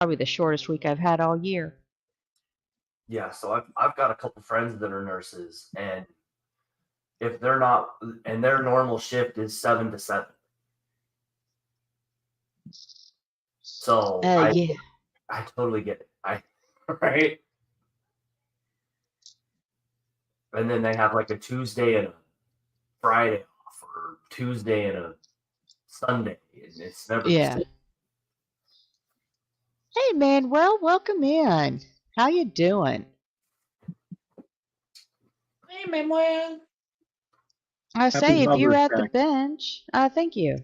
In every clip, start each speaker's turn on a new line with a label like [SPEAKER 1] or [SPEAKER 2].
[SPEAKER 1] Probably the shortest week I've had all year.
[SPEAKER 2] Yeah, so I've got a couple friends that are nurses, and if they're not, and their normal shift is 7 to 7. So
[SPEAKER 1] Yeah.
[SPEAKER 2] I totally get it. Right, and then they have like a Tuesday and a Friday off, or Tuesday and a Sunday, and it's never the
[SPEAKER 1] Yeah.
[SPEAKER 2] same.
[SPEAKER 1] Hey, Manuel, welcome in. How you doing?
[SPEAKER 3] Hey, Manuel.
[SPEAKER 1] I
[SPEAKER 4] Happy
[SPEAKER 1] say, if you're
[SPEAKER 4] Mother's
[SPEAKER 1] at the
[SPEAKER 4] Day,
[SPEAKER 1] bench, thank you.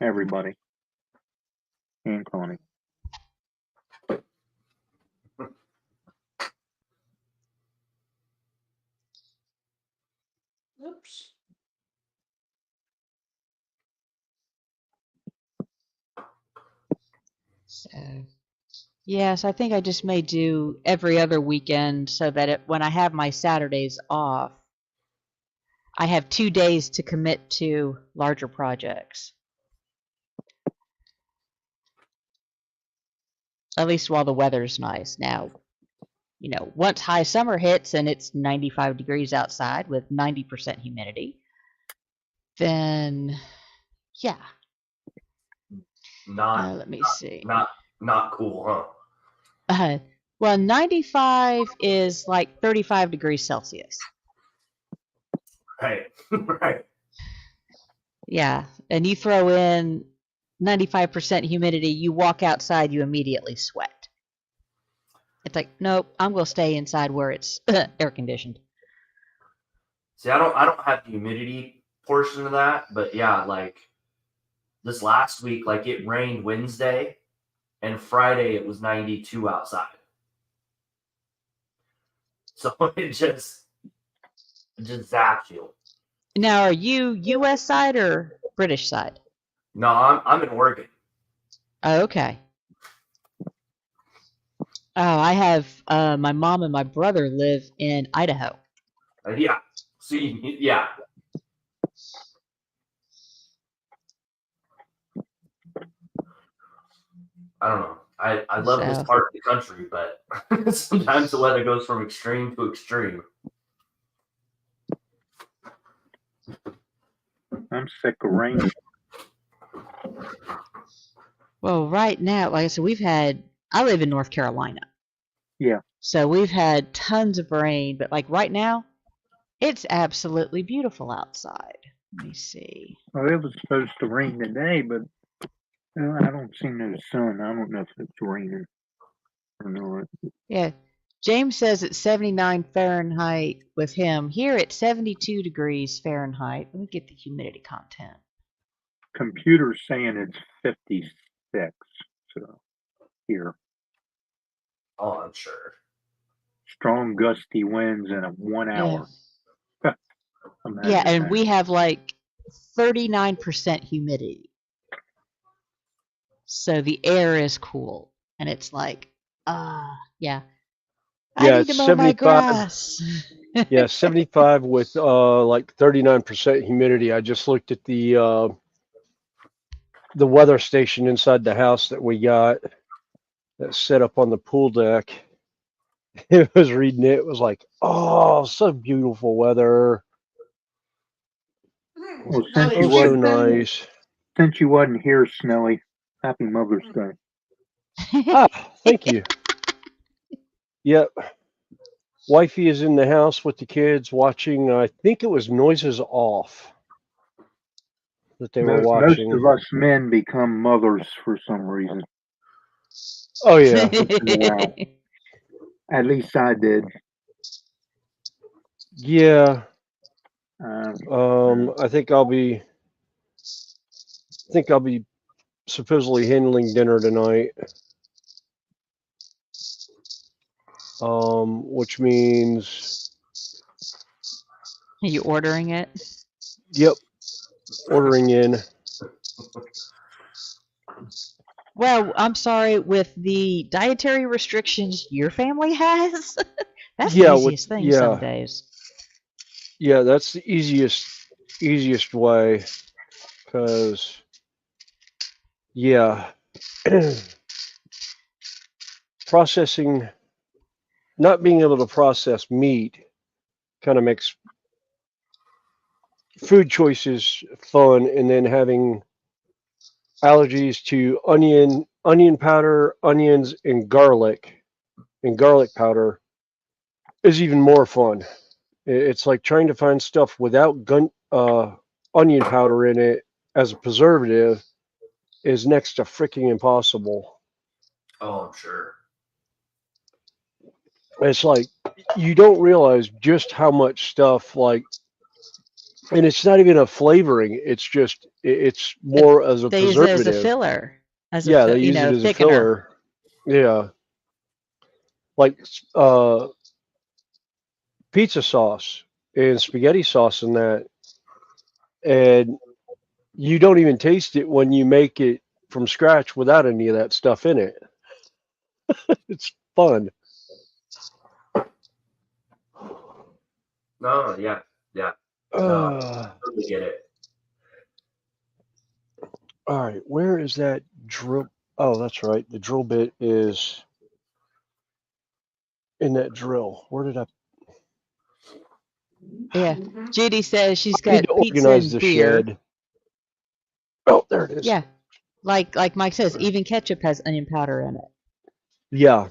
[SPEAKER 4] everybody, and Connie.
[SPEAKER 3] Oops.
[SPEAKER 1] So, yes, I think I just may do every other weekend so that when I have my Saturdays off, I have 2 days to commit to larger projects. At least while the weather's nice. Now, once high summer hits and it's 95 degrees outside with 90% humidity, then yeah. Let me see.
[SPEAKER 2] Not cool, huh?
[SPEAKER 1] Well, 95 is like 35 degrees Celsius.
[SPEAKER 2] Right, right.
[SPEAKER 1] Yeah, and you throw in 95% humidity, you walk outside, you immediately sweat. It's like, nope, I'm going to stay inside where it's air conditioned.
[SPEAKER 2] See, I don't have the humidity portion of that, but yeah, like this last week, like it rained Wednesday, and Friday it was 92 outside. So it just zaps you.
[SPEAKER 1] Now, are you U.S. side or British side?
[SPEAKER 2] No, I'm in Oregon.
[SPEAKER 1] Oh, okay. Oh, I have my mom and my brother live in Idaho.
[SPEAKER 2] Yeah. See, yeah. I don't know. I love this
[SPEAKER 1] So,
[SPEAKER 2] part of the country, but sometimes the weather goes from extreme to extreme.
[SPEAKER 4] I'm sick of rain.
[SPEAKER 1] well, right now, like I said, I live in North Carolina.
[SPEAKER 4] Yeah.
[SPEAKER 1] So we've had tons of rain, but like right now, it's absolutely beautiful outside. Let me see.
[SPEAKER 4] Well, it was supposed to rain today, but I don't see no sun. I don't know if it's raining or not.
[SPEAKER 1] Yeah. James says it's 79 Fahrenheit with him. Here it's 72 degrees Fahrenheit. Let me get the humidity content.
[SPEAKER 4] Computer's saying it's 56. So here,
[SPEAKER 2] Oh, I'm sure.
[SPEAKER 4] strong gusty winds in a 1 hour.
[SPEAKER 1] Yeah,
[SPEAKER 4] Imagine
[SPEAKER 1] and
[SPEAKER 4] that.
[SPEAKER 1] we have like 39% humidity. So the air is cool. And it's like, yeah. I
[SPEAKER 5] Yeah,
[SPEAKER 1] need
[SPEAKER 5] it's
[SPEAKER 1] to mow my
[SPEAKER 5] 75.
[SPEAKER 1] grass.
[SPEAKER 5] Yeah, 75 with like 39% humidity. I just looked at the weather station inside the house that we got that's set up on the pool deck. It was reading it. It was like, oh, so beautiful weather.
[SPEAKER 4] Well,
[SPEAKER 3] Happy
[SPEAKER 5] Oh, so
[SPEAKER 3] Mother's Day.
[SPEAKER 5] nice.
[SPEAKER 4] since you wasn't here, Snowy, happy Mother's Day.
[SPEAKER 5] Ah, thank you. Yep. Wifey is in the house with the kids watching. I think it was Noises Off that they were
[SPEAKER 4] Most
[SPEAKER 5] watching.
[SPEAKER 4] of us men become mothers for some reason.
[SPEAKER 5] Oh yeah,
[SPEAKER 4] Wow. At least I did.
[SPEAKER 5] yeah.
[SPEAKER 4] Uh,
[SPEAKER 5] I think I'll be supposedly handling dinner tonight. Which means,
[SPEAKER 1] Are you ordering it?
[SPEAKER 5] yep, ordering in.
[SPEAKER 1] Well, I'm sorry, with the dietary restrictions your family has, that's the
[SPEAKER 5] Yeah,
[SPEAKER 1] easiest thing some days.
[SPEAKER 5] yeah, that's the easiest way, because yeah, processing, not being able to process meat kind of makes food choices fun, and then having allergies to onion powder, onions, and garlic powder is even more fun. It's like trying to find stuff without onion powder in it as a preservative is next to freaking impossible.
[SPEAKER 2] Oh, I'm sure.
[SPEAKER 5] It's like you don't realize just how much stuff like, and it's not even a flavoring. It's just it's more as a
[SPEAKER 1] They use it as a
[SPEAKER 5] preservative.
[SPEAKER 1] filler, as a
[SPEAKER 5] Yeah, they use it as a
[SPEAKER 1] thickener.
[SPEAKER 5] filler. Yeah, like pizza sauce and spaghetti sauce and that, and you don't even taste it when you make it from scratch without any of that stuff in it. It's fun.
[SPEAKER 2] No, yeah. Totally get it.
[SPEAKER 5] All right, where is that drill? Oh, that's right. The drill bit is in that drill. Where did I
[SPEAKER 1] Yeah. Judy says she's
[SPEAKER 5] I need
[SPEAKER 1] got
[SPEAKER 5] to
[SPEAKER 1] pizza
[SPEAKER 5] organize
[SPEAKER 1] and
[SPEAKER 5] the
[SPEAKER 1] beer.
[SPEAKER 5] shed? Oh, there it is.
[SPEAKER 1] Yeah. Like Mike says, even ketchup has onion powder in it.
[SPEAKER 5] Yeah.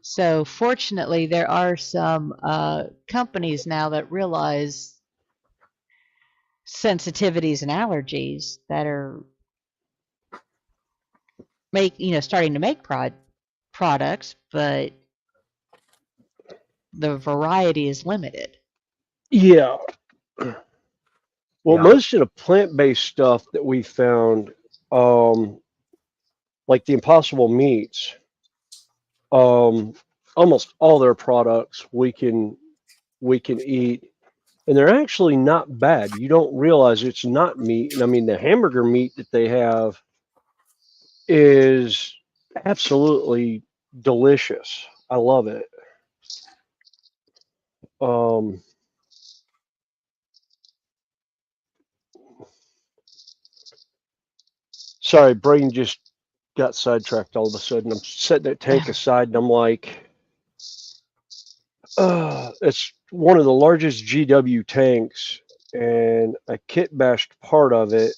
[SPEAKER 1] So fortunately, there are some companies now that realize sensitivities and allergies that are starting to make products, but the variety is limited.
[SPEAKER 5] Yeah. Well,
[SPEAKER 2] Yeah.
[SPEAKER 5] most of the plant-based stuff that we found, like the Impossible Meats, almost all their products we can eat, and they're actually not bad. You don't realize it's not meat. And I mean, the hamburger meat that they have is absolutely delicious. I love it. Um, sorry, brain just got sidetracked all of a sudden. I'm setting that tank aside and I'm like, it's one of the largest GW tanks, and I kit bashed part of it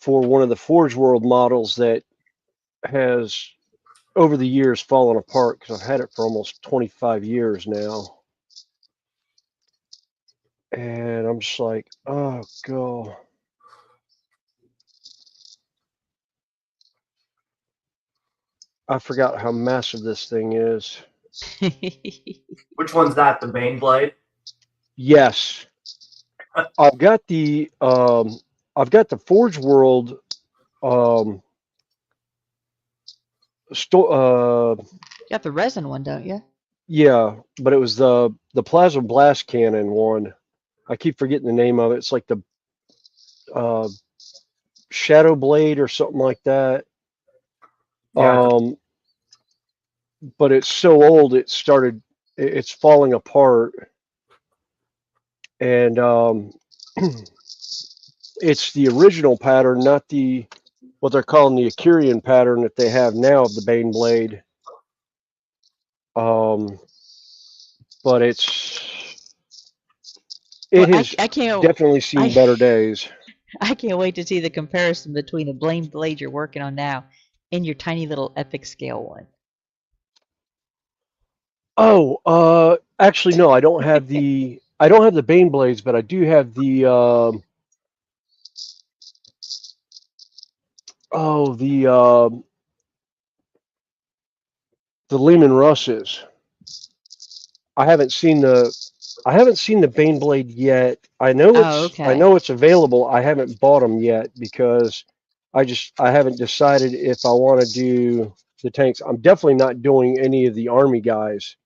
[SPEAKER 5] for one of the Forge World models that has over the years fallen apart because I've had it for almost 25 years now. And I'm just like, oh, God. I forgot how massive this thing is.
[SPEAKER 2] Which one's that? The Bane Blade?
[SPEAKER 5] Yes. I've got the Forge World
[SPEAKER 1] Got the resin one, don't you?
[SPEAKER 5] yeah, but it was the plasma blast cannon one. I keep forgetting the name of it. It's like the Shadow Blade or something like that.
[SPEAKER 2] Yeah.
[SPEAKER 5] But it's so old it's falling apart, and it's the original pattern, not what they're calling the Akirian pattern that they have now of the Bane Blade. But it has
[SPEAKER 1] I can't.
[SPEAKER 5] definitely seen better days.
[SPEAKER 1] I can't wait to see the comparison between the Blame Blade you're working on now and your tiny little epic scale one.
[SPEAKER 5] Oh, actually, no, I don't have the Bane Blades, but I do have the Lehman Russes. I haven't seen the Bane Blade yet. I know it's available. I haven't bought them yet because I haven't decided if I want to do the tanks. I'm definitely not doing any of the Army guys.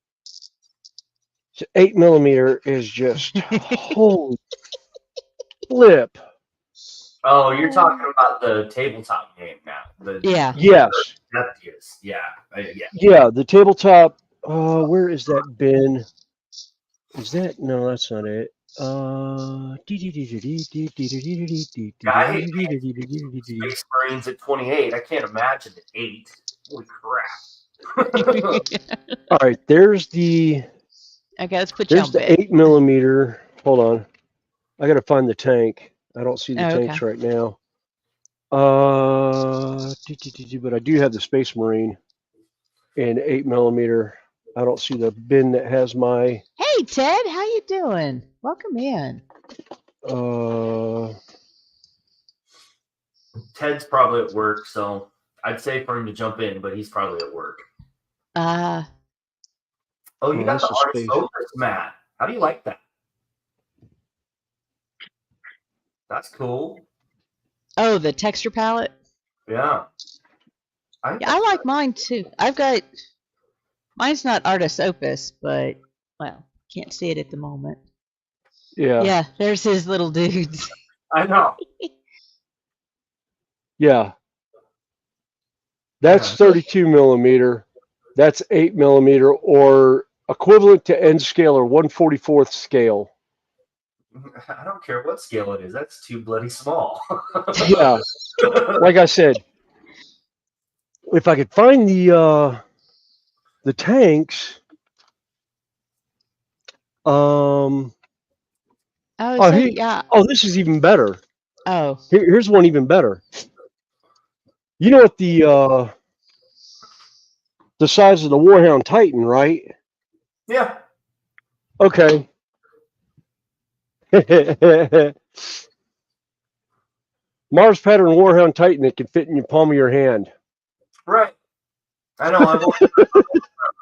[SPEAKER 5] 8mm is just holy flip.
[SPEAKER 2] Oh, you're talking about the tabletop game now.
[SPEAKER 1] Yeah.
[SPEAKER 5] Yes.
[SPEAKER 2] Yeah.
[SPEAKER 5] Yeah, the tabletop. Where is that bin? Is that no? That's not it.
[SPEAKER 2] Space Marines at 28. I can't imagine at 8. Holy crap.
[SPEAKER 5] All right, there's the
[SPEAKER 1] Okay, let's put you on bed.
[SPEAKER 5] 8mm. Hold on, I gotta find the tank. I don't see the
[SPEAKER 1] Oh,
[SPEAKER 5] tanks
[SPEAKER 1] okay.
[SPEAKER 5] right now. But I do have the Space Marine in 8mm. I don't see the bin that has my.
[SPEAKER 1] Hey, Ted, how you doing? Welcome in.
[SPEAKER 2] Ted's probably at work, so I'd say for him to jump in, but he's probably at work.
[SPEAKER 1] Uh,
[SPEAKER 2] Oh, you
[SPEAKER 5] Oh,
[SPEAKER 2] got
[SPEAKER 5] this
[SPEAKER 2] the
[SPEAKER 5] is
[SPEAKER 2] artist
[SPEAKER 5] space.
[SPEAKER 2] focus mat. How do you like that? That's cool.
[SPEAKER 1] oh, the texture palette.
[SPEAKER 2] Yeah.
[SPEAKER 1] Yeah, I like mine too. Mine's not artist opus, but well, can't see it at the moment.
[SPEAKER 5] Yeah.
[SPEAKER 1] Yeah, there's his little dudes.
[SPEAKER 2] I know.
[SPEAKER 5] Yeah. That's 32mm. That's 8mm, or equivalent to N scale or 1/44 scale.
[SPEAKER 2] I don't care what scale it is. That's too bloody small.
[SPEAKER 5] Yeah. Like I said, if I could find the tanks,
[SPEAKER 1] Oh,
[SPEAKER 5] oh,
[SPEAKER 1] so yeah.
[SPEAKER 5] this is even better.
[SPEAKER 1] Oh,
[SPEAKER 5] Here's one even better. You know what the size of the Warhound Titan, right?
[SPEAKER 2] Yeah.
[SPEAKER 5] Okay. Mars pattern Warhound Titan that can fit in your palm of your hand.
[SPEAKER 2] Right. I know.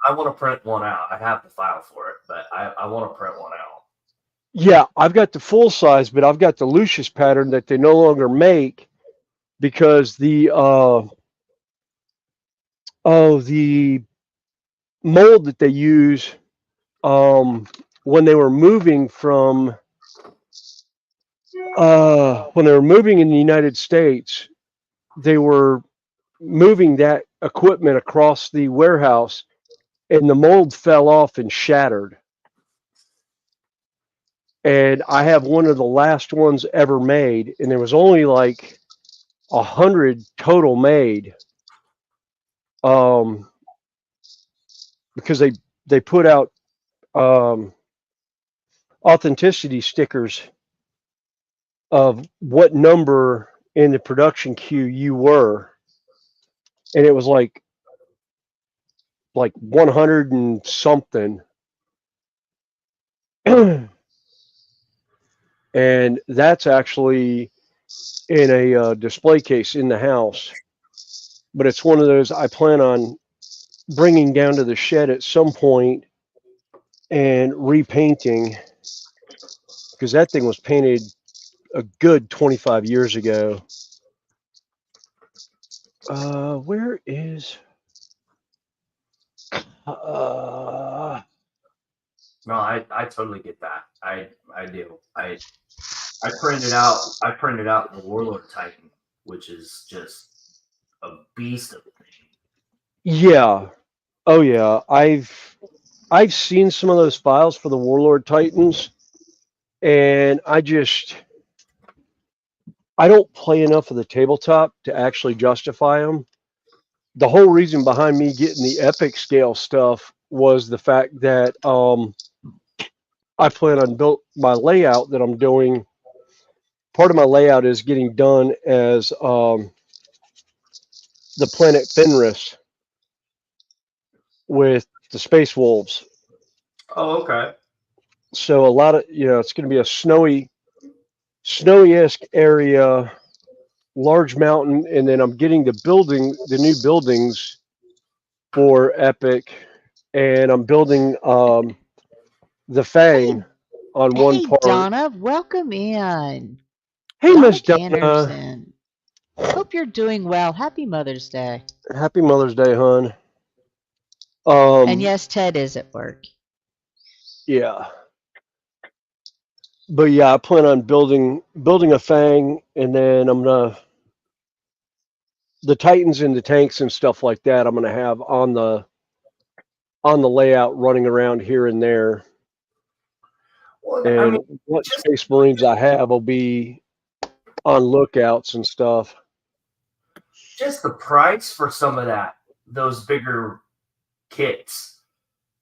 [SPEAKER 2] I want to print one out. I have the file for it, but I want to print one out.
[SPEAKER 5] Yeah, I've got the full size, but I've got the Lucius pattern that they no longer make because the mold that they use when they were moving from when they were moving in the United States, they were moving that equipment across the warehouse, and the mold fell off and shattered. And I have one of the last ones ever made, and there was only like 100 total made, because they put out authenticity stickers of what number in the production queue you were, and it was like 100 and something. And that's actually in a display case in the house, but it's one of those I plan on bringing down to the shed at some point and repainting, because that thing was painted a good 25 years ago. Where is
[SPEAKER 2] No, I totally get that. I do. I printed out the Warlord Titan, which is just a beast of a thing.
[SPEAKER 5] yeah. Oh yeah, I've seen some of those files for the Warlord Titans, and I don't play enough of the tabletop to actually justify them. The whole reason behind me getting the epic scale stuff was the fact that I plan on built my layout that I'm doing. Part of my layout is getting done as the planet Fenris with the Space Wolves.
[SPEAKER 2] Oh, okay.
[SPEAKER 5] So a lot of, it's going to be a snowy-esque area, large mountain, and then I'm getting the new buildings for Epic, and I'm building the Fang on one
[SPEAKER 1] hey,
[SPEAKER 5] part.
[SPEAKER 1] Donna, welcome in.
[SPEAKER 5] Hey,
[SPEAKER 1] Donna
[SPEAKER 5] Miss Donna.
[SPEAKER 1] Cannerson. Hope you're doing well. Happy Mother's Day.
[SPEAKER 5] Happy Mother's Day, hon.
[SPEAKER 1] And yes, Ted is at work.
[SPEAKER 5] Yeah. But yeah, I plan on building a Fang, and then I'm gonna the Titans and the tanks and stuff like that. I'm gonna have on the layout, running around here and there.
[SPEAKER 2] Well,
[SPEAKER 5] And
[SPEAKER 2] I mean,
[SPEAKER 5] what Space Marines I have will be on lookouts and stuff.
[SPEAKER 2] just the price for some of that those bigger kits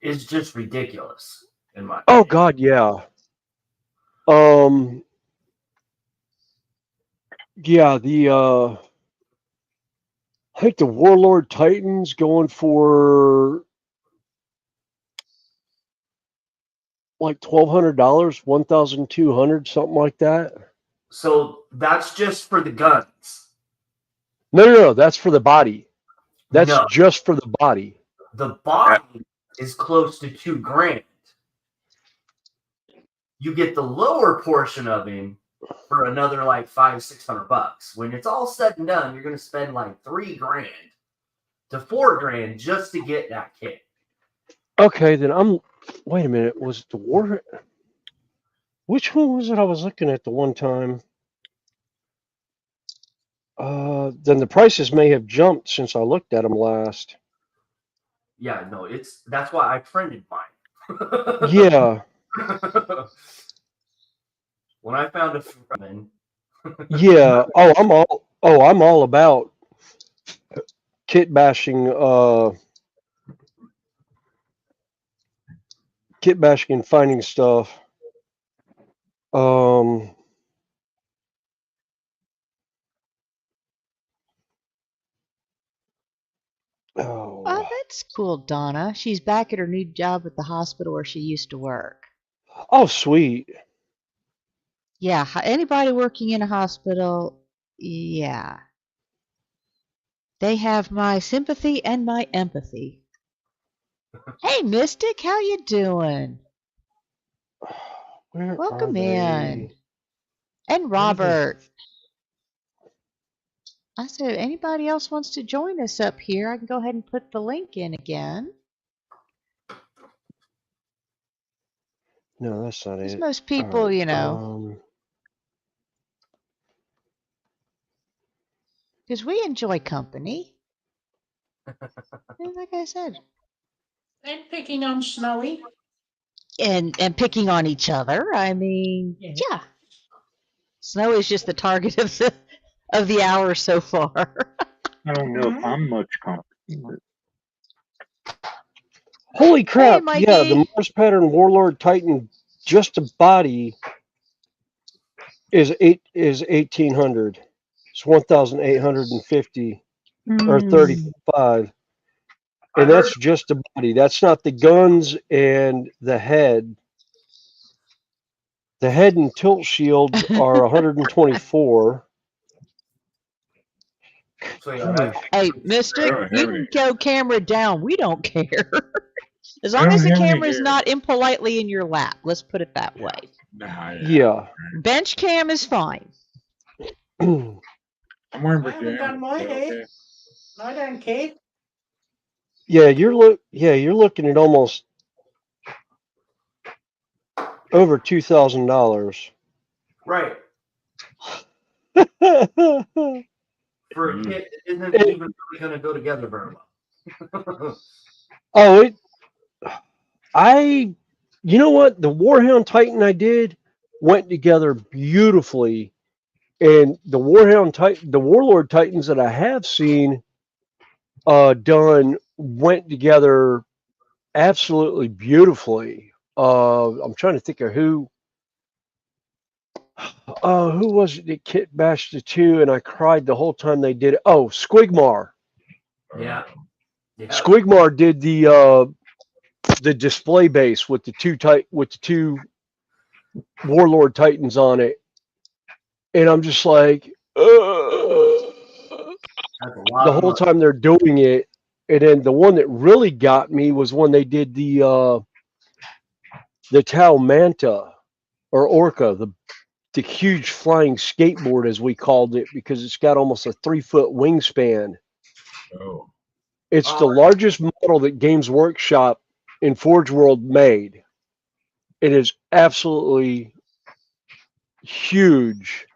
[SPEAKER 2] is just ridiculous in my
[SPEAKER 5] Oh
[SPEAKER 2] opinion.
[SPEAKER 5] God, yeah. Um, yeah, I think the Warlord Titan's going for like $1,200, 1,200, something like that.
[SPEAKER 2] So that's just for the guns.
[SPEAKER 5] No, that's for the body. That's
[SPEAKER 2] No,
[SPEAKER 5] just for the body.
[SPEAKER 2] the body is close to $2,000. You get the lower portion of him for another like $500-600. When it's all said and done, you're gonna spend like $3,000 to $4,000 just to get that kit.
[SPEAKER 5] Okay, then wait a minute. Was it the War? Which one was it I was looking at the one time? Then the prices may have jumped since I looked at them last.
[SPEAKER 2] Yeah, no, that's why I printed mine.
[SPEAKER 5] Yeah,
[SPEAKER 2] When I found a friend,
[SPEAKER 5] yeah. I'm all about kit bashing. Kit bashing and finding stuff. Um,
[SPEAKER 1] Oh,
[SPEAKER 5] oh,
[SPEAKER 1] that's cool, Donna. She's back at her new job at the hospital where she used to work.
[SPEAKER 5] oh, sweet.
[SPEAKER 1] Yeah, anybody working in a hospital, yeah. They have my sympathy and my empathy. Hey, Mystic, how you doing?
[SPEAKER 5] Where are
[SPEAKER 1] Welcome in.
[SPEAKER 5] they?
[SPEAKER 1] And
[SPEAKER 5] Where are they?
[SPEAKER 1] Robert. I said, if anybody else wants to join us up here, I can go ahead and put the link in again.
[SPEAKER 5] No, that's not
[SPEAKER 1] Because
[SPEAKER 5] it.
[SPEAKER 1] most
[SPEAKER 5] All
[SPEAKER 1] people,
[SPEAKER 5] right.
[SPEAKER 1] you know, because we enjoy company. And like I said,
[SPEAKER 3] And picking on Snowy.
[SPEAKER 1] and picking on each other. I mean, yeah. Snow is just the target of the hour so far.
[SPEAKER 4] I don't know if I'm much company, but
[SPEAKER 5] Holy
[SPEAKER 1] Hey,
[SPEAKER 5] crap! Yeah, the
[SPEAKER 1] Mikey.
[SPEAKER 5] Mars Pattern Warlord Titan, just a body is 1,800. It's 1,850 or
[SPEAKER 1] Hmm.
[SPEAKER 5] 35,
[SPEAKER 2] I
[SPEAKER 5] and
[SPEAKER 2] heard
[SPEAKER 5] that's just a body. That's not the guns and the head. The head and tilt shields are 124.
[SPEAKER 2] so. Yeah,
[SPEAKER 5] Holy,
[SPEAKER 1] Hey,
[SPEAKER 6] I
[SPEAKER 1] Mystic,
[SPEAKER 6] don't
[SPEAKER 1] you
[SPEAKER 6] have any
[SPEAKER 1] can
[SPEAKER 6] here.
[SPEAKER 1] go camera down. We don't care. As
[SPEAKER 6] I
[SPEAKER 1] long as
[SPEAKER 6] don't
[SPEAKER 1] the
[SPEAKER 6] have any
[SPEAKER 1] camera is
[SPEAKER 6] here.
[SPEAKER 1] not impolitely in your lap. Let's put it that way.
[SPEAKER 6] Nah, yeah.
[SPEAKER 5] yeah.
[SPEAKER 1] Bench cam is fine.
[SPEAKER 6] I'm wearing
[SPEAKER 3] I haven't done
[SPEAKER 6] pajamas.
[SPEAKER 3] my
[SPEAKER 6] Is that
[SPEAKER 3] hair.
[SPEAKER 6] okay?
[SPEAKER 3] I done Kate.
[SPEAKER 5] Yeah, you're looking at almost over $2,000.
[SPEAKER 2] right. For a kit that isn't
[SPEAKER 5] It-
[SPEAKER 2] even really gonna go together very well.
[SPEAKER 5] oh, you know what? The Warhound Titan I did went together beautifully, and the the Warlord Titans that I have seen done went together absolutely beautifully. I'm trying to think of who was it that kit bashed the two, and I cried the whole time they did it. Oh, Squigmar.
[SPEAKER 2] Yeah. Yeah.
[SPEAKER 5] Squigmar did the display base with the two Warlord Titans on it, and I'm just like,
[SPEAKER 2] That's a lot
[SPEAKER 5] the
[SPEAKER 2] of
[SPEAKER 5] whole
[SPEAKER 2] money.
[SPEAKER 5] time they're doing it. And then the one that really got me was when they did the Tau Manta or Orca, the huge flying skateboard as we called it, because it's got almost a 3-foot wingspan.
[SPEAKER 6] Oh.
[SPEAKER 5] It's the
[SPEAKER 2] Oh,
[SPEAKER 5] largest model that Games Workshop in Forge World made. It is absolutely huge.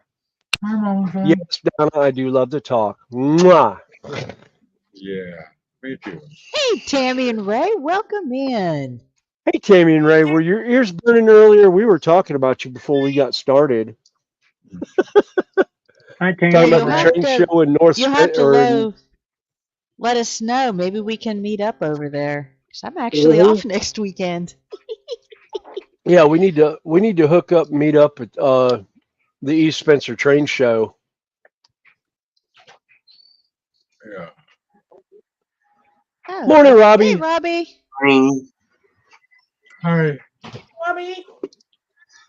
[SPEAKER 6] Hi, Mama Fan.
[SPEAKER 5] Yes, Donna, I do love to talk. Mwah.
[SPEAKER 6] Yeah, me too.
[SPEAKER 1] Hey, Tammy and Ray, welcome in.
[SPEAKER 5] Hey, Tammy and Ray, were your ears burning earlier? We were talking about you before we got started.
[SPEAKER 4] I
[SPEAKER 5] Talking
[SPEAKER 1] Yeah,
[SPEAKER 4] think
[SPEAKER 5] about
[SPEAKER 1] you'll
[SPEAKER 5] the
[SPEAKER 1] have
[SPEAKER 5] train
[SPEAKER 1] to
[SPEAKER 5] show in North
[SPEAKER 1] you'll have to
[SPEAKER 5] or in
[SPEAKER 1] low let us know. Maybe we can meet up over there. 'Cause I'm actually
[SPEAKER 5] Mhm.
[SPEAKER 1] off next weekend.
[SPEAKER 5] Yeah, we need to hook up, meet up at the East Spencer Train Show.
[SPEAKER 6] Yeah.
[SPEAKER 1] Oh,
[SPEAKER 5] Morning,
[SPEAKER 1] hey,
[SPEAKER 5] Robbie.
[SPEAKER 1] Robbie.
[SPEAKER 7] Morning.
[SPEAKER 6] Hi.
[SPEAKER 3] Bobby,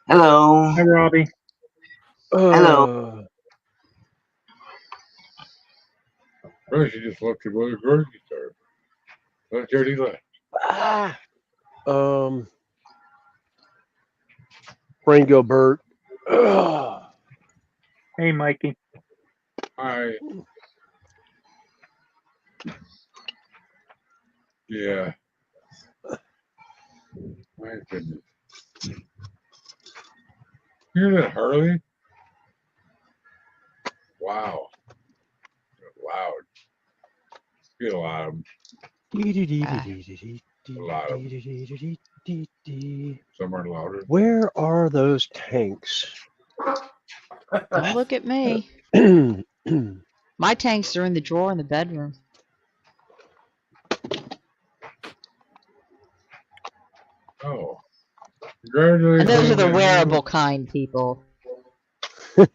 [SPEAKER 7] Hello.
[SPEAKER 4] Hi, Robbie.
[SPEAKER 7] Hello.
[SPEAKER 6] Well, she just left you with a grocery store. That's already left.
[SPEAKER 5] Um, Rango Bert.
[SPEAKER 4] Hey, Mikey.
[SPEAKER 6] Hi. Yeah. My goodness. Hear that, Harley? Wow. Loud. Get a lot of them. A lot of them. Some are louder.
[SPEAKER 5] Where are those tanks?
[SPEAKER 1] Don't look at me. My tanks are in the drawer in the bedroom.
[SPEAKER 6] Oh. Congratulations.
[SPEAKER 1] And those are the
[SPEAKER 6] on
[SPEAKER 1] wearable kind, people.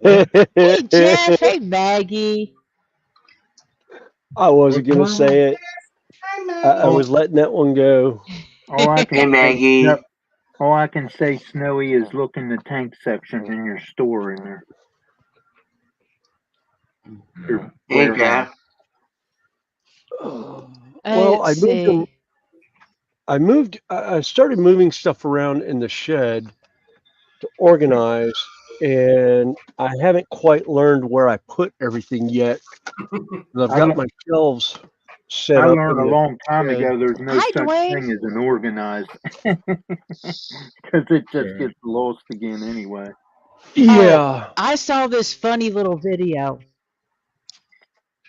[SPEAKER 1] Hey, Jeff. Hey, Maggie.
[SPEAKER 5] I wasn't gonna say it.
[SPEAKER 3] hi,
[SPEAKER 5] I
[SPEAKER 3] Maggie.
[SPEAKER 5] was letting that one go.
[SPEAKER 4] All I
[SPEAKER 7] Hey,
[SPEAKER 4] can say,
[SPEAKER 7] Maggie.
[SPEAKER 4] all I can say, Snowy, is look in the tank section in your store in there. Your
[SPEAKER 7] Hey,
[SPEAKER 4] warehouse.
[SPEAKER 7] Jeff.
[SPEAKER 5] Well,
[SPEAKER 1] Let's see.
[SPEAKER 5] I started moving stuff around in the shed to organize, and I haven't quite learned where I put everything yet. I've
[SPEAKER 4] I
[SPEAKER 5] got
[SPEAKER 4] le-
[SPEAKER 5] my shelves set
[SPEAKER 4] I
[SPEAKER 5] up
[SPEAKER 4] learned
[SPEAKER 5] in
[SPEAKER 4] a
[SPEAKER 5] the
[SPEAKER 4] long time
[SPEAKER 5] shed.
[SPEAKER 4] ago there's no
[SPEAKER 1] Hi,
[SPEAKER 4] such
[SPEAKER 1] Dwayne.
[SPEAKER 4] thing as an organized. Because it just
[SPEAKER 6] Yeah.
[SPEAKER 4] gets lost again anyway.
[SPEAKER 5] Yeah.
[SPEAKER 1] I saw this funny little video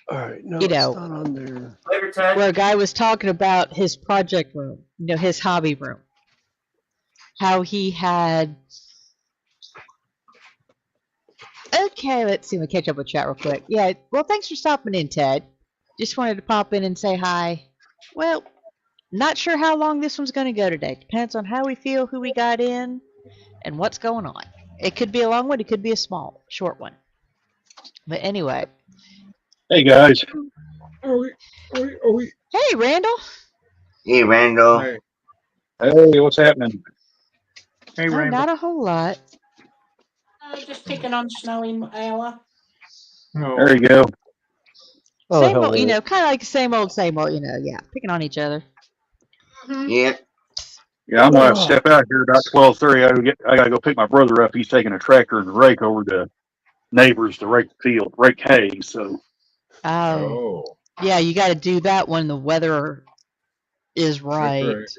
[SPEAKER 5] All right. No,
[SPEAKER 1] You
[SPEAKER 5] it's
[SPEAKER 1] know.
[SPEAKER 5] not on there.
[SPEAKER 2] Later, Ted.
[SPEAKER 1] where a guy was talking about his project room, his hobby room. How he had. Okay, let's see. Let me catch up with chat real quick. Yeah, well, thanks for stopping in, Ted. Just wanted to pop in and say hi. Well, not sure how long this one's going to go today. Depends on how we feel, who we got in, and what's going on. It could be a long one, it could be a short one. But anyway.
[SPEAKER 8] Hey guys.
[SPEAKER 1] Hey, Randall.
[SPEAKER 7] Hey, Randall.
[SPEAKER 6] Hey.
[SPEAKER 8] Hey, what's happening?
[SPEAKER 4] Hey,
[SPEAKER 1] Oh,
[SPEAKER 4] Rainbow.
[SPEAKER 1] not a whole lot.
[SPEAKER 3] Just picking on Snowy, Iowa.
[SPEAKER 8] There
[SPEAKER 4] Oh,
[SPEAKER 8] you go.
[SPEAKER 5] Oh,
[SPEAKER 1] Same
[SPEAKER 5] hell
[SPEAKER 1] old,
[SPEAKER 5] with it.
[SPEAKER 1] kind of like the same old, yeah, picking on each other.
[SPEAKER 3] Mhm.
[SPEAKER 7] Yep.
[SPEAKER 8] Yeah, I'm gonna have to
[SPEAKER 6] Oh.
[SPEAKER 8] step out here about 12:30. I gotta go pick my brother up. He's taking a tractor and a rake over to neighbors to rake hay. So
[SPEAKER 6] Oh.
[SPEAKER 1] Yeah, you got to do that when the weather is
[SPEAKER 6] That's
[SPEAKER 1] right.
[SPEAKER 6] right.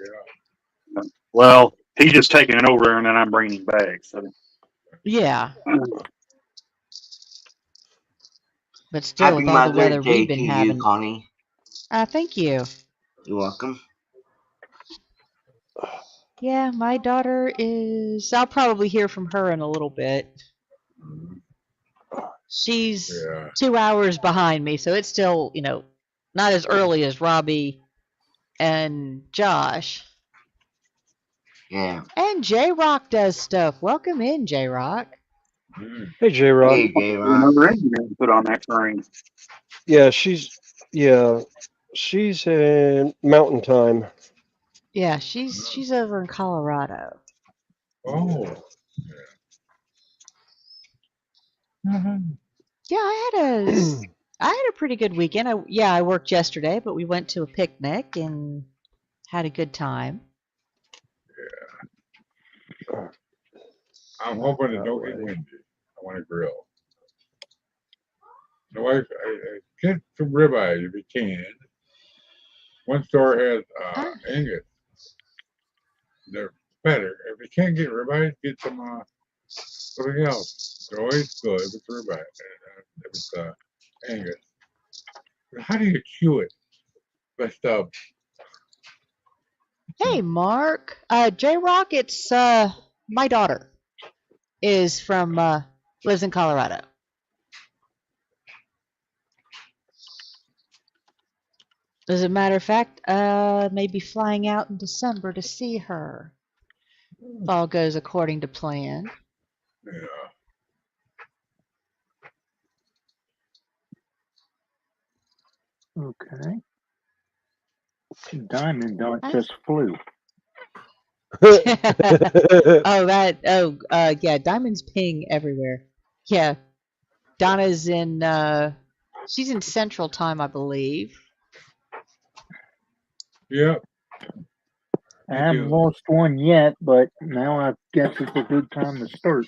[SPEAKER 6] Yeah.
[SPEAKER 8] well, he's just taking it over there and then I'm bringing him back. So
[SPEAKER 1] Yeah, but still,
[SPEAKER 7] Happy
[SPEAKER 1] with all the
[SPEAKER 7] Mother's
[SPEAKER 1] weather
[SPEAKER 7] Day
[SPEAKER 1] we've
[SPEAKER 7] to
[SPEAKER 1] been
[SPEAKER 7] you,
[SPEAKER 1] having.
[SPEAKER 7] Connie.
[SPEAKER 1] Thank you.
[SPEAKER 7] You're welcome.
[SPEAKER 1] Yeah, my daughter is. I'll probably hear from her in a little bit. She's
[SPEAKER 6] Yeah.
[SPEAKER 1] 2 hours behind me, so it's still, not as early as Robbie and Josh.
[SPEAKER 7] Yeah.
[SPEAKER 1] And J Rock does stuff. Welcome in, J Rock.
[SPEAKER 5] Hey, J Rock.
[SPEAKER 7] Hey, J-Rock.
[SPEAKER 8] another engineer to put on that train.
[SPEAKER 5] Yeah, she's in Mountain Time.
[SPEAKER 1] Yeah, she's over in Colorado.
[SPEAKER 6] Oh.
[SPEAKER 1] Yeah, I had a pretty good weekend. I worked yesterday, but we went to a picnic and had a good time.
[SPEAKER 6] I'm hoping it don't get windy. I want to grill. My wife, I get some ribeyes if you can. One store has Angus. They're better. If you can't get ribeyes, get some something else. They're always good if it's ribeye. If it's Angus. How do you chew it? Best of.
[SPEAKER 1] Hey, Mark. J Rock, it's my daughter is from lives in Colorado. As a matter of fact, maybe flying out in December to see her. If all goes according to plan.
[SPEAKER 6] Yeah.
[SPEAKER 4] Okay. Diamond
[SPEAKER 1] I-
[SPEAKER 4] just flew.
[SPEAKER 1] yeah, Diamond's ping everywhere. Yeah. Donna's in she's in Central Time, I believe.
[SPEAKER 6] Yep.
[SPEAKER 4] I haven't lost one yet, but now I guess it's a good time to start.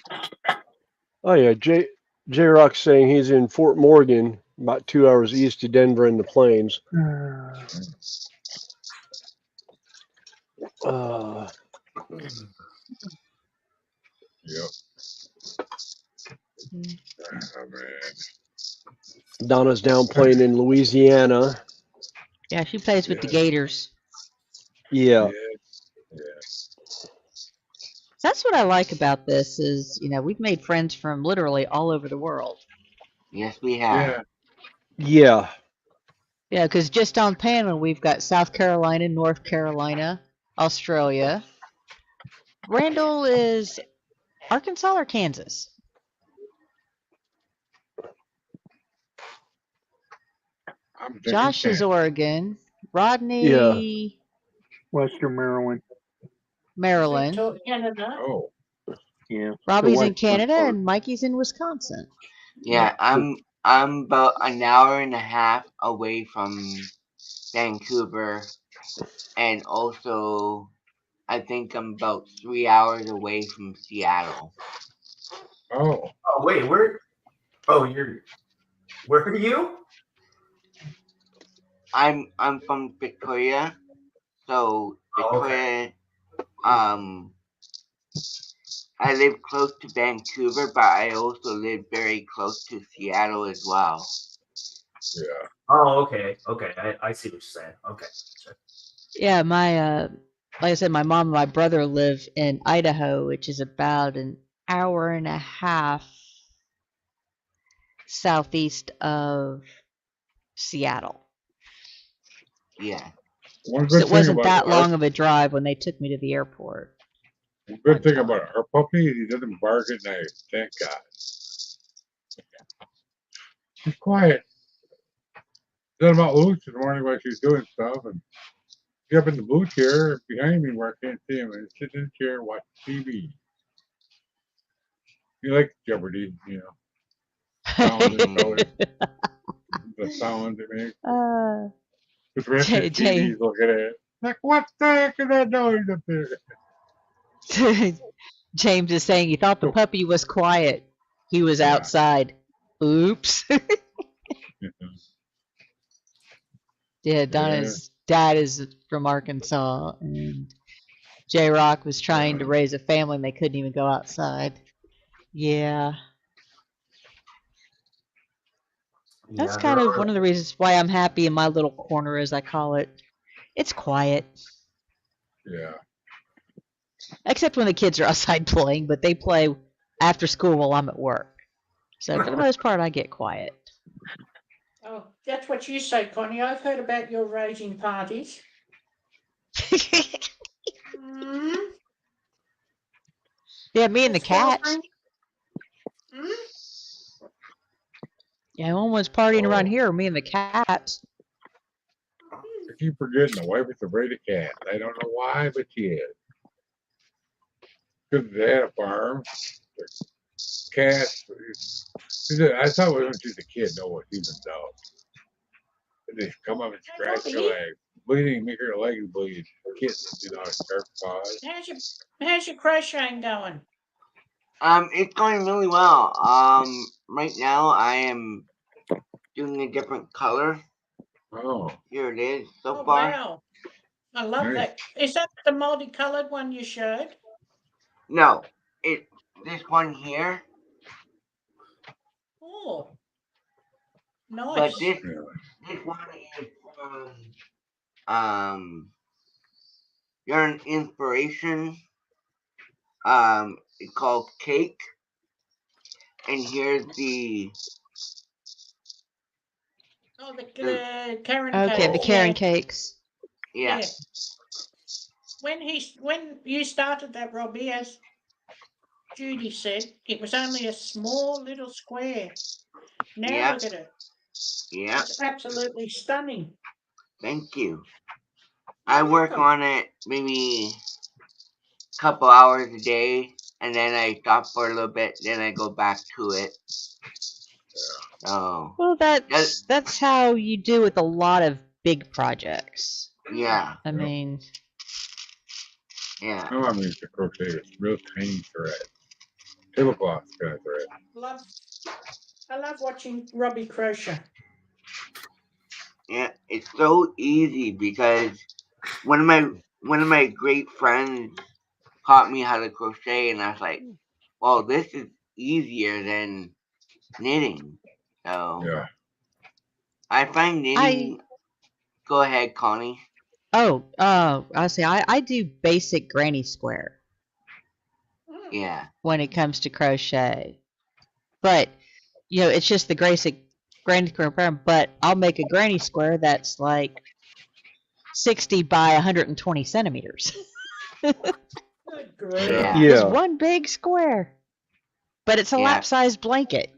[SPEAKER 5] Oh yeah, J Rock's saying he's in Fort Morgan, about 2 hours east of Denver in the plains.
[SPEAKER 6] Yep. Oh man.
[SPEAKER 5] Donna's down playing in Louisiana.
[SPEAKER 1] Yeah, she plays with the Gators.
[SPEAKER 5] Yeah.
[SPEAKER 1] That's what I like about this is, we've made friends from literally all over the world.
[SPEAKER 7] Yes, we have.
[SPEAKER 6] Yeah.
[SPEAKER 5] Yeah.
[SPEAKER 1] Yeah, because just on panel we've got South Carolina, North Carolina, Australia. Randall is Arkansas or Kansas? Josh is Oregon. Rodney,
[SPEAKER 4] Western Maryland.
[SPEAKER 1] Maryland.
[SPEAKER 3] Canada.
[SPEAKER 6] Oh.
[SPEAKER 4] Yeah.
[SPEAKER 1] Robbie's
[SPEAKER 4] the
[SPEAKER 1] in Canada
[SPEAKER 4] western part.
[SPEAKER 1] and Mikey's in Wisconsin.
[SPEAKER 7] Yeah, I'm about an hour and a half away from Vancouver, and also I think I'm about 3 hours away from Seattle.
[SPEAKER 6] Oh.
[SPEAKER 2] Oh wait, where? Oh, where are you?
[SPEAKER 7] I'm from Victoria, so Victoria. I live close to Vancouver, but I also live very close to Seattle as well.
[SPEAKER 6] Yeah.
[SPEAKER 2] Oh, okay. Okay, I see what you're saying. Okay. Sure.
[SPEAKER 1] Yeah, like I said, my mom and my brother live in Idaho, which is about an hour and a half southeast of Seattle.
[SPEAKER 7] Yeah.
[SPEAKER 6] One
[SPEAKER 1] So
[SPEAKER 6] good
[SPEAKER 1] it
[SPEAKER 6] thing
[SPEAKER 1] wasn't
[SPEAKER 6] about
[SPEAKER 1] that long of a drive when they took me to the airport.
[SPEAKER 6] One good thing about our puppy is he doesn't bark at night. Thank God. She's quiet. Then about Luce in the morning while she's doing stuff, and she's up in the blue chair behind me where I can't see him, and sits in the chair and watch TV. You like Jeopardy, sounds and colors, the sounds it makes. The rest of the TV's looking at it. Like, what the heck is that noise up there?
[SPEAKER 1] James is saying he thought the puppy was quiet. He was outside. Oops. Yeah, Donna's dad is from Arkansas, and J Rock was trying to raise a family and they couldn't even go outside. Yeah. That's kind of one of the reasons why I'm happy in my little corner, as I call it. It's quiet.
[SPEAKER 6] Yeah.
[SPEAKER 1] Except when the kids are outside playing, but they play after school while I'm at work. So for the most part, I get quiet.
[SPEAKER 3] Oh, that's what you say, Connie. I've heard about your raising parties.
[SPEAKER 1] Yeah, me and the cats. Yeah, one was partying around here, me and the cats.
[SPEAKER 6] I keep forgetting the wife is afraid of cats. I don't know why, but she is. Because they had a farm. Cats. I thought when she was a kid, no, what she was out. They come up and scratch her leg. Bleeding, make her legs bleed. Kittens, sharp paws.
[SPEAKER 3] How's your crocheting going?
[SPEAKER 7] It's going really well. Right now I am doing a different color.
[SPEAKER 6] Oh.
[SPEAKER 7] Here it is so far.
[SPEAKER 3] Wow. I love that. Is that the multicolored one you showed?
[SPEAKER 7] No, this one here.
[SPEAKER 3] Oh. Nice.
[SPEAKER 7] But this one is from You're an Inspiration. It's called Cake. And here's the
[SPEAKER 3] Oh, the Karen
[SPEAKER 1] Okay, the
[SPEAKER 3] cakes,
[SPEAKER 1] Karen
[SPEAKER 3] yeah.
[SPEAKER 1] cakes.
[SPEAKER 7] Yeah.
[SPEAKER 3] Yeah. When you started that, Robbie, as Judy said, it was only a small little square. Now
[SPEAKER 7] Yeah.
[SPEAKER 3] look at it.
[SPEAKER 7] Yeah.
[SPEAKER 3] It's absolutely stunning.
[SPEAKER 7] Thank you.
[SPEAKER 3] You're
[SPEAKER 7] I work
[SPEAKER 3] welcome.
[SPEAKER 7] on it maybe a couple hours a day, and then I stop for a little bit, then I go back to it. So
[SPEAKER 1] Well, that's how you do with a lot of big projects.
[SPEAKER 7] yeah,
[SPEAKER 1] I mean,
[SPEAKER 7] yeah,
[SPEAKER 6] Oh, I mean, the crochet is real tiny thread. Tablecloth kind of thread.
[SPEAKER 3] I love watching Robbie crochet.
[SPEAKER 7] yeah. It's so easy because one of my great friends taught me how to crochet, and I was like, well, this is easier than knitting. So
[SPEAKER 6] Yeah.
[SPEAKER 7] I find knitting. Go ahead, Connie.
[SPEAKER 1] I say I do basic granny square
[SPEAKER 7] Yeah,
[SPEAKER 1] when it comes to crochet, but it's just the basic granny square pattern. But I'll make a granny square that's like 60 by 120 centimeters.
[SPEAKER 3] Good grief.
[SPEAKER 7] yeah,
[SPEAKER 1] Just
[SPEAKER 5] Yeah.
[SPEAKER 1] one big square, but it's a
[SPEAKER 7] Yeah.
[SPEAKER 1] lap-sized blanket.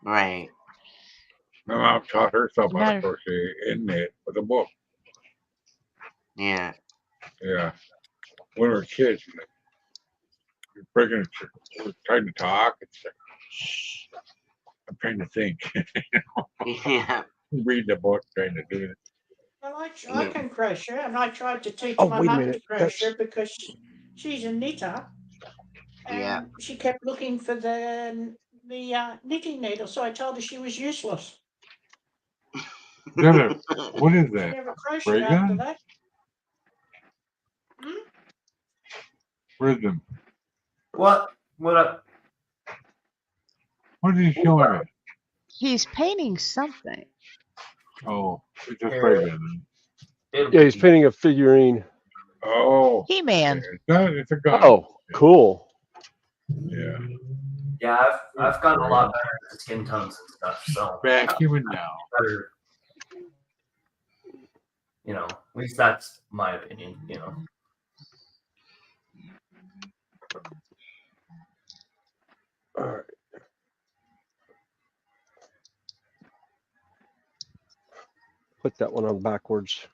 [SPEAKER 7] right.
[SPEAKER 6] My mom taught herself how to
[SPEAKER 1] Matter-
[SPEAKER 6] crochet and knit with a book.
[SPEAKER 7] Yeah,
[SPEAKER 6] Yeah. When we were kids, we're trying to talk. It's like, shh, I'm trying to think.
[SPEAKER 7] yeah,
[SPEAKER 6] Read the book, trying to do it.
[SPEAKER 3] Well, I can crochet, and I tried to teach
[SPEAKER 5] Oh,
[SPEAKER 3] my
[SPEAKER 5] wait a
[SPEAKER 3] mum to
[SPEAKER 5] minute.
[SPEAKER 3] crochet because she's a knitter,
[SPEAKER 7] yeah.
[SPEAKER 3] and she kept looking for the knitting needle. So I told her she was useless.
[SPEAKER 6] What is
[SPEAKER 3] She
[SPEAKER 6] that?
[SPEAKER 3] never crocheted
[SPEAKER 6] Ray
[SPEAKER 3] after
[SPEAKER 6] gun?
[SPEAKER 3] that. Hmm?
[SPEAKER 6] Wisdom.
[SPEAKER 2] What up?
[SPEAKER 6] What is he showing me?
[SPEAKER 1] He's painting something.
[SPEAKER 6] Oh, it's just ray gun.
[SPEAKER 5] Yeah, he's painting a figurine.
[SPEAKER 6] Oh,
[SPEAKER 1] He-Man.
[SPEAKER 6] it's a gun.
[SPEAKER 5] Oh, cool.
[SPEAKER 6] Yeah.
[SPEAKER 2] Yeah, I've gotten a lot better at the skin tones and stuff. So
[SPEAKER 6] Vacuuming now.
[SPEAKER 2] better. At least that's my opinion.
[SPEAKER 5] All right. Put that one on backwards.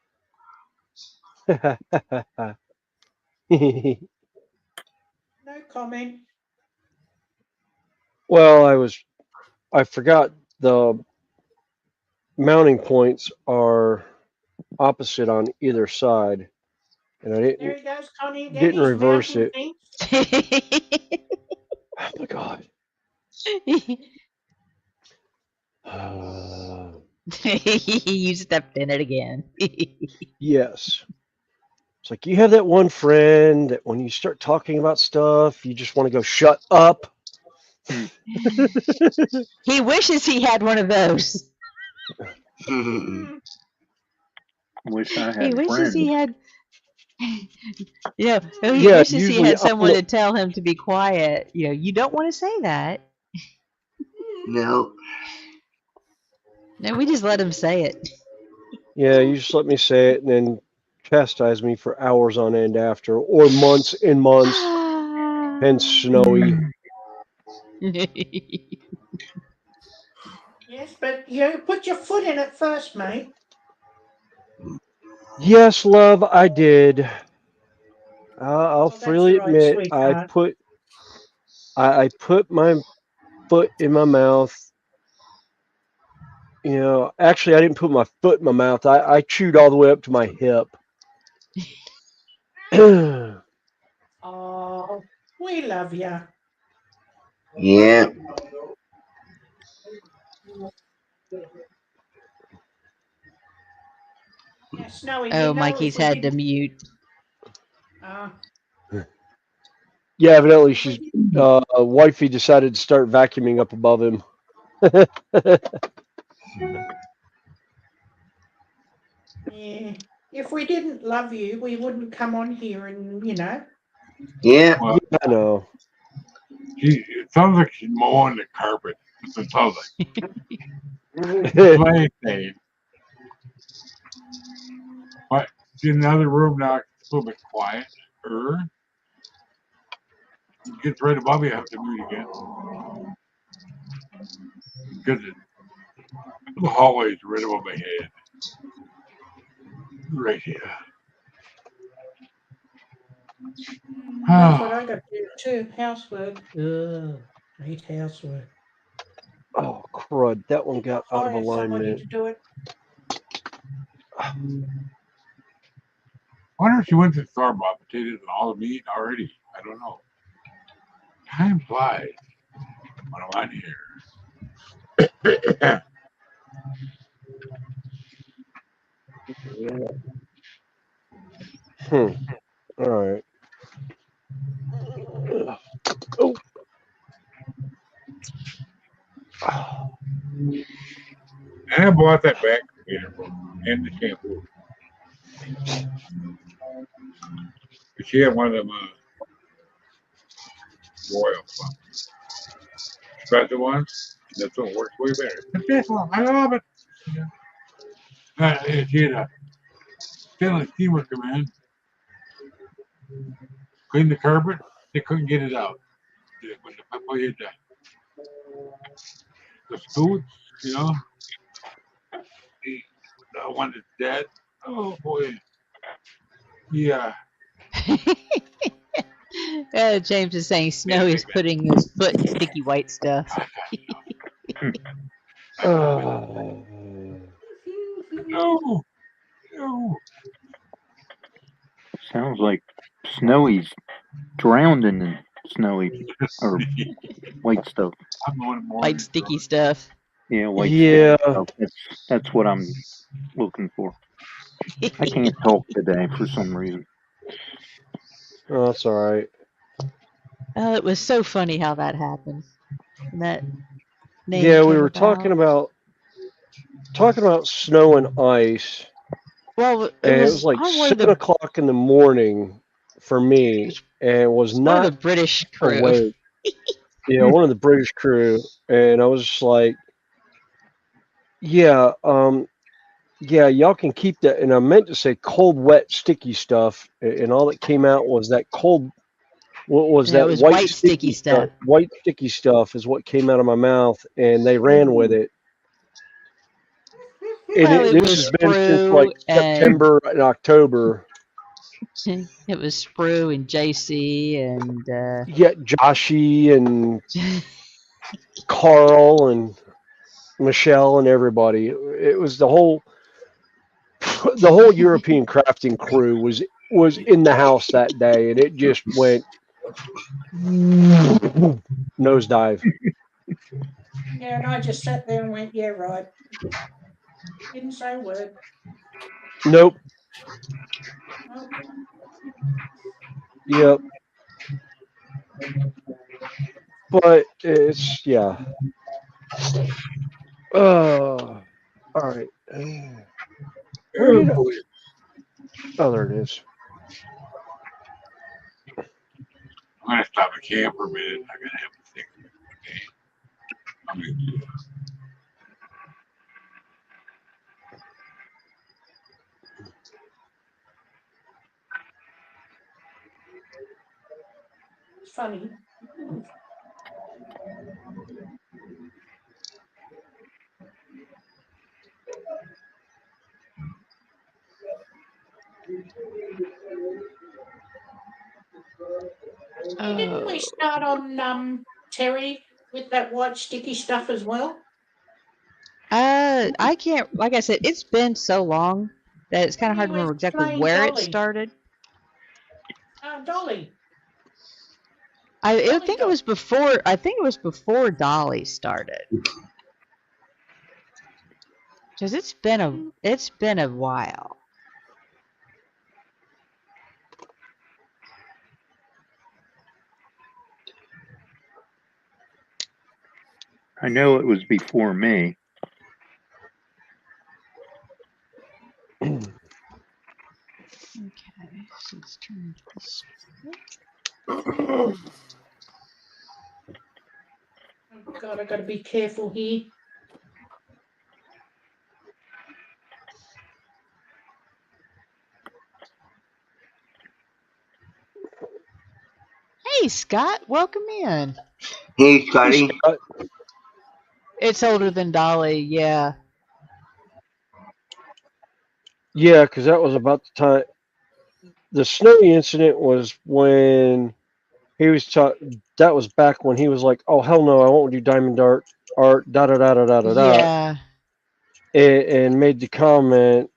[SPEAKER 3] No comment.
[SPEAKER 5] Well, I forgot the mounting points are opposite on either side, and I
[SPEAKER 3] There
[SPEAKER 5] didn't
[SPEAKER 3] he goes, Connie. Again,
[SPEAKER 5] didn't
[SPEAKER 3] he's
[SPEAKER 5] reverse
[SPEAKER 3] mounting
[SPEAKER 5] it.
[SPEAKER 3] things.
[SPEAKER 5] Oh my god.
[SPEAKER 1] You stepped in it again.
[SPEAKER 5] Yes. It's like you have that one friend that when you start talking about stuff, you just want to go, shut up.
[SPEAKER 1] He wishes he had one of those.
[SPEAKER 4] Wish I
[SPEAKER 1] He
[SPEAKER 4] had
[SPEAKER 1] wishes
[SPEAKER 4] friends.
[SPEAKER 1] he had. He
[SPEAKER 5] Yeah,
[SPEAKER 1] wishes he
[SPEAKER 5] usually
[SPEAKER 1] had
[SPEAKER 5] I'm
[SPEAKER 1] someone
[SPEAKER 5] the-
[SPEAKER 1] to tell him to be quiet. You don't want to say that.
[SPEAKER 7] No.
[SPEAKER 1] No, we just let him say it.
[SPEAKER 5] Yeah, you just let me say it and then chastise me for hours on end after, or months and months, and snowy.
[SPEAKER 3] Yes, but you put your foot in it first, mate.
[SPEAKER 5] Yes, love, I did. I'll
[SPEAKER 3] Well, that's
[SPEAKER 5] freely
[SPEAKER 3] right,
[SPEAKER 5] admit I
[SPEAKER 3] sweetheart.
[SPEAKER 5] put my foot in my mouth. Actually, I didn't put my foot in my mouth. I chewed all the way up to my hip.
[SPEAKER 3] Oh, we love you.
[SPEAKER 7] Yeah.
[SPEAKER 3] Yeah, Snowy,
[SPEAKER 1] Oh, Mikey's had to mute.
[SPEAKER 5] Yeah, evidently she's wifey decided to start vacuuming up above him.
[SPEAKER 3] Yeah. If we didn't love you, we wouldn't come on here and,
[SPEAKER 7] Yeah.
[SPEAKER 6] Well,
[SPEAKER 5] I know.
[SPEAKER 6] it sounds like she's mowing the carpet. That's what it sounds like. Play thing. But in the other room now, it's a little bit quiet. It gets right above you, I have to mute again. Because the hallway is right above my head. Right here.
[SPEAKER 3] That's what I got to do too. Housework. Ugh, I hate housework.
[SPEAKER 5] Oh crud! That one got out of
[SPEAKER 3] Hire somebody
[SPEAKER 5] alignment.
[SPEAKER 3] to do it.
[SPEAKER 6] I wonder if she went to the store, bought potatoes and all the meat already. I don't know. Time flies when I'm on here.
[SPEAKER 5] All right. Oh.
[SPEAKER 6] And I bought that back and the shampoo. But she had one of them royal special ones. This one works way better. But this one, I love it. She had a stainless steamer come in, clean the carpet. They couldn't get it out. When the people hit the scoots, you know, the one that's dead. Oh boy. Yeah.
[SPEAKER 1] James is saying Snowy's putting his foot in sticky white stuff.
[SPEAKER 5] Oh.
[SPEAKER 6] No. No.
[SPEAKER 4] Sounds like Snowy's drowned in the snowy or white stuff.
[SPEAKER 6] I'm going more
[SPEAKER 1] White sticky stuff.
[SPEAKER 4] Yeah, white
[SPEAKER 5] Yeah.
[SPEAKER 4] stuff. That's what I'm looking for. I can't talk today for some reason.
[SPEAKER 5] Oh, that's all right.
[SPEAKER 1] Oh, it was so funny how that happened. And that name
[SPEAKER 5] Yeah, we
[SPEAKER 1] came
[SPEAKER 5] were
[SPEAKER 1] about.
[SPEAKER 5] talking about snow and ice,
[SPEAKER 1] Well,
[SPEAKER 5] and it was like
[SPEAKER 1] on one of
[SPEAKER 5] 7 o'clock in the morning for me, and was
[SPEAKER 1] one of the
[SPEAKER 5] not
[SPEAKER 1] British crew.
[SPEAKER 5] awake. Yeah, one of the British crew, and I was just like, yeah, yeah, y'all can keep that. And I meant to say cold, wet, sticky stuff, and all that came out was that cold. What was
[SPEAKER 1] No,
[SPEAKER 5] that
[SPEAKER 1] it was
[SPEAKER 5] white
[SPEAKER 1] white sticky stuff.
[SPEAKER 5] White sticky stuff is what came out of my mouth, and they ran with it. And
[SPEAKER 1] Well, it
[SPEAKER 5] this
[SPEAKER 1] was
[SPEAKER 5] has been since like
[SPEAKER 1] Sprue and
[SPEAKER 5] September and October.
[SPEAKER 1] it was Sprue and JC and
[SPEAKER 5] Yeah, Joshy and Carl and Michelle and everybody. It was the whole European crafting crew was in the house that day, and it just went nosedive.
[SPEAKER 3] Yeah, and I just sat there and went, yeah, right. Didn't say a word.
[SPEAKER 5] Nope.
[SPEAKER 3] Nope.
[SPEAKER 5] Yep. But it's yeah. All right. Where did oh, there it is.
[SPEAKER 6] I'm gonna stop the cam for a minute. I gotta have a thing. Okay. I mean,
[SPEAKER 3] It's funny. Didn't we start on Terry with that white sticky stuff as well?
[SPEAKER 1] I can't. Like I said, it's been so long that it's kind of hard to remember exactly where it started.
[SPEAKER 3] Dolly.
[SPEAKER 1] I think it was before. I think it was before Dolly started. Because it's been a while.
[SPEAKER 4] I know it was before me.
[SPEAKER 1] Okay, so let's turn this.
[SPEAKER 3] Oh God, I gotta be careful here.
[SPEAKER 1] Hey, Scott, welcome in.
[SPEAKER 7] Hey,
[SPEAKER 5] Hey,
[SPEAKER 7] Scotty.
[SPEAKER 5] Scott.
[SPEAKER 1] It's older than Dolly, yeah.
[SPEAKER 5] Yeah, because that was about the time. The snowy incident was when he was taught. That was back when he was like, "Oh hell no, I won't do diamond art, da da da da da da da,"
[SPEAKER 1] Yeah.
[SPEAKER 5] and made the comment,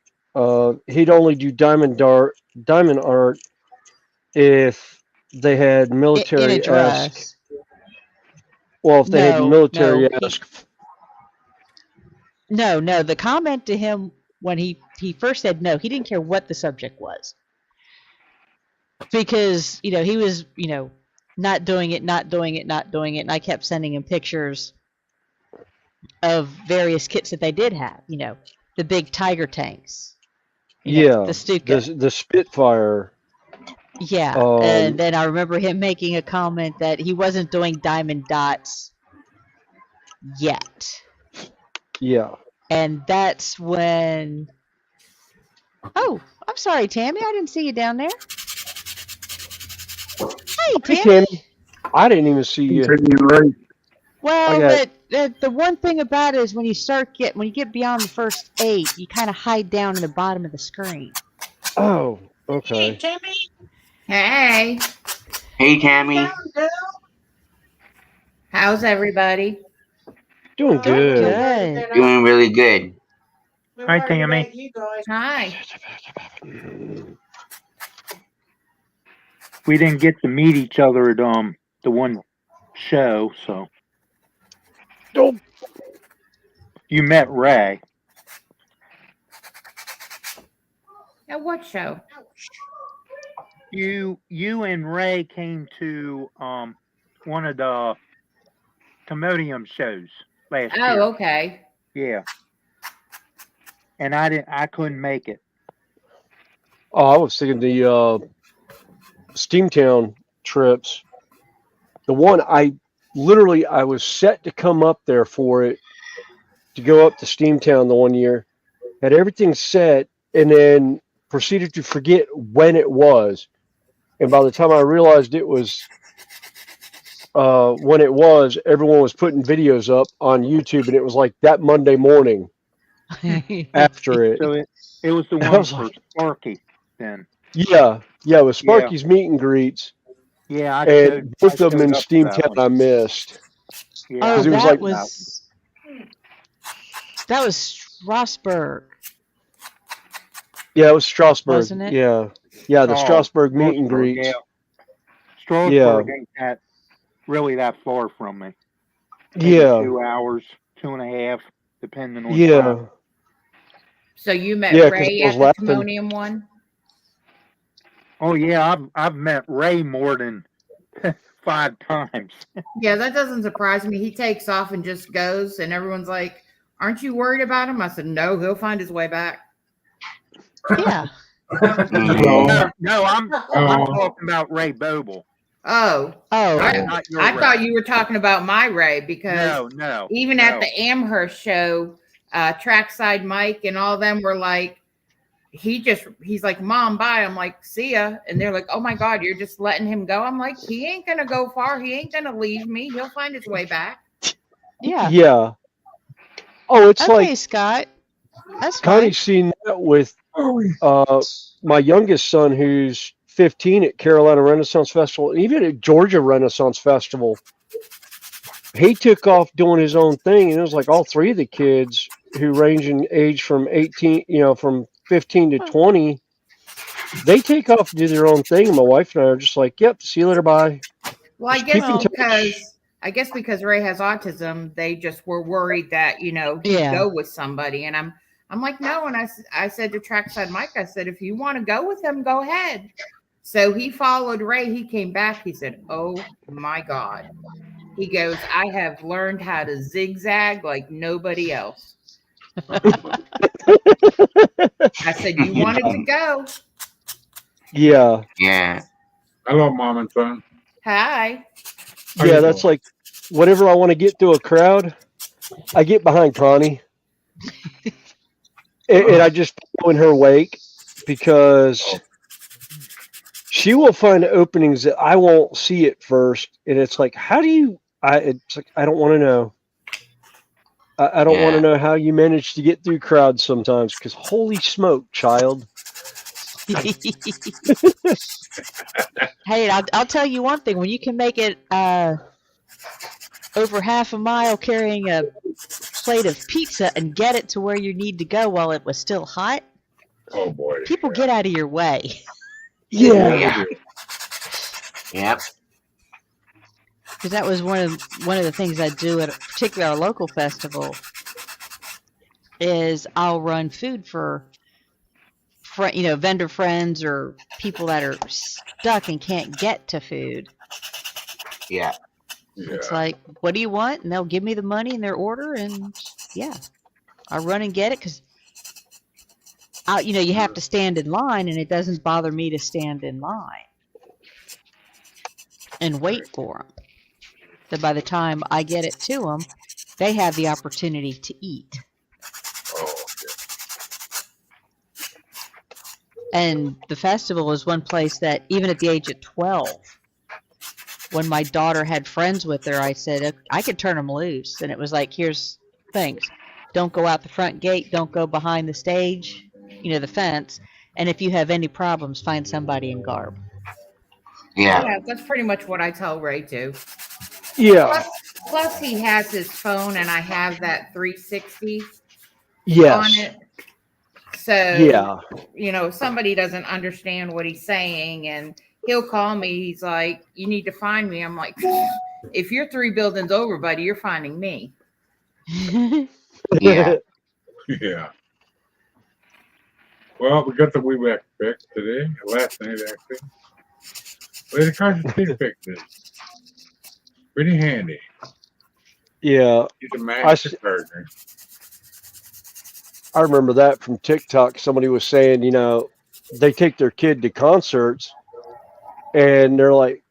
[SPEAKER 5] he'd only do diamond art if they had
[SPEAKER 1] In a
[SPEAKER 5] military esque.
[SPEAKER 1] dress.
[SPEAKER 5] Well, if they had
[SPEAKER 1] No,
[SPEAKER 5] military esque.
[SPEAKER 1] no. The comment to him when he first said no, he didn't care what the subject was. Because, he was, not doing it, and I kept sending him pictures of various kits that they did have, the big tiger tanks,
[SPEAKER 5] Yeah,
[SPEAKER 1] the Stuka.
[SPEAKER 5] the Spitfire.
[SPEAKER 1] Yeah, and then I remember him making a comment that he wasn't doing diamond dots yet.
[SPEAKER 5] Yeah.
[SPEAKER 1] And that's when... Oh, I'm sorry, Tammy. I didn't see you down there. Hey,
[SPEAKER 5] Hey,
[SPEAKER 1] Tammy.
[SPEAKER 5] Tammy. I didn't even see you.
[SPEAKER 8] Continue, Ray.
[SPEAKER 1] Well,
[SPEAKER 5] got-
[SPEAKER 1] but the one thing about it is when you get beyond the first 8, you kind of hide down in the bottom of the screen.
[SPEAKER 5] Oh,
[SPEAKER 3] Hey,
[SPEAKER 5] okay.
[SPEAKER 3] Timmy.
[SPEAKER 9] Hey,
[SPEAKER 7] Hey, Tammy.
[SPEAKER 3] Down, girl.
[SPEAKER 9] how's everybody?
[SPEAKER 5] Doing
[SPEAKER 3] Well, we're
[SPEAKER 5] good.
[SPEAKER 3] worried about
[SPEAKER 7] Doing really good.
[SPEAKER 3] we're
[SPEAKER 4] Hi,
[SPEAKER 3] worried
[SPEAKER 4] Tammy.
[SPEAKER 3] about you guys.
[SPEAKER 9] Hi.
[SPEAKER 4] We didn't get to meet each other at the one show, so
[SPEAKER 5] Oh,
[SPEAKER 4] you met Ray.
[SPEAKER 9] At what show?
[SPEAKER 4] You and Ray came to one of the Commodium shows last year.
[SPEAKER 9] Oh, okay.
[SPEAKER 4] Yeah. And I couldn't make it.
[SPEAKER 5] oh, I was thinking the Steamtown trips. The one I was set to come up there for it, to go up to Steamtown the one year, had everything set, and then proceeded to forget when it was. And by the time I realized it was when it was, everyone was putting videos up on YouTube, and it was like that Monday morning after it.
[SPEAKER 4] So it was the
[SPEAKER 5] I
[SPEAKER 4] one
[SPEAKER 5] was
[SPEAKER 4] for
[SPEAKER 5] like-
[SPEAKER 4] Sparky then.
[SPEAKER 5] Yeah, it was Sparky's meet and greets,
[SPEAKER 4] Yeah,
[SPEAKER 5] and both of them in
[SPEAKER 4] showed up for that
[SPEAKER 5] Steamtown
[SPEAKER 4] one.
[SPEAKER 5] I missed.
[SPEAKER 4] Yeah,
[SPEAKER 1] Oh,
[SPEAKER 5] 'Cause it was
[SPEAKER 1] that
[SPEAKER 5] like-
[SPEAKER 1] was Strasbourg.
[SPEAKER 5] Yeah, it was Strasbourg.
[SPEAKER 1] Wasn't it?
[SPEAKER 5] Yeah, the
[SPEAKER 4] Oh,
[SPEAKER 5] Strasbourg meet and
[SPEAKER 4] Strasbourg,
[SPEAKER 5] greets.
[SPEAKER 4] Yeah. Strasbourg ain't that really that far from me. Maybe
[SPEAKER 5] Yeah,
[SPEAKER 4] 2 hours, 2.5, depending on
[SPEAKER 5] yeah.
[SPEAKER 4] traffic.
[SPEAKER 9] So you met
[SPEAKER 5] Yeah, 'cause
[SPEAKER 9] Ray
[SPEAKER 5] I was
[SPEAKER 9] at the
[SPEAKER 5] laughing.
[SPEAKER 9] Commodium one?
[SPEAKER 4] Oh yeah, I've met Ray more than 5 times.
[SPEAKER 9] Yeah, that doesn't surprise me. He takes off and just goes, and everyone's like, "Aren't you worried about him?" I said, "No, he'll find his way back."
[SPEAKER 1] Yeah.
[SPEAKER 7] Mhm.
[SPEAKER 4] No, I'm talking about Ray Boble.
[SPEAKER 9] Oh,
[SPEAKER 1] Oh,
[SPEAKER 4] Not your
[SPEAKER 9] I
[SPEAKER 4] Ray.
[SPEAKER 9] thought you were talking about my Ray because
[SPEAKER 4] No.
[SPEAKER 9] even at the Amherst show, Trackside Mike and all them were like, he's like, "Mom, bye." I'm like, "See ya." And they're like, "Oh my God, you're just letting him go." I'm like, "He ain't gonna go far. He ain't gonna leave me. He'll find his way back."
[SPEAKER 1] yeah.
[SPEAKER 5] Yeah. Oh, it's
[SPEAKER 1] Okay,
[SPEAKER 5] like
[SPEAKER 1] Scott. That's
[SPEAKER 5] kind
[SPEAKER 1] fine.
[SPEAKER 5] of seen that with my youngest son, who's 15 at Carolina Renaissance Festival, and even at Georgia Renaissance Festival. He took off doing his own thing, and it was like all 3 of the kids who range in age from 18, from 15 to 20, they take off and do their own thing. And my wife and I are just like, "Yep, see you later, bye."
[SPEAKER 9] Well,
[SPEAKER 5] Just keep in touch.
[SPEAKER 9] I guess because Ray has autism, they just were worried that he'd
[SPEAKER 1] Yeah.
[SPEAKER 9] go with somebody, and I'm like, no. And I said to Trackside Mike, I said, if you want to go with him, go ahead. So he followed Ray. He came back. He said, "Oh my God." He goes, "I have learned how to zigzag like nobody else." I said, "You wanted to go."
[SPEAKER 5] Yeah,
[SPEAKER 7] Yeah.
[SPEAKER 6] Hello, Mom and son.
[SPEAKER 9] Hi.
[SPEAKER 6] How you
[SPEAKER 5] yeah, that's
[SPEAKER 6] doing?
[SPEAKER 5] like whenever I want to get through a crowd, I get behind Connie, and I just follow in her wake because she will find openings that I won't see at first, and it's like, how do you? It's like I don't want to know. I don't want to
[SPEAKER 7] Yeah.
[SPEAKER 5] know how you manage to get through crowds sometimes, because holy smoke, child.
[SPEAKER 1] Hey, I'll tell you one thing. When you can make it over half a mile carrying a plate of pizza and get it to where you need to go while it was still hot,
[SPEAKER 6] Oh boy.
[SPEAKER 1] people get out of your way.
[SPEAKER 5] Yeah.
[SPEAKER 7] Yeah. Yep.
[SPEAKER 1] Because that was one of the things I do at particularly our local festival is I'll run food for vendor friends or people that are stuck and can't get to food.
[SPEAKER 7] Yeah.
[SPEAKER 1] It's
[SPEAKER 6] Yeah.
[SPEAKER 1] like, what do you want? And they'll give me the money and their order, and yeah, I run and get it because you have to stand in line, and it doesn't bother me to stand in line and wait for them. So by the time I get it to them, they have the opportunity to eat.
[SPEAKER 6] Oh, okay.
[SPEAKER 1] And the festival is one place that even at the age of 12, when my daughter had friends with her, I said, I could turn them loose. And it was like, here's things. Don't go out the front gate. Don't go behind the stage, the fence. And if you have any problems, find somebody in garb.
[SPEAKER 7] Yeah.
[SPEAKER 9] Yeah, that's pretty much what I tell Ray too.
[SPEAKER 5] Yeah.
[SPEAKER 9] Plus he has his phone, and I have that 360 on
[SPEAKER 5] Yes.
[SPEAKER 9] it. So,
[SPEAKER 5] Yeah.
[SPEAKER 9] If somebody doesn't understand what he's saying, and he'll call me, he's like, you need to find me. I'm like, if you're 3 buildings over, buddy, you're finding me.
[SPEAKER 7] Yeah.
[SPEAKER 6] Yeah. Well, we got the Weeback pick today, last night actually. Lady Carson Street picked it. Pretty handy.
[SPEAKER 5] Yeah.
[SPEAKER 6] He's a master gardener.
[SPEAKER 5] I remember that from TikTok. Somebody was saying, they take their kid to concerts, and they're like,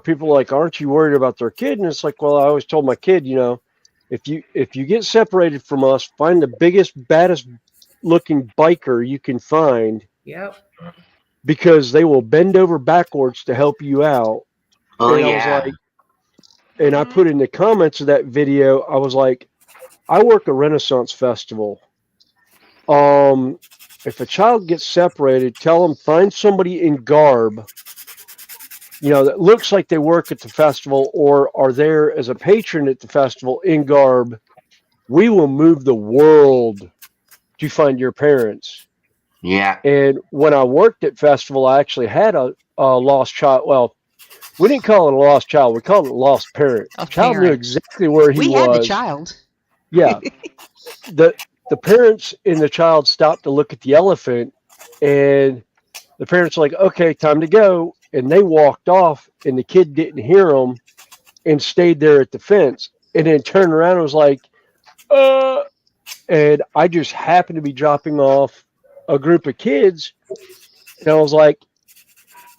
[SPEAKER 5] people are like, aren't you worried about their kid? And it's like, well, I always told my kid, if you get separated from us, find the biggest, baddest looking biker you can find.
[SPEAKER 9] Yep.
[SPEAKER 5] Because they will bend over backwards to help you out.
[SPEAKER 7] Oh,
[SPEAKER 5] and I
[SPEAKER 7] yeah.
[SPEAKER 5] was like, and I put in the comments of that video, I was like, I work a Renaissance festival. If a child gets separated, tell them find somebody in garb, that looks like they work at the festival or are there as a patron at the festival in garb. We will move the world to find your parents.
[SPEAKER 7] Yeah.
[SPEAKER 5] And when I worked at festival, I actually had a lost child. Well, we didn't call it a lost child. We called it a lost parent.
[SPEAKER 1] A
[SPEAKER 5] Child knew
[SPEAKER 1] parent.
[SPEAKER 5] exactly where he was.
[SPEAKER 1] We had the child.
[SPEAKER 5] Yeah. The parents and the child stopped to look at the elephant, and the parents were like, okay, time to go. And they walked off, and the kid didn't hear them and stayed there at the fence, and then turned around and was like, and I just happened to be dropping off a group of kids, and I was like,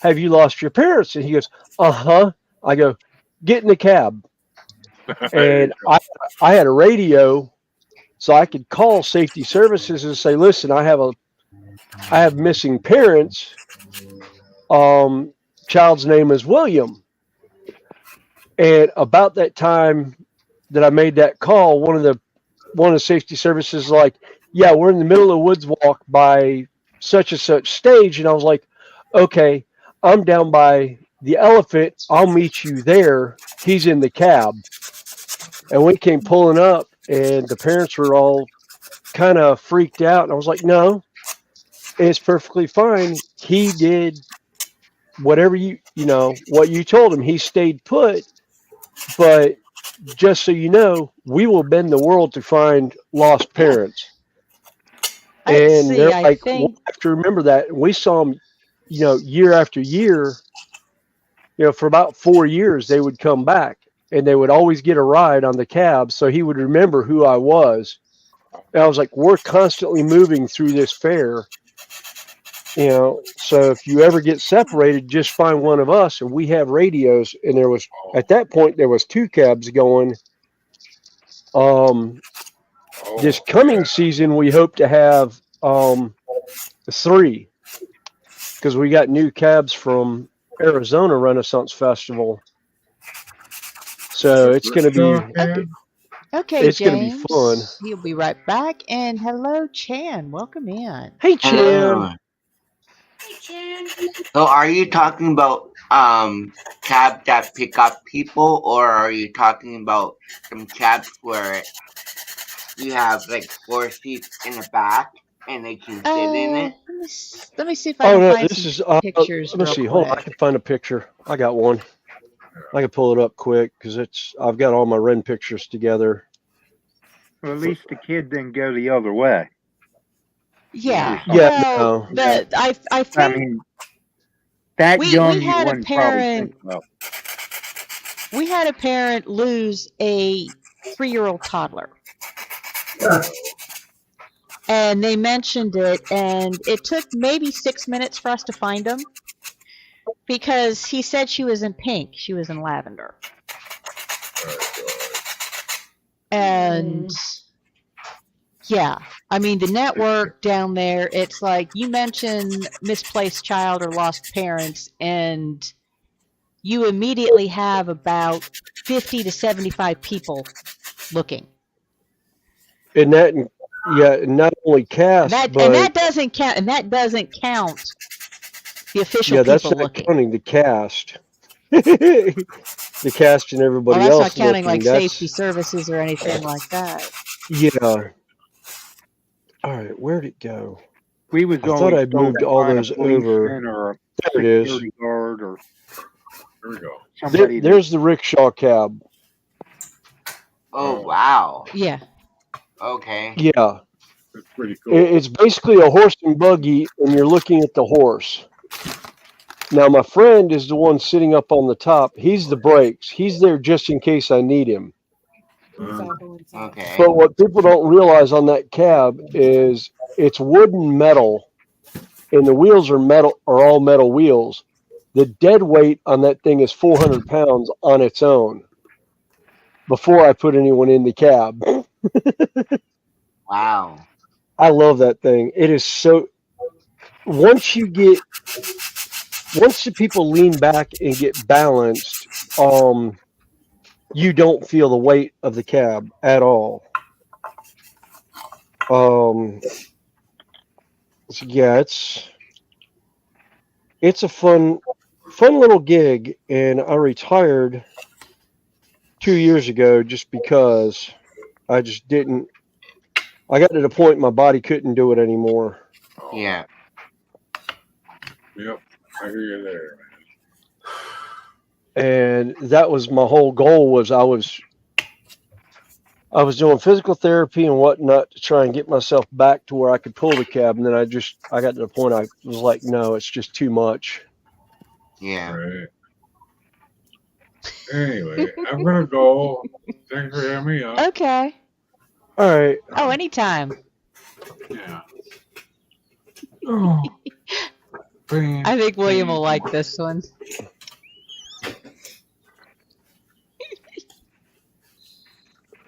[SPEAKER 5] have you lost your parents? And he goes, uh-huh. I go, get in the cab. And I had a radio, so I could call safety services and say, listen, I have missing parents. Child's name is William. And about that time that I made that call, one of the safety services was like, yeah, we're in the middle of the woods walk by such and such stage. And I was like, okay, I'm down by the elephant. I'll meet you there. He's in the cab. And we came pulling up, and the parents were all kind of freaked out. And I was like, no, it's perfectly fine. He did whatever what you told him. He stayed put. But just so you know, we will bend the world to find lost parents. And they're like, we'll have to remember that. And we saw them, year after year, for about 4 years, they would come back, and they would always get a ride on the cab. So he would remember who I was. And I was like, we're constantly moving through this fair, so if you ever get separated, just find one of us. And we have radios. And at that point, there was 2 cabs going. This coming season, we hope to have 3, because we got new cabs from Arizona Renaissance Festival. So it's going to be
[SPEAKER 1] Okay,
[SPEAKER 5] it's going to be
[SPEAKER 1] James.
[SPEAKER 5] fun.
[SPEAKER 1] He'll be right back. And hello, Chan. Welcome in.
[SPEAKER 5] Hey, Chan.
[SPEAKER 7] Hello.
[SPEAKER 3] Hey, Jen.
[SPEAKER 7] So are you talking about cabs that pick up people, or are you talking about some cabs where you have like 4 seats in the back and they can sit in it?
[SPEAKER 1] Let me see if I
[SPEAKER 5] Oh
[SPEAKER 1] can
[SPEAKER 5] no,
[SPEAKER 1] find
[SPEAKER 5] this
[SPEAKER 1] some
[SPEAKER 5] is.
[SPEAKER 1] pictures
[SPEAKER 5] Let me
[SPEAKER 1] real
[SPEAKER 5] see. Hold on, I
[SPEAKER 1] quick.
[SPEAKER 5] can find a picture. I got one. I can pull it up quick because I've got all my Ren pictures together.
[SPEAKER 4] Well, at least the kid didn't go the other way.
[SPEAKER 1] Yeah.
[SPEAKER 5] Yeah,
[SPEAKER 1] Well,
[SPEAKER 5] no.
[SPEAKER 1] I
[SPEAKER 4] I
[SPEAKER 1] think
[SPEAKER 4] mean, that
[SPEAKER 1] we
[SPEAKER 4] young, you
[SPEAKER 1] had a
[SPEAKER 4] wouldn't probably
[SPEAKER 1] parent.
[SPEAKER 4] think about.
[SPEAKER 1] We had a parent lose a 3-year-old toddler. And they mentioned it, and it took maybe 6 minutes for us to find him because he said she was in pink. She was in lavender. And yeah, I mean, the network down there, it's like you mention misplaced child or lost parents, and you immediately have about 50 to 75 people looking.
[SPEAKER 5] And that, yeah, not only cast,
[SPEAKER 1] And
[SPEAKER 5] but
[SPEAKER 1] that doesn't count. And that doesn't count the official
[SPEAKER 5] yeah, that's
[SPEAKER 1] people
[SPEAKER 5] not
[SPEAKER 1] looking.
[SPEAKER 5] counting the cast. The cast and everybody
[SPEAKER 1] Well, that's
[SPEAKER 5] else
[SPEAKER 1] not counting
[SPEAKER 5] looking.
[SPEAKER 1] like
[SPEAKER 5] That's
[SPEAKER 1] safety services or anything like that.
[SPEAKER 5] yeah. All right, where'd it go?
[SPEAKER 4] We was
[SPEAKER 5] I thought
[SPEAKER 4] always
[SPEAKER 5] I'd
[SPEAKER 4] told
[SPEAKER 5] moved
[SPEAKER 4] to
[SPEAKER 5] all
[SPEAKER 4] find
[SPEAKER 5] those
[SPEAKER 4] a
[SPEAKER 5] over.
[SPEAKER 4] policeman or a
[SPEAKER 5] There it is.
[SPEAKER 4] security guard or
[SPEAKER 6] Here we go.
[SPEAKER 4] somebody.
[SPEAKER 5] There's the rickshaw cab.
[SPEAKER 7] Oh wow.
[SPEAKER 1] Yeah.
[SPEAKER 7] Okay.
[SPEAKER 5] Yeah,
[SPEAKER 6] That's pretty cool.
[SPEAKER 5] it's basically a horse and buggy, and you're looking at the horse. Now, my friend is the one sitting up on the top. He's the brakes. He's there just in case I need him.
[SPEAKER 7] Okay.
[SPEAKER 5] But what people don't realize on that cab is it's wooden metal, and the wheels are all metal wheels. The dead weight on that thing is 400 pounds on its own before I put anyone in the cab.
[SPEAKER 7] Wow.
[SPEAKER 5] I love that thing. It is so. Once the people lean back and get balanced, you don't feel the weight of the cab at all. So yeah, it's a fun little gig, and I retired 2 years ago just because I just didn't. I got to the point my body couldn't do it anymore.
[SPEAKER 7] Yeah.
[SPEAKER 6] Yep, I hear you there,
[SPEAKER 5] And that was my whole goal. Was I was doing physical therapy and whatnot to try and get myself back to where I could pull the cab, and then I got to the point I was like, no, it's just too much.
[SPEAKER 7] Yeah.
[SPEAKER 6] Right. Anyway, I'm gonna go. Thanks for having me up.
[SPEAKER 1] Okay.
[SPEAKER 5] All right.
[SPEAKER 1] Oh, anytime.
[SPEAKER 6] Yeah. Oh.
[SPEAKER 1] I think William will like this one.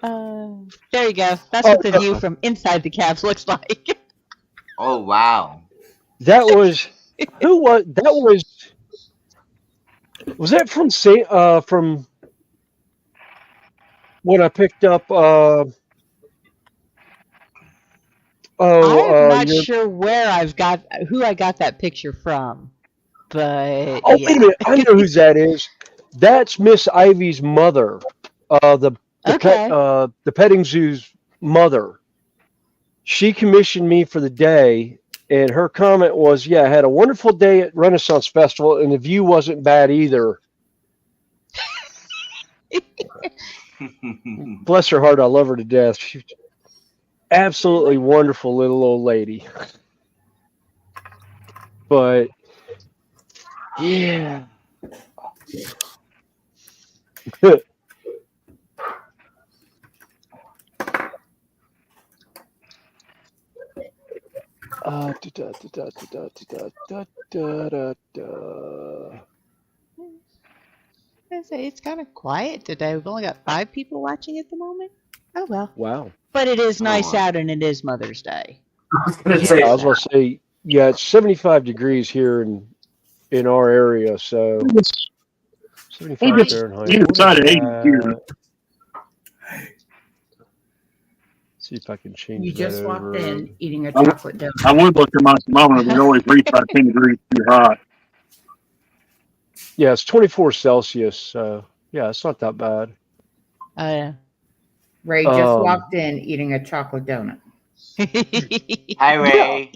[SPEAKER 1] There you go. That's what the view from inside the cabs looks like.
[SPEAKER 7] Oh wow.
[SPEAKER 5] That was who was that was that from when I picked up
[SPEAKER 1] I'm not sure where who I got that picture from, but
[SPEAKER 5] oh
[SPEAKER 1] yeah.
[SPEAKER 5] wait a minute, I know whose that is. That's Miss Ivy's mother, the petting zoo's mother. She commissioned me for the day, and her comment was, "Yeah, I had a wonderful day at Renaissance Festival, and the view wasn't bad either." Bless her heart, I love her to death. She's absolutely wonderful little old lady. But yeah.
[SPEAKER 1] It's kind of quiet today. We've only got 5 people watching at the moment. Oh well.
[SPEAKER 5] Wow.
[SPEAKER 1] But it is nice out, and it is Mother's Day.
[SPEAKER 5] I was gonna say, yeah, it's 75 degrees here, and in our area. So
[SPEAKER 8] We
[SPEAKER 5] 75
[SPEAKER 8] just
[SPEAKER 5] Fahrenheit.
[SPEAKER 8] either
[SPEAKER 5] What is
[SPEAKER 8] side of 80 here.
[SPEAKER 5] that? See if I can change
[SPEAKER 9] You
[SPEAKER 5] that
[SPEAKER 9] just walked
[SPEAKER 5] over.
[SPEAKER 9] in eating a
[SPEAKER 8] I would-
[SPEAKER 9] chocolate donut.
[SPEAKER 8] I would look at my thermometer, but it always reads about 10 degrees too hot.
[SPEAKER 5] Yeah, it's 24 Celsius. So yeah, it's not that bad.
[SPEAKER 1] Oh yeah.
[SPEAKER 9] Ray just
[SPEAKER 5] Um,
[SPEAKER 9] walked in eating a chocolate donut.
[SPEAKER 7] Hi, Ray.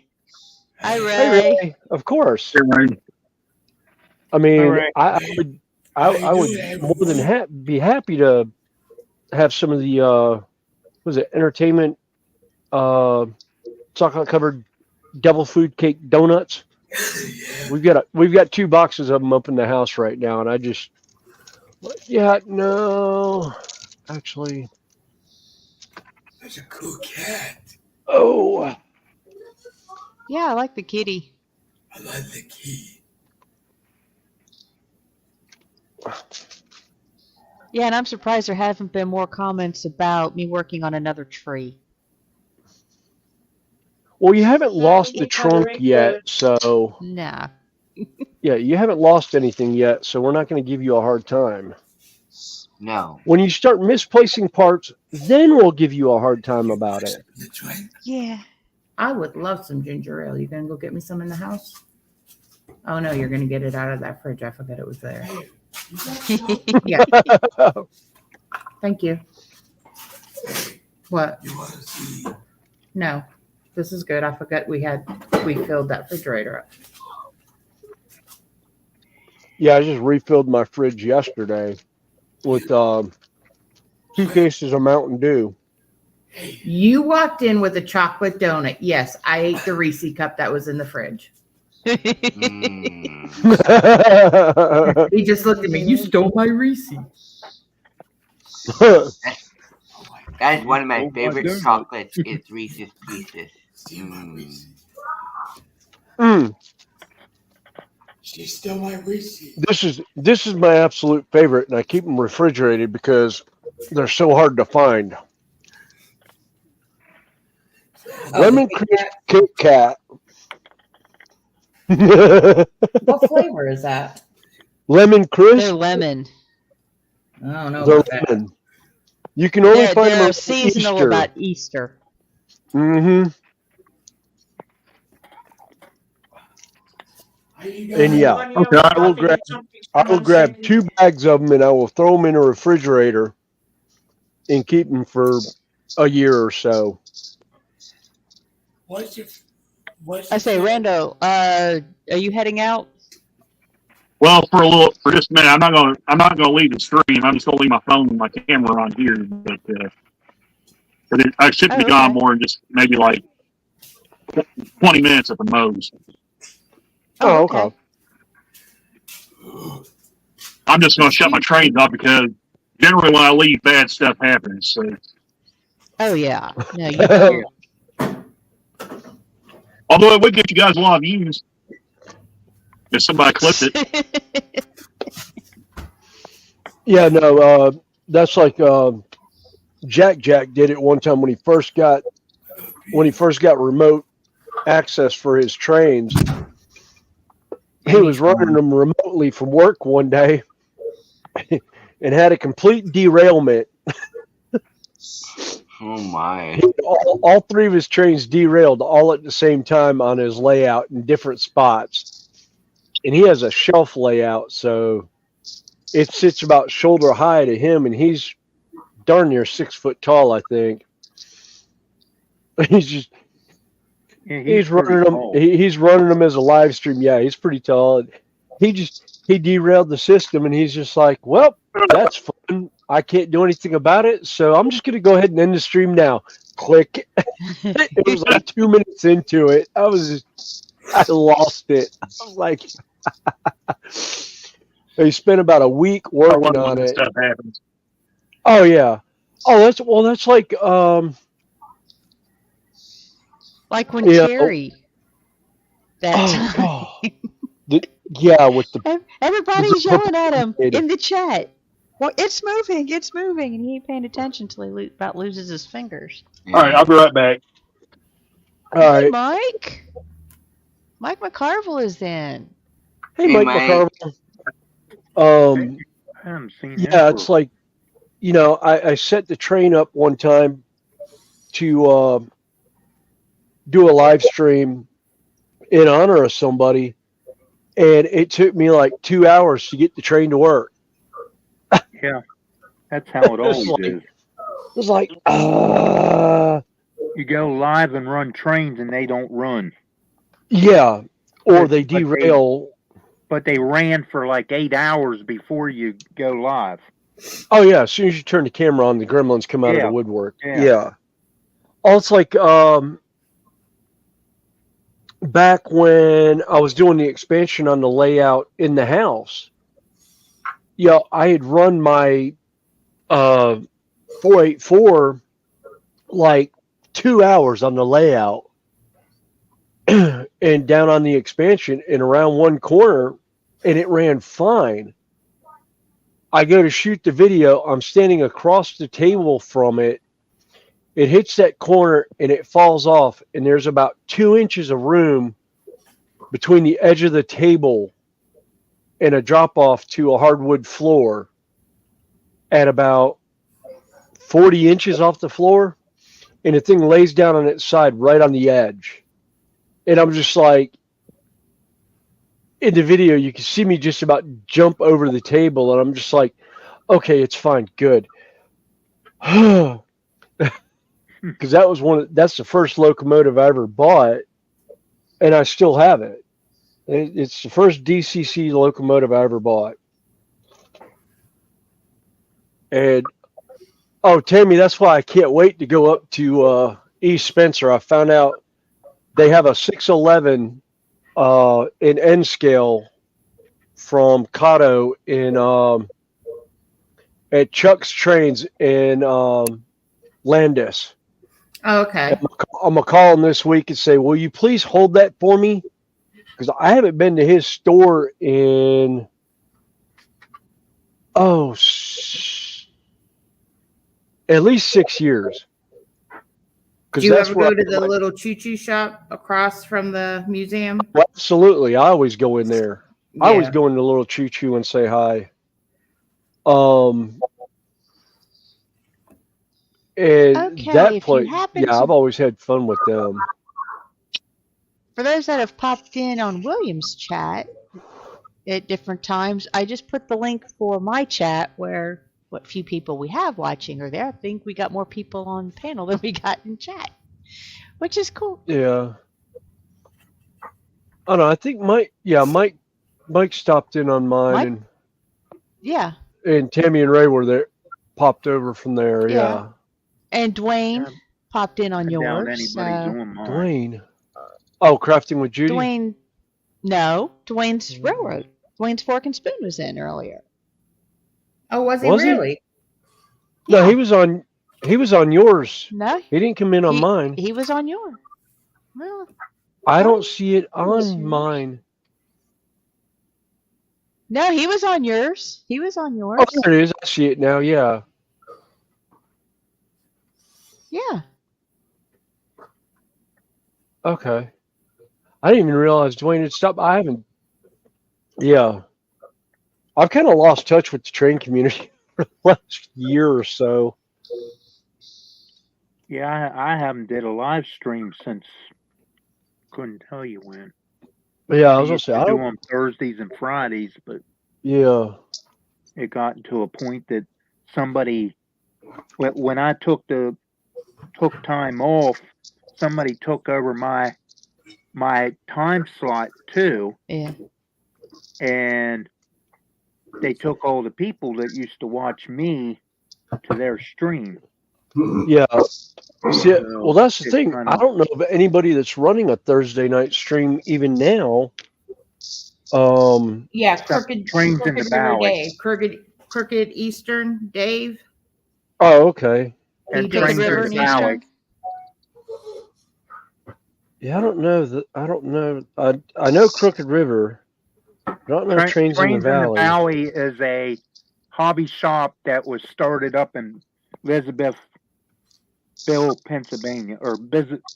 [SPEAKER 1] Hi, Ray.
[SPEAKER 5] Hey, Ray, of course.
[SPEAKER 8] Right.
[SPEAKER 5] I mean,
[SPEAKER 7] Ray.
[SPEAKER 5] I would more than be happy to have some of the was it entertainment chocolate covered devil food cake donuts. We've got 2 boxes of them up in the house right now, and I just no, actually.
[SPEAKER 10] That's a cool cat.
[SPEAKER 5] Oh,
[SPEAKER 1] Yeah, I like the kitty.
[SPEAKER 10] I like the key.
[SPEAKER 1] Yeah, and I'm surprised there haven't been more comments about me working on another tree.
[SPEAKER 5] well, you haven't lost the trunk yet, so
[SPEAKER 1] Nah.
[SPEAKER 5] yeah, you haven't lost anything yet, so we're not going to give you a hard time.
[SPEAKER 7] No.
[SPEAKER 5] When you start misplacing parts, then we'll give you a hard time about it.
[SPEAKER 10] That's right.
[SPEAKER 1] Yeah.
[SPEAKER 9] I would love some ginger ale. You gonna go get me some in the house? Oh no, you're gonna get it out of that fridge. I forgot it was there. Yeah. Thank you. What?
[SPEAKER 10] You want to see?
[SPEAKER 9] No. This is good. I forgot we filled that refrigerator up.
[SPEAKER 5] Yeah, I just refilled my fridge yesterday with 2 cases of Mountain Dew.
[SPEAKER 9] You walked in with a chocolate donut. Yes, I ate the Reese cup that was in the fridge.
[SPEAKER 7] Mm.
[SPEAKER 9] He just looked at me. You stole my Reese.
[SPEAKER 7] That's one of my
[SPEAKER 4] Oh, my
[SPEAKER 7] favorite
[SPEAKER 4] goodness.
[SPEAKER 7] chocolates is Reese's Pieces.
[SPEAKER 10] Steal my Reese.
[SPEAKER 5] Mm,
[SPEAKER 10] She stole my Reese.
[SPEAKER 5] this is my absolute favorite, and I keep them refrigerated because they're so hard to find. Lemon crisp Kit Kat.
[SPEAKER 9] What flavor is that?
[SPEAKER 5] Lemon
[SPEAKER 1] They're
[SPEAKER 5] crisp.
[SPEAKER 1] lemon.
[SPEAKER 9] I don't know
[SPEAKER 5] They're
[SPEAKER 9] about that.
[SPEAKER 5] lemon. You can only
[SPEAKER 1] They're,
[SPEAKER 5] find them
[SPEAKER 1] they're
[SPEAKER 5] around
[SPEAKER 1] seasonal
[SPEAKER 5] Easter.
[SPEAKER 1] about Easter.
[SPEAKER 5] Mm-hmm.
[SPEAKER 10] Are you
[SPEAKER 5] And
[SPEAKER 10] guys?
[SPEAKER 5] yeah,
[SPEAKER 8] Okay,
[SPEAKER 5] I will grab 2 bags of them, and I will throw them in a refrigerator and keep them for a year or so.
[SPEAKER 10] What's your? What's
[SPEAKER 1] I
[SPEAKER 10] your
[SPEAKER 1] say,
[SPEAKER 10] favorite?
[SPEAKER 1] Rando, are you heading out?
[SPEAKER 8] Well, for just a minute, I'm not gonna leave the stream. I'm just gonna leave my phone and my camera on here. But I should be
[SPEAKER 1] Oh,
[SPEAKER 8] gone
[SPEAKER 1] okay.
[SPEAKER 8] more in just maybe like 20 minutes at the most.
[SPEAKER 5] Oh, okay.
[SPEAKER 8] I'm just gonna shut my trains off because generally when I leave, bad stuff happens. So,
[SPEAKER 1] Oh yeah. No, you don't.
[SPEAKER 8] although it would get you guys a lot of views if somebody clipped it.
[SPEAKER 5] Yeah, no, that's like Jack did it one time when he first got remote access for his trains. He was running them remotely from work one day and had a complete derailment.
[SPEAKER 7] Oh my.
[SPEAKER 5] All 3 of his trains derailed all at the same time on his layout in different spots. And he has a shelf layout, so it sits about shoulder high to him, and he's darn near 6 foot tall, I think. He's running them. He's running them as a live stream. Yeah, he's pretty tall. He derailed the system, and he's just like, well, that's fun. I can't do anything about it, so I'm just gonna go ahead and end the stream now. Click. It was like 2 minutes into it. I lost it. I was like, he spent about a week working on it.
[SPEAKER 8] Stuff happens.
[SPEAKER 5] Oh yeah. Oh, that's like
[SPEAKER 1] Like when
[SPEAKER 5] Yeah.
[SPEAKER 1] Terry. That
[SPEAKER 5] oh
[SPEAKER 1] time.
[SPEAKER 5] god. Yeah, with the
[SPEAKER 1] Everybody's yelling at him
[SPEAKER 5] It-
[SPEAKER 1] in the chat. Well, it's moving, and he ain't paying attention till he about loses his fingers.
[SPEAKER 8] All right, I'll be right back.
[SPEAKER 5] all
[SPEAKER 1] Hey,
[SPEAKER 5] right.
[SPEAKER 1] Mike. Mike McCarville is in.
[SPEAKER 5] Hey,
[SPEAKER 7] Hey,
[SPEAKER 5] Mike
[SPEAKER 7] Mike.
[SPEAKER 5] McCarville. Um,
[SPEAKER 4] I haven't seen him
[SPEAKER 5] yeah,
[SPEAKER 4] for
[SPEAKER 5] it's like, I set the train up one time to do a live stream in honor of somebody, and it took me like 2 hours to get the train to work.
[SPEAKER 4] yeah. That's how it
[SPEAKER 5] It was
[SPEAKER 4] always
[SPEAKER 5] like,
[SPEAKER 4] is.
[SPEAKER 5] it was like,
[SPEAKER 4] You go live and run trains, and they don't run.
[SPEAKER 5] yeah, or they
[SPEAKER 4] But
[SPEAKER 5] derail.
[SPEAKER 4] But they ran for like 8 hours before you go live.
[SPEAKER 5] Oh yeah, as soon as you turn the camera on, the gremlins come out of the
[SPEAKER 4] Yeah,
[SPEAKER 5] woodwork.
[SPEAKER 4] yeah.
[SPEAKER 5] Yeah. Oh, it's like back when I was doing the expansion on the layout in the house. Yeah, I had run my 484 like 2 hours on the layout and down on the expansion and around one corner, and it ran fine. I go to shoot the video. I'm standing across the table from it. It hits that corner and it falls off, and there's about 2 inches of room between the edge of the table and a drop off to a hardwood floor at about 40 inches off the floor, and the thing lays down on its side right on the edge. And I'm just like, in the video, you can see me just about jump over the table, and I'm just like, okay, it's fine, good. Because that's the first locomotive I ever bought, and I still have it. It's the first DCC locomotive I ever bought. And oh, Tammy, that's why I can't wait to go up to East Spencer. I found out they have a 611 in N scale from Cotto in at Chuck's Trains in Landis.
[SPEAKER 9] Oh, okay.
[SPEAKER 5] I'm gonna call him this week and say, "Will you please hold that for me?" Because I haven't been to his store in at least 6 years.
[SPEAKER 9] Do you ever go to the little choo-choo shop across from the museum?
[SPEAKER 5] Well, absolutely, I always go in there.
[SPEAKER 9] Yeah.
[SPEAKER 5] I always go in the little choo-choo and say hi. And
[SPEAKER 1] Okay,
[SPEAKER 5] that
[SPEAKER 1] if
[SPEAKER 5] place,
[SPEAKER 1] you happen
[SPEAKER 5] yeah,
[SPEAKER 1] to,
[SPEAKER 5] I've always had fun with them.
[SPEAKER 1] for those that have popped in on William's chat at different times, I just put the link for my chat where what few people we have watching are there. I think we got more people on the panel than we got in chat, which is cool.
[SPEAKER 5] Yeah. I don't know. I think Mike stopped in on mine,
[SPEAKER 1] Yeah.
[SPEAKER 5] and Tammy and Ray were there, popped over from there. Yeah.
[SPEAKER 1] And Dwayne popped in on
[SPEAKER 4] I doubt
[SPEAKER 1] yours.
[SPEAKER 4] anybody's on mine.
[SPEAKER 5] Dwayne. Oh, crafting with Judy.
[SPEAKER 1] Dwayne's Railroad. Dwayne's Fork and Spoon was in earlier.
[SPEAKER 9] Oh, was he
[SPEAKER 5] Was he?
[SPEAKER 9] really?
[SPEAKER 5] No,
[SPEAKER 1] Yeah.
[SPEAKER 5] he was on yours.
[SPEAKER 1] No,
[SPEAKER 5] He didn't come in on mine.
[SPEAKER 1] he was on yours. Well,
[SPEAKER 5] I don't see it
[SPEAKER 1] was yours.
[SPEAKER 5] on mine.
[SPEAKER 1] no, he was on yours. He was on yours.
[SPEAKER 5] Oh, there it is. I see it now. Yeah.
[SPEAKER 1] Yeah.
[SPEAKER 5] Okay. I didn't even realize Dwayne had stopped. I haven't. Yeah. I've kind of lost touch with the train community for the last year or so.
[SPEAKER 4] Yeah, I haven't did a live stream since couldn't tell you when.
[SPEAKER 5] Yeah, I was gonna
[SPEAKER 4] used
[SPEAKER 5] say
[SPEAKER 4] to
[SPEAKER 5] I
[SPEAKER 4] do
[SPEAKER 5] don't.
[SPEAKER 4] on Thursdays and Fridays, but
[SPEAKER 5] Yeah.
[SPEAKER 4] it got to a point that somebody when I took time off, somebody took over my time slot too,
[SPEAKER 1] Yeah.
[SPEAKER 4] and they took all the people that used to watch me to their stream.
[SPEAKER 5] Yeah. See, well, that's the
[SPEAKER 4] It's
[SPEAKER 5] thing.
[SPEAKER 4] kinda-
[SPEAKER 5] I don't know of anybody that's running a Thursday night stream even now.
[SPEAKER 9] Yeah,
[SPEAKER 4] Except
[SPEAKER 9] Crooked
[SPEAKER 4] Trains in
[SPEAKER 9] Crooked
[SPEAKER 4] the
[SPEAKER 9] River
[SPEAKER 4] Valley.
[SPEAKER 9] Dave. Crooked Eastern Dave.
[SPEAKER 5] Oh, okay.
[SPEAKER 4] And
[SPEAKER 9] He
[SPEAKER 1] Crooked
[SPEAKER 4] Trains
[SPEAKER 1] River
[SPEAKER 4] in
[SPEAKER 1] and
[SPEAKER 4] the Valley.
[SPEAKER 1] Eastern.
[SPEAKER 5] Yeah, I don't know that. I don't know. I know Crooked River. I don't know Trains in the Valley.
[SPEAKER 4] Is a hobby shop that was started up in Elizabethville, Pennsylvania, or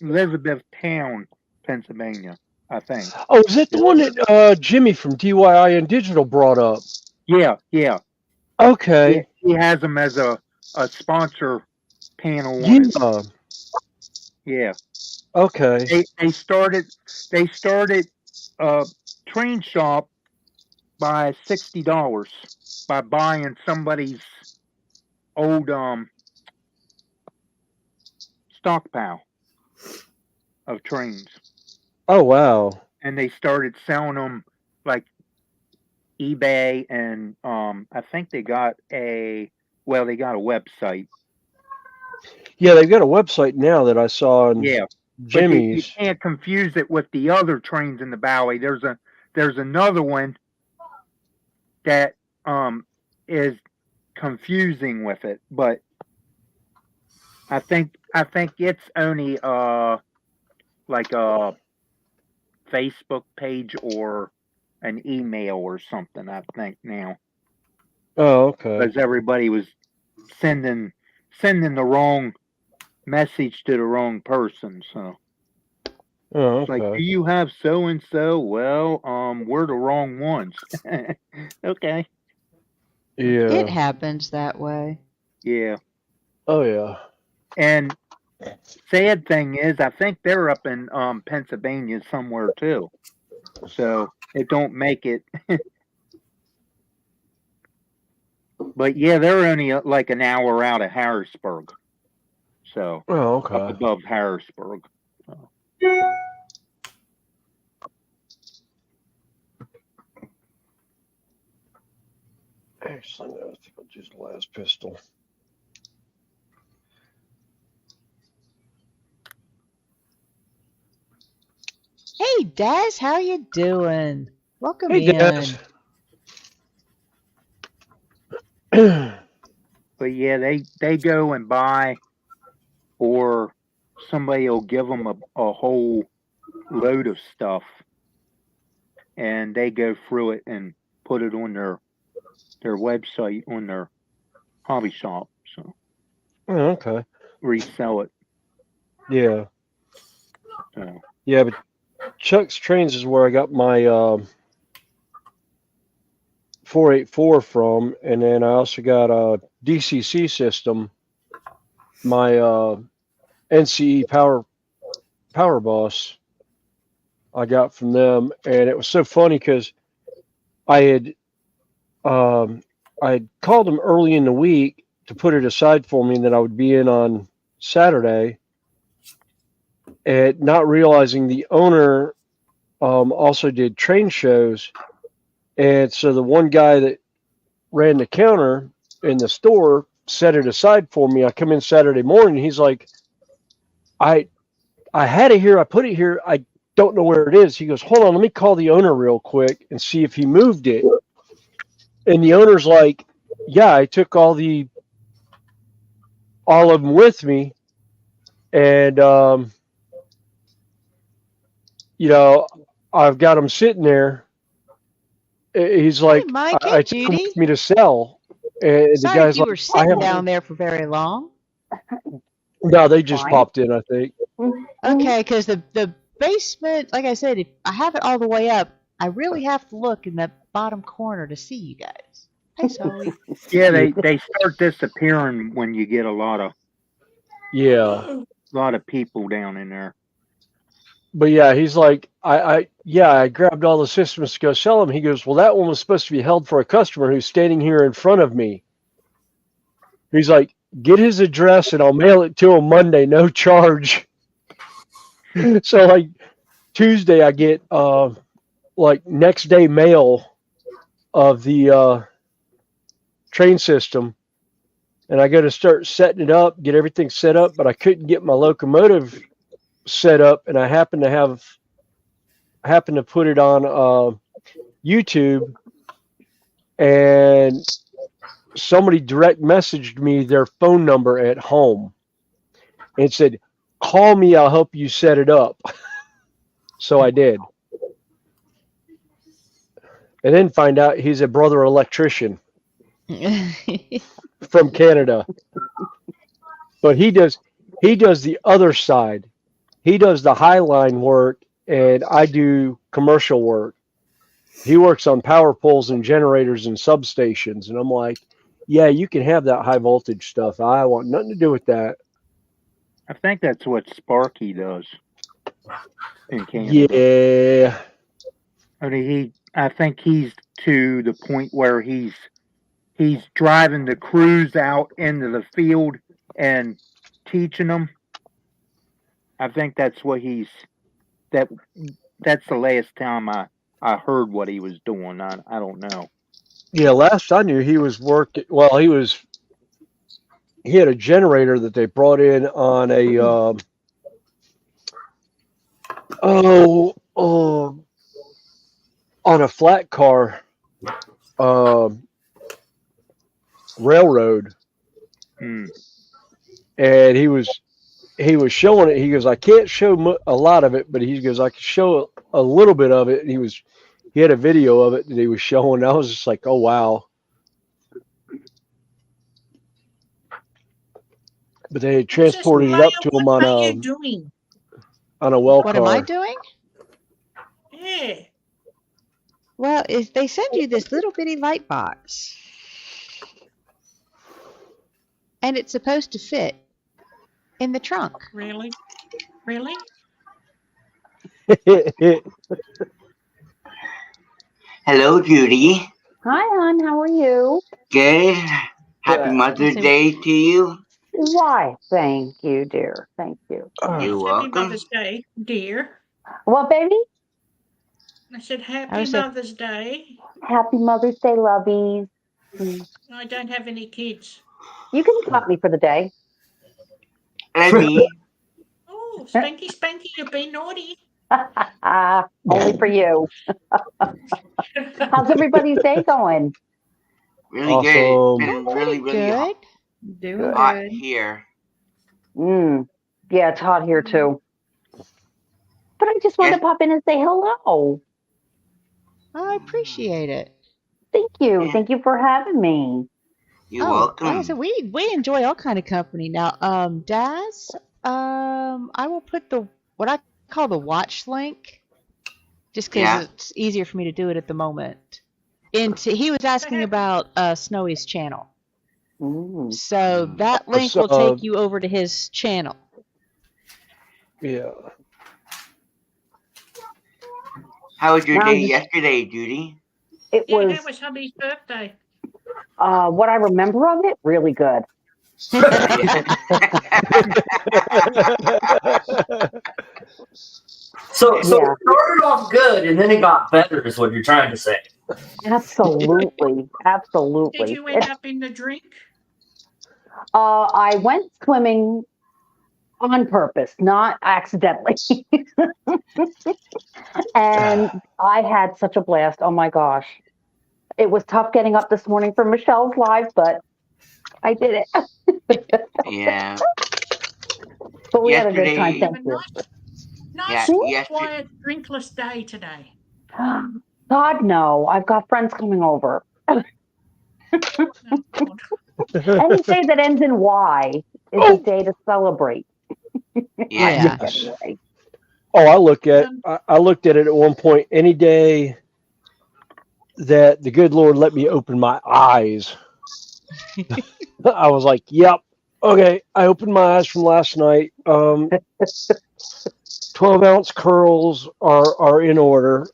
[SPEAKER 4] Elizabethtown, Pennsylvania. I think.
[SPEAKER 5] Oh, is that the one that Jimmy from DIY and Digital brought up?
[SPEAKER 4] Yeah.
[SPEAKER 5] Okay.
[SPEAKER 4] He has them as a sponsor panel on it.
[SPEAKER 5] Yeah.
[SPEAKER 4] Yeah.
[SPEAKER 5] Okay.
[SPEAKER 4] They started Train Shop by $60 by buying somebody's old stockpile of trains,
[SPEAKER 5] Oh wow.
[SPEAKER 4] and they started selling them like eBay, and I think they got a website.
[SPEAKER 5] Yeah, they've got a website now that I saw on
[SPEAKER 4] Yeah, but you
[SPEAKER 5] Jimmy's.
[SPEAKER 4] can't confuse it with the other trains in the valley. There's another one that is confusing with it, but I think it's only like a Facebook page or an email or something, I think now,
[SPEAKER 5] Oh, okay.
[SPEAKER 4] because everybody was sending the wrong message to the wrong person. So
[SPEAKER 5] Oh,
[SPEAKER 4] it's like, do
[SPEAKER 5] okay.
[SPEAKER 4] you have so and so? Well, we're the wrong ones. Okay.
[SPEAKER 1] It
[SPEAKER 5] Yeah.
[SPEAKER 1] happens that way.
[SPEAKER 4] Yeah.
[SPEAKER 5] Oh yeah.
[SPEAKER 4] And sad thing is, I think they're up in Pennsylvania somewhere too. So it don't make it. But yeah, they're only like an hour out of Harrisburg. So
[SPEAKER 5] Oh,
[SPEAKER 4] up
[SPEAKER 5] okay.
[SPEAKER 4] above Harrisburg. So.
[SPEAKER 5] Actually, no, I think I'll use the last pistol.
[SPEAKER 1] Hey, Daz, how you doing? Welcome
[SPEAKER 5] Hey,
[SPEAKER 1] in.
[SPEAKER 5] Daz.
[SPEAKER 4] But yeah, they go and buy, or somebody will give them a whole load of stuff, and they go through it and put it on their website, on their hobby shop. So
[SPEAKER 5] Oh, okay.
[SPEAKER 4] resell it.
[SPEAKER 5] Yeah.
[SPEAKER 4] So.
[SPEAKER 5] Yeah, but Chuck's Trains is where I got my 484 from, and then I also got a DCC system, my NCE Power Boss. I got from them, and it was so funny because I had called them early in the week to put it aside for me, and that I would be in on Saturday, and not realizing the owner also did train shows, and so the one guy that ran the counter in the store set it aside for me. I come in Saturday morning, he's like, I had it here, I put it here, I don't know where it is. He goes, hold on, let me call the owner real quick and see if he moved it. And the owner's like, yeah, I took all of them with me, and I've got them sitting there. He's
[SPEAKER 1] Hey,
[SPEAKER 5] like,
[SPEAKER 1] Mike.
[SPEAKER 5] I
[SPEAKER 1] Hey,
[SPEAKER 5] took them
[SPEAKER 1] Judy.
[SPEAKER 5] with me to sell. And the
[SPEAKER 1] Sorry if
[SPEAKER 5] guy's
[SPEAKER 1] you
[SPEAKER 5] like,
[SPEAKER 1] were
[SPEAKER 5] I
[SPEAKER 1] sitting
[SPEAKER 5] have
[SPEAKER 1] down there for very long.
[SPEAKER 5] no, they just popped in, I think.
[SPEAKER 1] Okay, because the basement, like I said, if I have it all the way up, I really have to look in the bottom corner to see you guys. Hey, Zoe.
[SPEAKER 4] Yeah, they start disappearing when you get a lot of people down in there.
[SPEAKER 5] But yeah, he's like, I grabbed all the systems to go sell them. He goes, well, that one was supposed to be held for a customer who's standing here in front of me. He's like, get his address and I'll mail it to him Monday, no charge. So like Tuesday, I get like next day mail of the train system, and I got to start setting it up, get everything set up, but I couldn't get my locomotive set up, and I happened to put it on YouTube, and somebody direct messaged me their phone number at home and said, call me, I'll help you set it up. So I did. And then find out he's a brother electrician from Canada. But he does the other side. He does the high line work and I do commercial work. He works on power poles and generators and substations, and I'm like, yeah, you can have that high voltage stuff. I want nothing to do with that.
[SPEAKER 4] I think that's what Sparky does in Canada.
[SPEAKER 5] Yeah.
[SPEAKER 4] I mean, I think he's to the point where he's driving the crews out into the field and teaching them. I think that's what that's the last time I heard what he was doing. I don't know.
[SPEAKER 5] Yeah, last I knew he was working. Well, he had a generator that they brought in on a on a flat car railroad,
[SPEAKER 4] Hmm.
[SPEAKER 5] and he was showing it. He goes, I can't show a lot of it, but he goes, I can show a little bit of it. And he had a video of it that he was showing. I was just like, oh wow. But they had
[SPEAKER 3] What's this,
[SPEAKER 5] transported it
[SPEAKER 3] Maya?
[SPEAKER 5] up to him
[SPEAKER 3] What are you doing?
[SPEAKER 5] on a well
[SPEAKER 1] What am I
[SPEAKER 5] car.
[SPEAKER 1] doing?
[SPEAKER 3] Yeah.
[SPEAKER 1] Well, they send you this little bitty light box, and it's supposed to fit in the trunk.
[SPEAKER 3] Really? Really?
[SPEAKER 7] Hello, Judy.
[SPEAKER 11] Hi, hon. How are you?
[SPEAKER 7] Good. Happy
[SPEAKER 11] Good.
[SPEAKER 7] Mother's
[SPEAKER 1] So-
[SPEAKER 7] Day to you.
[SPEAKER 11] Why? Thank you, dear. Thank you.
[SPEAKER 7] You're
[SPEAKER 3] Happy
[SPEAKER 7] welcome.
[SPEAKER 3] Mother's Day, dear.
[SPEAKER 11] What, baby?
[SPEAKER 3] I said
[SPEAKER 1] I
[SPEAKER 3] Happy
[SPEAKER 1] was saying-
[SPEAKER 3] Mother's Day.
[SPEAKER 11] Happy Mother's Day, lovies.
[SPEAKER 3] I don't have any kids.
[SPEAKER 11] You can cut me for the day.
[SPEAKER 7] And me.
[SPEAKER 3] Oh, Spanky, Spanky, you've been naughty.
[SPEAKER 11] Only for you. How's everybody's day going?
[SPEAKER 7] Really good. It's
[SPEAKER 5] Awesome.
[SPEAKER 7] been
[SPEAKER 1] Pretty
[SPEAKER 7] really, really
[SPEAKER 1] good.
[SPEAKER 9] Doing
[SPEAKER 7] hot
[SPEAKER 9] good.
[SPEAKER 7] here.
[SPEAKER 11] Yeah, it's hot here too. But I just wanted
[SPEAKER 7] Yes.
[SPEAKER 11] to pop in and say hello.
[SPEAKER 1] I appreciate it.
[SPEAKER 11] Thank you.
[SPEAKER 7] Yeah.
[SPEAKER 11] Thank you for having me.
[SPEAKER 7] You're
[SPEAKER 1] Like I
[SPEAKER 7] welcome.
[SPEAKER 1] said, we enjoy all kind of company. Now, Daz, I will put what I call the watch link, just because
[SPEAKER 7] Yeah.
[SPEAKER 1] it's easier for me to do it at the moment. He was asking about Snowy's channel, so that link will take you over to his channel.
[SPEAKER 5] Yeah.
[SPEAKER 7] How was your
[SPEAKER 11] Now
[SPEAKER 7] day
[SPEAKER 11] you-
[SPEAKER 7] yesterday, Judy?
[SPEAKER 11] It
[SPEAKER 3] Yeah,
[SPEAKER 11] was
[SPEAKER 3] that was hubby's birthday.
[SPEAKER 11] what I remember of it, really good.
[SPEAKER 2] So
[SPEAKER 11] Yeah.
[SPEAKER 2] it started off good and then it got better, is what you're trying to say.
[SPEAKER 11] Absolutely.
[SPEAKER 3] Did
[SPEAKER 11] Absolutely.
[SPEAKER 3] you end up in the drink?
[SPEAKER 11] I went swimming on purpose, not accidentally. And I had such a blast. Oh my gosh. It was tough getting up this morning for Michelle's live, but I did it.
[SPEAKER 7] Yeah.
[SPEAKER 11] But we had a good time.
[SPEAKER 7] Yesterday-
[SPEAKER 3] Have
[SPEAKER 11] Thank
[SPEAKER 3] a
[SPEAKER 11] you.
[SPEAKER 3] nice,
[SPEAKER 7] Yeah,
[SPEAKER 3] quiet, drinkless day today.
[SPEAKER 11] God, no. I've got friends coming over.
[SPEAKER 3] Oh, God.
[SPEAKER 11] Any day that ends in Y is a day to celebrate.
[SPEAKER 7] Yeah.
[SPEAKER 5] Yes.
[SPEAKER 11] Anyway.
[SPEAKER 5] Oh, I looked at it at one point. Any day that the good Lord let me open my eyes, I was like, "Yep, okay." I opened my eyes from last night. 12-ounce curls are in order.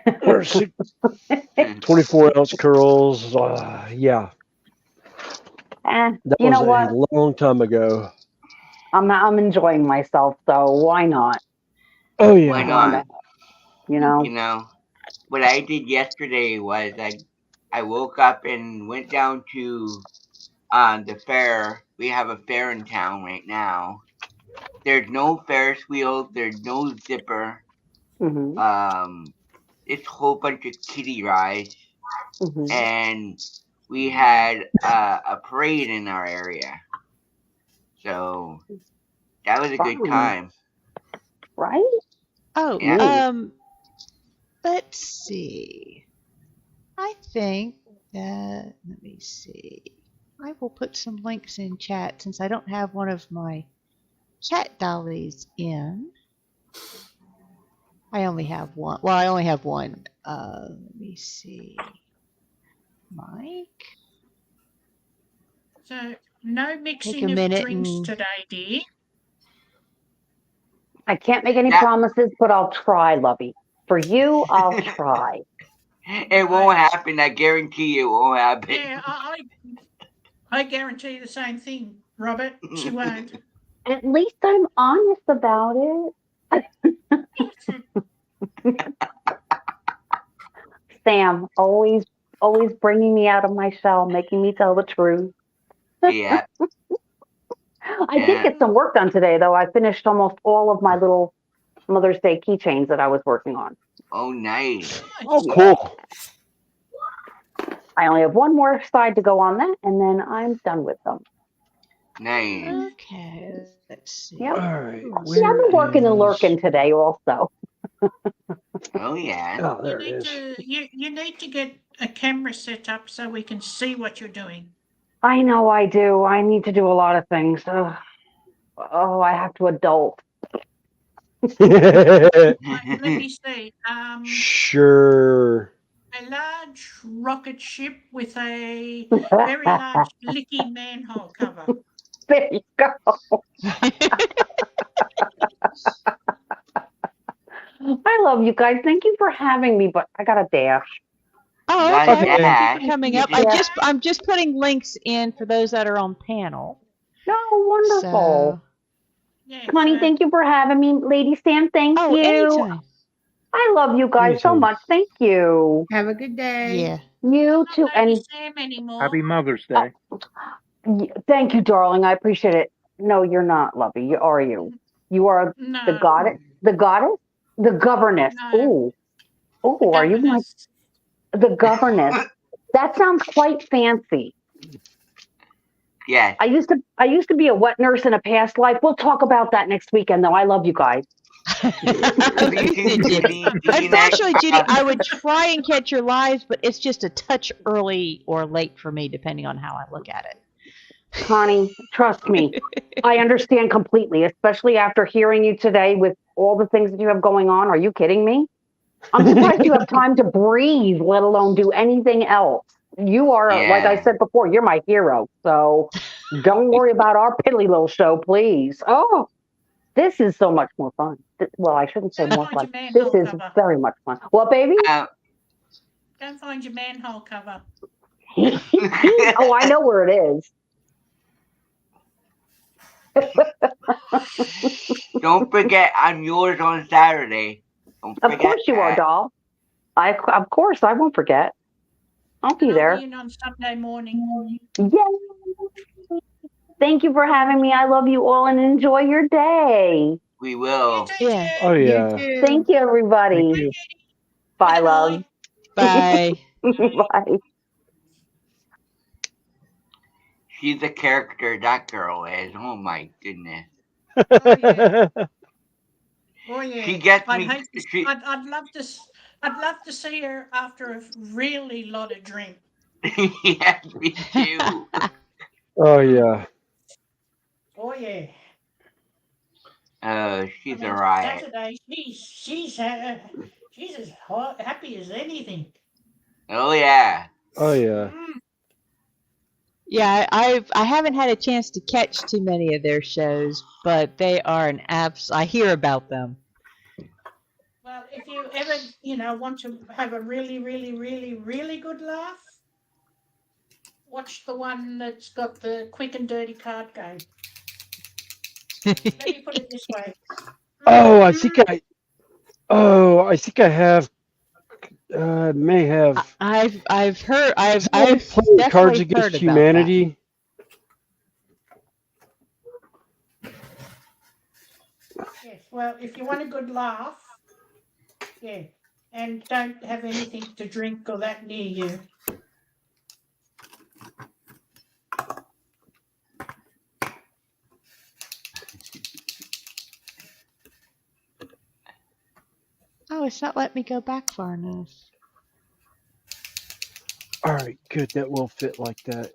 [SPEAKER 5] 24-ounce curls. Yeah, that
[SPEAKER 11] You
[SPEAKER 5] was
[SPEAKER 11] know what?
[SPEAKER 5] a long time ago.
[SPEAKER 11] I'm enjoying myself, so why not?
[SPEAKER 5] Oh yeah.
[SPEAKER 7] Why
[SPEAKER 11] Why
[SPEAKER 7] not?
[SPEAKER 11] not? You know?
[SPEAKER 7] You know, what I did yesterday was I woke up and went down to the fair. We have a fair in town right now. There's no Ferris wheel. There's no zipper. It's a whole bunch of kiddie rides, and we had a parade in our area. So that was a good
[SPEAKER 11] Fun.
[SPEAKER 7] time.
[SPEAKER 11] Right?
[SPEAKER 1] Oh,
[SPEAKER 7] Yeah.
[SPEAKER 1] let's see. I think that, let me see. I will put some links in chat since I don't have one of my chat dollies in. I only have one. Well, I only have one. Let me see. Mike?
[SPEAKER 3] So no
[SPEAKER 1] Take a
[SPEAKER 3] mixing of
[SPEAKER 1] minute
[SPEAKER 3] drinks
[SPEAKER 1] and
[SPEAKER 3] today, dear.
[SPEAKER 11] I can't make any
[SPEAKER 7] That
[SPEAKER 11] promises, but I'll try, Lovey. For you, I'll try.
[SPEAKER 7] it won't happen. I guarantee you it won't happen.
[SPEAKER 3] Yeah, I guarantee the same thing, Robert. She won't.
[SPEAKER 11] At least I'm honest about it. Sam, always bringing me out of my shell, making me tell the truth.
[SPEAKER 7] Yeah.
[SPEAKER 11] I did get some work done today, though. I finished almost all of my little Mother's Day keychains that I was working on.
[SPEAKER 7] Oh, nice.
[SPEAKER 5] Oh, cool.
[SPEAKER 11] I only have one more side to go on that, and then I'm done with them.
[SPEAKER 7] Nice.
[SPEAKER 1] okay, let's see.
[SPEAKER 11] Yep.
[SPEAKER 5] All right.
[SPEAKER 11] See, I've been working and
[SPEAKER 5] is-
[SPEAKER 11] lurking today also.
[SPEAKER 7] Oh, yeah.
[SPEAKER 5] Oh, there it is.
[SPEAKER 3] You need to get a camera set up so we can see what you're doing.
[SPEAKER 11] I know I do. I need to do a lot of things. Oh, I have to adult.
[SPEAKER 3] Let me see.
[SPEAKER 5] Sure.
[SPEAKER 3] A large rocket ship with a very large licky manhole cover.
[SPEAKER 11] There you go. I love you guys. Thank you for having me, but I got to dash.
[SPEAKER 1] Oh,
[SPEAKER 7] Got
[SPEAKER 1] okay.
[SPEAKER 7] that.
[SPEAKER 1] Thank you for coming up.
[SPEAKER 11] Yeah.
[SPEAKER 1] I'm just putting links in for those that are on panel.
[SPEAKER 11] No, wonderful.
[SPEAKER 1] So,
[SPEAKER 3] Yeah,
[SPEAKER 11] Connie,
[SPEAKER 3] so-
[SPEAKER 11] thank you for having me. Lady Sam, thank
[SPEAKER 1] oh,
[SPEAKER 11] you.
[SPEAKER 1] anytime.
[SPEAKER 11] I love you guys so
[SPEAKER 5] Anytime.
[SPEAKER 11] much. Thank you.
[SPEAKER 9] Have a good day.
[SPEAKER 1] Yeah.
[SPEAKER 11] You
[SPEAKER 3] Not
[SPEAKER 11] too.
[SPEAKER 3] Lady
[SPEAKER 11] And
[SPEAKER 3] Sam anymore.
[SPEAKER 4] Happy Mother's Day.
[SPEAKER 11] thank you, darling. I appreciate it. No, you're not, Lovey. You are you. You are
[SPEAKER 3] No.
[SPEAKER 11] the goddess, the governess.
[SPEAKER 3] No.
[SPEAKER 11] Oh, are you my the governess? That sounds quite fancy.
[SPEAKER 7] Yes.
[SPEAKER 11] I used to be a wet nurse in a past life. We'll talk about that next weekend, though. I love you guys.
[SPEAKER 1] Listen, Judy. Unfortunately, Judy, I would try and catch your lives, but it's just a touch early or late for me, depending on how I look at it.
[SPEAKER 11] Connie, trust me. I understand completely, especially after hearing you today with all the things that you have going on. Are you kidding me? I'm surprised you have time to breathe, let alone do anything else. You are, like I
[SPEAKER 7] Yeah.
[SPEAKER 11] said before, you're my hero. So don't worry about our piddly little show, please. Oh, this is so much more fun. Well, I shouldn't say
[SPEAKER 3] Don't
[SPEAKER 11] more
[SPEAKER 3] find
[SPEAKER 11] fun.
[SPEAKER 3] your
[SPEAKER 11] This
[SPEAKER 3] manhole
[SPEAKER 11] is
[SPEAKER 3] cover.
[SPEAKER 11] very much fun. What, baby?
[SPEAKER 3] Don't find your manhole cover.
[SPEAKER 11] Oh, I know where it is.
[SPEAKER 7] Don't forget, I'm yours on Saturday. Don't
[SPEAKER 11] Of
[SPEAKER 7] forget
[SPEAKER 11] course you are,
[SPEAKER 7] that.
[SPEAKER 11] doll. Of course, I won't forget. I'll be
[SPEAKER 3] And I'll
[SPEAKER 11] there.
[SPEAKER 3] be in on Sunday morning.
[SPEAKER 11] Yay! Thank you for having me. I love you all and enjoy your day.
[SPEAKER 7] We will.
[SPEAKER 1] Yeah.
[SPEAKER 5] Oh,
[SPEAKER 9] You
[SPEAKER 5] yeah.
[SPEAKER 9] too.
[SPEAKER 11] Thank you, everybody.
[SPEAKER 4] Thank you.
[SPEAKER 11] Bye, love.
[SPEAKER 1] Bye.
[SPEAKER 11] Bye.
[SPEAKER 7] She's a character, that girl is. Oh my goodness.
[SPEAKER 3] Oh yeah. Oh yeah.
[SPEAKER 7] She gets
[SPEAKER 3] I'd
[SPEAKER 7] me.
[SPEAKER 3] hate to,
[SPEAKER 7] She,
[SPEAKER 3] I'd love to see her after a really lot of drink.
[SPEAKER 7] yes, me too.
[SPEAKER 5] Oh, yeah.
[SPEAKER 3] Oh yeah.
[SPEAKER 7] She's
[SPEAKER 3] I
[SPEAKER 7] a
[SPEAKER 3] mean,
[SPEAKER 7] riot.
[SPEAKER 3] Saturday, she's as happy as anything.
[SPEAKER 7] Oh yeah.
[SPEAKER 5] Oh, yeah.
[SPEAKER 3] Mm.
[SPEAKER 1] Yeah, I haven't had a chance to catch too many of their shows, but they are an apps. I hear about them.
[SPEAKER 3] Well, if you ever, want to have a really, really, really, really good laugh, watch the one that's got the quick and dirty card game. Let me put it this way.
[SPEAKER 5] Oh, I think I have. May have.
[SPEAKER 1] I've heard
[SPEAKER 5] Is
[SPEAKER 1] I've
[SPEAKER 5] that one playing
[SPEAKER 1] definitely
[SPEAKER 5] Cards
[SPEAKER 1] heard
[SPEAKER 5] Against
[SPEAKER 1] about
[SPEAKER 5] Humanity?
[SPEAKER 3] Yes, well, if you want a good laugh, yeah, and don't have anything to drink or that near you.
[SPEAKER 1] Oh, it's not letting me go back far enough.
[SPEAKER 5] All right, good. That will fit like that.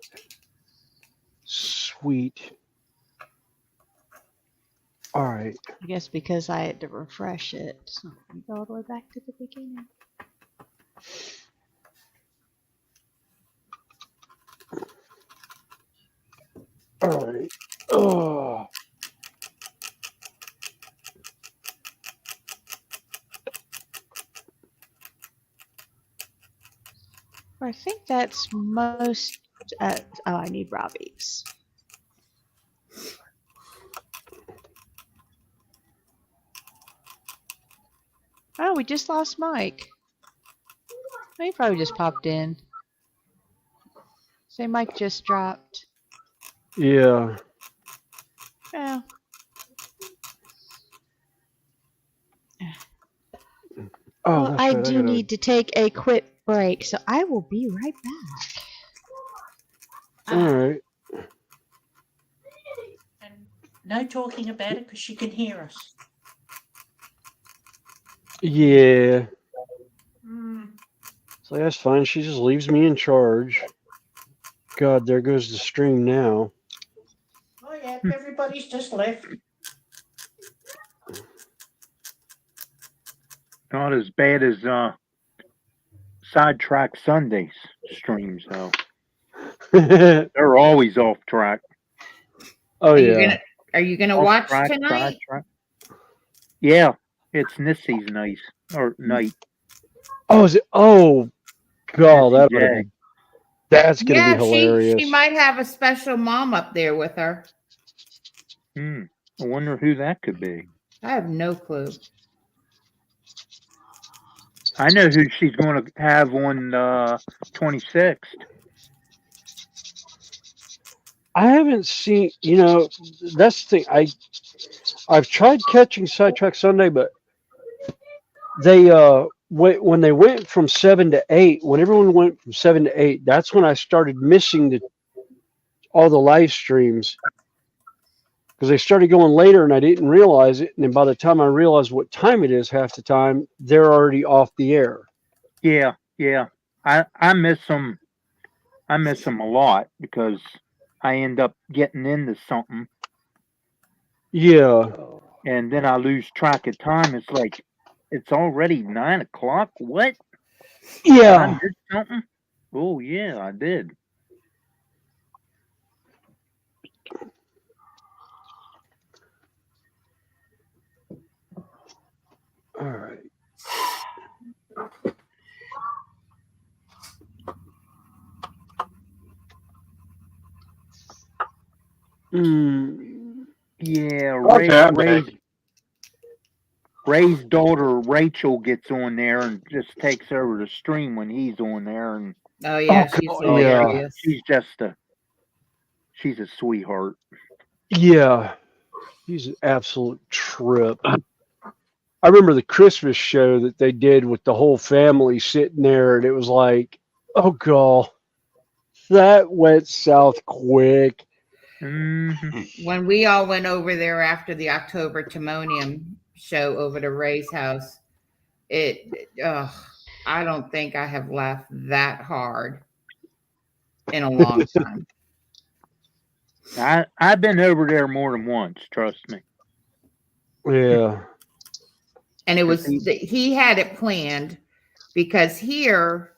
[SPEAKER 5] Sweet. All right.
[SPEAKER 1] I guess because I had to refresh it. So let me go all the way back to the beginning.
[SPEAKER 5] All right. Oh.
[SPEAKER 1] I think that's most. Oh, I need Robbie's. Oh, we just lost Mike. Oh, he probably just popped in. Say Mike just dropped.
[SPEAKER 5] Yeah.
[SPEAKER 1] Oh.
[SPEAKER 5] Oh,
[SPEAKER 1] Well,
[SPEAKER 5] that's
[SPEAKER 1] I
[SPEAKER 5] right.
[SPEAKER 1] do need to take a quick break, so I will be right back.
[SPEAKER 5] All right.
[SPEAKER 3] And no talking about it because she can hear us.
[SPEAKER 5] Yeah.
[SPEAKER 3] Mm.
[SPEAKER 5] So that's fine. She just leaves me in charge. God, there goes the stream now.
[SPEAKER 3] Oh, yeah, everybody's just left.
[SPEAKER 4] Not as bad as Sidetrack Sundays streams though. They're always off track.
[SPEAKER 5] Oh
[SPEAKER 9] Are
[SPEAKER 5] yeah.
[SPEAKER 9] you gonna
[SPEAKER 4] Off
[SPEAKER 9] watch
[SPEAKER 4] track,
[SPEAKER 9] tonight?
[SPEAKER 4] sidetrack. Yeah, it's Nissy's night or night.
[SPEAKER 5] Oh, is it? Oh, God,
[SPEAKER 4] Nissy
[SPEAKER 5] that would
[SPEAKER 4] J.
[SPEAKER 5] be. That's gonna be
[SPEAKER 9] Yeah,
[SPEAKER 5] hilarious.
[SPEAKER 9] she might have a special mom up there with her.
[SPEAKER 4] I wonder who that could be.
[SPEAKER 9] I have no clue.
[SPEAKER 4] I know who she's going to have on 26th.
[SPEAKER 5] I haven't seen. That's the thing. I've tried catching Sidetrack Sunday, but they when they went from 7 to 8, when everyone went from 7 to 8, that's when I started missing all the live streams because they started going later and I didn't realize it. And then by the time I realized what time it is, half the time they're already off the air.
[SPEAKER 4] Yeah. I miss them. I miss them a lot because I end up getting into something
[SPEAKER 5] Yeah.
[SPEAKER 4] and then I lose track of time. It's like it's already 9 o'clock. What? Did I
[SPEAKER 5] Yeah.
[SPEAKER 4] miss something? Oh yeah, I did.
[SPEAKER 5] All right.
[SPEAKER 4] Yeah,
[SPEAKER 8] Okay, I'm back.
[SPEAKER 4] Ray's daughter Rachel gets on there and just takes over the stream when he's on there, and
[SPEAKER 9] Oh yeah,
[SPEAKER 5] Oh,
[SPEAKER 9] she's
[SPEAKER 5] God,
[SPEAKER 9] hilarious.
[SPEAKER 4] she's a sweetheart.
[SPEAKER 5] Yeah. He's an absolute trip. I remember the Christmas show that they did with the whole family sitting there, and it was like, oh God, that went south quick.
[SPEAKER 9] When we all went over there after the October Timonium show over to Ray's house, I don't think I have laughed that hard in a long time.
[SPEAKER 4] I've been over there more than once. Trust me.
[SPEAKER 5] Yeah.
[SPEAKER 9] And it was he had it planned because here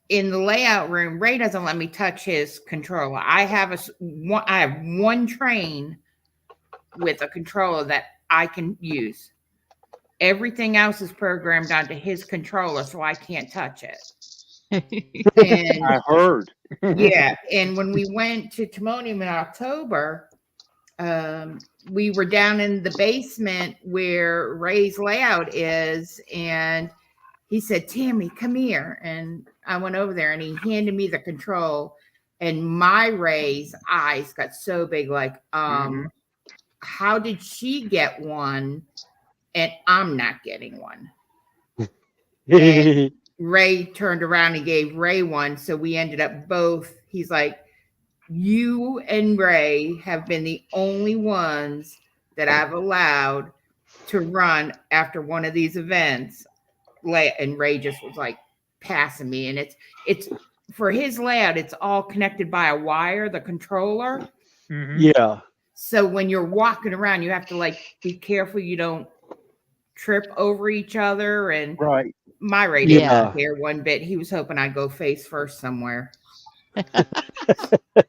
[SPEAKER 9] in the layout room, Ray doesn't let me touch his controller. I have one train with a controller that I can use. Everything else is programmed onto his controller, so I can't touch it. And
[SPEAKER 4] I heard.
[SPEAKER 9] yeah, and when we went to Timonium in October, we were down in the basement where Ray's layout is, and he said, "Tammy, come here." And I went over there, and he handed me the control, and my Ray's eyes got so big, like, how did she get one, and I'm not getting one? And Ray turned around and gave Ray one, so we ended up both. He's like, you and Ray have been the only ones that I've allowed to run after one of these events. And Ray just was like passing me. And it's for his layout, it's all connected by a wire, the controller.
[SPEAKER 5] Yeah.
[SPEAKER 9] So when you're walking around, you have to like be careful you don't trip over each other. And
[SPEAKER 4] Right.
[SPEAKER 9] my Ray
[SPEAKER 1] Yeah.
[SPEAKER 9] didn't care one bit. He was hoping I'd go face first somewhere.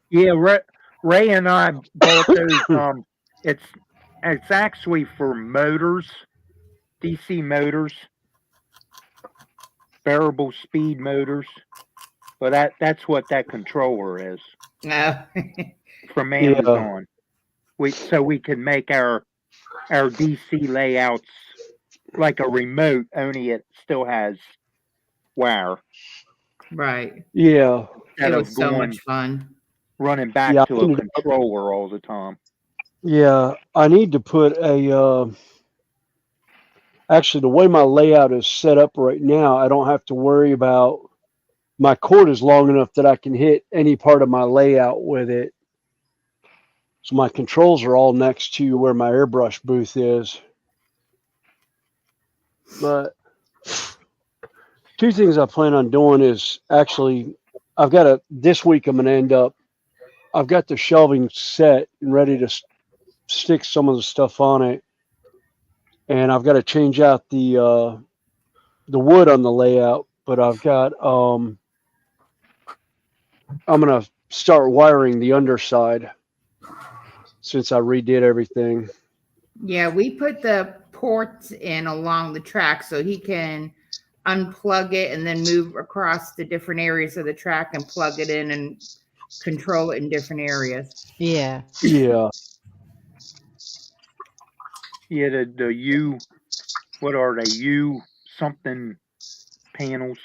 [SPEAKER 4] Yeah, Ray and I bought those. It's actually for motors, DC motors, variable speed motors. But that's what that controller is
[SPEAKER 9] No.
[SPEAKER 4] from
[SPEAKER 5] Yeah.
[SPEAKER 4] Amazon. So we can make our DC layouts like a remote, only it still has wire.
[SPEAKER 9] Right.
[SPEAKER 5] Yeah.
[SPEAKER 4] Instead
[SPEAKER 9] It
[SPEAKER 4] of
[SPEAKER 9] was so
[SPEAKER 4] going
[SPEAKER 9] much fun.
[SPEAKER 4] running back
[SPEAKER 5] Yeah,
[SPEAKER 4] to a controller all the time.
[SPEAKER 5] Yeah, I need to put a. Actually, the way my layout is set up right now, I don't have to worry about. My cord is long enough that I can hit any part of my layout with it. So my controls are all next to where my airbrush booth is. But two things I plan on doing is actually, this week I'm going to end up, I've got the shelving set and ready to stick some of the stuff on it. And I've got to change out the wood on the layout, but I've got, I'm going to start wiring the underside since I redid everything.
[SPEAKER 9] Yeah, we put the ports in along the track so he can unplug it and then move across the different areas of the track and plug it in and control it in different areas.
[SPEAKER 1] Yeah.
[SPEAKER 5] Yeah.
[SPEAKER 4] Yeah, the U, what are they? U something panels.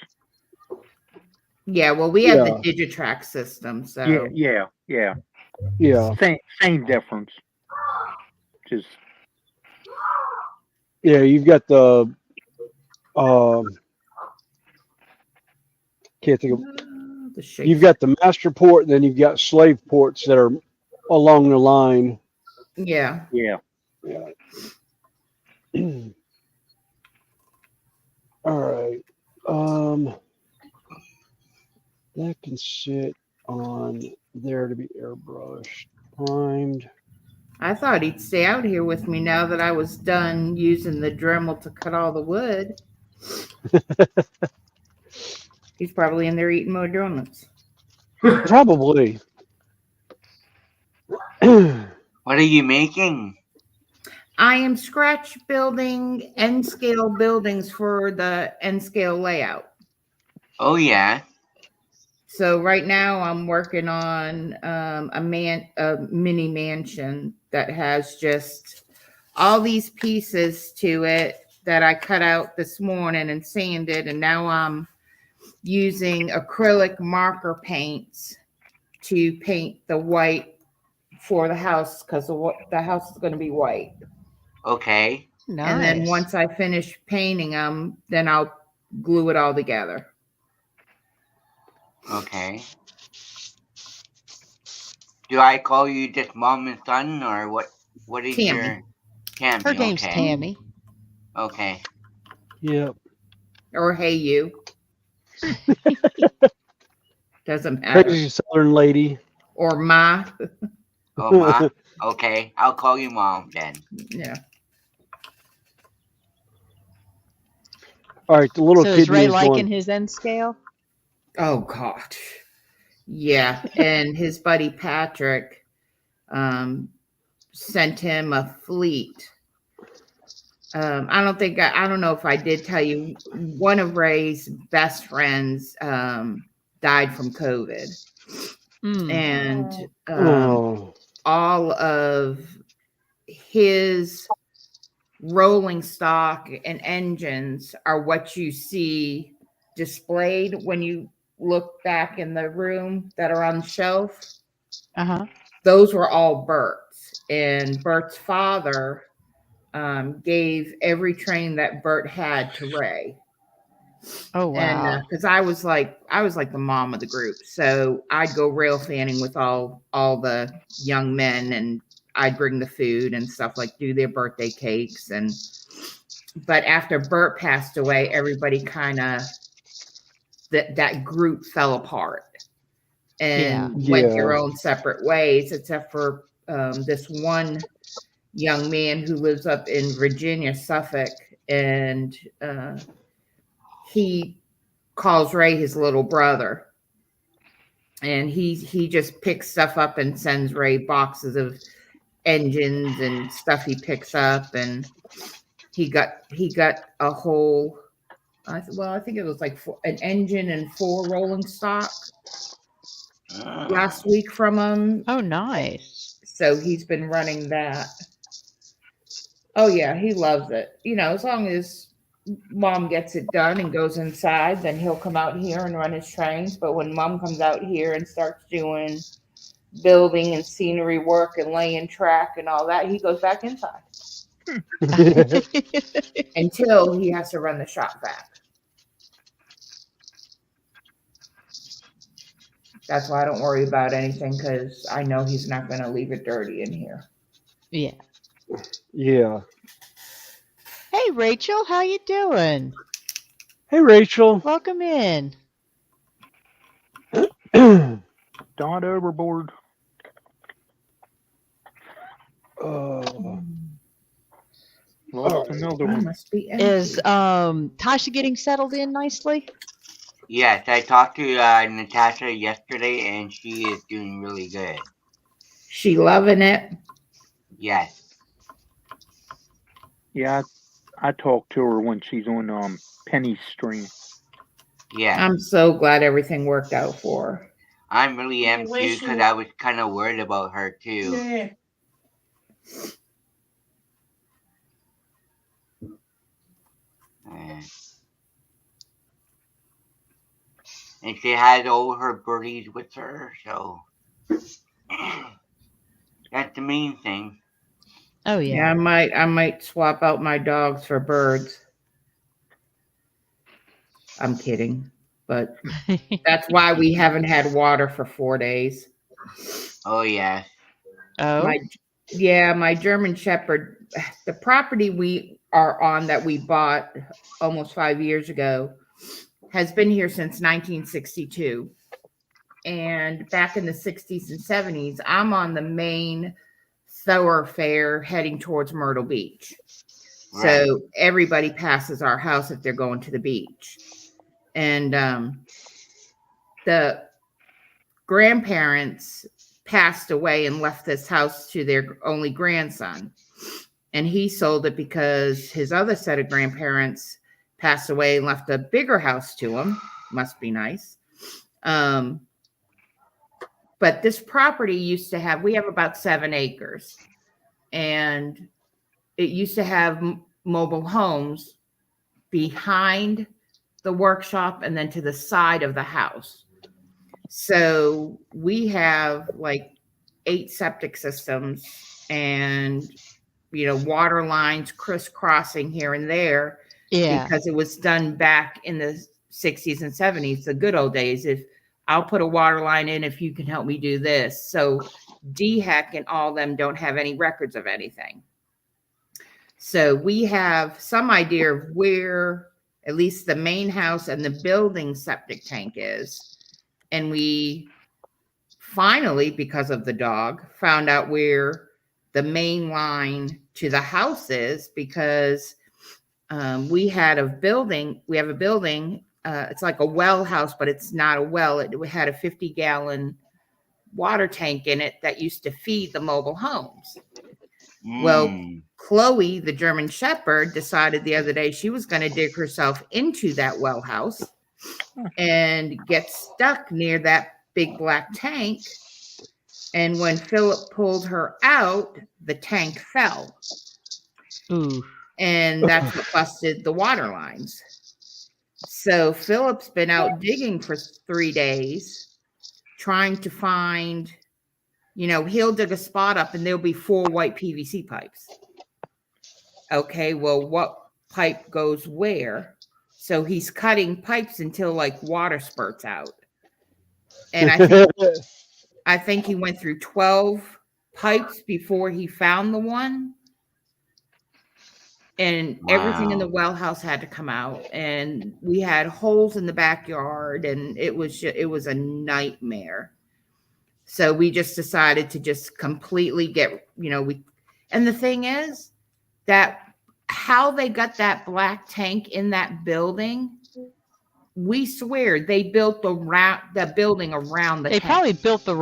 [SPEAKER 9] Yeah, well, we have the Digitrack system, so
[SPEAKER 4] Yeah. Same difference. Just
[SPEAKER 5] yeah, you've got the can't think of. You've got the master port, and then you've got slave ports that are along the line.
[SPEAKER 9] Yeah.
[SPEAKER 5] All right. That can sit on there to be airbrushed, primed.
[SPEAKER 9] I thought he'd stay out here with me now that I was done using the Dremel to cut all the wood. He's probably in there eating more donuts.
[SPEAKER 5] Probably.
[SPEAKER 7] What are you making?
[SPEAKER 9] I am scratch building N-scale buildings for the N-scale layout.
[SPEAKER 7] Oh, yeah.
[SPEAKER 9] So right now I'm working on a mini mansion that has just all these pieces to it that I cut out this morning and sanded, and now I'm using acrylic marker paints to paint the white for the house because the house is going to be white.
[SPEAKER 7] Okay.
[SPEAKER 1] Nice.
[SPEAKER 9] And then once I finish painting them, then I'll glue it all together.
[SPEAKER 7] Okay. Do I call you just mom and son, or what? What is
[SPEAKER 9] Tammy.
[SPEAKER 7] your Tammy?
[SPEAKER 1] Her name's
[SPEAKER 7] Okay.
[SPEAKER 1] Tammy.
[SPEAKER 7] Okay.
[SPEAKER 5] Yep.
[SPEAKER 9] Or hey you. Doesn't matter.
[SPEAKER 5] Crazy Southern lady.
[SPEAKER 9] Or ma.
[SPEAKER 7] Oh, ma. Okay. I'll call you mom then.
[SPEAKER 9] Yeah.
[SPEAKER 5] All right, the little
[SPEAKER 1] So
[SPEAKER 5] kid
[SPEAKER 1] is Ray
[SPEAKER 5] is
[SPEAKER 1] liking
[SPEAKER 5] going.
[SPEAKER 1] his N scale?
[SPEAKER 9] Oh God. Yeah. And his buddy Patrick sent him a fleet. I don't know if I did tell you, one of Ray's best friends died from COVID. And all of his rolling stock and engines are what you see displayed when you look back in the room that are on the shelf. Those were all Bert's, and Bert's father gave every train that Bert had to Ray.
[SPEAKER 1] Oh wow!
[SPEAKER 9] And because I was like the mom of the group, so I'd go rail fanning with all the young men, and I'd bring the food and stuff, like do their birthday cakes. But after Bert passed away, everybody kind of that group fell apart and went their own separate ways, except for this one young man who lives up in Virginia, Suffolk, and he calls Ray his little brother. And he just picks stuff up and sends Ray boxes of engines and stuff he picks up. And he got a whole, I think it was like an engine and 4 rolling stock last week from him.
[SPEAKER 1] Oh, nice.
[SPEAKER 9] So he's been running that. Oh yeah, he loves it. As long as Mom gets it done and goes inside, then he'll come out here and run his trains. But when Mom comes out here and starts doing building and scenery work and laying track and all that, he goes back inside until he has to run the shop back. That's why I don't worry about anything, because I know he's not going to leave it dirty in here.
[SPEAKER 1] Yeah.
[SPEAKER 5] Yeah.
[SPEAKER 1] Hey, Rachel, how you doing?
[SPEAKER 5] Hey, Rachel.
[SPEAKER 1] Welcome in.
[SPEAKER 4] Dot overboard. Lost another one.
[SPEAKER 9] Must be
[SPEAKER 1] Is Tasha getting settled in nicely?
[SPEAKER 7] Yes, I talked to Natasha yesterday, and she is doing really good.
[SPEAKER 9] She loving it?
[SPEAKER 7] Yes.
[SPEAKER 4] Yeah, I talked to her when she's on Penny's stream.
[SPEAKER 7] Yeah.
[SPEAKER 9] I'm so glad everything worked out for her.
[SPEAKER 7] I really am too,
[SPEAKER 3] wish
[SPEAKER 7] because
[SPEAKER 3] you-
[SPEAKER 7] I was kind of worried about her too.
[SPEAKER 3] Yeah.
[SPEAKER 7] And she had all her birdies with her, so that's the main thing.
[SPEAKER 1] Oh
[SPEAKER 9] Yeah, I might swap out my dogs for birds. I'm kidding, but that's why we haven't had water for 4 days.
[SPEAKER 7] Oh yeah.
[SPEAKER 1] Oh.
[SPEAKER 9] My German Shepherd, the property we are on that we bought almost 5 years ago, has been here since 1962. And back in the 60s and 70s, I'm on the main thoroughfare heading towards Myrtle Beach.
[SPEAKER 7] Right.
[SPEAKER 9] So everybody passes our house if they're going to the beach. And the grandparents passed away and left this house to their only grandson. And he sold it because his other set of grandparents passed away and left a bigger house to him. Must be nice. But this property used to have, we have about 7 acres. And it used to have mobile homes behind the workshop and then to the side of the house. So we have like 8 septic systems and, water lines crisscrossing here and there.
[SPEAKER 1] Yeah.
[SPEAKER 9] Because it was done back in the 60s and 70s, the good old days. If I'll put a water line in, if you can help me do this. So DHEC and all them don't have any records of anything. So we have some idea of where at least the main house and the building septic tank is. And we finally, because of the dog, found out where the main line to the house is, because we have a building, it's like a well house, but it's not a well. It had a 50-gallon water tank in it that used to feed the mobile homes. Well, Chloe, the German Shepherd, decided the other day she was going to dig herself into that well house and get stuck near that big black tank. And when Philip pulled her out, the tank fell.
[SPEAKER 1] Ooh.
[SPEAKER 9] And that's what busted the water lines. So Philip's been out digging for 3 days, trying to find, he'll dig a spot up and there'll be 4 white PVC pipes. Okay, well, what pipe goes where? So he's cutting pipes until like water spurts out. And I think he went through 12 pipes before he found the one. And everything in the well house had to come out, and we had holes in the backyard, and it was a nightmare. So we just decided to just completely get, and the thing is that how they got that black tank in that building, we swear they built the building around the
[SPEAKER 1] They
[SPEAKER 9] tank.
[SPEAKER 1] probably built the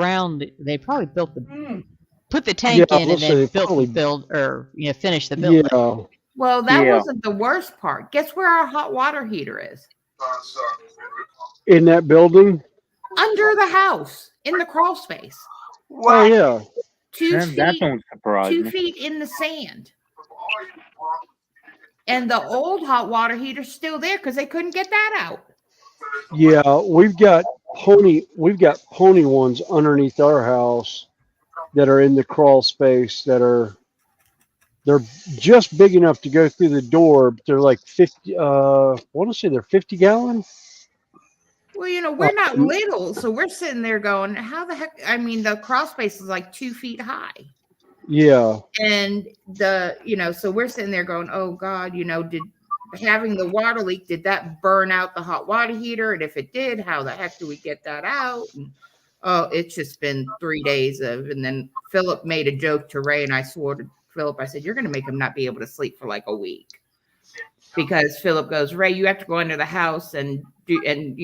[SPEAKER 1] put the
[SPEAKER 5] Yeah,
[SPEAKER 1] tank in and
[SPEAKER 5] let's say
[SPEAKER 1] then
[SPEAKER 5] they
[SPEAKER 1] built
[SPEAKER 5] probably,
[SPEAKER 1] the build or finish the building.
[SPEAKER 5] yeah,
[SPEAKER 9] Well, that
[SPEAKER 4] Yeah.
[SPEAKER 9] wasn't the worst part. Guess where our hot water heater is?
[SPEAKER 5] in that building.
[SPEAKER 9] Under the house, in the crawl space.
[SPEAKER 5] Oh
[SPEAKER 7] What?
[SPEAKER 5] yeah,
[SPEAKER 9] 2
[SPEAKER 4] That
[SPEAKER 9] feet,
[SPEAKER 4] don't surprise
[SPEAKER 9] 2
[SPEAKER 4] me.
[SPEAKER 9] feet in the sand. And the old hot water heater's still there because they couldn't get that out.
[SPEAKER 5] yeah. We've got pony ones underneath our house that are in the crawl space they're just big enough to go through the door, but they're like 50. I want to say they're 50-gallon.
[SPEAKER 9] Well, we're not little, so we're sitting there going, how the heck? I mean, the crawl space is like 2 feet high.
[SPEAKER 5] Yeah,
[SPEAKER 9] And so we're sitting there going, oh God, did having the water leak, did that burn out the hot water heater? And if it did, how the heck do we get that out? And, it's just been 3 days and then Philip made a joke to Ray and I swore to Philip, I said, you're going to make him not be able to sleep for like a week. Because Philip goes, Ray, you have to go into the house and do, and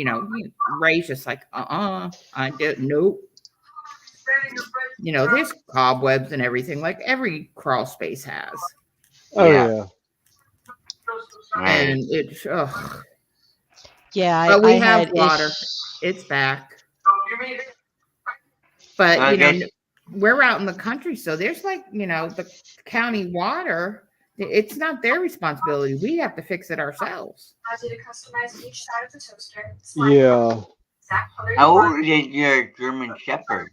[SPEAKER 9] Ray's just like, I did, nope. There's cobwebs and everything like every crawl space has.
[SPEAKER 5] oh
[SPEAKER 7] Yeah.
[SPEAKER 5] yeah.
[SPEAKER 7] Right.
[SPEAKER 9] And it's, ugh.
[SPEAKER 1] Yeah,
[SPEAKER 9] But we
[SPEAKER 1] I
[SPEAKER 9] have
[SPEAKER 1] had
[SPEAKER 9] water. It's back. But,
[SPEAKER 7] I guess-
[SPEAKER 9] we're out in the country. So there's like, the county water. It's not their responsibility. We have to fix it ourselves.
[SPEAKER 5] Yeah.
[SPEAKER 7] How old is your German Shepherd?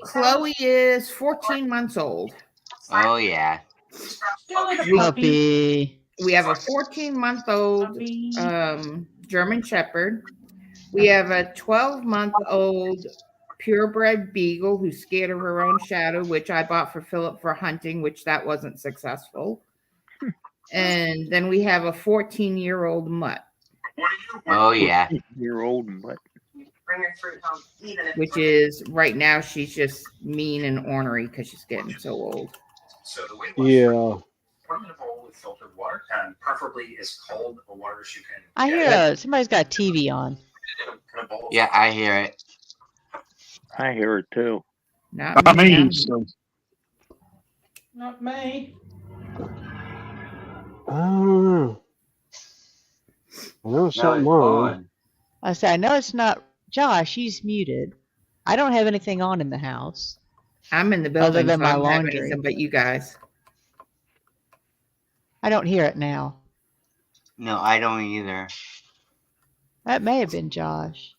[SPEAKER 9] Chloe is 14 months old.
[SPEAKER 7] Oh yeah.
[SPEAKER 3] Still a puppy.
[SPEAKER 1] puppy.
[SPEAKER 9] We have a 14-month-old German Shepherd. We have a 12-month-old purebred beagle who's scared of her own shadow, which I bought for Philip for hunting, which that wasn't successful. And then we have a 14-year-old mutt,
[SPEAKER 7] Oh yeah.
[SPEAKER 4] You're old and what?
[SPEAKER 9] which is right now she's just mean and ornery because she's getting so old.
[SPEAKER 5] Yeah.
[SPEAKER 1] I hear somebody's got a TV on.
[SPEAKER 7] Yeah, I hear it.
[SPEAKER 4] I hear it too.
[SPEAKER 9] Not
[SPEAKER 8] I
[SPEAKER 9] me.
[SPEAKER 8] mean, so
[SPEAKER 3] Not me.
[SPEAKER 5] I don't know. I know it's something on.
[SPEAKER 1] I say, I know it's not Josh. He's muted. I don't have anything on in the house.
[SPEAKER 9] I'm in the building,
[SPEAKER 1] Other than
[SPEAKER 9] so
[SPEAKER 1] my
[SPEAKER 9] I don't have
[SPEAKER 1] laundry.
[SPEAKER 9] anything but you guys.
[SPEAKER 1] I don't hear it now.
[SPEAKER 7] No, I don't either.
[SPEAKER 1] That may have been Josh.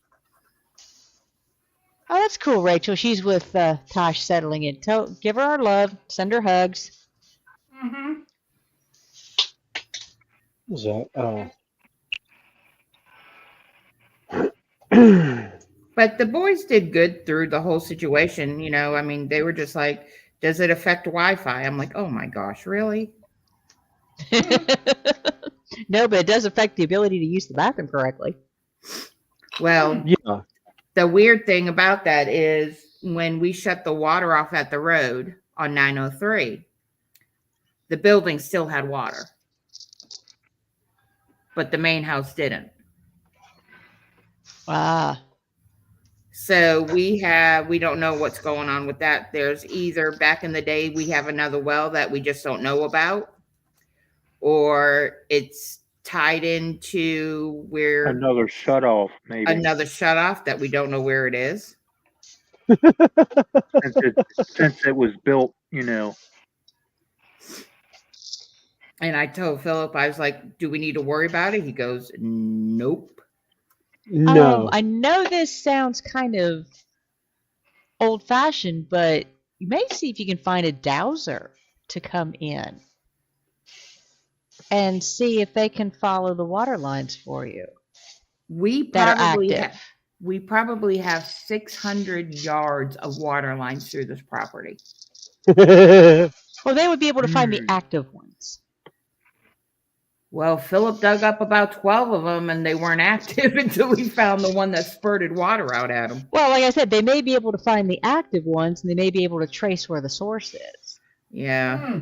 [SPEAKER 1] Oh, that's cool, Rachel. She's with Tosh settling in. Give her our love. Send her hugs.
[SPEAKER 3] Mm-hmm.
[SPEAKER 5] What's that?
[SPEAKER 9] But the boys did good through the whole situation. I mean, they were just like, does it affect Wi-Fi? I'm like, oh my gosh, really?
[SPEAKER 1] No, but it does affect the ability to use the bathroom correctly.
[SPEAKER 9] Well,
[SPEAKER 5] Yeah.
[SPEAKER 9] the weird thing about that is when we shut the water off at the road on 903, the building still had water, but the main house didn't.
[SPEAKER 1] Ah.
[SPEAKER 9] So we don't know what's going on with that. There's either back in the day, we have another well that we just don't know about, or it's tied into where
[SPEAKER 4] Another shut off, maybe.
[SPEAKER 9] another shut off that we don't know where it is.
[SPEAKER 4] Since it was built,
[SPEAKER 9] And I told Philip, I was like, do we need to worry about it? He goes, nope.
[SPEAKER 5] No.
[SPEAKER 1] I know this sounds kind of old-fashioned, but you may see if you can find a dowser to come in and see if they can follow the water lines for you
[SPEAKER 9] We
[SPEAKER 1] that are
[SPEAKER 9] probably
[SPEAKER 1] active.
[SPEAKER 9] we probably have 600 yards of water lines through this property.
[SPEAKER 1] Well, they would be able to find the
[SPEAKER 4] Hmm.
[SPEAKER 1] active ones.
[SPEAKER 9] Well, Philip dug up about 12 of them and they weren't active until he found the one that spurted water out at him.
[SPEAKER 1] Well, like I said, they may be able to find the active ones, and they may be able to trace where the source is.
[SPEAKER 9] Yeah,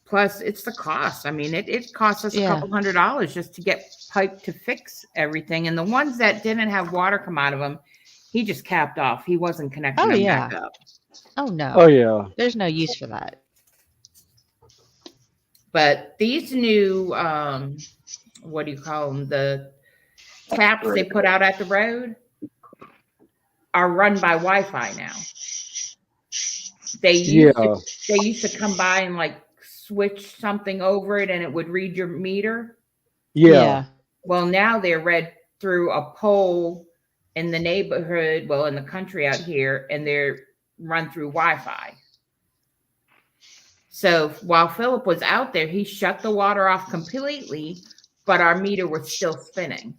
[SPEAKER 9] plus it's the cost. I mean, it cost us a
[SPEAKER 1] Yeah.
[SPEAKER 9] couple $100 just to get pipe to fix everything. And the ones that didn't have water come out of them, he just capped off. He wasn't connecting them back up.
[SPEAKER 1] Oh no.
[SPEAKER 5] Oh yeah.
[SPEAKER 1] There's no use for that.
[SPEAKER 9] But these new, what do you call them? The taps they put out at the road are run by Wi-Fi now. They used to come by and like switch something over it and it would read your meter.
[SPEAKER 5] Yeah.
[SPEAKER 9] Well, now they're read through a pole in the neighborhood, well, in the country out here, and they're run through Wi-Fi. So while Philip was out there, he shut the water off completely, but our meter was still spinning.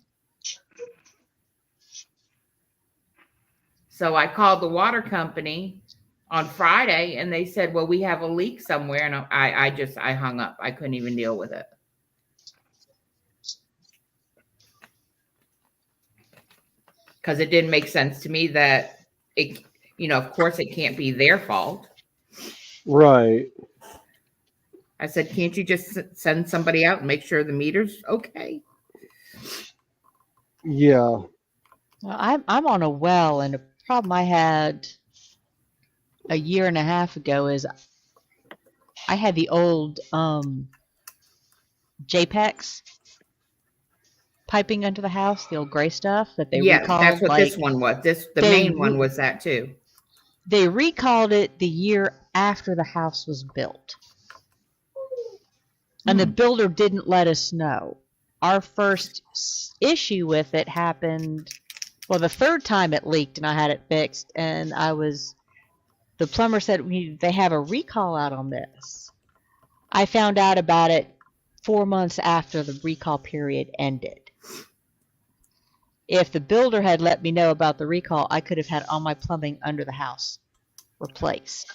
[SPEAKER 9] So I called the water company on Friday and they said, well, we have a leak somewhere. And I hung up. I couldn't even deal with it. Because it didn't make sense to me that it, of course it can't be their fault.
[SPEAKER 5] Right.
[SPEAKER 9] I said, can't you just send somebody out and make sure the meter's okay?
[SPEAKER 5] Yeah.
[SPEAKER 1] Well, I'm on a well, and the problem I had a year and a half ago is I had the old JPEX piping under the house, the old gray stuff that they recalled.
[SPEAKER 9] That's what this one was. The main one was that too.
[SPEAKER 1] They recalled it the year after the house was built. And the builder didn't let us know. Our first issue with it happened, well, the third time it leaked and I had it fixed, and the plumber said they have a recall out on this. I found out about it 4 months after the recall period ended. If the builder had let me know about the recall, I could have had all my plumbing under the house replaced.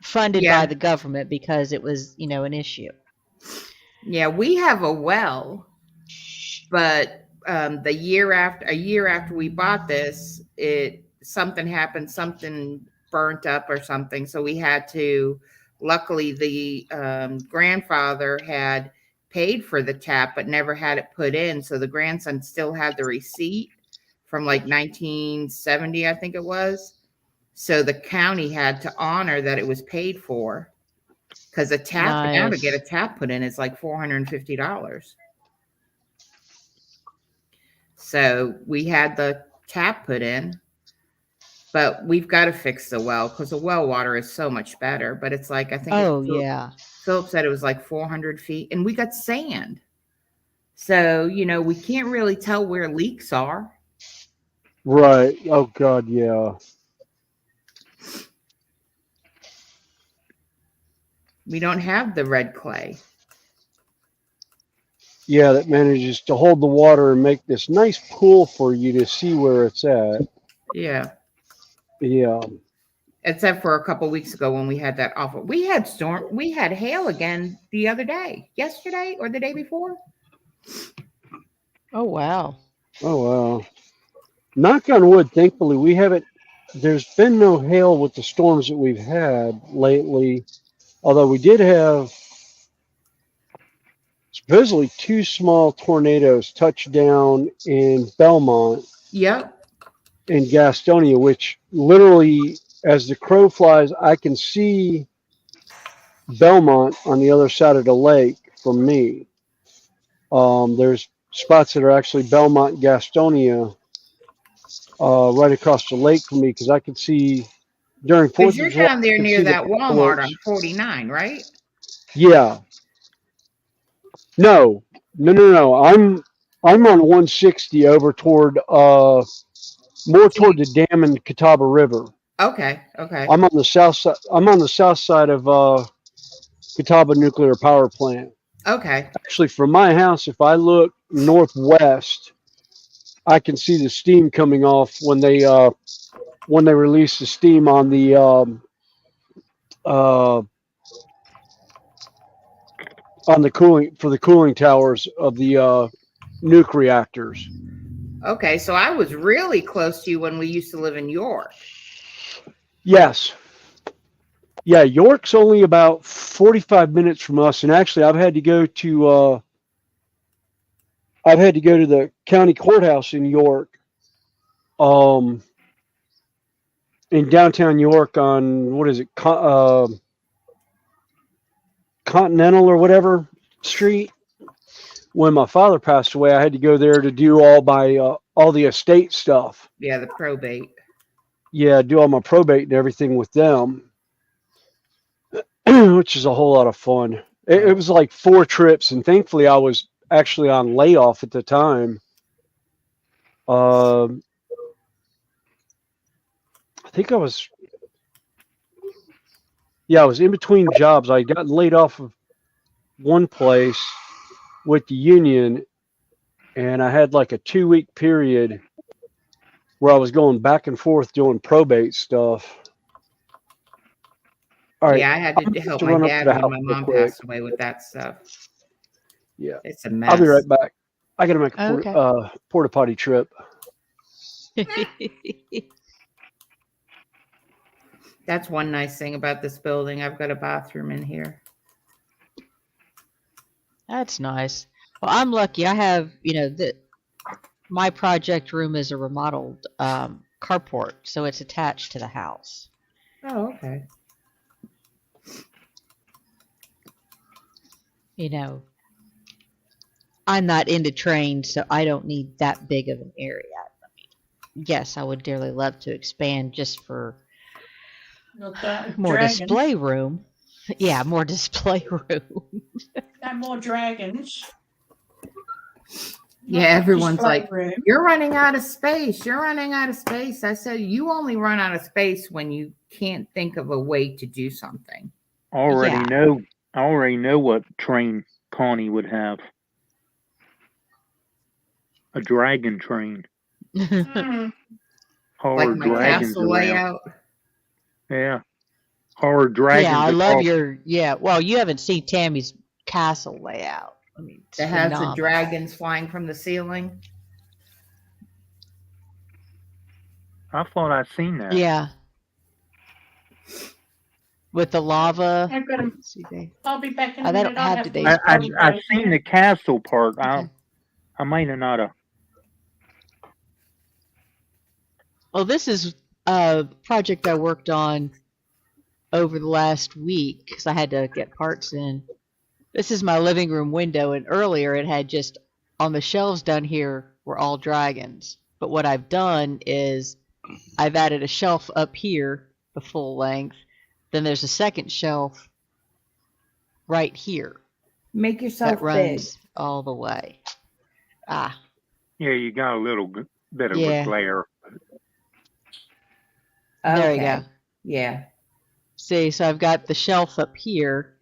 [SPEAKER 1] Funded by the government because it was, an issue.
[SPEAKER 9] Yeah, we have a well, but a year after we bought this, something happened, something burnt up or something. So we had to, luckily the grandfather had paid for the tap, but never had it put in. So the grandson still had the receipt from like 1970, I think it was. So the county had to honor that it was paid for, because a tap now to get a tap put in is like $450. So we had the tap put in, but we've got to fix the well because the well water is so much better. But it's like, I think Philip said it was like 400 feet and we got sand. So, we can't really tell where leaks are.
[SPEAKER 5] Right. Oh God, yeah.
[SPEAKER 9] We don't have the red clay.
[SPEAKER 5] Yeah, that manages to hold the water and make this nice pool for you to see where it's at.
[SPEAKER 9] Yeah.
[SPEAKER 5] Yeah.
[SPEAKER 9] Except for a couple weeks ago when we had that awful. We had hail again the other day, yesterday or the day before.
[SPEAKER 1] Oh wow.
[SPEAKER 5] Oh wow. Knock on wood, thankfully there's been no hail with the storms that we've had lately. Although we did have supposedly 2 small tornadoes touch down in Belmont.
[SPEAKER 9] Yep.
[SPEAKER 5] In Gastonia, which literally, as the crow flies, I can see Belmont on the other side of the lake from me. There's spots that are actually Belmont, Gastonia, right across the lake from me, because I could see during 4th of July.
[SPEAKER 9] Because you're down there near that Walmart on 49, right?
[SPEAKER 5] Yeah. No. I'm on 160 over toward more toward the dam and Catawba River.
[SPEAKER 9] Okay.
[SPEAKER 5] I'm on the south side. I'm on the south side of Catawba Nuclear Power Plant.
[SPEAKER 9] Okay.
[SPEAKER 5] Actually, from my house, if I look northwest, I can see the steam coming off when they release the steam on the on the cooling towers of the nuke reactors.
[SPEAKER 9] Okay, so I was really close to you when we used to live in York.
[SPEAKER 5] Yes. Yeah, York's only about 45 minutes from us, and actually I've had to go to the county courthouse in York, in downtown York on, what is it, Continental or whatever street. When my father passed away, I had to go there to do all the estate stuff.
[SPEAKER 9] Yeah, the probate.
[SPEAKER 5] Yeah, do all my probate and everything with them, which is a whole lot of fun. It was like 4 trips, and thankfully I was actually on layoff at the time. I think I was in between jobs. I got laid off of one place with the union, and I had like a 2-week period where I was going back and forth doing probate stuff. All right.
[SPEAKER 9] Yeah, I had to help my dad when my mom passed away with that stuff.
[SPEAKER 5] Yeah.
[SPEAKER 9] It's a mess.
[SPEAKER 5] I'll be right back. I got to make a
[SPEAKER 1] Okay.
[SPEAKER 5] porta potty trip.
[SPEAKER 9] That's one nice thing about this building. I've got a bathroom in here.
[SPEAKER 1] That's nice. Well, I'm lucky. I have, my project room is a remodeled carport, so it's attached to the house.
[SPEAKER 9] Oh, okay.
[SPEAKER 1] I'm not into trains, so I don't need that big of an area. I mean, yes, I would dearly love to expand just for more display room. Yeah, more display room.
[SPEAKER 3] And more dragons.
[SPEAKER 9] Yeah, everyone's
[SPEAKER 3] display
[SPEAKER 9] like,
[SPEAKER 3] room.
[SPEAKER 9] you're running out of space. You're running out of space. I said, you only run out of space when you can't think of a way to do something.
[SPEAKER 4] I already know what train Connie would have. A dragon train.
[SPEAKER 3] Mm.
[SPEAKER 4] Horror
[SPEAKER 9] Like my
[SPEAKER 4] dragons
[SPEAKER 9] castle
[SPEAKER 4] around.
[SPEAKER 9] layout.
[SPEAKER 4] Yeah. Horror dragons.
[SPEAKER 1] Yeah, I love
[SPEAKER 4] across-
[SPEAKER 1] well, you haven't seen Tammy's castle layout. I mean, it's
[SPEAKER 9] That has the
[SPEAKER 1] phenomenal.
[SPEAKER 9] dragons flying from the ceiling.
[SPEAKER 4] I thought I'd seen that.
[SPEAKER 1] Yeah. With the lava.
[SPEAKER 3] I've got 'em.
[SPEAKER 1] Let's see, Dave.
[SPEAKER 3] I'll be back in
[SPEAKER 1] Oh,
[SPEAKER 3] a
[SPEAKER 1] they
[SPEAKER 3] minute.
[SPEAKER 1] don't
[SPEAKER 3] I
[SPEAKER 1] have
[SPEAKER 3] have
[SPEAKER 1] today's
[SPEAKER 3] these
[SPEAKER 4] I've seen
[SPEAKER 3] photos.
[SPEAKER 4] the castle part.
[SPEAKER 1] Okay.
[SPEAKER 4] I might have not have.
[SPEAKER 1] Well, this is a project I worked on over the last week because I had to get parts in. This is my living room window, and earlier it had just on the shelves down here were all dragons. But what I've done is I've added a shelf up here, the full length. Then there's a second shelf right here
[SPEAKER 9] Make yourself
[SPEAKER 1] that runs all the way. Ah,
[SPEAKER 4] Yeah, you got a little bit of
[SPEAKER 1] Yeah.
[SPEAKER 4] a glare.
[SPEAKER 9] big.
[SPEAKER 1] there you
[SPEAKER 9] Okay.
[SPEAKER 1] go.
[SPEAKER 9] Yeah.
[SPEAKER 1] See, so I've got the shelf up here.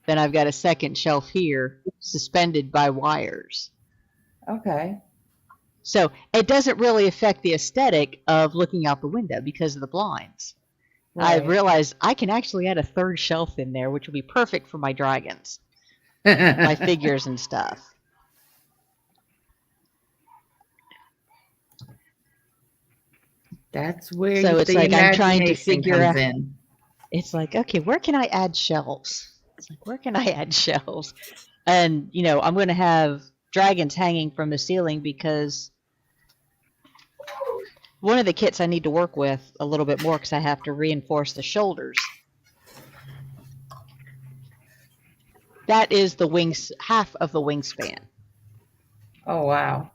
[SPEAKER 1] Then I've got a second shelf here, suspended by wires.
[SPEAKER 9] Okay.
[SPEAKER 1] So it doesn't really affect the aesthetic of looking out the window because of the blinds. I
[SPEAKER 9] Right.
[SPEAKER 1] realized I can actually add a third shelf in there, which would be perfect for my dragons, my figures and stuff.
[SPEAKER 9] That's where
[SPEAKER 1] So it's
[SPEAKER 9] the
[SPEAKER 1] like I'm trying to
[SPEAKER 9] imagination
[SPEAKER 1] figure
[SPEAKER 9] comes
[SPEAKER 1] out-
[SPEAKER 9] in.
[SPEAKER 1] It's like, okay, where can I add shelves? It's like, where can I add shelves? And, I'm going to have dragons hanging from the ceiling because one of the kits I need to work with a little bit more because I have to reinforce the shoulders. That is the wings, half of the wingspan.
[SPEAKER 9] Oh wow.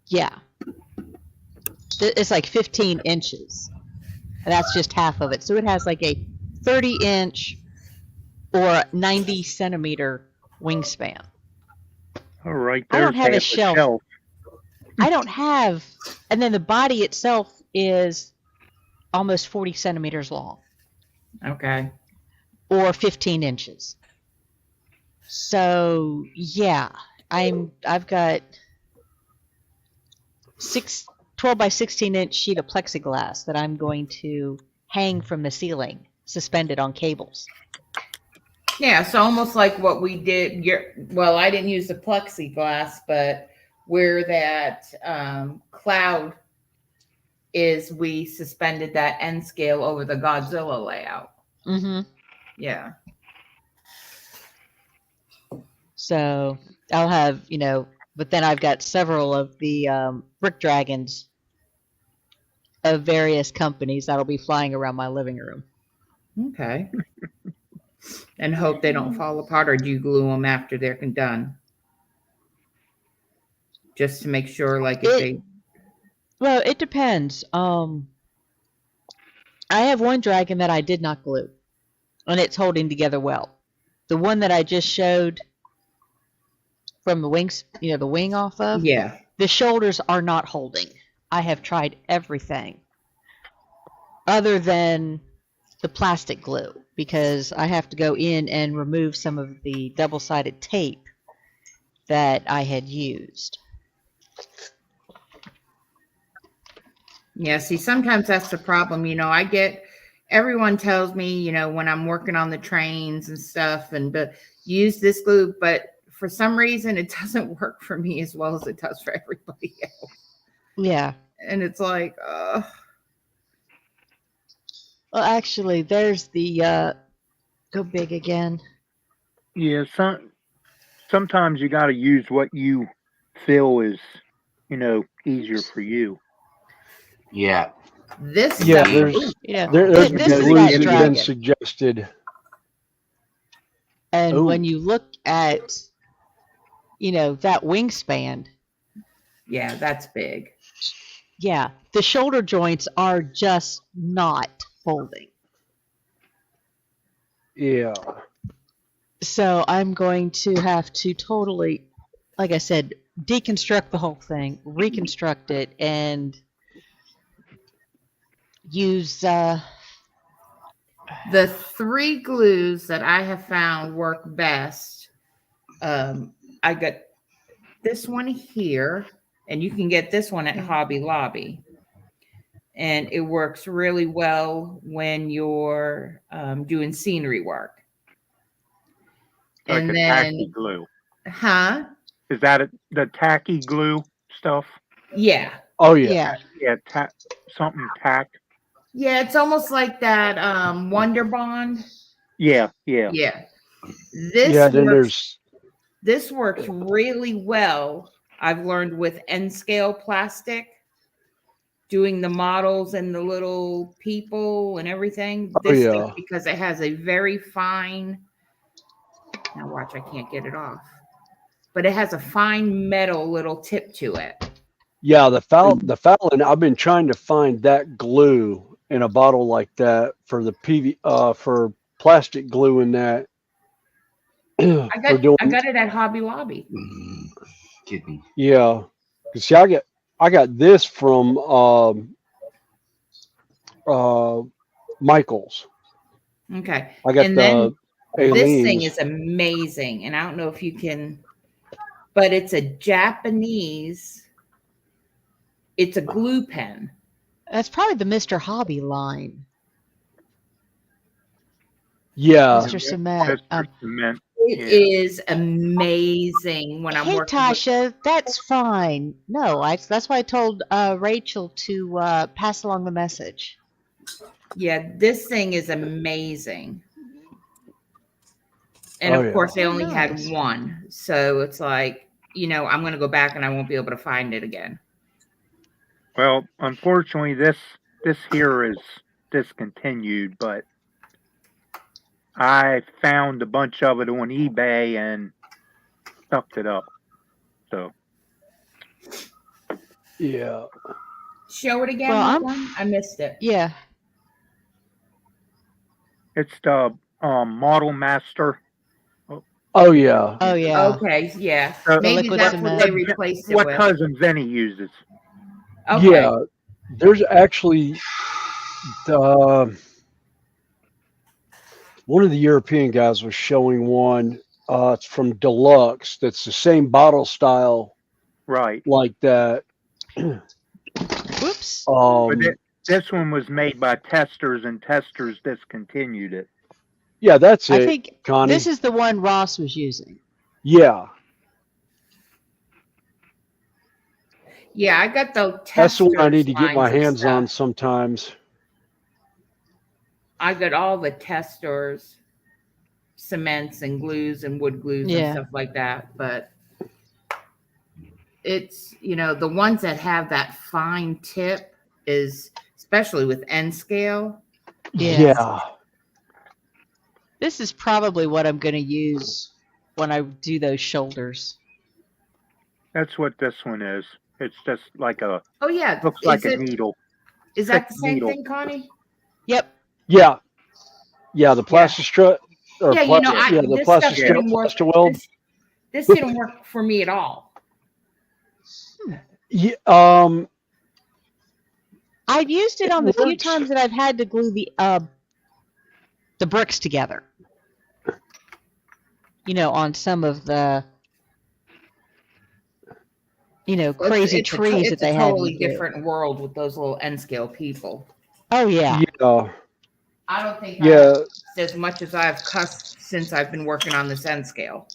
[SPEAKER 1] Yeah. It's like 15 inches. And that's just half of it. So it has like a 30-inch or 90 centimeter wingspan.
[SPEAKER 4] All right,
[SPEAKER 1] I don't
[SPEAKER 4] there's
[SPEAKER 1] have a
[SPEAKER 4] half
[SPEAKER 1] shelf. I don't have, and then the body itself is almost 40 centimeters long
[SPEAKER 9] Okay.
[SPEAKER 1] or 15 inches. So yeah, I've got 12 by 16 inch sheet of plexiglass that I'm going to hang from the ceiling, suspended on cables.
[SPEAKER 9] Yeah, so almost like what we did. Well, I didn't use the plexiglass, but where that cloud is, we suspended that end scale over the Godzilla layout.
[SPEAKER 1] Mm-hmm.
[SPEAKER 9] Yeah.
[SPEAKER 1] So I'll have, but then I've got several of the brick dragons of various companies that'll be flying around my living room.
[SPEAKER 9] Okay. And hope they don't fall apart, or do you glue them after they're done? Just to make sure, like if they.
[SPEAKER 1] Well, it depends. I have one dragon that I did not glue, and it's holding together well. The one that I just showed from the wings, the wing off of,
[SPEAKER 9] Yeah.
[SPEAKER 1] the shoulders are not holding. I have tried everything other than the plastic glue, because I have to go in and remove some of the double-sided tape that I had used.
[SPEAKER 9] Yeah, see, sometimes that's the problem. Everyone tells me, when I'm working on the trains and stuff, but use this glue, but for some reason it doesn't work for me as well as it does for everybody else.
[SPEAKER 1] Yeah.
[SPEAKER 9] And it's like,
[SPEAKER 1] Well, actually, there's the go big again.
[SPEAKER 4] Yeah, sometimes you got to use what you feel is, easier for you.
[SPEAKER 7] Yeah.
[SPEAKER 9] This
[SPEAKER 5] Yeah,
[SPEAKER 9] stuff.
[SPEAKER 5] there's
[SPEAKER 1] Yeah,
[SPEAKER 5] there's
[SPEAKER 1] this is
[SPEAKER 5] glues
[SPEAKER 1] that
[SPEAKER 5] that have been
[SPEAKER 1] dragon.
[SPEAKER 5] suggested.
[SPEAKER 1] And
[SPEAKER 5] Oh.
[SPEAKER 1] when you look at, that wingspan,
[SPEAKER 9] Yeah, that's big.
[SPEAKER 1] yeah, the shoulder joints are just not holding.
[SPEAKER 5] Yeah.
[SPEAKER 1] So I'm going to have to totally, like I said, deconstruct the whole thing, reconstruct it, and use
[SPEAKER 9] The 3 glues that I have found work best. I got this one here, and you can get this one at Hobby Lobby. And it works really well when you're doing scenery work.
[SPEAKER 4] Like
[SPEAKER 9] and
[SPEAKER 4] a
[SPEAKER 9] then,
[SPEAKER 4] tacky glue.
[SPEAKER 9] huh?
[SPEAKER 4] Is that the tacky glue stuff?
[SPEAKER 9] Yeah.
[SPEAKER 5] Oh yeah.
[SPEAKER 4] Yeah, something tack.
[SPEAKER 9] Yeah, it's almost like that Wonder Bond.
[SPEAKER 4] Yeah.
[SPEAKER 9] Yeah.
[SPEAKER 5] Then
[SPEAKER 9] This works really well. I've learned with end scale plastic, doing the models and the little people and everything. This stuff, because it has a very fine. Now watch, I can't get it off. But it has a fine metal little tip to it.
[SPEAKER 5] Yeah, the Fallon. I've been trying to find that glue in a bottle like that for the for plastic glue in that.
[SPEAKER 9] I got it at Hobby Lobby.
[SPEAKER 7] Excuse me.
[SPEAKER 5] Yeah, because see, I got this from Michael's.
[SPEAKER 9] Okay.
[SPEAKER 5] I got
[SPEAKER 9] this thing is amazing, and I don't know if you can, but it's a Japanese. It's a glue pen.
[SPEAKER 1] That's probably the Mr. Hobby line.
[SPEAKER 5] Yeah.
[SPEAKER 1] Mr. Cement.
[SPEAKER 9] It is amazing when I'm working.
[SPEAKER 1] Hey, Tasha, that's fine. No, that's why I told Rachel to pass along the message.
[SPEAKER 9] Yeah, this thing is amazing. And of course, they only had one. So it's like, I'm going to go back and I won't be able to find it again.
[SPEAKER 4] Well, unfortunately, this here is discontinued, but I found a bunch of it on eBay and sucked it up. So.
[SPEAKER 5] Yeah.
[SPEAKER 9] Show it again.
[SPEAKER 1] Well,
[SPEAKER 9] I missed it.
[SPEAKER 1] Yeah.
[SPEAKER 4] It's the Model Master.
[SPEAKER 5] Oh yeah.
[SPEAKER 1] Oh yeah.
[SPEAKER 9] Okay, yeah.
[SPEAKER 1] Maybe that's
[SPEAKER 9] what they replaced it
[SPEAKER 4] what
[SPEAKER 9] with.
[SPEAKER 4] Cousin Zenny uses.
[SPEAKER 9] Okay.
[SPEAKER 5] Yeah. There's actually one of the European guys was showing one. It's from Deluxe. That's the same bottle style.
[SPEAKER 4] Right.
[SPEAKER 5] Like that.
[SPEAKER 1] Whoops.
[SPEAKER 4] But this one was made by Testers, and Testers discontinued it.
[SPEAKER 5] Yeah, that's
[SPEAKER 1] I
[SPEAKER 5] it,
[SPEAKER 1] think
[SPEAKER 5] Connie.
[SPEAKER 1] this is the one Ross was using.
[SPEAKER 5] Yeah,
[SPEAKER 9] Yeah, I got the
[SPEAKER 5] that's the one I need
[SPEAKER 9] testers
[SPEAKER 5] to get my
[SPEAKER 9] lines of
[SPEAKER 5] hands on
[SPEAKER 9] stuff.
[SPEAKER 5] sometimes.
[SPEAKER 9] I got all the testers, cements and glues and wood glues and
[SPEAKER 1] Yeah.
[SPEAKER 9] stuff like that. But it's, the ones that have that fine tip is, especially with N scale.
[SPEAKER 5] Yeah.
[SPEAKER 1] This is probably what I'm going to use when I do those shoulders.
[SPEAKER 4] That's what this one is. It's just like
[SPEAKER 9] Oh yeah,
[SPEAKER 4] looks like a needle.
[SPEAKER 9] Is that the
[SPEAKER 4] Thick
[SPEAKER 9] same
[SPEAKER 4] needle.
[SPEAKER 9] thing, Connie?
[SPEAKER 1] Yep.
[SPEAKER 5] Yeah. Yeah, the plastic strut. Or
[SPEAKER 9] Yeah,
[SPEAKER 5] the
[SPEAKER 9] this
[SPEAKER 5] plastic
[SPEAKER 9] stuff
[SPEAKER 5] strut,
[SPEAKER 9] didn't work.
[SPEAKER 5] plastic weld.
[SPEAKER 9] This didn't work for me at all.
[SPEAKER 5] Yeah,
[SPEAKER 1] I've used it on the few
[SPEAKER 5] works.
[SPEAKER 1] times that I've had to glue the bricks together. On some of the crazy trees that they have.
[SPEAKER 9] It's a totally different world with those little N scale people.
[SPEAKER 1] Oh yeah.
[SPEAKER 5] Yeah.
[SPEAKER 9] I don't think
[SPEAKER 5] Yeah.
[SPEAKER 9] as much as I've cussed since I've been working on this N scale.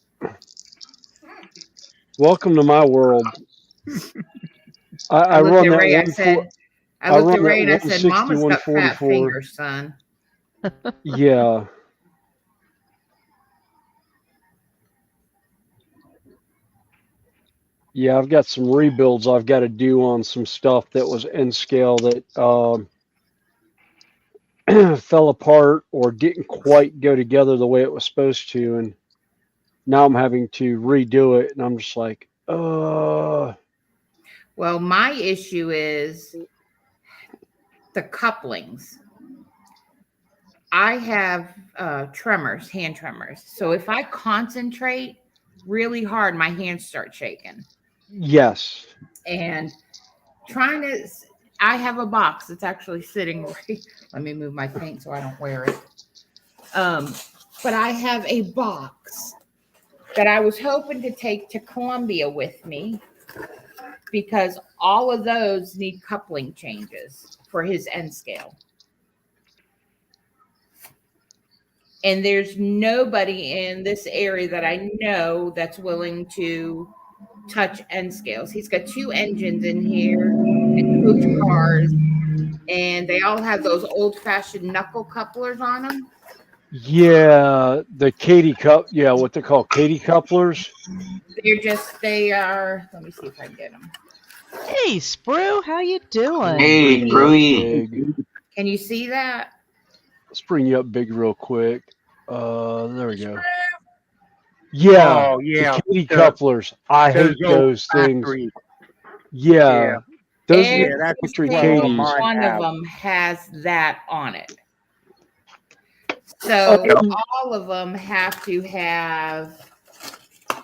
[SPEAKER 5] Welcome to my world. I
[SPEAKER 9] looked
[SPEAKER 5] run
[SPEAKER 9] at
[SPEAKER 5] that
[SPEAKER 9] Ray. I looked at Ray and I said, "Mama's got fat fingers, son."
[SPEAKER 5] Yeah. Yeah, I've got some rebuilds I've got to do on some stuff that was N scale that fell apart or didn't quite go together the way it was supposed to, and now I'm having to redo it, and I'm just like,
[SPEAKER 9] Well, my issue is the couplings. I have hand tremors. So if I concentrate really hard, my hands start shaking.
[SPEAKER 5] Yes.
[SPEAKER 9] And I have a box that's actually sitting right. Let me move my paint so I don't wear it. But I have a box that I was hoping to take to Columbia with me because all of those need coupling changes for his N scale. And there's nobody in this area that I know that's willing to touch N scales. He's got 2 engines in here and coach cars, and they all have those old-fashioned knuckle couplers on them.
[SPEAKER 5] Yeah, the Katy cup. Yeah, what they call Katy couplers.
[SPEAKER 9] They are. Let me see if I can get them.
[SPEAKER 1] Hey, Sprue, how you doing?
[SPEAKER 7] Hey, Sprue.
[SPEAKER 9] Can you see that?
[SPEAKER 5] Let's bring you up big real quick. There we go. Yeah.
[SPEAKER 4] Oh yeah.
[SPEAKER 5] The Katy couplers. I hate those things. Yeah. Those
[SPEAKER 9] factory
[SPEAKER 5] Katys.
[SPEAKER 9] One of them has that on it. So all of them have to have.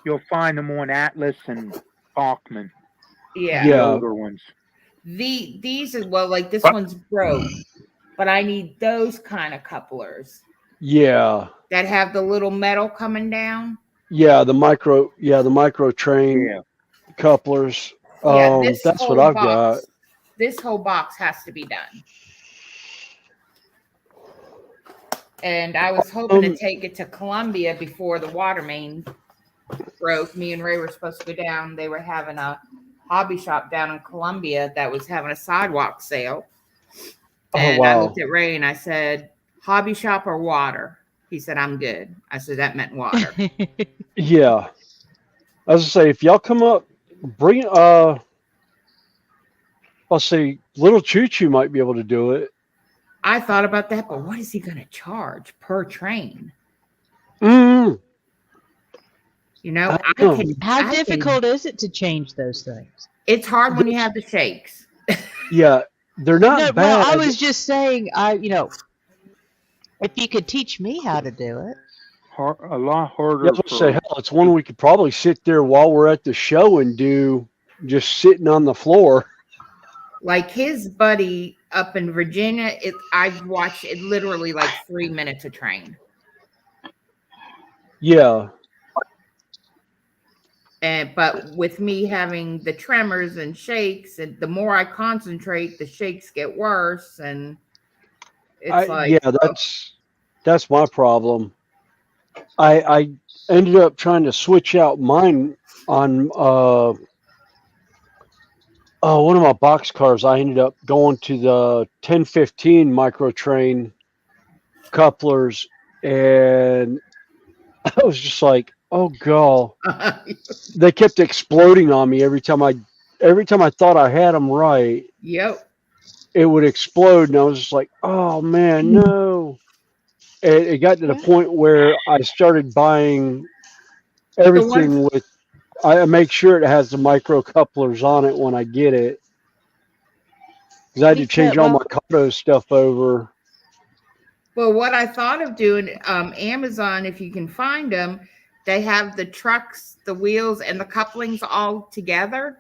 [SPEAKER 4] You'll find them on Atlas and Bachman.
[SPEAKER 9] Yeah.
[SPEAKER 4] The older ones.
[SPEAKER 9] These are like this one's broke, but I need those kind of couplers.
[SPEAKER 5] Yeah.
[SPEAKER 9] That have the little metal coming down.
[SPEAKER 5] Yeah, the micro train couplers. That's what I've got.
[SPEAKER 9] This whole box has to be done. And I was hoping to take it to Columbia before the water main broke. Me and Ray were supposed to go down. They were having a hobby shop down in Columbia that was having a sidewalk sale. And I looked at Ray and I said, "Hobby shop or water?" He said, "I'm good." I said, "That meant water."
[SPEAKER 5] Yeah. I was gonna say, if y'all come up, bring I'll say little Choo Choo might be able to do it.
[SPEAKER 9] I thought about that, but what is he going to charge per train?
[SPEAKER 5] Mm.
[SPEAKER 1] How difficult is it to change those things?
[SPEAKER 9] It's hard when you have the shakes.
[SPEAKER 5] Yeah, they're not bad.
[SPEAKER 1] Well, I was just saying, if you could teach me how to do it.
[SPEAKER 4] A lot harder.
[SPEAKER 5] Yeah, I was gonna say, hell, it's one we could probably sit there while we're at the show and do, just sitting on the floor.
[SPEAKER 9] Like his buddy up in Virginia, I've watched it literally like 3 minutes a train.
[SPEAKER 5] Yeah.
[SPEAKER 9] But with me having the tremors and shakes, and the more I concentrate, the shakes get worse, and it's
[SPEAKER 5] That's my problem. I ended up trying to switch out mine on one of my box cars. I ended up going to the 1015 micro train couplers, and I was just like, oh god, they kept exploding on me every time I thought I had them right.
[SPEAKER 9] Yep.
[SPEAKER 5] It would explode, and I was just like, oh man, no. And it got to the point where I started buying
[SPEAKER 9] The one
[SPEAKER 5] everything with. I make sure it has the micro couplers on it when I get it, because I had to change all my Kato stuff over.
[SPEAKER 9] Well, what I thought of doing, Amazon, if you can find them, they have the trucks, the wheels, and the couplings all together.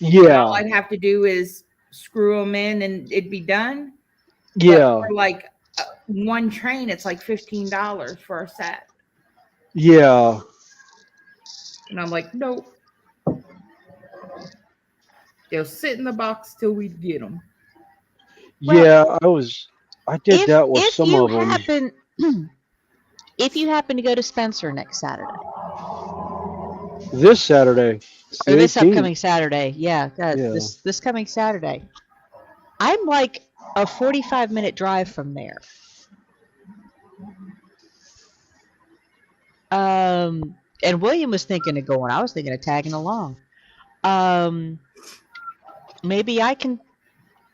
[SPEAKER 9] And
[SPEAKER 5] Yeah,
[SPEAKER 9] all I'd have to do is screw them in, and it'd be done. But
[SPEAKER 5] yeah,
[SPEAKER 9] for like one train, it's like $15 for a set,
[SPEAKER 5] yeah.
[SPEAKER 9] and I'm like, nope. They'll sit in the box till we get them.
[SPEAKER 5] Yeah, I did that with
[SPEAKER 1] If
[SPEAKER 5] some
[SPEAKER 1] you
[SPEAKER 5] of them.
[SPEAKER 1] happen, if you happen to go to Spencer next Saturday
[SPEAKER 5] This Saturday,
[SPEAKER 1] or
[SPEAKER 5] the
[SPEAKER 1] this
[SPEAKER 5] 18th.
[SPEAKER 1] upcoming Saturday, yeah,
[SPEAKER 5] Yeah.
[SPEAKER 1] this coming Saturday, I'm like a 45-minute drive from there. And William was thinking of going. I was thinking of tagging along. Maybe I can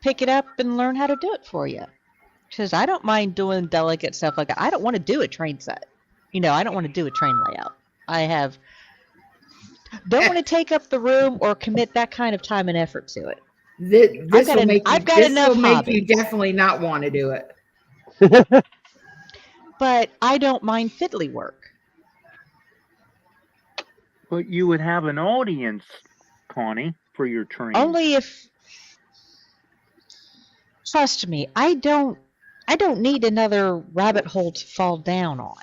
[SPEAKER 1] pick it up and learn how to do it for you. Because I don't mind doing delicate stuff like that. I don't want to do a train set. I don't want to do a train layout. Don't want to take up the room or commit that kind of time and effort to it.
[SPEAKER 9] This will make you,
[SPEAKER 1] I've got
[SPEAKER 9] this
[SPEAKER 1] enough
[SPEAKER 9] will make
[SPEAKER 1] hobbies.
[SPEAKER 9] you definitely not want to do it.
[SPEAKER 1] But I don't mind fiddly work.
[SPEAKER 4] But you would have an audience, Connie, for your train.
[SPEAKER 1] Only if, trust me, I don't need another rabbit hole to fall down on.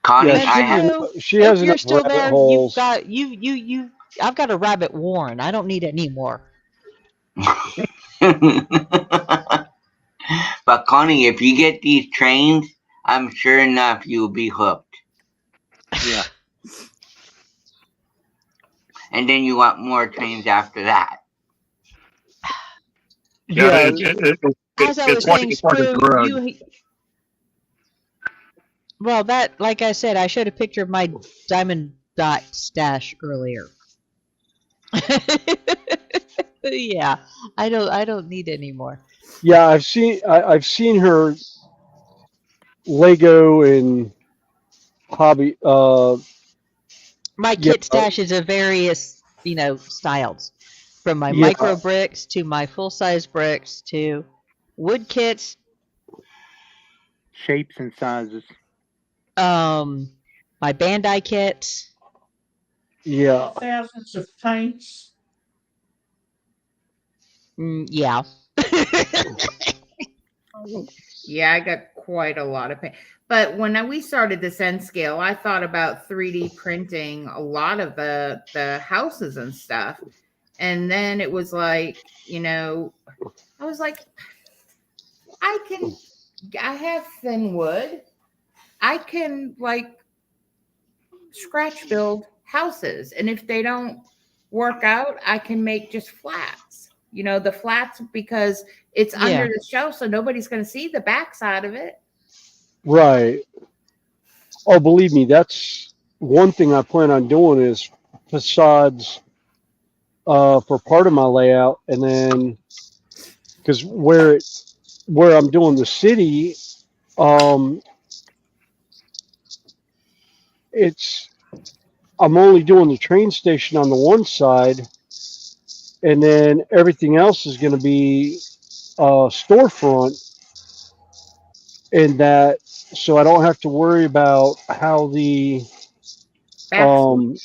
[SPEAKER 7] Connie,
[SPEAKER 5] Yeah,
[SPEAKER 7] I have.
[SPEAKER 5] she has
[SPEAKER 1] If you're
[SPEAKER 5] enough
[SPEAKER 1] still
[SPEAKER 5] rabbit
[SPEAKER 1] there,
[SPEAKER 5] holes.
[SPEAKER 1] I've got a rabbit warren. I don't need any more.
[SPEAKER 7] But Connie, if you get these trains, I'm sure enough you'll be hooked.
[SPEAKER 4] Yeah.
[SPEAKER 7] And then you want more trains after that.
[SPEAKER 5] Yeah,
[SPEAKER 1] As I was saying,
[SPEAKER 8] it's like a
[SPEAKER 1] Sprue,
[SPEAKER 8] drug.
[SPEAKER 1] well, that, like I said, I showed a picture of my diamond dot stash earlier. Yeah, I don't need any more.
[SPEAKER 5] yeah. I've seen her Lego and hobby.
[SPEAKER 1] My kit stash is of various, styles. From my
[SPEAKER 5] Yeah.
[SPEAKER 1] micro bricks to my full-size bricks to wood kits,
[SPEAKER 4] Shapes and sizes.
[SPEAKER 1] my Bandai kits.
[SPEAKER 5] Yeah,
[SPEAKER 3] Thousands of paints.
[SPEAKER 1] Yeah.
[SPEAKER 9] Yeah, I got quite a lot of paint. But when we started this N scale, I thought about 3D printing a lot of the houses and stuff. And then it was like, I was like, I have thin wood. I can like scratch build houses. And if they don't work out, I can make just flats. The flats, because it's under the shelf, so nobody's going to see the backside of it.
[SPEAKER 5] right. Oh, believe me, that's one thing I plan on doing is facades for part of my layout, and then because where I'm doing the city, I'm only doing the train station on the one side, and then everything else is going to be storefront, and that so I don't have to worry about how the the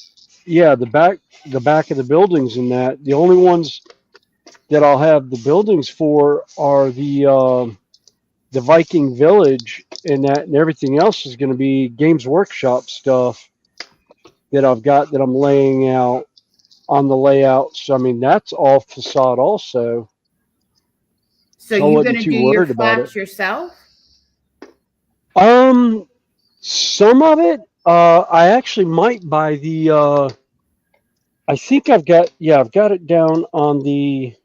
[SPEAKER 5] back of the buildings and that. The only ones that I'll have the buildings for are the Viking Village and that, and everything else is going to be Games Workshop stuff that I've got that I'm laying out on the layout. So I mean that's all facade also.
[SPEAKER 9] So
[SPEAKER 5] I
[SPEAKER 9] you're
[SPEAKER 5] wasn't
[SPEAKER 9] going to
[SPEAKER 5] too
[SPEAKER 9] do your
[SPEAKER 5] worried about
[SPEAKER 9] flats
[SPEAKER 5] it.
[SPEAKER 9] yourself?
[SPEAKER 5] Some of it, I actually might buy the. I think I've got it down on the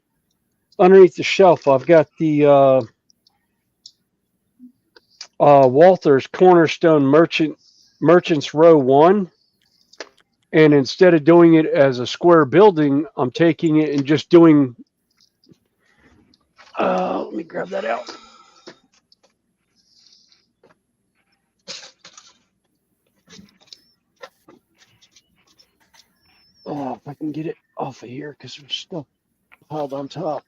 [SPEAKER 5] underneath the shelf. I've got the Walther's Cornerstone Merchants Row 1. And instead of doing it as a square building, I'm taking it and just doing. Let me grab that out. Oh, if I can get it off of here because there's stuff piled on top.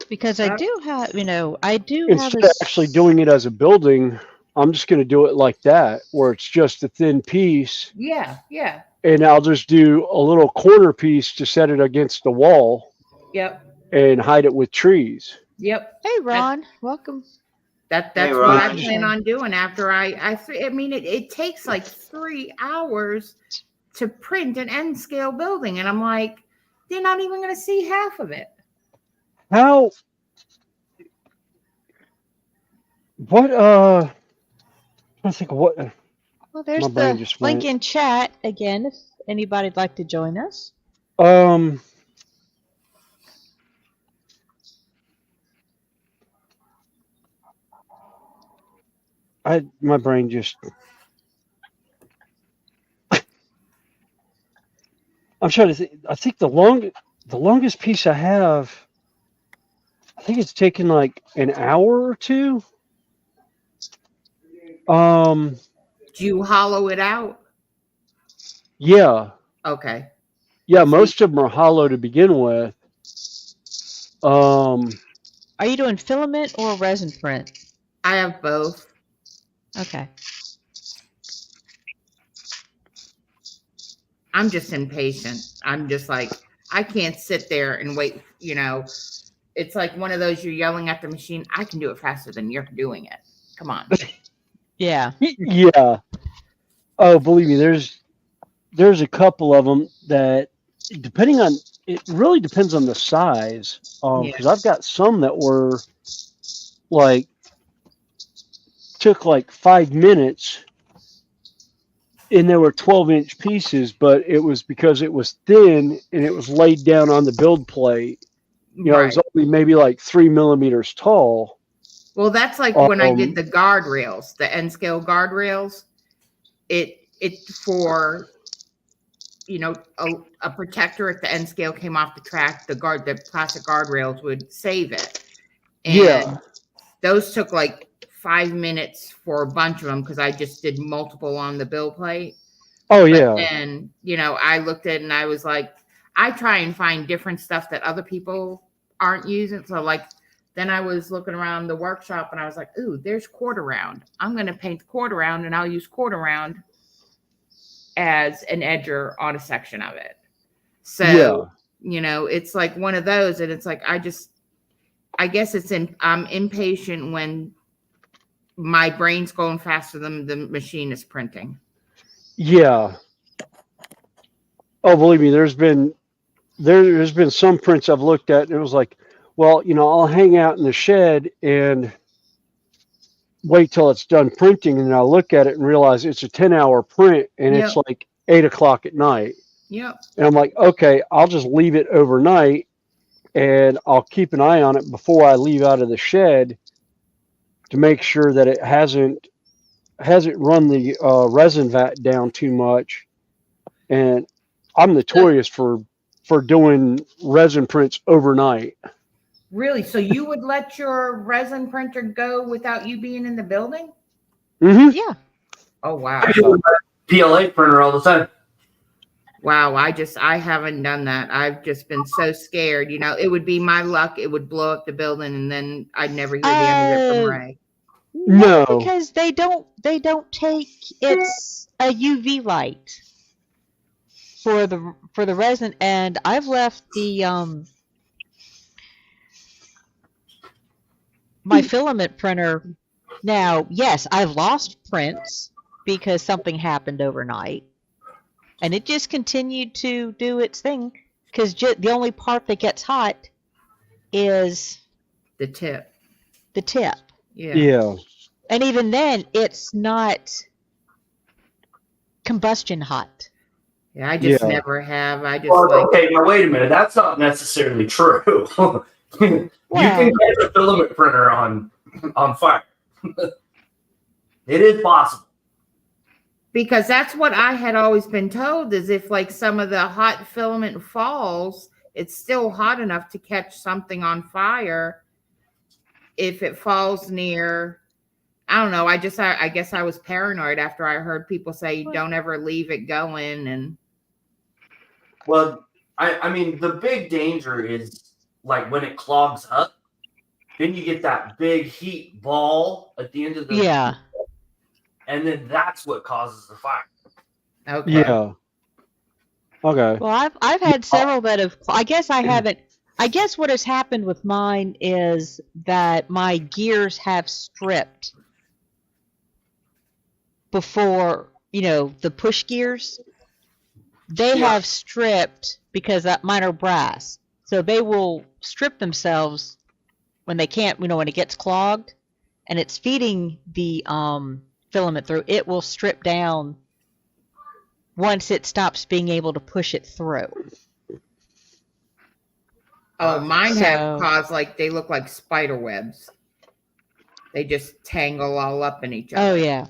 [SPEAKER 1] Because I do have,
[SPEAKER 5] Instead of actually doing it as a building, I'm just going to do it like that, where it's just a thin piece.
[SPEAKER 9] Yeah, yeah.
[SPEAKER 5] And I'll just do a little corner piece to set it against the wall.
[SPEAKER 9] Yep.
[SPEAKER 5] And hide it with trees.
[SPEAKER 9] Yep.
[SPEAKER 1] Hey, Ron, welcome.
[SPEAKER 9] That's
[SPEAKER 7] Hey,
[SPEAKER 9] what I
[SPEAKER 7] Ron.
[SPEAKER 9] plan on doing after I mean, it takes like 3 hours to print an N scale building. And I'm like, they're not even going to see half of it.
[SPEAKER 5] What, I think what.
[SPEAKER 1] Well, there's the link in chat again if anybody'd like to join us.
[SPEAKER 5] My brain just. I'm trying to think. I think the longest piece I have, I think it's taken like an hour or two.
[SPEAKER 9] Do you hollow it out?
[SPEAKER 5] Yeah.
[SPEAKER 9] Okay.
[SPEAKER 5] Yeah, most of them are hollow to begin with.
[SPEAKER 1] Are you doing filament or resin print?
[SPEAKER 9] I have both.
[SPEAKER 1] Okay.
[SPEAKER 9] I'm just impatient. I'm just like, I can't sit there and wait. It's like one of those, you're yelling at the machine. I can do it faster than you're doing it. Come on.
[SPEAKER 1] Yeah.
[SPEAKER 5] Yeah. Oh, believe me, there's a couple of them that, depending on, it really depends on the size. Because I've got some that were like, took like 5 minutes, and there were 12-inch pieces, but it was because it was thin and it was laid down on the build plate. It was only maybe like 3 millimeters tall.
[SPEAKER 9] Well, that's like when I did the guardrails, the N scale guardrails. It for a protector, if the N scale came off the track, the plastic guardrails would save it. And those took like 5 minutes for a bunch of them because I just did multiple on the build plate.
[SPEAKER 5] Oh, yeah.
[SPEAKER 9] And I looked at it and I was like, I try and find different stuff that other people aren't using. So like, then I was looking around the workshop and I was like, ooh, there's quarter round. I'm going to paint quarter round and I'll use quarter round as an edger on a section of it. So, it's like one of those, and it's like, I guess I'm impatient when my brain's going faster than the machine is printing.
[SPEAKER 5] Yeah. Oh, believe me, there's been some prints I've looked at and it was like, well, I'll hang out in the shed and wait till it's done printing, and I'll look at it and realize it's a 10-hour print and it's like 8 o'clock at night.
[SPEAKER 9] Yep.
[SPEAKER 5] And I'm like, okay, I'll just leave it overnight and I'll keep an eye on it before I leave out of the shed to make sure that it hasn't run the resin vat down too much. And I'm notorious for doing resin prints overnight.
[SPEAKER 9] Really? So you would let your resin printer go without you being in the building?
[SPEAKER 5] Mm-hmm.
[SPEAKER 1] Yeah.
[SPEAKER 9] Oh, wow.
[SPEAKER 2] PLA printer all the time.
[SPEAKER 9] Wow. I haven't done that. I've just been so scared. It would be my luck. It would blow up the building and then I'd never hear the end of it from Ray.
[SPEAKER 5] No,
[SPEAKER 1] because they don't take, it's a UV light for the resin, and I've left the my filament printer. Now, yes, I've lost prints because something happened overnight, and it just continued to do its thing because the only part that gets hot is
[SPEAKER 9] the tip.
[SPEAKER 1] The tip.
[SPEAKER 9] Yeah.
[SPEAKER 5] Yeah.
[SPEAKER 1] And even then, it's not combustion hot.
[SPEAKER 9] Yeah, I just
[SPEAKER 5] Yeah.
[SPEAKER 9] never have. I just
[SPEAKER 2] Well,
[SPEAKER 9] like
[SPEAKER 2] okay, now wait a minute. That's not necessarily true. You
[SPEAKER 1] Well,
[SPEAKER 2] can catch a filament printer on fire. It is possible.
[SPEAKER 9] because that's what I had always been told is if like some of the hot filament falls, it's still hot enough to catch something on fire if it falls near. I don't know. I guess I was paranoid after I heard people say don't ever leave it going. And
[SPEAKER 2] Well, I mean, the big danger is like when it clogs up, then you get that big heat ball at the end of the
[SPEAKER 1] yeah.
[SPEAKER 2] and then that's what causes the fire.
[SPEAKER 9] okay.
[SPEAKER 5] Yeah. Okay.
[SPEAKER 1] Well, I've had several that have. I guess I haven't. I guess what has happened with mine is that my gears have stripped before, the push gears. They
[SPEAKER 2] Yeah.
[SPEAKER 1] have stripped because mine are brass, so they will strip themselves when they can't. When it gets clogged, and it's feeding the filament through. It will strip down once it stops being able to push it through.
[SPEAKER 9] Oh, mine have
[SPEAKER 1] So-
[SPEAKER 9] caused like they look like spider webs. They just tangle all up in each
[SPEAKER 1] Oh
[SPEAKER 9] other.
[SPEAKER 1] yeah.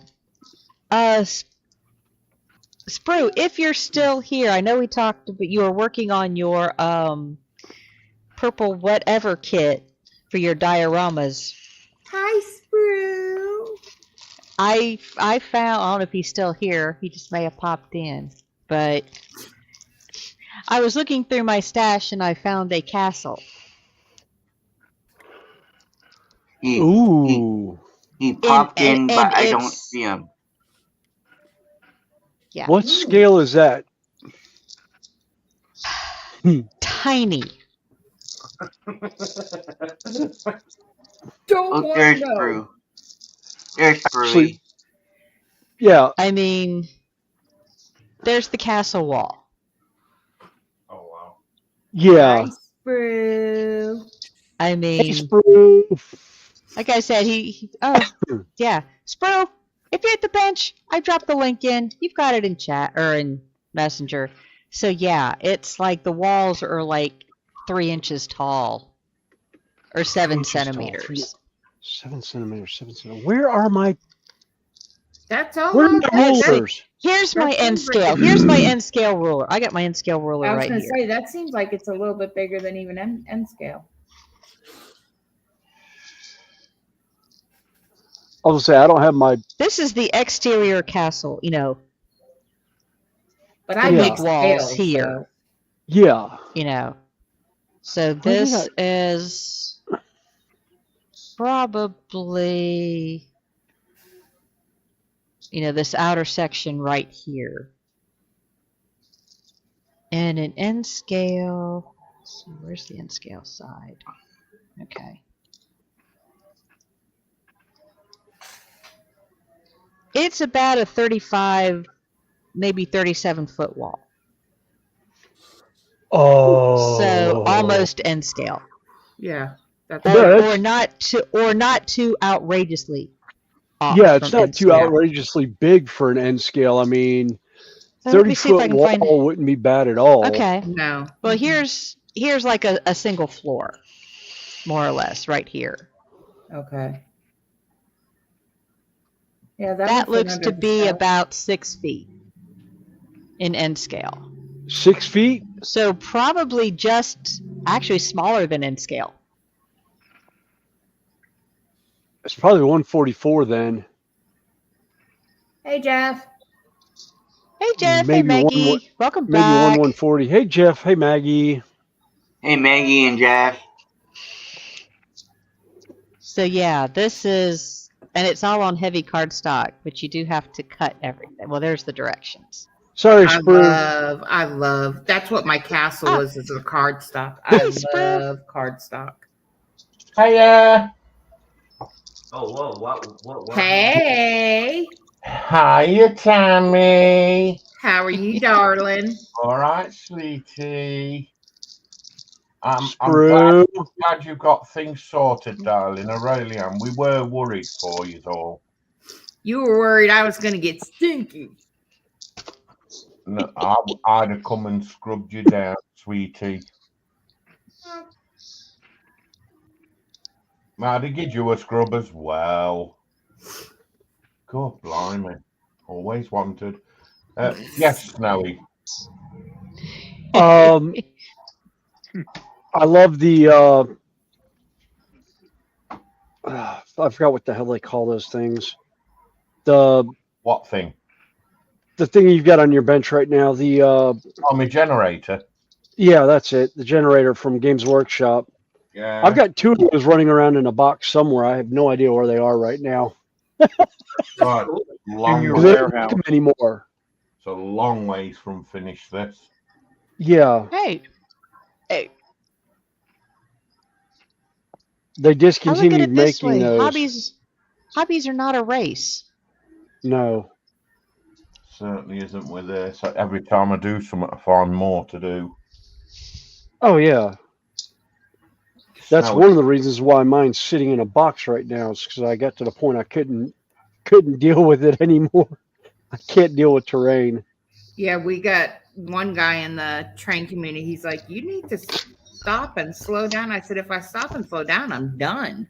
[SPEAKER 1] Sprue, if you're still here, I know we talked, but you are working on your purple whatever kit for your dioramas.
[SPEAKER 9] Hi, Sprue.
[SPEAKER 1] I found, I don't know if he's still here. He just may have popped in, but I was looking through my stash and I found a castle.
[SPEAKER 5] Ooh.
[SPEAKER 7] He popped in,
[SPEAKER 1] and
[SPEAKER 7] but I don't
[SPEAKER 1] it's-
[SPEAKER 7] see him.
[SPEAKER 1] Yeah.
[SPEAKER 5] What scale is that?
[SPEAKER 1] Tiny.
[SPEAKER 9] Don't
[SPEAKER 7] Oh,
[SPEAKER 9] want
[SPEAKER 7] there's
[SPEAKER 9] to know.
[SPEAKER 7] Brew. There's
[SPEAKER 5] Actually-
[SPEAKER 7] Brewy.
[SPEAKER 5] Yeah.
[SPEAKER 1] I mean, there's the castle wall.
[SPEAKER 2] Oh wow.
[SPEAKER 5] Yeah.
[SPEAKER 9] Hi, Sprue.
[SPEAKER 1] I
[SPEAKER 5] Hey,
[SPEAKER 1] mean,
[SPEAKER 5] Sprue.
[SPEAKER 1] like I said, yeah. Sprue, if you're at the bench, I dropped the link in. You've got it in chat or in Messenger. So yeah, it's like the walls are like 3 inches tall or 7
[SPEAKER 5] inches tall,
[SPEAKER 1] centimeters.
[SPEAKER 5] 7 centimeters. 7 centimeters. Where are my?
[SPEAKER 9] That's all.
[SPEAKER 5] Where are
[SPEAKER 9] I-
[SPEAKER 5] my
[SPEAKER 1] That's-
[SPEAKER 5] rulers?
[SPEAKER 1] Here's my
[SPEAKER 9] That
[SPEAKER 1] end
[SPEAKER 9] seems like
[SPEAKER 1] scale.
[SPEAKER 9] it-
[SPEAKER 1] Here's my end scale ruler. I got my end scale ruler
[SPEAKER 9] I was
[SPEAKER 1] right
[SPEAKER 9] going to
[SPEAKER 1] here.
[SPEAKER 9] say that seems like it's a little bit bigger than even N scale.
[SPEAKER 5] I was gonna say I don't have my.
[SPEAKER 1] This is the exterior castle,
[SPEAKER 9] But I
[SPEAKER 5] Yeah.
[SPEAKER 9] make
[SPEAKER 1] big walls
[SPEAKER 9] scales,
[SPEAKER 1] here.
[SPEAKER 5] Yeah.
[SPEAKER 1] So
[SPEAKER 5] did
[SPEAKER 1] this is probably, this outer section right here. And an N scale. Let's see, where's the N scale side? Okay. It's about a 35, maybe 37-foot wall.
[SPEAKER 5] Oh.
[SPEAKER 1] So almost N scale.
[SPEAKER 9] Yeah. That's
[SPEAKER 5] Yeah,
[SPEAKER 1] Or
[SPEAKER 5] that's-
[SPEAKER 1] not too outrageously off
[SPEAKER 5] Yeah, it's
[SPEAKER 1] from
[SPEAKER 5] not
[SPEAKER 1] N
[SPEAKER 5] too
[SPEAKER 1] scale.
[SPEAKER 5] outrageously big for an N scale. I mean,
[SPEAKER 1] So let me
[SPEAKER 5] 30
[SPEAKER 1] see if I
[SPEAKER 5] foot
[SPEAKER 1] can
[SPEAKER 5] wall
[SPEAKER 1] find.
[SPEAKER 5] wouldn't be bad at all.
[SPEAKER 1] Okay.
[SPEAKER 9] No.
[SPEAKER 1] Well, here's like a single floor, more or less, right here.
[SPEAKER 9] Okay. Yeah,
[SPEAKER 1] That
[SPEAKER 9] would fit
[SPEAKER 1] looks
[SPEAKER 9] under
[SPEAKER 1] to
[SPEAKER 9] the
[SPEAKER 1] be
[SPEAKER 9] cell.
[SPEAKER 1] about 6 feet in N scale.
[SPEAKER 5] 6 feet?
[SPEAKER 1] So probably just actually smaller than N scale.
[SPEAKER 5] It's probably 144 then.
[SPEAKER 9] Hey, Jeff.
[SPEAKER 1] Hey Jeff,
[SPEAKER 5] Maybe
[SPEAKER 1] hey
[SPEAKER 5] one
[SPEAKER 1] Maggie, welcome
[SPEAKER 5] Maybe
[SPEAKER 1] back.
[SPEAKER 5] 140. Hey Jeff. Hey Maggie.
[SPEAKER 7] Hey, Maggie and Jeff.
[SPEAKER 1] So yeah, this is, and it's all on heavy cardstock, but you do have to cut everything. Well, there's the directions.
[SPEAKER 5] Sorry,
[SPEAKER 9] I
[SPEAKER 5] Sprue.
[SPEAKER 9] love. That's what my castle
[SPEAKER 1] Ah.
[SPEAKER 9] is a cardstock.
[SPEAKER 1] Hey,
[SPEAKER 9] I
[SPEAKER 1] Sprue.
[SPEAKER 9] love cardstock.
[SPEAKER 12] Hiya.
[SPEAKER 2] Oh whoa! What?
[SPEAKER 9] Hey,
[SPEAKER 12] Hiya, Tammy.
[SPEAKER 9] how are you, darling?
[SPEAKER 12] All right, sweetie. I'm
[SPEAKER 5] Sprue.
[SPEAKER 12] glad you got things sorted, darling. I really am. We were worried for you, though.
[SPEAKER 9] You were worried I was going to get stinky.
[SPEAKER 12] No, I'd have come and scrubbed you down, sweetie. I'd have give you a scrub as well. God blimey. Always wanted. Yes, Snowy.
[SPEAKER 5] I love the I forgot what the hell they call those things.
[SPEAKER 12] What thing?
[SPEAKER 5] The thing you've got on your bench right now.
[SPEAKER 12] My generator.
[SPEAKER 5] Yeah, that's it. The generator from Games Workshop.
[SPEAKER 12] Yeah.
[SPEAKER 5] I've got 2 of those running around in a box somewhere. I have no idea where they are right now.
[SPEAKER 12] Right.
[SPEAKER 4] In your
[SPEAKER 5] They don't
[SPEAKER 4] warehouse.
[SPEAKER 5] make them anymore.
[SPEAKER 12] It's a long ways from finish this.
[SPEAKER 5] Yeah.
[SPEAKER 1] Hey.
[SPEAKER 5] They
[SPEAKER 1] I look at
[SPEAKER 5] discontinued
[SPEAKER 1] it this
[SPEAKER 5] making
[SPEAKER 1] way.
[SPEAKER 5] those.
[SPEAKER 1] Hobbies are not a race.
[SPEAKER 5] No.
[SPEAKER 12] Certainly isn't with this. Every time I do something, I find more to do.
[SPEAKER 5] Oh yeah. That's
[SPEAKER 12] Snowy.
[SPEAKER 5] one of the reasons why mine's sitting in a box right now. Is because I got to the point I couldn't deal with it anymore. I can't deal with terrain.
[SPEAKER 9] Yeah, we got one guy in the train community. He's like, you need to stop and slow down. I said, if I stop and slow down, I'm done.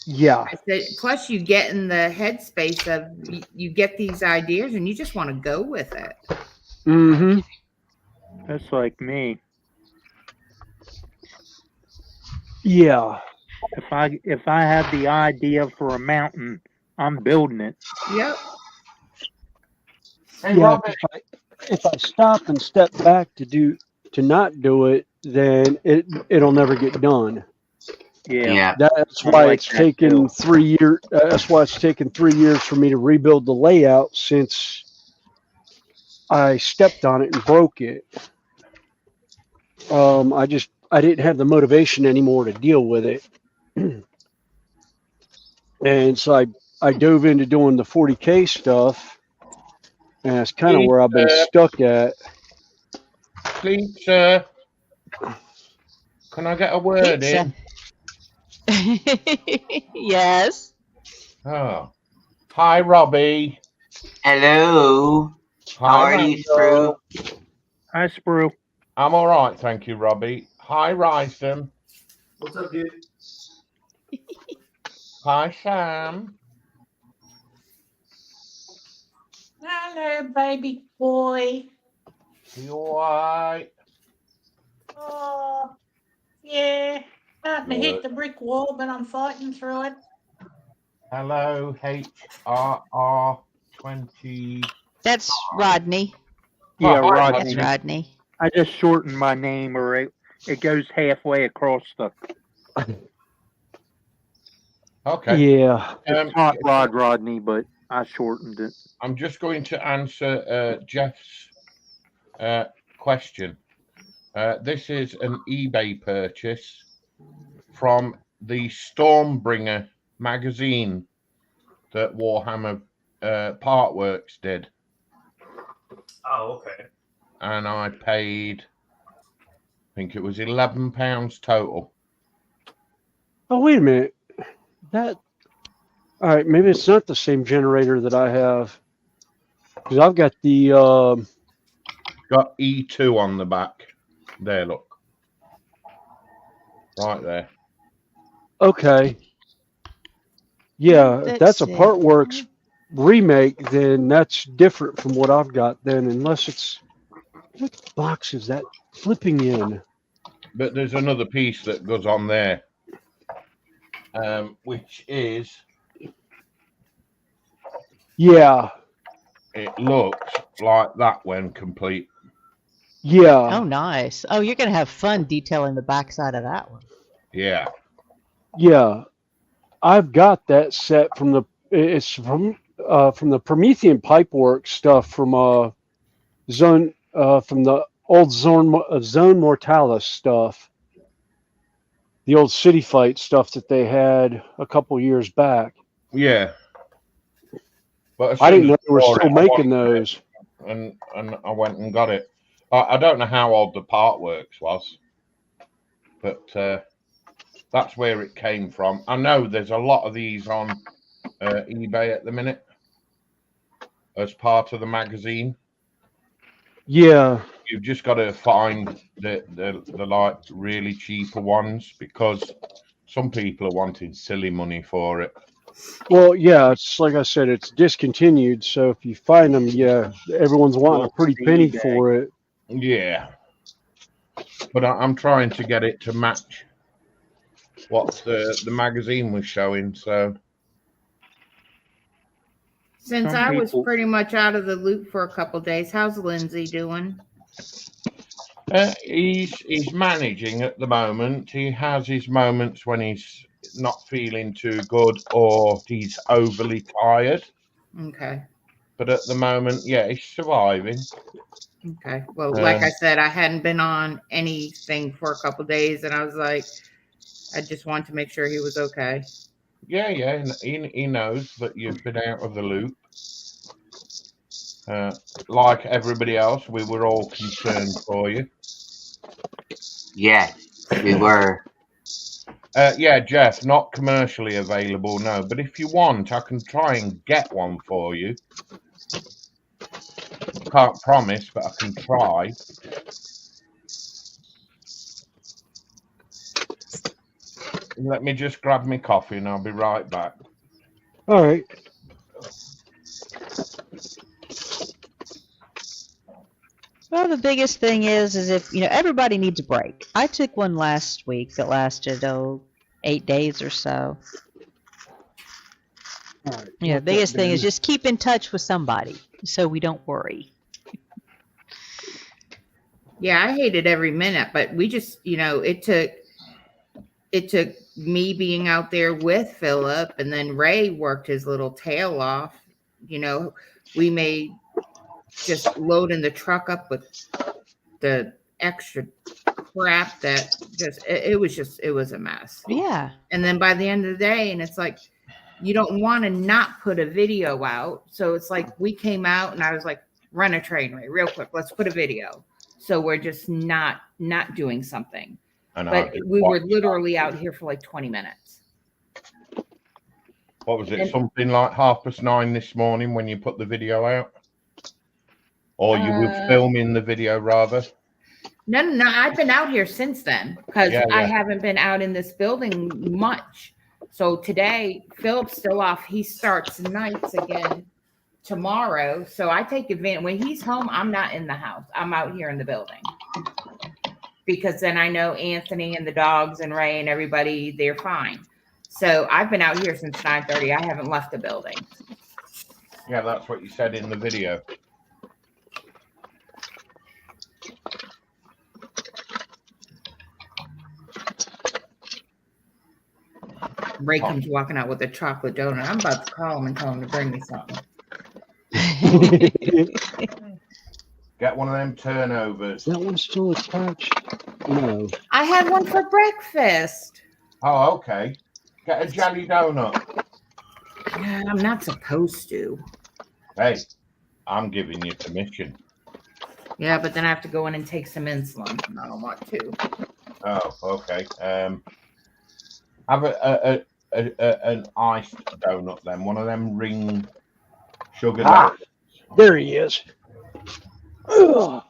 [SPEAKER 5] Yeah.
[SPEAKER 9] I said, plus you get in the headspace of you get these ideas and you just want to go with it.
[SPEAKER 5] Mm-hmm.
[SPEAKER 4] That's like me.
[SPEAKER 5] Yeah.
[SPEAKER 4] If I have the idea for a mountain, I'm building it.
[SPEAKER 9] Yep.
[SPEAKER 12] Hey,
[SPEAKER 5] Yeah.
[SPEAKER 12] Robert.
[SPEAKER 5] If I stop and step back to not do it, then it'll never get done.
[SPEAKER 4] Yeah.
[SPEAKER 5] That's
[SPEAKER 4] I'm
[SPEAKER 5] why
[SPEAKER 4] like
[SPEAKER 5] it's
[SPEAKER 4] that
[SPEAKER 5] taken
[SPEAKER 4] too.
[SPEAKER 5] 3 years. That's why it's taken 3 years for me to rebuild the layout since I stepped on it and broke it. I didn't have the motivation anymore to deal with it, and so I dove into doing the 40K stuff, and that's kind of where I've been stuck at.
[SPEAKER 12] Please, sir. Can I get a word in?
[SPEAKER 1] Yes.
[SPEAKER 12] Oh. Hi, Robbie.
[SPEAKER 7] Hello. How
[SPEAKER 12] Hi,
[SPEAKER 7] are you, Sprue?
[SPEAKER 4] Hi, Sprue.
[SPEAKER 12] I'm all right, thank you, Robbie. Hi, Ryston.
[SPEAKER 2] What's up, dude?
[SPEAKER 12] Hi, Sam.
[SPEAKER 3] Hello, baby boy.
[SPEAKER 12] You all right?
[SPEAKER 3] Oh, yeah. Starting to hit the brick wall, but I'm fighting through it.
[SPEAKER 12] Hello, HRR20.
[SPEAKER 1] That's Rodney.
[SPEAKER 4] Yeah,
[SPEAKER 12] Hi,
[SPEAKER 4] Rodney.
[SPEAKER 1] That's Rodney.
[SPEAKER 4] I just shortened my name, or it goes halfway across the.
[SPEAKER 12] Okay.
[SPEAKER 5] Yeah.
[SPEAKER 4] It's not Rodney, but I shortened it.
[SPEAKER 12] I'm just going to answer Jeff's question. This is an eBay purchase from the Stormbringer magazine that Warhammer Partworks did.
[SPEAKER 2] Oh, okay.
[SPEAKER 12] And I paid, I think it was £11 total.
[SPEAKER 5] Oh, wait a minute. All right, maybe it's not the same generator that I have. Because I've got the...
[SPEAKER 12] Got E2 on the back. There, look. Right there.
[SPEAKER 5] Okay. Yeah, if that's a Partworks remake, then that's different from what I've got then, unless it's... What box is that flipping in?
[SPEAKER 12] But there's another piece that goes on there, which is...
[SPEAKER 5] Yeah.
[SPEAKER 12] It looks like that when complete.
[SPEAKER 5] Yeah.
[SPEAKER 1] Oh, nice. Oh, you're going to have fun detailing the backside of that one.
[SPEAKER 12] Yeah.
[SPEAKER 5] Yeah. I've got that set from the... It's from the Promethean Pipeworks stuff from Zone... from the old Zone Mortalis stuff. The old City Fight stuff that they had a couple years back.
[SPEAKER 12] Yeah. But
[SPEAKER 5] I didn't know they were still making those.
[SPEAKER 12] And I went and got it. I don't know how old the Partworks was, but that's where it came from. I know there's a lot of these on eBay at the minute as part of the magazine.
[SPEAKER 5] Yeah.
[SPEAKER 12] You've just got to find the like really cheaper ones because some people are wanting silly money for it.
[SPEAKER 5] Well, yeah, it's like I said, it's discontinued. So if you find them, yeah, everyone's wanting a pretty penny for it.
[SPEAKER 12] Yeah. But I'm trying to get it to match what the magazine was showing. So
[SPEAKER 9] Since
[SPEAKER 4] Some
[SPEAKER 9] I was
[SPEAKER 4] people-
[SPEAKER 9] pretty much out of the loop for a couple days, how's Lindsay doing?
[SPEAKER 12] he's managing at the moment. He has his moments when he's not feeling too good or he's overly tired.
[SPEAKER 9] Okay.
[SPEAKER 12] But at the moment, yeah, he's surviving.
[SPEAKER 9] Okay. Well, like I said, I hadn't been on anything for a couple days, and I was like, I just wanted to make sure he was okay.
[SPEAKER 12] Yeah, he knows that you've been out of the loop. Like everybody else, we were all concerned for you.
[SPEAKER 7] Yes, we were.
[SPEAKER 12] Yeah, Jeff, not commercially available, no. But if you want, I can try and get one for you. Can't promise, but I can try. Let me just grab my coffee and I'll be right back.
[SPEAKER 5] All right.
[SPEAKER 1] Well, the biggest thing is if, everybody needs a break. I took one last week that lasted, 8 days or so.
[SPEAKER 5] All right.
[SPEAKER 1] The biggest thing is just keep in touch with somebody so we don't worry.
[SPEAKER 9] Yeah, I hated every minute, but we just, it took me being out there with Philip, and then Ray worked his little tail off. We made just loading the truck up with the extra crap that it was a mess.
[SPEAKER 1] Yeah.
[SPEAKER 9] And then by the end of the day, and it's like, you don't want to not put a video out. So it's like we came out and I was like, run a train, Ray, real quick. Let's put a video. So we're just not doing something. But we were literally out here for like 20 minutes.
[SPEAKER 12] What was it? Something like 9:30 this morning when you put the video out? Or you were filming the video, rather?
[SPEAKER 9] No. I've been out here since then because I haven't been out in this building much. So today, Philip's still off. He starts nights again tomorrow. So I take advantage. When he's home, I'm not in the house. I'm out here in the building. Because then I know Anthony and the dogs and Ray and everybody, they're fine. So I've been out here since 9:30. I haven't left the building.
[SPEAKER 12] Yeah, that's what you said in the video.
[SPEAKER 9] Ray comes walking out with a chocolate donut. I'm about to call him and tell him to bring me something.
[SPEAKER 12] Get one of them turnovers.
[SPEAKER 5] Is that one still attached? No.
[SPEAKER 9] I had one for breakfast.
[SPEAKER 12] Oh, okay. Get a jelly donut.
[SPEAKER 9] I'm not supposed to.
[SPEAKER 12] Hey, I'm giving you permission.
[SPEAKER 9] Yeah, but then I have to go in and take some insulin, and I don't want to.
[SPEAKER 12] Oh, okay. Have an iced donut then. One of them ring sugar donuts.
[SPEAKER 5] There he is. Ugh.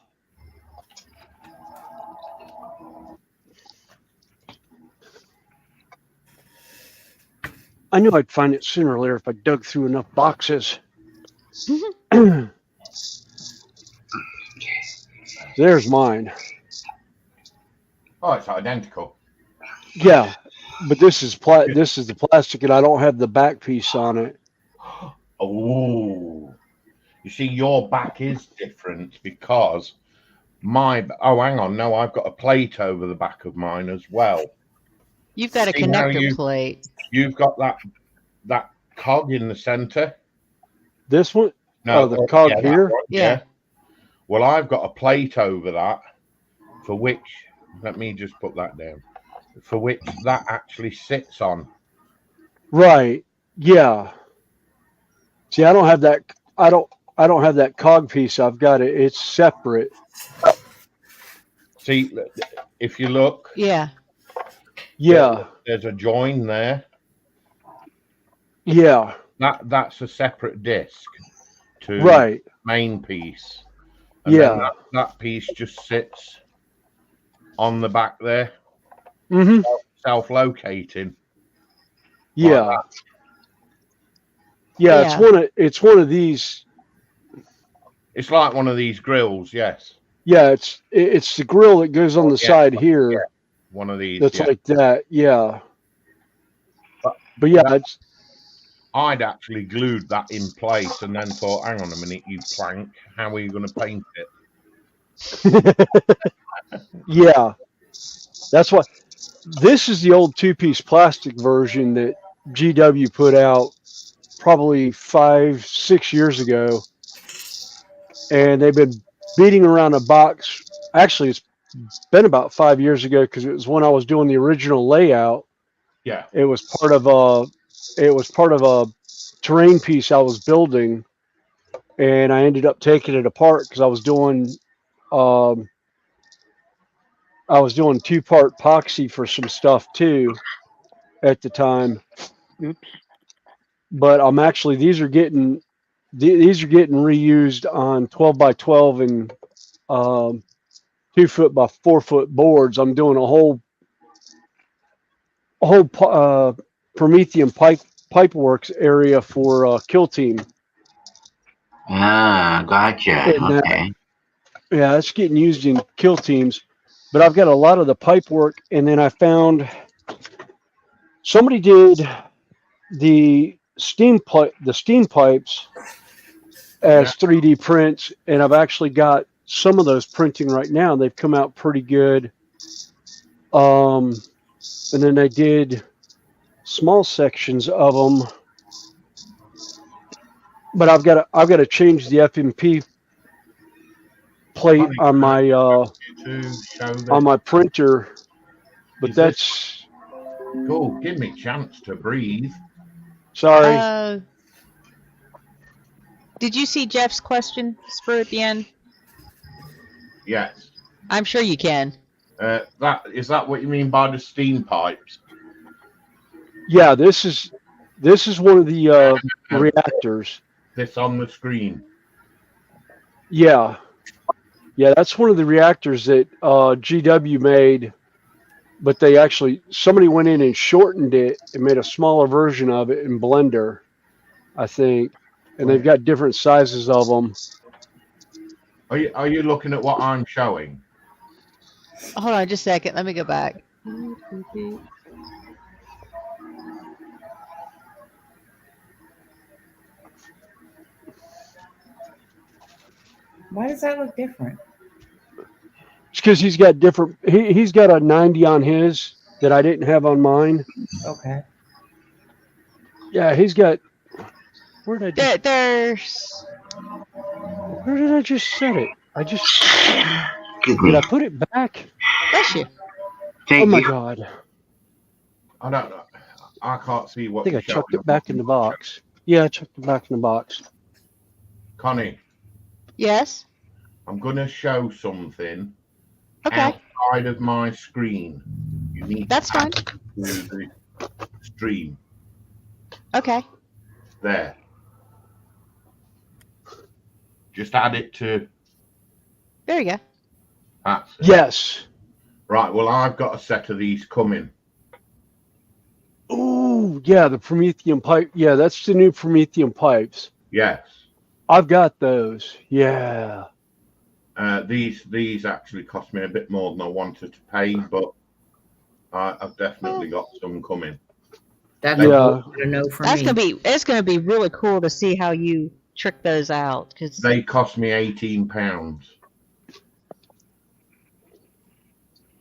[SPEAKER 5] I knew I'd find it sooner or later if I dug through enough boxes. There's mine.
[SPEAKER 12] Oh, it's identical.
[SPEAKER 5] Yeah, but this is the plastic, and I don't have the back piece on it.
[SPEAKER 12] Oh, you see, your back is different because hang on, no, I've got a plate over the back of mine as well.
[SPEAKER 1] You've got a connector plate.
[SPEAKER 12] You've got that cog in the center.
[SPEAKER 5] This one?
[SPEAKER 12] No,
[SPEAKER 5] the cog here?
[SPEAKER 12] Yeah. Well, I've got a plate over that for which, let me just put that down, for which that actually sits on.
[SPEAKER 5] Right. Yeah. See, I don't have that. I don't have that cog piece. I've got it. It's separate.
[SPEAKER 12] See, if you look.
[SPEAKER 5] Yeah. Yeah.
[SPEAKER 12] There's a join there.
[SPEAKER 5] Yeah.
[SPEAKER 12] that's a separate disc to
[SPEAKER 5] Right.
[SPEAKER 12] main piece. And then
[SPEAKER 5] Yeah.
[SPEAKER 12] that piece just sits on the back there,
[SPEAKER 5] Mm-hmm.
[SPEAKER 12] self-locating.
[SPEAKER 5] Yeah.
[SPEAKER 12] Like
[SPEAKER 5] Yeah.
[SPEAKER 1] Yeah.
[SPEAKER 5] It's one of these.
[SPEAKER 12] it's like one of these grills, yes.
[SPEAKER 5] Yeah. It's the grill that goes on the
[SPEAKER 12] Yeah,
[SPEAKER 5] side here.
[SPEAKER 12] one of these.
[SPEAKER 5] That's
[SPEAKER 12] Yeah.
[SPEAKER 5] like that. Yeah. But yeah, it's
[SPEAKER 12] I'd actually glued that in place and then thought, hang on a minute, you plank, how are you going to paint it?
[SPEAKER 5] yeah. That's what this is the old 2-piece plastic version that GW put out probably 5-6 years ago. And they've been beating around a box. Actually, it's been about 5 years ago because it was when I was doing the original layout.
[SPEAKER 12] Yeah.
[SPEAKER 5] It was part of a terrain piece I was building, and I ended up taking it apart because I was doing 2-part epoxy for some stuff too at the time.
[SPEAKER 4] Oops.
[SPEAKER 5] But I'm actually these are getting reused on 12 by 12 and 2 foot by 4 foot boards. I'm doing a whole Promethean pipeworks area for Kill Team.
[SPEAKER 7] Ah, gotcha.
[SPEAKER 5] And
[SPEAKER 7] Okay.
[SPEAKER 5] yeah, it's getting used in Kill Teams. But I've got a lot of the pipe work, and then I found somebody did the steam pipes as 3D prints, and I've actually got some of those printing right now. They've come out pretty good. And then they did small sections of them, but I've got to change the FMP plate on my printer. But that's
[SPEAKER 12] cool. Give me a chance to breathe.
[SPEAKER 5] Sorry.
[SPEAKER 1] Did you see Jeff's question, Spur, at the end?
[SPEAKER 12] Yes.
[SPEAKER 1] I'm sure you can.
[SPEAKER 12] That what you mean by the steam pipes?
[SPEAKER 5] Yeah, this is one of the reactors.
[SPEAKER 12] This on the screen.
[SPEAKER 5] Yeah, that's one of the reactors that GW made, but somebody went in and shortened it and made a smaller version of it in Blender, I think, and they've got different sizes of them.
[SPEAKER 12] Are you looking at what I'm showing?
[SPEAKER 1] Hold on just a second. Let me go back.
[SPEAKER 9] Why does that look different?
[SPEAKER 5] It's because he's got different. He's got a 90 on his that I didn't have on mine.
[SPEAKER 9] Okay.
[SPEAKER 5] Yeah, he's got. Where did I? Where did I just set it? Did I put it back?
[SPEAKER 1] Bless you.
[SPEAKER 5] Oh my God!
[SPEAKER 12] I don't know. I can't see what.
[SPEAKER 5] I think I chucked it back in the box. Yeah, I chucked it back in the box.
[SPEAKER 12] Connie.
[SPEAKER 1] Yes.
[SPEAKER 12] I'm going to show something.
[SPEAKER 1] Okay.
[SPEAKER 12] Outside of my screen. You need.
[SPEAKER 1] That's fine.
[SPEAKER 12] To the stream.
[SPEAKER 1] Okay.
[SPEAKER 12] There. Just add it to.
[SPEAKER 1] There you go.
[SPEAKER 12] That's it.
[SPEAKER 5] Yes.
[SPEAKER 12] Right. Well, I've got a set of these coming.
[SPEAKER 5] Oh, yeah, the Promethean pipe. Yeah, that's the new Promethean pipes.
[SPEAKER 12] Yes.
[SPEAKER 5] I've got those. Yeah.
[SPEAKER 12] These actually cost me a bit more than I wanted to pay, but I've definitely got some coming.
[SPEAKER 9] That's
[SPEAKER 1] It's gonna be really cool to see how you trick those out, because
[SPEAKER 12] they cost me £18.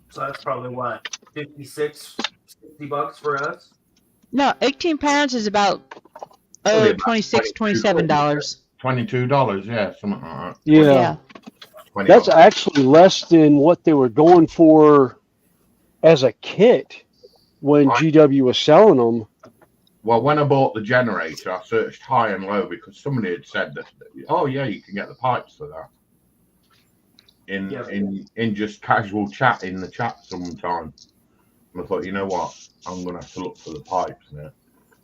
[SPEAKER 2] So that's probably what, $56, $60 for us?
[SPEAKER 1] no, 18 pounds is about $26, $27.
[SPEAKER 12] $22, yeah, something like that.
[SPEAKER 5] Yeah.
[SPEAKER 12] $20.
[SPEAKER 5] That's actually less than what they were going for as a kit when GW was selling them.
[SPEAKER 12] Well, when I bought the generator, I searched high and low because somebody had said that, oh yeah, you can get the pipes for that. In just casual chat in the chat sometime. And I thought, you know what? I'm gonna have to look for the pipes now.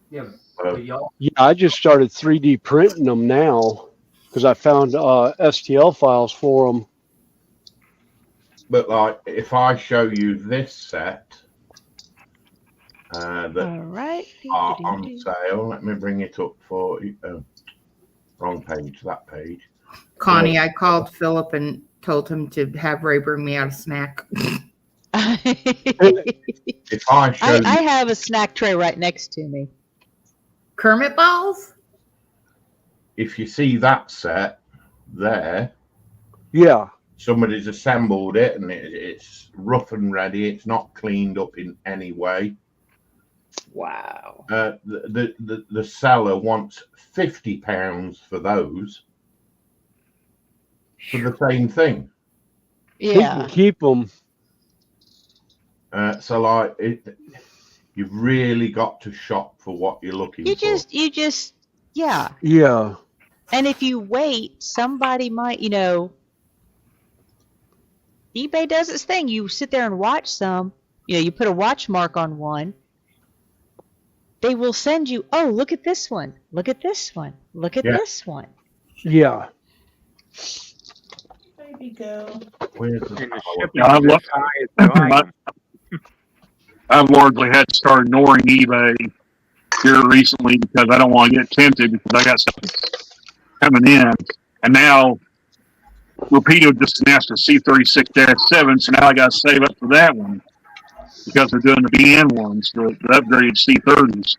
[SPEAKER 2] Yeah, But y'all,
[SPEAKER 5] Yeah, I just started 3D printing them now because I found STL files for them.
[SPEAKER 12] But like, if I show you this set that
[SPEAKER 1] All right.
[SPEAKER 12] are on sale, let me bring it up for you. Wrong page, that page.
[SPEAKER 9] Connie, I called Philip and told him to have Ray bring me out a snack.
[SPEAKER 12] If I show
[SPEAKER 1] I
[SPEAKER 12] you,
[SPEAKER 1] have a snack tray right next to me.
[SPEAKER 9] Kermit balls?
[SPEAKER 12] if you see that set there,
[SPEAKER 5] Yeah.
[SPEAKER 12] somebody's assembled it and it's rough and ready. It's not cleaned up in any way.
[SPEAKER 9] Wow.
[SPEAKER 12] The seller wants £50 for those for the same thing.
[SPEAKER 5] He can
[SPEAKER 1] Yeah.
[SPEAKER 5] keep them.
[SPEAKER 12] So like you've really got to shop for what you're looking
[SPEAKER 1] You
[SPEAKER 12] for.
[SPEAKER 1] just, yeah.
[SPEAKER 5] Yeah.
[SPEAKER 1] And if you wait, somebody might, eBay does its thing. You sit there and watch some, you put a watch mark on one. They will send you, oh, look at this one. Look at this one. Look at
[SPEAKER 12] Yeah.
[SPEAKER 1] this one.
[SPEAKER 5] Yeah.
[SPEAKER 3] Baby girl.
[SPEAKER 12] Where's the
[SPEAKER 4] And the
[SPEAKER 12] power?
[SPEAKER 4] shipping
[SPEAKER 8] Yeah,
[SPEAKER 4] is as high as buying.
[SPEAKER 8] I've largely had to start ignoring eBay here recently because I don't want to get tempted because I got stuff coming in. And now Rapido just announced a C36-7, so now I got to save up for that one because they're doing the BN ones, the upgraded C30s.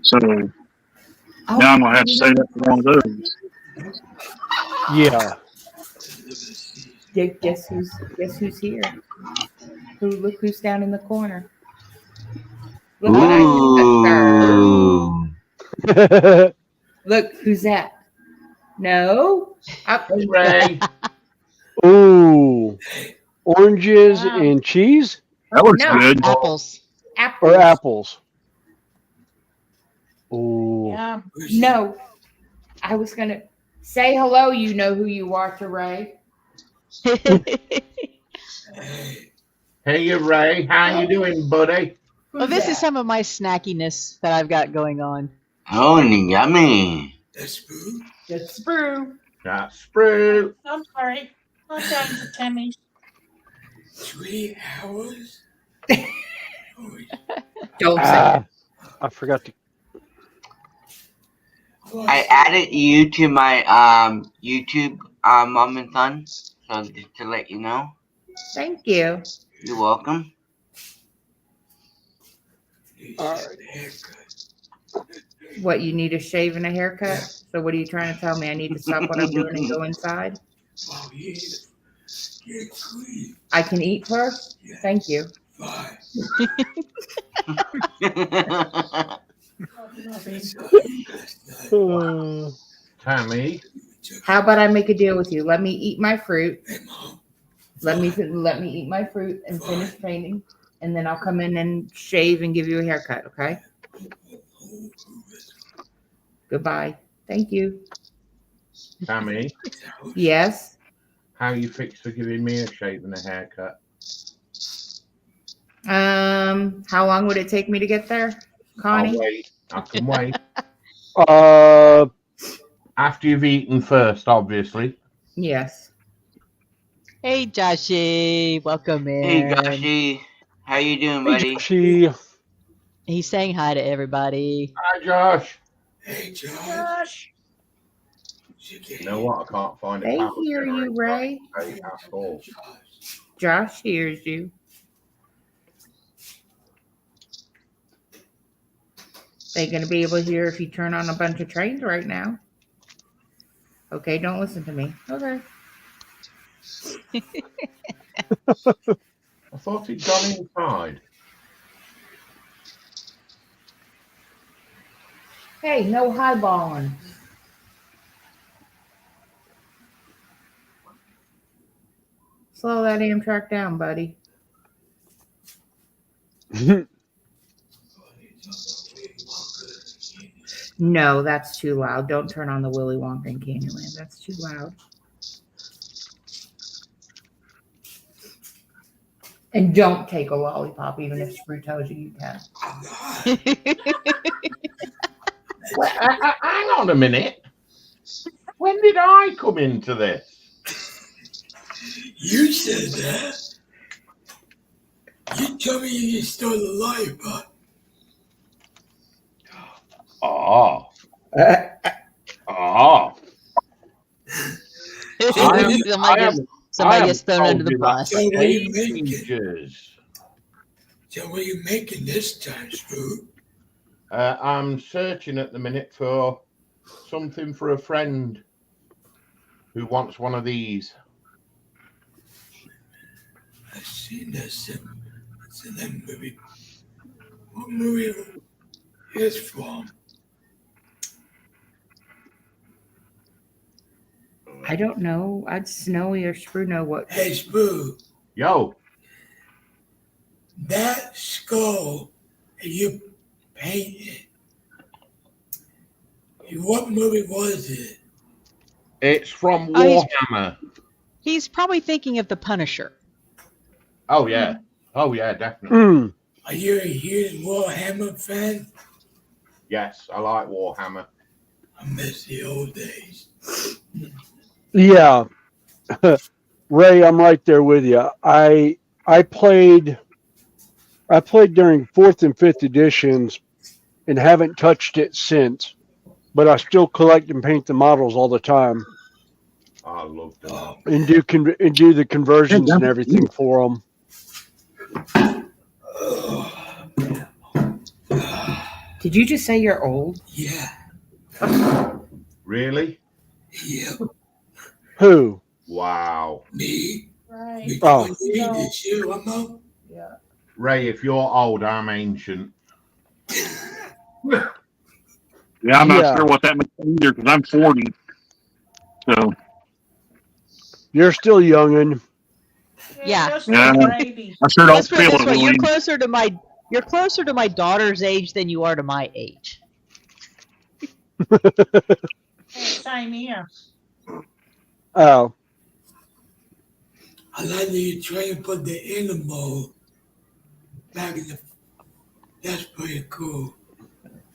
[SPEAKER 8] So now I'm going to have to save up for one of those.
[SPEAKER 5] Yeah.
[SPEAKER 9] Guess who's here? Look who's down in the corner. Look what I did, sir. Look who's that? No. Up.
[SPEAKER 12] Hey, Ray.
[SPEAKER 5] Ooh. Oranges
[SPEAKER 3] Wow.
[SPEAKER 5] and cheese
[SPEAKER 8] That looks
[SPEAKER 9] No.
[SPEAKER 8] good.
[SPEAKER 1] Apples.
[SPEAKER 9] Apples.
[SPEAKER 5] or apples? Ooh.
[SPEAKER 3] Yeah.
[SPEAKER 9] No. I was gonna say hello. You know who you are to Ray.
[SPEAKER 12] Hey, Ray. How you doing, buddy?
[SPEAKER 1] Well, this is some of my snackiness that I've got going on.
[SPEAKER 7] Oh, yummy.
[SPEAKER 10] That's food.
[SPEAKER 9] That's Sprue.
[SPEAKER 12] That's Sprue.
[SPEAKER 3] I'm sorry. I'm down to Tammy's.
[SPEAKER 10] 3 hours?
[SPEAKER 9] Don't say.
[SPEAKER 5] I forgot to.
[SPEAKER 7] I added you to my YouTube mom and son, so just to let you know.
[SPEAKER 9] Thank you.
[SPEAKER 7] You're welcome.
[SPEAKER 9] What, you need a shave and a haircut? So what are you trying to tell me? I need to stop what I'm doing and go inside?
[SPEAKER 10] Oh, yeah. Get clean.
[SPEAKER 9] I can eat first? Thank you.
[SPEAKER 10] Fine.
[SPEAKER 12] Tammy.
[SPEAKER 9] How about I make a deal with you? Let me eat my fruit. Let me eat my fruit and finish painting, and then I'll come in and shave and give you a haircut, okay? Goodbye. Thank you.
[SPEAKER 12] Tammy.
[SPEAKER 9] Yes.
[SPEAKER 12] How you fixed for giving me a shave and a haircut?
[SPEAKER 9] How long would it take me to get there, Connie?
[SPEAKER 12] I'll wait. I can wait. After you've eaten first, obviously.
[SPEAKER 9] Yes.
[SPEAKER 1] Hey, Joshy. Welcome in.
[SPEAKER 7] Hey, Joshy. How you doing, buddy?
[SPEAKER 5] Joshy.
[SPEAKER 1] He's saying hi to everybody.
[SPEAKER 12] Hi, Josh.
[SPEAKER 10] Hey,
[SPEAKER 3] Josh.
[SPEAKER 12] You know what? I can't find it.
[SPEAKER 9] They hear you, Ray.
[SPEAKER 12] At all.
[SPEAKER 9] Josh hears you. They're going to be able to hear if you turn on a bunch of trains right now. Okay, don't listen to me. Okay.
[SPEAKER 12] I thought he'd gone inside.
[SPEAKER 9] Hey, no highballing. Slow that Amtrak down, buddy. No, that's too loud. Don't turn on the Willy Wonka in Candyland. That's too loud. And don't take a lollipop, even if Sprue tells you you can.
[SPEAKER 12] Well, hang on a minute. When did I come into this?
[SPEAKER 10] You said that. You told me you stole a lollipop.
[SPEAKER 12] Oh. Oh.
[SPEAKER 1] Somebody gets thrown under the
[SPEAKER 12] told you
[SPEAKER 1] bus.
[SPEAKER 12] that
[SPEAKER 10] So
[SPEAKER 12] for
[SPEAKER 10] what are you making?
[SPEAKER 12] ages.
[SPEAKER 10] So what are you making this time, Spook?
[SPEAKER 12] I'm searching at the minute for something for a friend who wants one of these.
[SPEAKER 10] I've seen this in that movie. What movie is from?
[SPEAKER 9] I don't know. I'd Snowy or Sprue know what.
[SPEAKER 10] Hey, Spook.
[SPEAKER 12] Yo.
[SPEAKER 10] That skull that you painted. What movie was it?
[SPEAKER 12] It's from
[SPEAKER 1] Oh,
[SPEAKER 12] Warhammer.
[SPEAKER 1] He's probably thinking of the Punisher.
[SPEAKER 12] Oh, yeah. Oh, yeah, definitely.
[SPEAKER 5] Mm.
[SPEAKER 10] Are you a huge Warhammer fan?
[SPEAKER 12] Yes, I like Warhammer.
[SPEAKER 10] I miss the old days.
[SPEAKER 5] Yeah. Ray, I'm right there with you. I played during 4th and 5th editions and haven't touched it since, but I still collect and paint the models all the time
[SPEAKER 12] I love that.
[SPEAKER 5] and do the conversions and everything for them.
[SPEAKER 9] Did you just say you're old?
[SPEAKER 10] Yeah.
[SPEAKER 12] Really?
[SPEAKER 10] Yeah.
[SPEAKER 5] Who?
[SPEAKER 12] Wow.
[SPEAKER 10] Me?
[SPEAKER 3] Right.
[SPEAKER 5] Oh.
[SPEAKER 10] Did you? I'm not.
[SPEAKER 3] Yeah.
[SPEAKER 12] Ray, if you're old, I'm ancient.
[SPEAKER 8] Yeah, I'm not
[SPEAKER 5] Yeah.
[SPEAKER 8] sure what that means either because I'm 40. So
[SPEAKER 5] You're still youngin'.
[SPEAKER 1] Yeah.
[SPEAKER 3] Just
[SPEAKER 8] Yeah.
[SPEAKER 3] a baby.
[SPEAKER 8] I sure don't
[SPEAKER 1] Let's put it
[SPEAKER 8] feel
[SPEAKER 1] this
[SPEAKER 8] it.
[SPEAKER 1] way:
[SPEAKER 8] Really.
[SPEAKER 1] you're closer to my daughter's age than you are to my age.
[SPEAKER 3] Same here.
[SPEAKER 5] Oh.
[SPEAKER 10] I like that you try and put the animal back in the. That's pretty cool.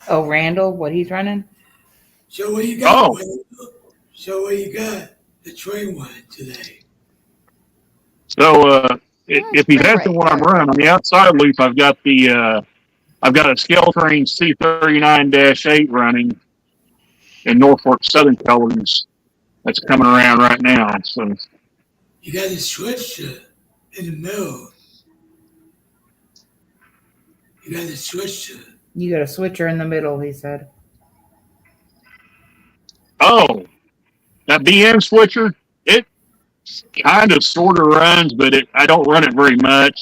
[SPEAKER 9] Oh, Randall, what he's running?
[SPEAKER 10] So what you got?
[SPEAKER 8] Oh.
[SPEAKER 10] Wendell? So what you got? The train one today.
[SPEAKER 8] So if he's asking what I'm running on the outside loop, I've got a Scale Train C39-8 running in Norfolk Southern colors. That's coming around right now. So
[SPEAKER 10] You got a switcher in the middle. You got a switcher.
[SPEAKER 9] You got a switcher in the middle, he said.
[SPEAKER 8] oh, that BM switcher, it kind of sort of runs, but I don't run it very much.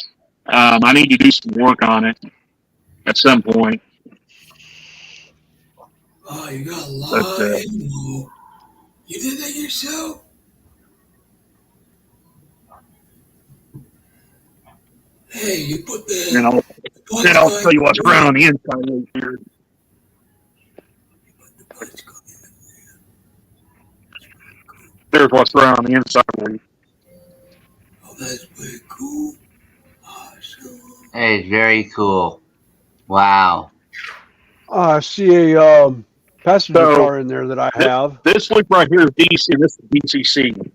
[SPEAKER 8] I need to do some work on it at some point.
[SPEAKER 10] Oh, you got a lot
[SPEAKER 8] But,
[SPEAKER 10] of animal. You did that yourself? Hey, you put the.
[SPEAKER 8] Then I'll tell you what's running on the inside over here. There's what's running on the inside loop.
[SPEAKER 10] Oh, that's pretty cool. Awesome.
[SPEAKER 7] That is very cool. Wow.
[SPEAKER 5] I see a passenger
[SPEAKER 8] So,
[SPEAKER 5] car in there that I have.
[SPEAKER 8] This loop right here is DC. This is DCC.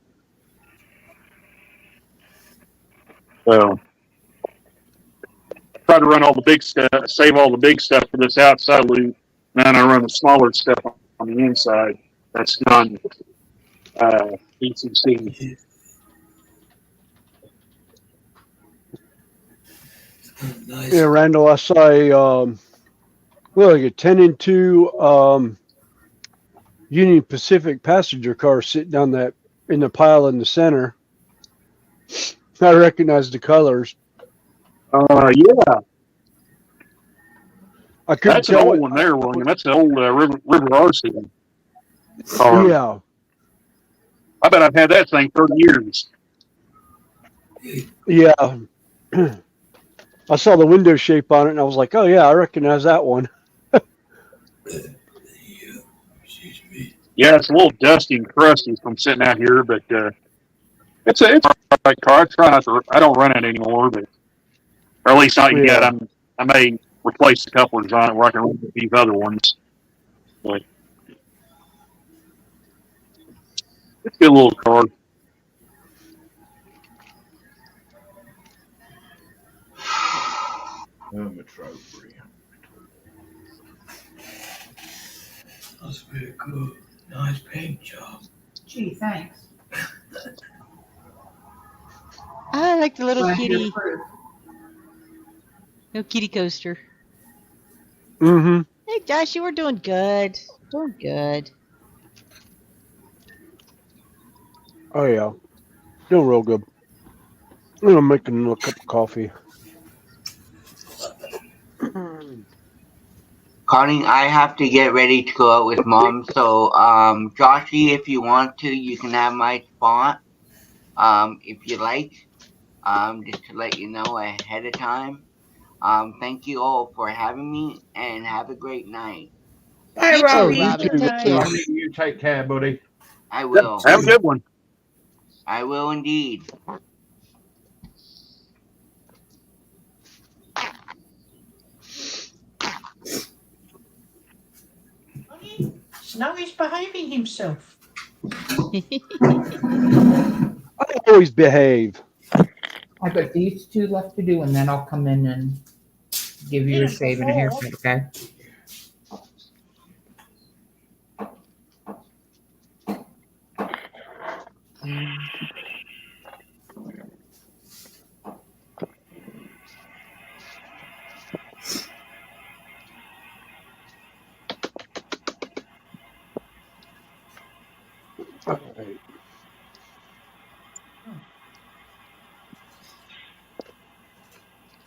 [SPEAKER 8] So try to run all the big stuff, save all the big stuff for this outside loop. Then I run the smaller stuff on the inside. That's non DCC.
[SPEAKER 10] Nice.
[SPEAKER 5] Yeah, Randall, I saw like a 10 and 2 Union Pacific passenger car sitting down that in the pile in the center. I recognized the colors.
[SPEAKER 8] Yeah.
[SPEAKER 5] I couldn't
[SPEAKER 8] That's an
[SPEAKER 5] tell
[SPEAKER 8] old one there, William. That's an old River RC car.
[SPEAKER 5] Yeah.
[SPEAKER 8] I bet I've had that thing 30 years.
[SPEAKER 5] Yeah. I saw the window shape on it and I was like, oh yeah, I recognize that one.
[SPEAKER 8] Yeah, it's a little dusty and crusty from sitting out here, but it's a right car. I don't run it anymore, but or at least not yet.
[SPEAKER 5] Yeah.
[SPEAKER 8] I may replace the couplers on it where I can run these other ones. But it's a good little car.
[SPEAKER 12] Trophy.
[SPEAKER 10] That's pretty cool. Nice paint job.
[SPEAKER 9] Gee, thanks.
[SPEAKER 1] I like the little
[SPEAKER 9] Glad you're
[SPEAKER 1] kitty,
[SPEAKER 9] proof.
[SPEAKER 1] little kitty coaster.
[SPEAKER 5] Mm-hmm.
[SPEAKER 1] Hey, Josh, you were doing good. Doing good.
[SPEAKER 5] Oh yeah, doing real good. I'm making a cup of coffee.
[SPEAKER 7] Connie, I have to get ready to go out with Mom. So, Joshy, if you want to, you can have my spot. If you like, just to let you know ahead of time. Thank you all for having me, and have a great night.
[SPEAKER 9] Bye,
[SPEAKER 1] You too,
[SPEAKER 3] Oh,
[SPEAKER 9] Robbie.
[SPEAKER 3] you
[SPEAKER 1] Robbie.
[SPEAKER 3] too,
[SPEAKER 1] Take
[SPEAKER 3] mate.
[SPEAKER 1] care.
[SPEAKER 12] Connie, you take care, buddy.
[SPEAKER 7] I
[SPEAKER 8] Yep,
[SPEAKER 7] will.
[SPEAKER 8] have a good one.
[SPEAKER 7] I will indeed.
[SPEAKER 3] Snowy's behaving himself.
[SPEAKER 5] I always behave.
[SPEAKER 9] I've got these two left to do, and then I'll come in and give you a shave and a haircut, okay?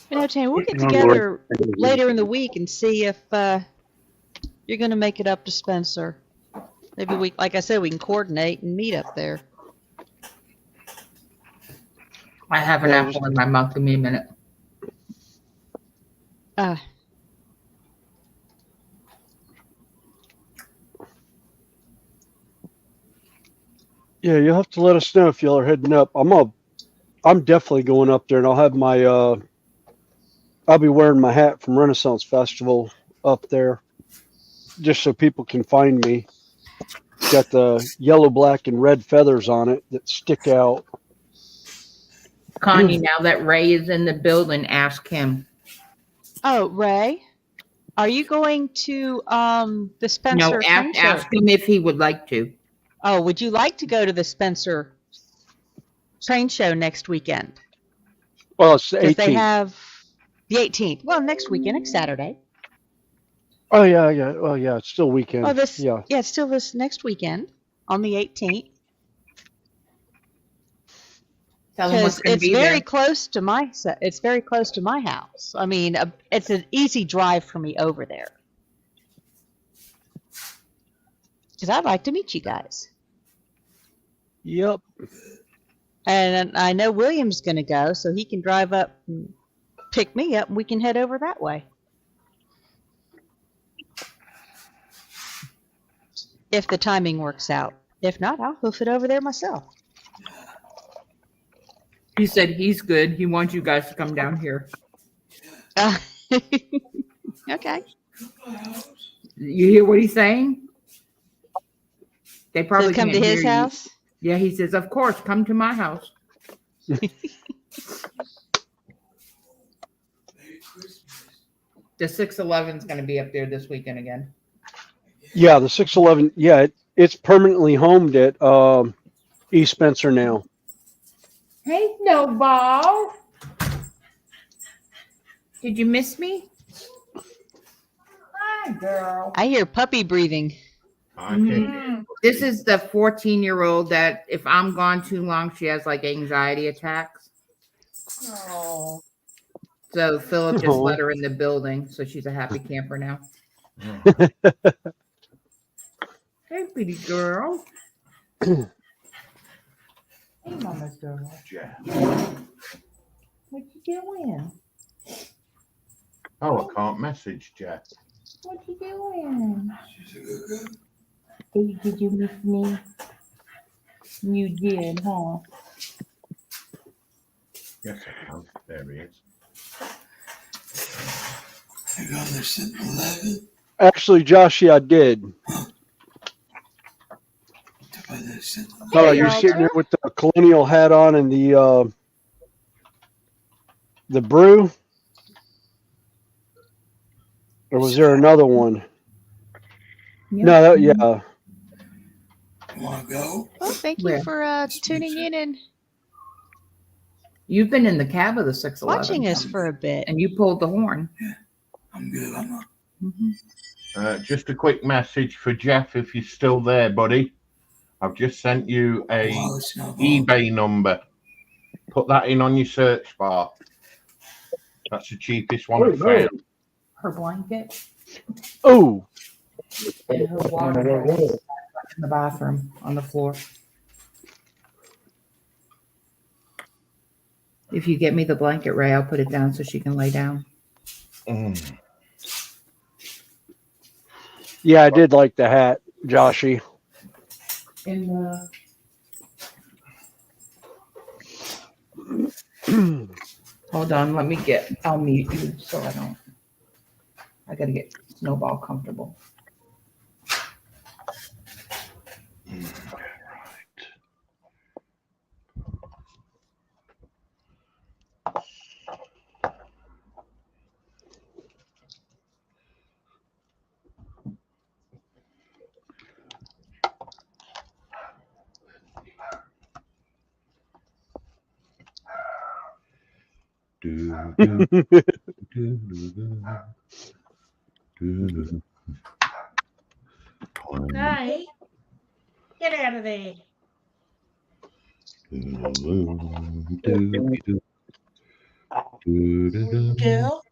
[SPEAKER 1] You know, Tammy, we'll get together later in the week and see if you're going to make it up to Spencer. Maybe we, like I said, we can coordinate and meet up there.
[SPEAKER 9] I have an
[SPEAKER 5] Yeah,
[SPEAKER 9] apple in my mouth. Give me a minute.
[SPEAKER 5] Yeah, you'll have to let us know if y'all are heading up. I'm definitely going up there, and I'll have my I'll be wearing my hat from Renaissance Festival up there, just so people can find me. It's got the yellow, black, and red feathers on it that stick out.
[SPEAKER 9] Connie, now that Ray is in the building, ask him.
[SPEAKER 1] Oh, Ray, are you going to the Spencer
[SPEAKER 9] No,
[SPEAKER 1] train show?
[SPEAKER 9] ask him if he would like to.
[SPEAKER 1] Oh, would you like to go to the Spencer train show next weekend?
[SPEAKER 5] Well, it's the
[SPEAKER 1] Because they
[SPEAKER 5] 18th.
[SPEAKER 1] have the 18th. Well, next weekend, next Saturday.
[SPEAKER 5] Oh yeah, yeah. Oh yeah, it's still weekend.
[SPEAKER 1] Oh, this
[SPEAKER 5] Yeah.
[SPEAKER 1] it's still this next weekend on the 18th.
[SPEAKER 9] Tell him what's
[SPEAKER 1] Because
[SPEAKER 9] going to
[SPEAKER 1] it's
[SPEAKER 9] be
[SPEAKER 1] very
[SPEAKER 9] there.
[SPEAKER 1] close to my house. I mean, it's an easy drive for me over there. Because I'd like to meet you guys.
[SPEAKER 5] Yep.
[SPEAKER 1] And I know William's going to go, so he can drive up and pick me up, and we can head over that way. If the timing works out. If not, I'll hoof it over there myself.
[SPEAKER 9] He said he's good. He wants you guys to come down here.
[SPEAKER 1] Okay.
[SPEAKER 9] You hear what he's saying? They probably
[SPEAKER 1] So come
[SPEAKER 9] can't
[SPEAKER 1] to his
[SPEAKER 9] hear you.
[SPEAKER 1] house?
[SPEAKER 9] Yeah, he says, of course, come to my house. The 611 is going to be up there this weekend again.
[SPEAKER 5] Yeah, the 611. Yeah, it's permanently homed at East Spencer now.
[SPEAKER 9] Hey, Snowball. Did you miss me? Hi, girl.
[SPEAKER 1] I hear puppy breathing.
[SPEAKER 9] This is the 14-year-old that if I'm gone too long, she has like anxiety attacks.
[SPEAKER 3] Oh.
[SPEAKER 9] So Philip just
[SPEAKER 5] Oh.
[SPEAKER 9] let her in the building, so she's a happy camper now. Hey, pretty girl. Hey, mama's girl. What you doing?
[SPEAKER 12] Oh, I can't message Jeff.
[SPEAKER 9] What you doing? Did you miss me? You did, huh?
[SPEAKER 12] Yes, I can. There he is.
[SPEAKER 10] I got this at 11.
[SPEAKER 5] Actually, Joshy, I did. Oh,
[SPEAKER 3] Hey,
[SPEAKER 5] you're sitting there
[SPEAKER 3] Walter.
[SPEAKER 5] with the colonial hat on and the brew, or was there another one?
[SPEAKER 9] Yeah.
[SPEAKER 5] No, that, yeah.
[SPEAKER 10] You want to go?
[SPEAKER 1] Well, thank you
[SPEAKER 9] Where?
[SPEAKER 1] for tuning in and
[SPEAKER 9] You've been in the cab of the 611.
[SPEAKER 1] watching us for a bit.
[SPEAKER 9] And you pulled the horn.
[SPEAKER 10] I'm good. I'm not.
[SPEAKER 12] Just a quick message for Jeff, if you're still there, buddy. I've just sent you a
[SPEAKER 10] Well, it's not on.
[SPEAKER 12] eBay number. Put that in on your search bar. That's the cheapest one I've found.
[SPEAKER 9] Her blanket
[SPEAKER 5] Oh,
[SPEAKER 9] and her water bottle in the bathroom on the floor. If you get me the blanket, Ray, I'll put it down so she can lay down.
[SPEAKER 5] yeah, I did like the hat, Joshy.
[SPEAKER 9] In the hold on, I'll mute you so I gotta get Snowball comfortable.
[SPEAKER 3] Hey, get out of there. Girl.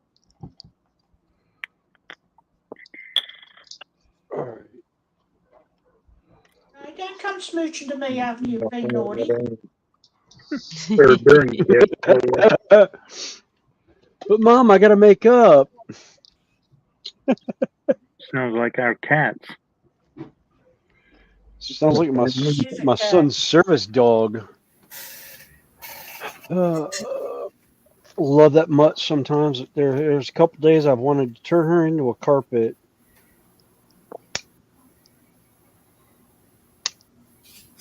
[SPEAKER 3] Hey, don't come smooching to me after you've been naughty.
[SPEAKER 5] But Mom, I gotta make up.
[SPEAKER 4] Sounds like our cats.
[SPEAKER 5] Sounds like my son's service dog. Love that mutt sometimes. There's a couple days I've wanted to turn her into a carpet.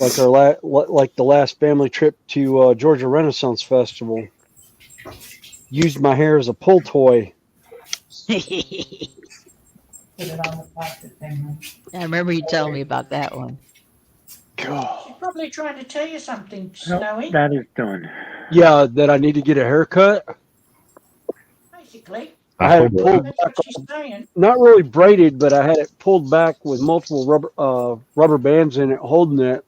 [SPEAKER 5] Like like the last family trip to Georgia Renaissance Festival. Used my hair as a pull toy.
[SPEAKER 9] Put it on the plastic thing.
[SPEAKER 1] I remember you telling me about that one.
[SPEAKER 3] She's probably trying to tell you something, Snowy.
[SPEAKER 4] That is done.
[SPEAKER 5] Yeah, that I need to get a haircut.
[SPEAKER 3] Basically.
[SPEAKER 5] I had it pulled
[SPEAKER 3] That's
[SPEAKER 5] back,
[SPEAKER 3] what she's saying.
[SPEAKER 5] not really braided, but I had it pulled back with multiple rubber bands in it, holding it.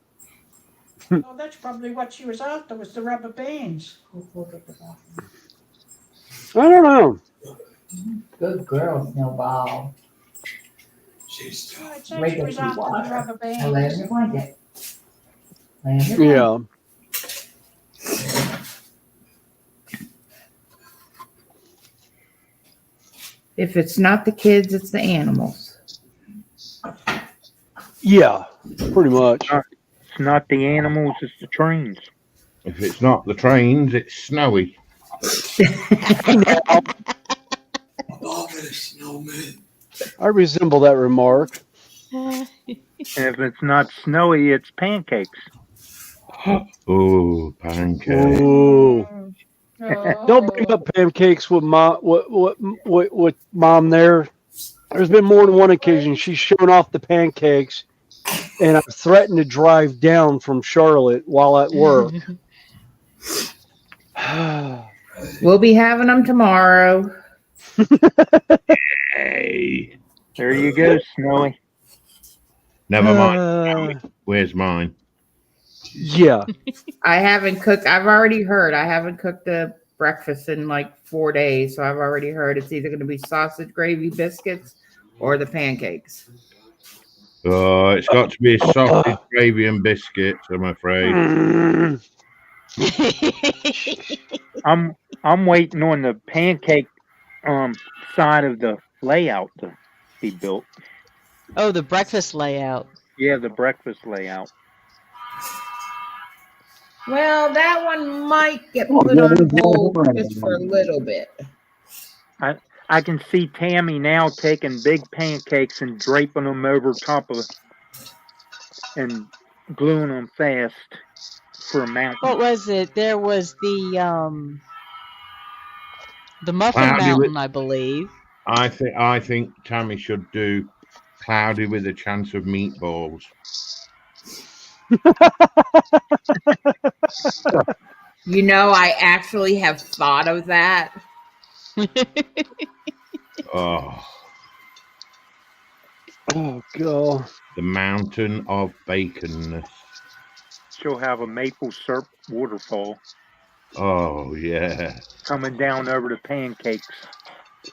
[SPEAKER 3] Oh, that's probably what she was after, was the rubber bands.
[SPEAKER 5] I don't know.
[SPEAKER 9] Good girl, Snowball.
[SPEAKER 10] She's
[SPEAKER 3] Oh, it said she was after the rubber
[SPEAKER 9] Now lay on
[SPEAKER 3] bands.
[SPEAKER 9] your blanket. Lay on your blanket.
[SPEAKER 5] Yeah.
[SPEAKER 9] If it's not the kids, it's the animals.
[SPEAKER 5] Yeah, pretty much.
[SPEAKER 4] It's not the animals, it's the trains.
[SPEAKER 12] If it's not the trains, it's Snowy.
[SPEAKER 10] Snowman.
[SPEAKER 5] I resemble that remark.
[SPEAKER 4] And if it's not snowy, it's pancakes.
[SPEAKER 12] Oh, pancakes.
[SPEAKER 5] Ooh.
[SPEAKER 3] Oh.
[SPEAKER 5] Don't bring up pancakes with with Mom there. There's been more than one occasion she's shown off the pancakes, and I've threatened to drive down from Charlotte while at work.
[SPEAKER 9] We'll be having them tomorrow.
[SPEAKER 12] Hey.
[SPEAKER 4] There you go, Snowy.
[SPEAKER 12] Never mind. Where's mine?
[SPEAKER 5] Yeah.
[SPEAKER 9] I haven't cooked. I've already heard. I haven't cooked the breakfast in like 4 days, so I've already heard it's either going to be sausage gravy biscuits or the pancakes.
[SPEAKER 12] Oh, it's got to be sausage, gravy, and biscuits, I'm afraid.
[SPEAKER 4] I'm waiting on the pancake side of the layout to be built.
[SPEAKER 1] Oh, the breakfast layout.
[SPEAKER 4] Yeah, the breakfast layout.
[SPEAKER 9] Well, that one might get put on hold just for a little bit.
[SPEAKER 4] I can see Tammy now taking big pancakes and draping them over top of and gluing them fast for a mountain.
[SPEAKER 1] What was it? There was the Muffin
[SPEAKER 12] Cloudy with-
[SPEAKER 1] Mountain, I believe.
[SPEAKER 12] I think Tammy should do cloudy with a chance of meatballs.
[SPEAKER 9] You know, I actually have thought of that.
[SPEAKER 12] Oh,
[SPEAKER 5] Oh god.
[SPEAKER 12] the mountain of baconness.
[SPEAKER 4] She'll have a maple syrup waterfall
[SPEAKER 12] Oh yeah.
[SPEAKER 4] coming down over the pancakes.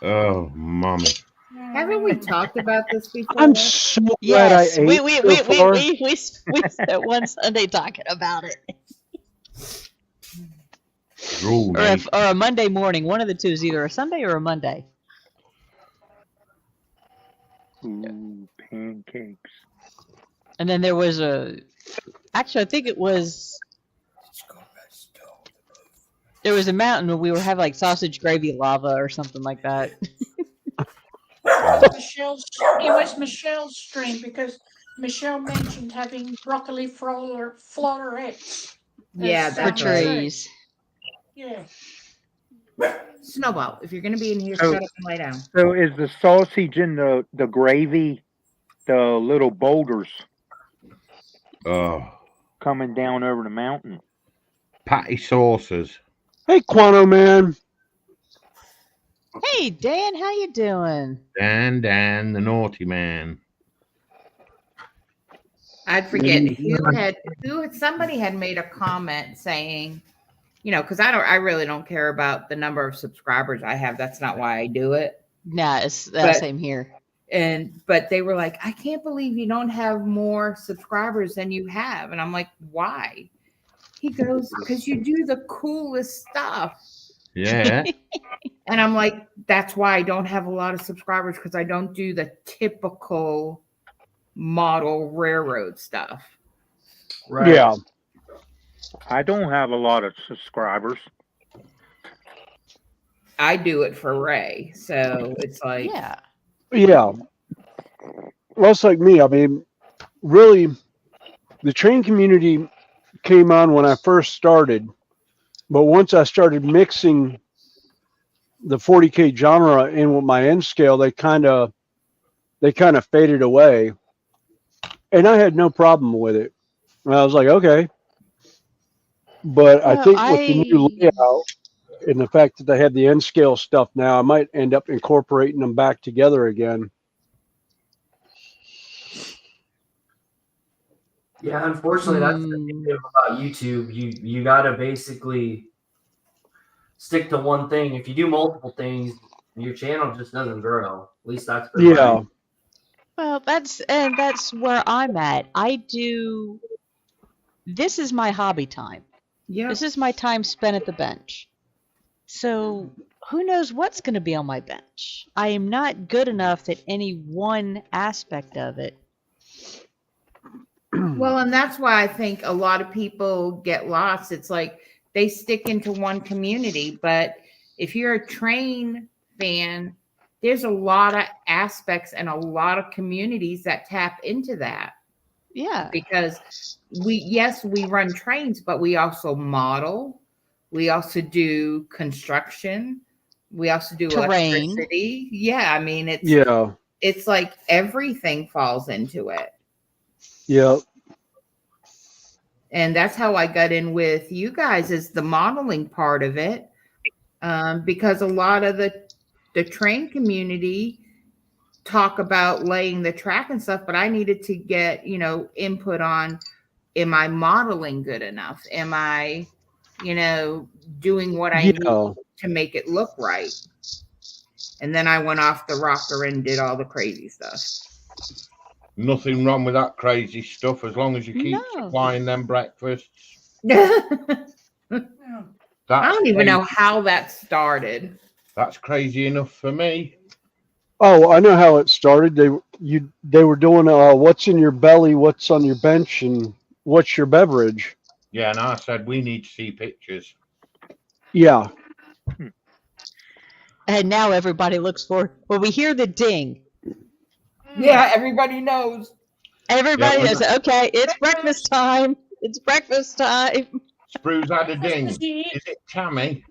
[SPEAKER 12] Oh, mommy.
[SPEAKER 9] Haven't we talked about this before?
[SPEAKER 5] I'm so glad I
[SPEAKER 1] Yes,
[SPEAKER 5] ate
[SPEAKER 1] we
[SPEAKER 5] so far.
[SPEAKER 1] spent one Sunday talking about it,
[SPEAKER 12] Drool,
[SPEAKER 1] or
[SPEAKER 12] mate.
[SPEAKER 1] a Monday morning. One of the two is either a Sunday or a Monday.
[SPEAKER 4] Ooh, pancakes.
[SPEAKER 1] And then there was actually, I think it was, there was a mountain where we were having like sausage gravy lava or something like that.
[SPEAKER 3] It was Michelle's stream because Michelle mentioned having broccoli florets.
[SPEAKER 9] Yeah,
[SPEAKER 3] as,
[SPEAKER 1] For
[SPEAKER 9] that's right.
[SPEAKER 1] trees.
[SPEAKER 3] Yeah.
[SPEAKER 9] Snowball, if you're going to be in here,
[SPEAKER 4] So-
[SPEAKER 9] shut up and lay down.
[SPEAKER 4] So is the sausage and the gravy the little boulders
[SPEAKER 12] Oh,
[SPEAKER 4] coming down over the mountain?
[SPEAKER 12] patty sauces.
[SPEAKER 5] Hey, Quano Man.
[SPEAKER 1] Hey Dan, how you doing?
[SPEAKER 12] Dan, the naughty man.
[SPEAKER 9] I'd forget somebody had made a comment saying, you know, because I really don't care about the number of subscribers I have. That's not why I do it.
[SPEAKER 1] Nah, it's the
[SPEAKER 9] But-
[SPEAKER 1] same here.
[SPEAKER 9] But they were like, I can't believe you don't have more subscribers than you have. And I'm like, why? He goes, because you do the coolest stuff.
[SPEAKER 12] Yeah.
[SPEAKER 9] And I'm like, that's why I don't have a lot of subscribers, because I don't do the typical model railroad stuff.
[SPEAKER 12] Right.
[SPEAKER 5] Yeah.
[SPEAKER 4] I don't have a lot of subscribers.
[SPEAKER 9] I do it for Ray. So it's like,
[SPEAKER 1] Yeah.
[SPEAKER 5] Yeah. Well, it's like me. I mean, really, the train community came on when I first started, but once I started mixing the 40K genre in with my N scale, they kind of faded away, and I had no problem with it. And I was like, okay. But I
[SPEAKER 1] Well,
[SPEAKER 5] think with the new layout and the fact that they have the N scale stuff now, I might end up incorporating them back together again.
[SPEAKER 2] Yeah, unfortunately, that's the thing about YouTube. You gotta basically stick to one thing. If you do multiple things, your channel just doesn't grow. At least that's been
[SPEAKER 5] Yeah.
[SPEAKER 1] Well, that's where I'm at. This is my hobby time.
[SPEAKER 9] yeah.
[SPEAKER 1] This is my time spent at the bench. So who knows what's going to be on my bench? I am not good enough at any one aspect of it.
[SPEAKER 9] Well, and that's why I think a lot of people get lost. It's like they stick into one community, but if you're a train fan, there's a lot of aspects and a lot of communities that tap into that.
[SPEAKER 1] Yeah.
[SPEAKER 9] Because we run trains, but we also model, we also do construction, we also do
[SPEAKER 1] Terrain.
[SPEAKER 9] electricity. Yeah, I mean it's like everything falls into it.
[SPEAKER 5] Yeah.
[SPEAKER 9] And that's how I got in with you guys, is the modeling part of it. Because a lot of the train community talk about laying the track and stuff, but I needed to get, input on, am I modeling good enough? Am I, doing what I need to make it look right? And then I went off the rocker and did all the crazy stuff.
[SPEAKER 12] Nothing wrong with that crazy stuff as long as you keep
[SPEAKER 1] No.
[SPEAKER 12] supplying them breakfasts.
[SPEAKER 9] I
[SPEAKER 12] That's
[SPEAKER 9] don't even
[SPEAKER 12] crazy.
[SPEAKER 9] know how that started.
[SPEAKER 12] That's crazy enough for me.
[SPEAKER 5] Oh, I know how it started. They were doing what's in your belly, what's on your bench, and what's your beverage.
[SPEAKER 12] Yeah, and I said we need to see pictures.
[SPEAKER 5] Yeah.
[SPEAKER 1] And now everybody looks for, when we hear the ding,
[SPEAKER 9] Yeah, everybody knows.
[SPEAKER 1] everybody
[SPEAKER 12] Yeah,
[SPEAKER 1] knows, okay, it's breakfast time. It's breakfast time.
[SPEAKER 12] Sprue's had a ding.
[SPEAKER 3] Christmas Eve.
[SPEAKER 12] Is it Tammy?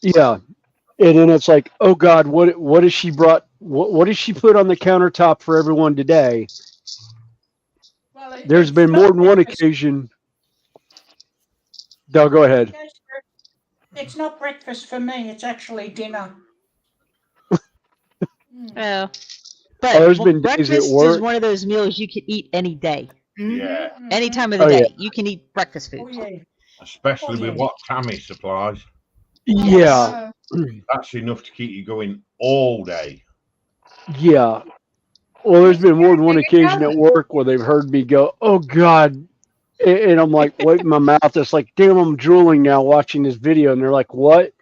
[SPEAKER 5] Yeah. And then it's like, oh God, what has she brought? What has she put on the countertop for everyone today?
[SPEAKER 3] Well,
[SPEAKER 5] There's
[SPEAKER 3] it's
[SPEAKER 5] been more
[SPEAKER 3] not
[SPEAKER 5] than one
[SPEAKER 3] breakfast.
[SPEAKER 5] occasion. No, go ahead.
[SPEAKER 3] Yes, sir. It's not breakfast for me. It's actually dinner.
[SPEAKER 1] Oh.
[SPEAKER 5] Oh,
[SPEAKER 1] But
[SPEAKER 5] there's been days at
[SPEAKER 1] breakfast is
[SPEAKER 5] work.
[SPEAKER 1] one of those meals you can eat any day,
[SPEAKER 12] Yeah,
[SPEAKER 1] any time of the
[SPEAKER 5] Oh
[SPEAKER 1] day.
[SPEAKER 5] yeah.
[SPEAKER 1] You can eat breakfast
[SPEAKER 3] Oh
[SPEAKER 1] food.
[SPEAKER 3] yeah.
[SPEAKER 12] especially
[SPEAKER 3] Oh,
[SPEAKER 12] with
[SPEAKER 3] yeah.
[SPEAKER 12] what Tammy supplies.
[SPEAKER 5] Yeah.
[SPEAKER 12] That's enough to keep you going all day.
[SPEAKER 5] Yeah. Well, there's been more than one
[SPEAKER 9] There you
[SPEAKER 5] occasion
[SPEAKER 9] go.
[SPEAKER 5] at work where they've heard me go, oh God. And I'm like, wiping my mouth. It's like, damn, I'm drooling now watching this video. And they're like, what?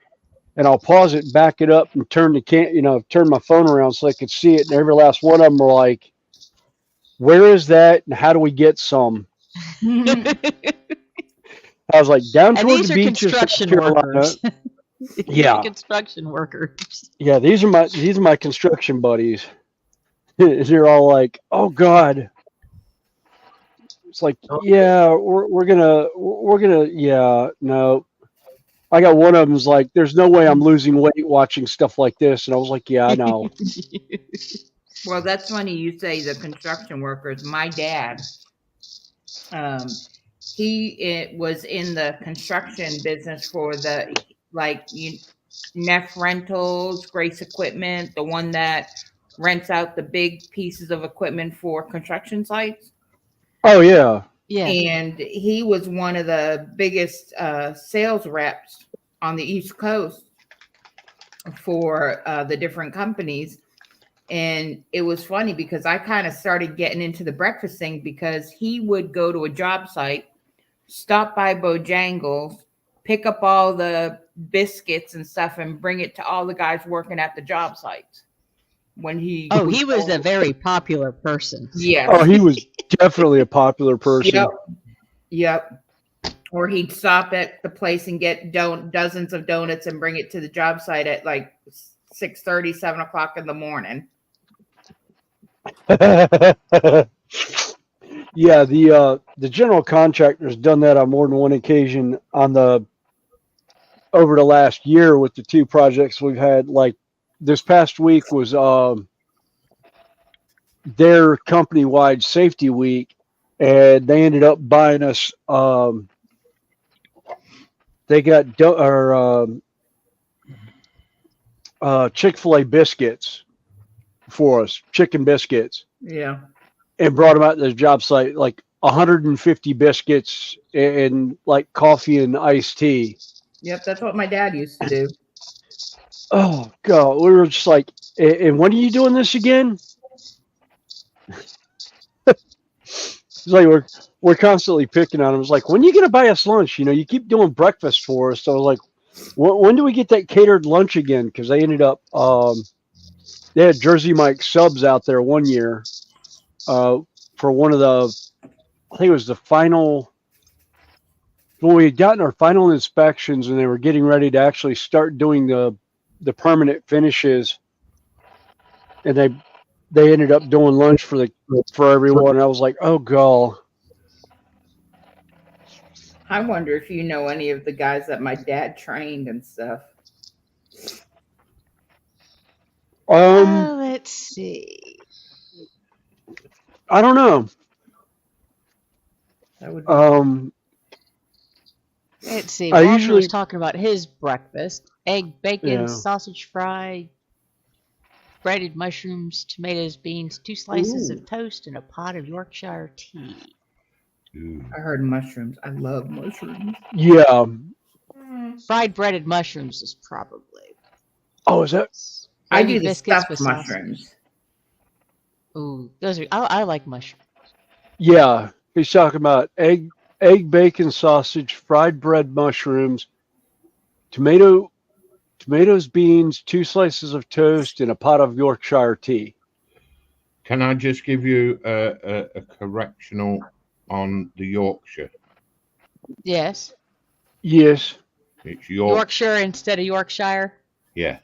[SPEAKER 5] And I'll pause it, back it up, and turn turn my phone around so I could see it. And every last one of them are like, where is that? And how do we get some? I was like, down
[SPEAKER 1] And
[SPEAKER 5] toward
[SPEAKER 1] these
[SPEAKER 5] the
[SPEAKER 1] are
[SPEAKER 5] beach of South
[SPEAKER 1] construction
[SPEAKER 5] Carolina.
[SPEAKER 1] workers. These are
[SPEAKER 5] Yeah.
[SPEAKER 1] construction workers.
[SPEAKER 5] Yeah, these are my construction buddies. They're all like, oh God. It's like, yeah, we're gonna yeah, no. I got one of them's like, there's no way I'm losing weight watching stuff like this. And I was like, yeah, I know.
[SPEAKER 9] Well, that's funny you say the construction workers. My dad, he was in the construction business for the Neff Rentals, Grace Equipment, the one that rents out the big pieces of equipment for construction sites.
[SPEAKER 5] Oh yeah.
[SPEAKER 1] Yeah.
[SPEAKER 9] And he was one of the biggest sales reps on the East Coast for the different companies. And it was funny because I kind of started getting into the breakfast thing because he would go to a job site, stop by Bojangles, pick up all the biscuits and stuff and bring it to all the guys working at the job sites. When he
[SPEAKER 1] was a very popular person.
[SPEAKER 9] Yes.
[SPEAKER 5] Oh, he was definitely a popular person.
[SPEAKER 9] Yep. Or he'd stop at the place and get dozens of donuts and bring it to the job site at like 6:30, 7 o'clock in the morning.
[SPEAKER 5] Yeah, the general contractor's done that on more than one occasion over the last year with the two projects we've had. Like this past week was their company-wide safety week, and they ended up buying us. They got Chick-fil-A biscuits for us, chicken biscuits.
[SPEAKER 9] Yeah.
[SPEAKER 5] And brought them out to the job site, like 150 biscuits and like coffee and iced tea.
[SPEAKER 9] Yep, that's what my dad used to do.
[SPEAKER 5] Oh God, we were just like, and when are you doing this again? It's like we're constantly picking on him. It's like, when are you gonna buy us lunch? You keep doing breakfast for us. So I was like, when do we get that catered lunch again? Because they ended up they had Jersey Mike subs out there one year for one of I think it was the final, when we had gotten our final inspections and they were getting ready to actually start doing the permanent finishes, and they ended up doing lunch for everyone. And I was like, oh God.
[SPEAKER 9] I wonder if you know any of the guys that my dad trained and stuff.
[SPEAKER 1] Let's see.
[SPEAKER 5] I don't know.
[SPEAKER 9] That would
[SPEAKER 1] Let's see.
[SPEAKER 5] I
[SPEAKER 1] Walter
[SPEAKER 5] usually
[SPEAKER 1] was talking about his breakfast: egg, bacon,
[SPEAKER 5] Yeah.
[SPEAKER 1] sausage fry, breaded mushrooms, tomatoes, beans, 2 slices of toast, and a pot of Yorkshire tea.
[SPEAKER 9] I heard mushrooms. I love mushrooms.
[SPEAKER 5] Yeah.
[SPEAKER 1] Fried breaded mushrooms is probably.
[SPEAKER 5] Oh, is that?
[SPEAKER 9] I
[SPEAKER 1] Maybe
[SPEAKER 9] do the
[SPEAKER 1] biscuits
[SPEAKER 9] stuffed
[SPEAKER 1] with sausage.
[SPEAKER 9] mushrooms.
[SPEAKER 1] Ooh, those are. I like mushrooms.
[SPEAKER 5] Yeah. He's talking about egg, bacon, sausage, fried bread, mushrooms, tomatoes, beans, 2 slices of toast, and a pot of Yorkshire tea.
[SPEAKER 12] Can I just give you a correctional on the Yorkshire?
[SPEAKER 1] Yes.
[SPEAKER 5] Yes.
[SPEAKER 12] It's
[SPEAKER 1] Yorkshire instead of Yorkshire.
[SPEAKER 12] Yeah.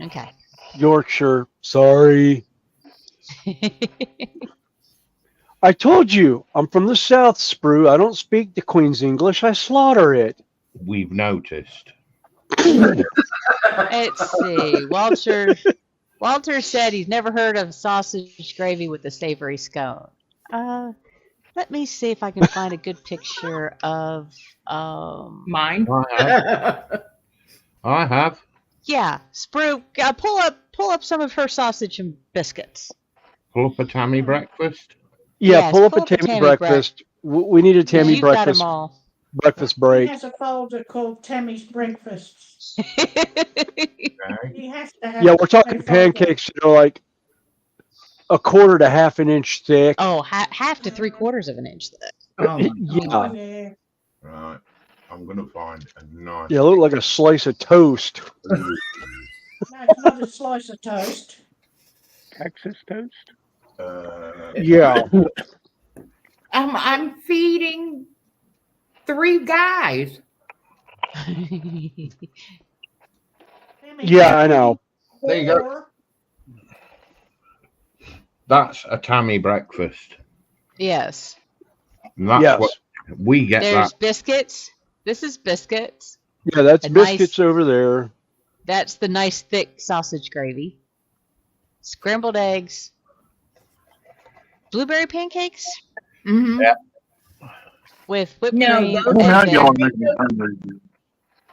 [SPEAKER 1] Okay.
[SPEAKER 5] Yorkshire. Sorry. I told you, I'm from the South, Sprue. I don't speak the Queen's English. I slaughter it.
[SPEAKER 12] We've noticed.
[SPEAKER 1] Let's see. Walter said he's never heard of sausage gravy with a savory scone. Let me see if I can find a good picture of
[SPEAKER 9] Mine.
[SPEAKER 12] I have.
[SPEAKER 1] Yeah, Sprue, pull up some of her sausage and biscuits.
[SPEAKER 12] Pull up a Tammy breakfast.
[SPEAKER 5] Yeah,
[SPEAKER 1] Yes,
[SPEAKER 5] pull up a Tammy breakfast. We need a Tammy
[SPEAKER 1] You've got
[SPEAKER 5] breakfast.
[SPEAKER 1] 'em all.
[SPEAKER 5] Breakfast
[SPEAKER 3] He
[SPEAKER 5] break.
[SPEAKER 3] has a folder called Tammy's Breakfasts. He has to have.
[SPEAKER 5] Yeah, we're talking
[SPEAKER 3] a folder.
[SPEAKER 5] pancakes. Like a quarter to half an inch thick.
[SPEAKER 1] Oh, half to 3/4 of an inch thick.
[SPEAKER 9] Oh,
[SPEAKER 5] Yeah.
[SPEAKER 3] Yeah.
[SPEAKER 12] Right. I'm gonna find a nice.
[SPEAKER 5] Yeah, look like a slice of toast.
[SPEAKER 3] That's not a slice of toast.
[SPEAKER 4] Texas toast.
[SPEAKER 5] Yeah.
[SPEAKER 9] I'm feeding 3 guys.
[SPEAKER 5] Yeah, I know.
[SPEAKER 12] There you go. That's a Tammy breakfast.
[SPEAKER 1] Yes.
[SPEAKER 12] And that's
[SPEAKER 5] Yes.
[SPEAKER 12] what we get.
[SPEAKER 1] There's
[SPEAKER 12] That.
[SPEAKER 1] biscuits. This is biscuits.
[SPEAKER 5] Yeah, that's
[SPEAKER 1] A
[SPEAKER 5] biscuits
[SPEAKER 1] nice-
[SPEAKER 5] over there.
[SPEAKER 1] That's the nice thick sausage gravy. Scrambled eggs. Blueberry pancakes
[SPEAKER 9] Mm-hmm.
[SPEAKER 12] Yeah.
[SPEAKER 1] with whipped
[SPEAKER 9] No,
[SPEAKER 1] cream.
[SPEAKER 9] those-
[SPEAKER 1] and
[SPEAKER 8] Now
[SPEAKER 1] then-
[SPEAKER 8] y'all make me hungry.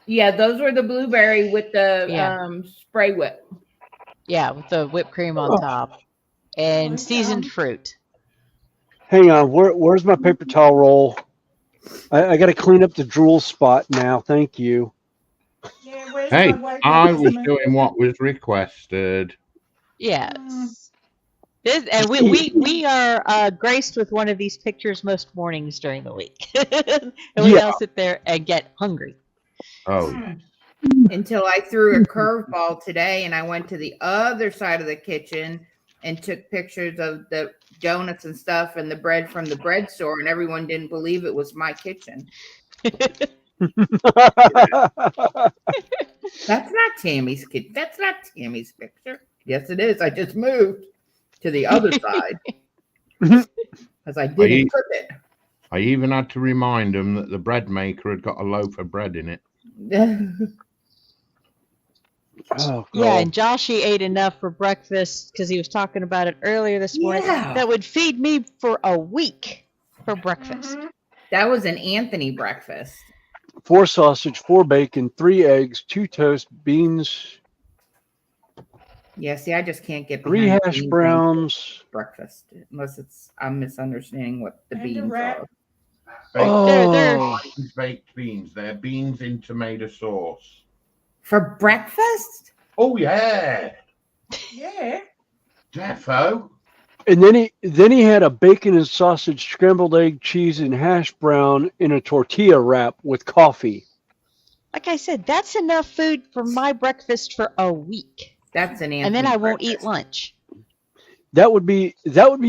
[SPEAKER 9] Yeah, those were the blueberry with the
[SPEAKER 1] Yeah.
[SPEAKER 9] spray whip.
[SPEAKER 1] Yeah, with the whipped cream on top. And seasoned fruit.
[SPEAKER 5] Hang on, where's my paper towel roll? I got to clean up the drool spot now. Thank you.
[SPEAKER 3] Yeah, where's
[SPEAKER 12] Hey,
[SPEAKER 3] my weight
[SPEAKER 12] I was
[SPEAKER 3] measurement?
[SPEAKER 12] doing what was requested.
[SPEAKER 1] Yes. And we are graced with one of these pictures most mornings during the week. And we
[SPEAKER 5] Yeah.
[SPEAKER 1] all sit there and get hungry.
[SPEAKER 12] Oh,
[SPEAKER 9] Until I threw a curveball today and I went to the other side of the kitchen and took pictures of the donuts and stuff and the bread from the bread store, and everyone didn't believe it was my kitchen. That's not Tammy's kitchen. That's not Tammy's picture. Yes, it is. I just moved to the other side because I didn't cook it.
[SPEAKER 12] I even had to remind them that the bread maker had got a loaf of bread in it.
[SPEAKER 5] Oh,
[SPEAKER 1] Yeah,
[SPEAKER 5] God.
[SPEAKER 1] and Joshy ate enough for breakfast because he was talking about it earlier this morning.
[SPEAKER 9] Yeah.
[SPEAKER 1] That would feed me for a week for breakfast.
[SPEAKER 9] That was an Anthony breakfast.
[SPEAKER 5] 4 sausage, 4 bacon, 3 eggs, 2 toast, beans,
[SPEAKER 9] Yeah, see, I just can't get
[SPEAKER 5] 3
[SPEAKER 9] behind
[SPEAKER 5] hash
[SPEAKER 9] beans
[SPEAKER 5] browns.
[SPEAKER 9] breakfast unless I'm misunderstanding what the
[SPEAKER 3] And a
[SPEAKER 9] beans
[SPEAKER 3] wrap.
[SPEAKER 9] are.
[SPEAKER 5] Oh,
[SPEAKER 12] These baked beans. They're beans in tomato sauce.
[SPEAKER 9] For breakfast?
[SPEAKER 12] Oh yeah,
[SPEAKER 3] Yeah.
[SPEAKER 12] defo.
[SPEAKER 5] and then he had a bacon and sausage, scrambled egg, cheese, and hash brown in a tortilla wrap with coffee.
[SPEAKER 1] Like I said, that's enough food for my breakfast for a week.
[SPEAKER 9] That's an Anthony
[SPEAKER 1] And then I won't eat
[SPEAKER 9] breakfast.
[SPEAKER 1] lunch.
[SPEAKER 5] That would be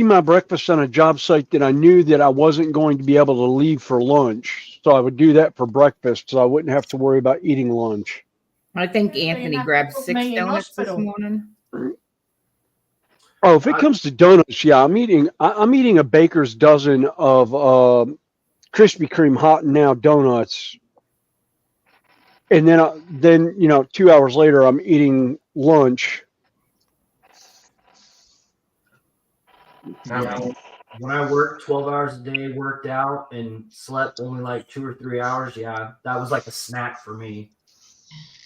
[SPEAKER 5] my breakfast on a job site that I knew that I wasn't going to be able to leave for lunch. So I would do that for breakfast, so I wouldn't have to worry about eating lunch.
[SPEAKER 9] I think
[SPEAKER 3] Yeah,
[SPEAKER 9] Anthony
[SPEAKER 3] you're not
[SPEAKER 9] grabbed
[SPEAKER 3] putting
[SPEAKER 9] 6
[SPEAKER 3] me in
[SPEAKER 9] donuts this
[SPEAKER 3] hospital.
[SPEAKER 9] morning.
[SPEAKER 5] Oh, if it comes to donuts, yeah, I'm eating a baker's dozen of Krispy Kreme hot and now donuts, and then 2 hours later I'm eating lunch.
[SPEAKER 2] Yeah, when I worked 12 hours a day, worked out, and slept only like 2 or 3 hours, yeah, that was like a snack for me.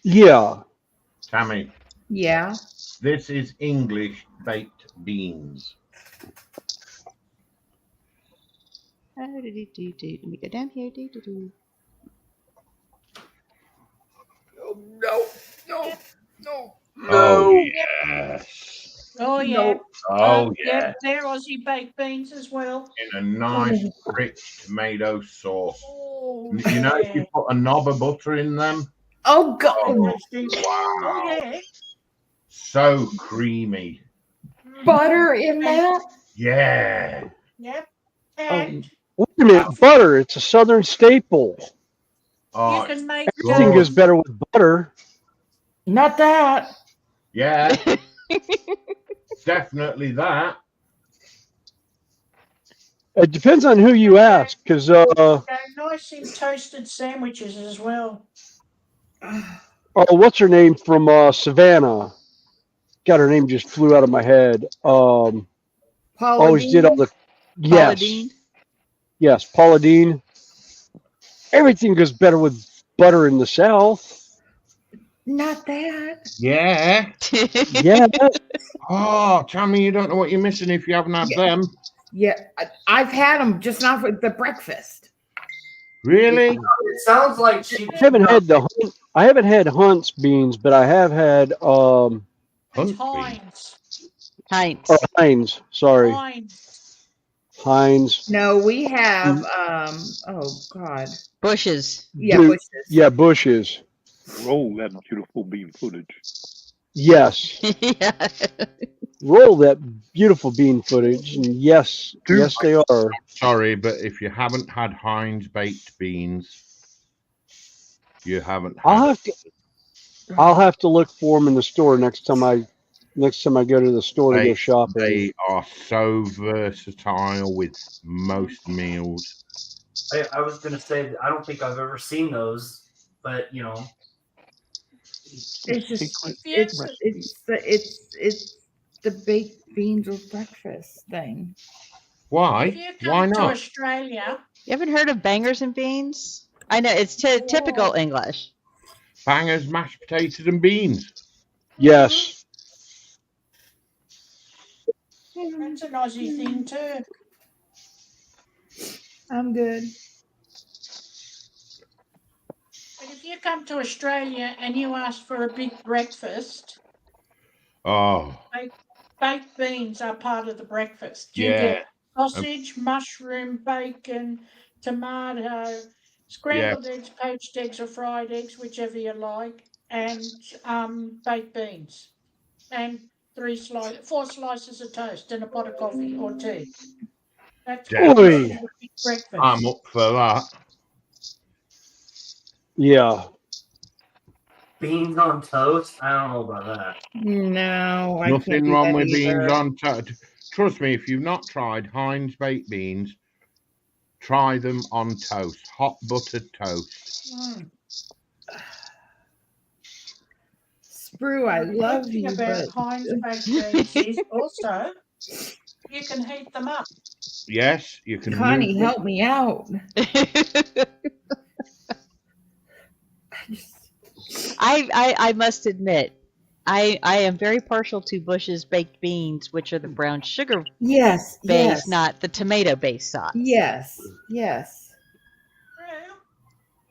[SPEAKER 5] Yeah,
[SPEAKER 12] Tammy,
[SPEAKER 9] Yeah.
[SPEAKER 12] this is English baked beans.
[SPEAKER 1] Let me go down here.
[SPEAKER 9] No.
[SPEAKER 12] Oh yes.
[SPEAKER 3] Oh, yeah.
[SPEAKER 12] Oh
[SPEAKER 3] yeah.
[SPEAKER 12] yeah.
[SPEAKER 3] They're Aussie baked beans as well.
[SPEAKER 12] In a nice rich tomato sauce.
[SPEAKER 3] Oh,
[SPEAKER 12] You know, if you put a knob of butter in them,
[SPEAKER 9] Oh, God.
[SPEAKER 12] oh,
[SPEAKER 3] Oh,
[SPEAKER 12] wow,
[SPEAKER 3] yeah.
[SPEAKER 12] so creamy.
[SPEAKER 9] Butter in that?
[SPEAKER 12] Yeah.
[SPEAKER 3] Yep. And
[SPEAKER 5] wait a minute, butter. It's a Southern staple.
[SPEAKER 3] You can make
[SPEAKER 5] Everything goes better with butter.
[SPEAKER 9] Not that.
[SPEAKER 12] Yeah, definitely that.
[SPEAKER 5] It depends on who you ask, because
[SPEAKER 3] go nice in toasted sandwiches as well.
[SPEAKER 5] what's her name from Savannah? God, her name just flew out of my head. Always did all the
[SPEAKER 1] Paula
[SPEAKER 5] yes,
[SPEAKER 1] Deen?
[SPEAKER 5] yes, Paula Deen. Everything goes better with butter in the South.
[SPEAKER 9] Not that.
[SPEAKER 12] Yeah.
[SPEAKER 5] Yeah.
[SPEAKER 12] Oh, Tammy, you don't know what you're missing if you haven't had them.
[SPEAKER 9] Yeah, I've had them, just not for the breakfast.
[SPEAKER 12] Really?
[SPEAKER 2] It sounds like she.
[SPEAKER 5] I haven't had Hunt's beans, but I have had
[SPEAKER 3] It's Heinz.
[SPEAKER 5] Heinz. Sorry,
[SPEAKER 3] Heinz.
[SPEAKER 5] Heinz.
[SPEAKER 9] No, we have oh God.
[SPEAKER 1] Bushes.
[SPEAKER 9] Yeah, bushes.
[SPEAKER 5] Yeah, Bushes.
[SPEAKER 4] Roll that beautiful bean footage.
[SPEAKER 5] Yes.
[SPEAKER 1] Yeah.
[SPEAKER 5] Roll that beautiful bean footage, and yes, yes, they are.
[SPEAKER 12] Sorry, but if you haven't had Heinz baked beans, you haven't.
[SPEAKER 5] I'll have to look for them in the store next time I go to the store to go shopping.
[SPEAKER 12] They are so versatile with most meals.
[SPEAKER 2] I was gonna say that I don't think I've ever seen those, but you know,
[SPEAKER 9] It's just it's the baked beans with breakfast thing.
[SPEAKER 3] If you
[SPEAKER 12] Why?
[SPEAKER 3] come
[SPEAKER 12] Why
[SPEAKER 3] to
[SPEAKER 12] not?
[SPEAKER 3] Australia,
[SPEAKER 1] You haven't heard of bangers and beans? I know it's typical English.
[SPEAKER 12] Bangers, mashed potatoes, and beans.
[SPEAKER 5] Yes.
[SPEAKER 3] that's an Aussie thing too.
[SPEAKER 9] I'm good.
[SPEAKER 3] But if you come to Australia and you ask for a big breakfast,
[SPEAKER 12] Oh,
[SPEAKER 3] baked beans are part of the breakfast. You
[SPEAKER 12] yeah.
[SPEAKER 3] get sausage, mushroom, bacon, tomato, scrambled eggs, poached eggs, or fried eggs, whichever you like, and baked beans, and 4 slices of toast and a pot of coffee or tea. That's
[SPEAKER 12] Definitely.
[SPEAKER 3] a big breakfast.
[SPEAKER 12] I'm up for that.
[SPEAKER 5] Yeah.
[SPEAKER 2] beans on toast. I don't know about that.
[SPEAKER 9] No, I can't
[SPEAKER 12] Nothing
[SPEAKER 9] do
[SPEAKER 12] wrong
[SPEAKER 9] that
[SPEAKER 12] with
[SPEAKER 9] either.
[SPEAKER 12] beans on toast. Trust me, if you've not tried Heinz baked beans, try them on toast, hot buttered toast.
[SPEAKER 9] Sprue, I love
[SPEAKER 3] The thing
[SPEAKER 9] you,
[SPEAKER 3] about
[SPEAKER 9] but
[SPEAKER 3] Heinz baked beans is also you can heat them up.
[SPEAKER 12] Yes, you can.
[SPEAKER 9] Connie,
[SPEAKER 12] move them.
[SPEAKER 9] help me out.
[SPEAKER 1] I must admit, I am very partial to Bush's baked beans, which are the brown sugar
[SPEAKER 9] Yes,
[SPEAKER 1] base,
[SPEAKER 9] yes,
[SPEAKER 1] not the tomato based sauce.
[SPEAKER 9] yes, yes.
[SPEAKER 3] Well,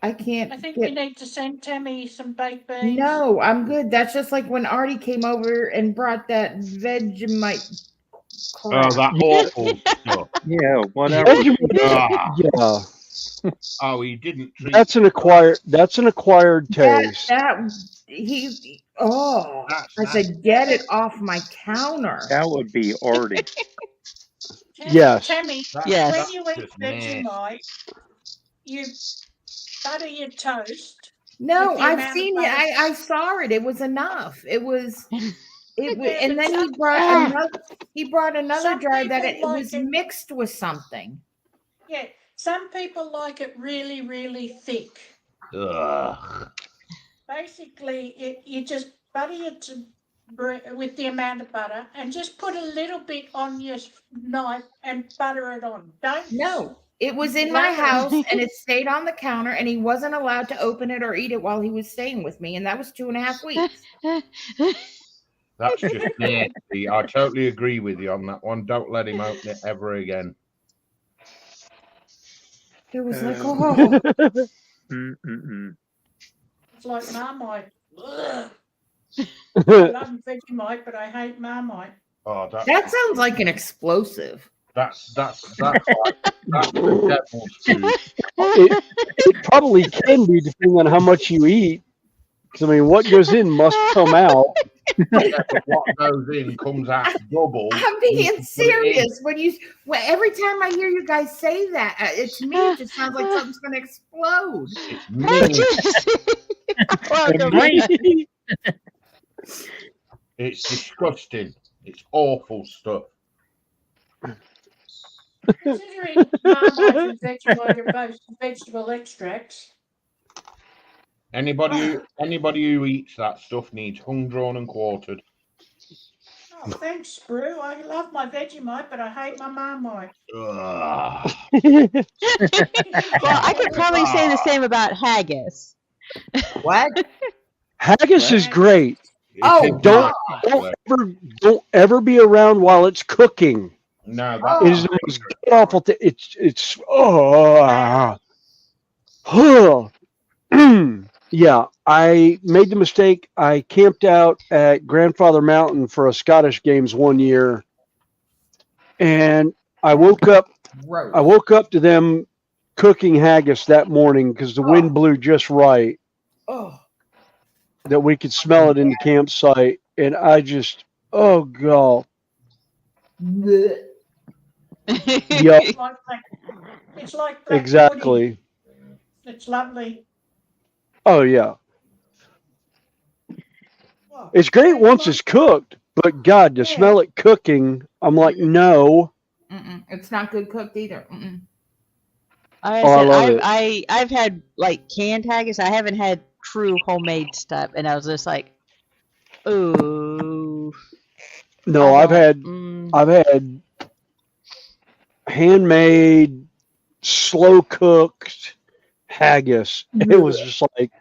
[SPEAKER 9] I can't
[SPEAKER 3] I think
[SPEAKER 9] get.
[SPEAKER 3] we need to send Tammy some baked beans.
[SPEAKER 9] No, I'm good. That's just like when Artie came over and brought that Vegemite crap.
[SPEAKER 12] Oh, that awful stuff.
[SPEAKER 4] Yeah, whatever.
[SPEAKER 12] Ah.
[SPEAKER 5] Yeah.
[SPEAKER 12] Oh, he didn't treat.
[SPEAKER 5] That's an acquired taste.
[SPEAKER 9] I said, get it off my counter.
[SPEAKER 4] That would be Artie.
[SPEAKER 5] Yes.
[SPEAKER 3] Tammy,
[SPEAKER 1] Yes.
[SPEAKER 3] when you eat
[SPEAKER 12] just nasty.
[SPEAKER 3] Vegemite, you butter your toast.
[SPEAKER 9] No,
[SPEAKER 3] with the
[SPEAKER 9] I've
[SPEAKER 3] amount of
[SPEAKER 9] seen it.
[SPEAKER 3] butter.
[SPEAKER 9] I saw it. It was enough. It was, and then
[SPEAKER 3] Some
[SPEAKER 9] he brought another
[SPEAKER 3] some
[SPEAKER 9] jar that
[SPEAKER 3] people
[SPEAKER 9] it
[SPEAKER 3] like
[SPEAKER 9] was
[SPEAKER 3] it-
[SPEAKER 9] mixed with something.
[SPEAKER 3] Yeah, some people like it really, really thick.
[SPEAKER 12] Ugh.
[SPEAKER 3] Basically, you just butter it with the amount of butter, and just put a little bit on your knife and butter it on. Don't.
[SPEAKER 9] No, it was in my house and it stayed on the counter, and he wasn't allowed to open it or eat it while he was staying with me, and that was 2.5 weeks.
[SPEAKER 12] That's just nasty. I totally agree with you on that one. Don't let him open it ever again.
[SPEAKER 9] It was like, oh,
[SPEAKER 3] It's like Marmite. Ugh. I love Vegemite, but I hate Marmite.
[SPEAKER 12] Oh,
[SPEAKER 9] that sounds like an explosive.
[SPEAKER 12] That's like that's the devil's food.
[SPEAKER 5] It probably can be depending on how much you eat. 'Cause, I mean, what goes in must come out.
[SPEAKER 12] Yeah, but what goes in comes out double.
[SPEAKER 9] I'm being serious. Every time I hear you guys say that, to me it just sounds like something's going to explode.
[SPEAKER 12] It's mean. It's disgusting. It's awful stuff.
[SPEAKER 3] Considering Marmite and Vegemite are both vegetable extracts.
[SPEAKER 12] Anybody who eats that stuff needs hung, drawn, and quartered.
[SPEAKER 3] Oh, thanks, Brew. I love my Vegemite, but I hate my Marmite.
[SPEAKER 1] Well, I could probably say the same about haggis.
[SPEAKER 9] What?
[SPEAKER 5] Haggis is great.
[SPEAKER 9] Oh,
[SPEAKER 5] don't ever be around while it's cooking.
[SPEAKER 12] No,
[SPEAKER 5] It is the most awful thing. Yeah, I made the mistake. I camped out at Grandfather Mountain for a Scottish Games one year, and I woke up to them cooking haggis that morning because the wind blew just right that we could smell it in the campsite, and I just, oh god. Yep.
[SPEAKER 3] It's like black
[SPEAKER 5] Exactly.
[SPEAKER 3] pudding. It's lovely.
[SPEAKER 5] Oh yeah. It's great once it's cooked, but God, to smell it cooking, I'm like, no.
[SPEAKER 9] It's not good cooked either.
[SPEAKER 1] I
[SPEAKER 5] love it.
[SPEAKER 1] I've had like canned haggis. I haven't had true homemade stuff, and I was just like, ooh.
[SPEAKER 5] No, I've had handmade, slow cooked haggis. It was just like,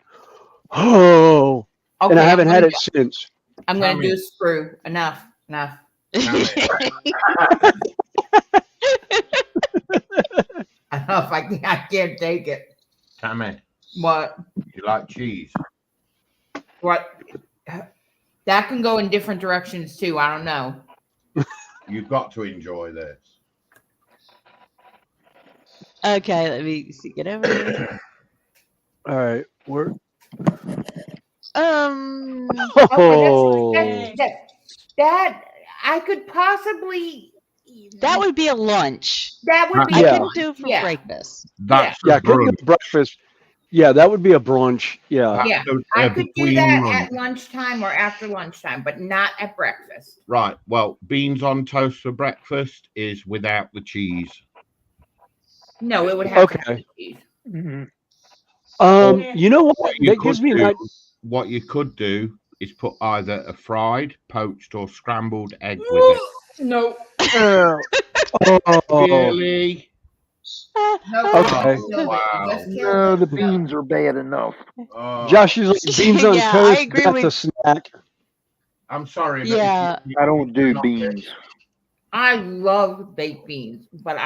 [SPEAKER 5] oh.
[SPEAKER 9] Okay,
[SPEAKER 5] and I haven't had it since.
[SPEAKER 9] I'm going to do a screw. Enough. I don't know if I can't take it.
[SPEAKER 12] Tammy.
[SPEAKER 9] What?
[SPEAKER 12] You like cheese?
[SPEAKER 9] What? That can go in different directions too. I don't know.
[SPEAKER 12] You've got to enjoy this.
[SPEAKER 1] Okay, let me see. Get over here.
[SPEAKER 5] All right, we're.
[SPEAKER 9] That I could possibly.
[SPEAKER 1] That would be a lunch.
[SPEAKER 9] That would be.
[SPEAKER 1] I couldn't do it for breakfast.
[SPEAKER 12] That's
[SPEAKER 5] I couldn't do breakfast. Yeah, that would be a brunch. Yeah.
[SPEAKER 9] Yeah, I could do that at lunchtime or after lunchtime, but not at breakfast.
[SPEAKER 12] Right. Well, beans on toast for breakfast is without the cheese.
[SPEAKER 9] No, it would have to have the cheese.
[SPEAKER 5] You know what? That gives me an idea.
[SPEAKER 12] What you could do is put either a fried, poached, or scrambled egg with it.
[SPEAKER 9] No.
[SPEAKER 12] Really?
[SPEAKER 5] Okay.
[SPEAKER 12] Wow.
[SPEAKER 4] No, the beans are bad enough.
[SPEAKER 5] Josh is like beans on
[SPEAKER 1] Yeah,
[SPEAKER 5] toast.
[SPEAKER 1] I agree
[SPEAKER 5] That's
[SPEAKER 1] with-
[SPEAKER 5] a snack.
[SPEAKER 12] I'm sorry. But
[SPEAKER 1] Yeah.
[SPEAKER 4] I don't do beans.
[SPEAKER 9] I love baked beans, but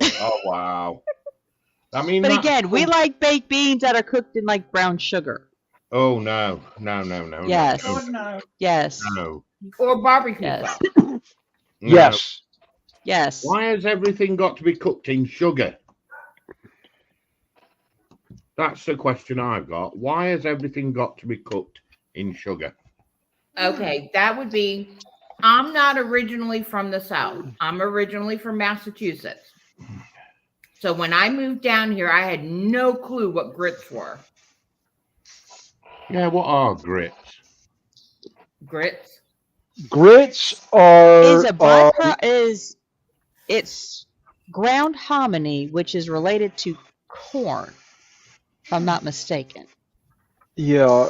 [SPEAKER 12] Oh wow. I mean,
[SPEAKER 1] But again, we like baked beans that are cooked in like brown sugar.
[SPEAKER 12] Oh no.
[SPEAKER 1] Yes.
[SPEAKER 3] Oh, no.
[SPEAKER 1] Yes.
[SPEAKER 12] No.
[SPEAKER 9] or barbecue
[SPEAKER 1] Yes.
[SPEAKER 9] sauce.
[SPEAKER 12] No.
[SPEAKER 5] Yes.
[SPEAKER 1] Yes.
[SPEAKER 12] Why has everything got to be cooked in sugar? That's the question I've got. Why has everything got to be cooked in sugar?
[SPEAKER 9] Okay, that would be. I'm not originally from the South. I'm originally from Massachusetts. So when I moved down here, I had no clue what grits were.
[SPEAKER 12] Yeah, what are grits?
[SPEAKER 9] Grits?
[SPEAKER 5] Grits are
[SPEAKER 1] Is a byproduct it's ground hominy, which is related to corn, if I'm not mistaken.
[SPEAKER 5] yeah.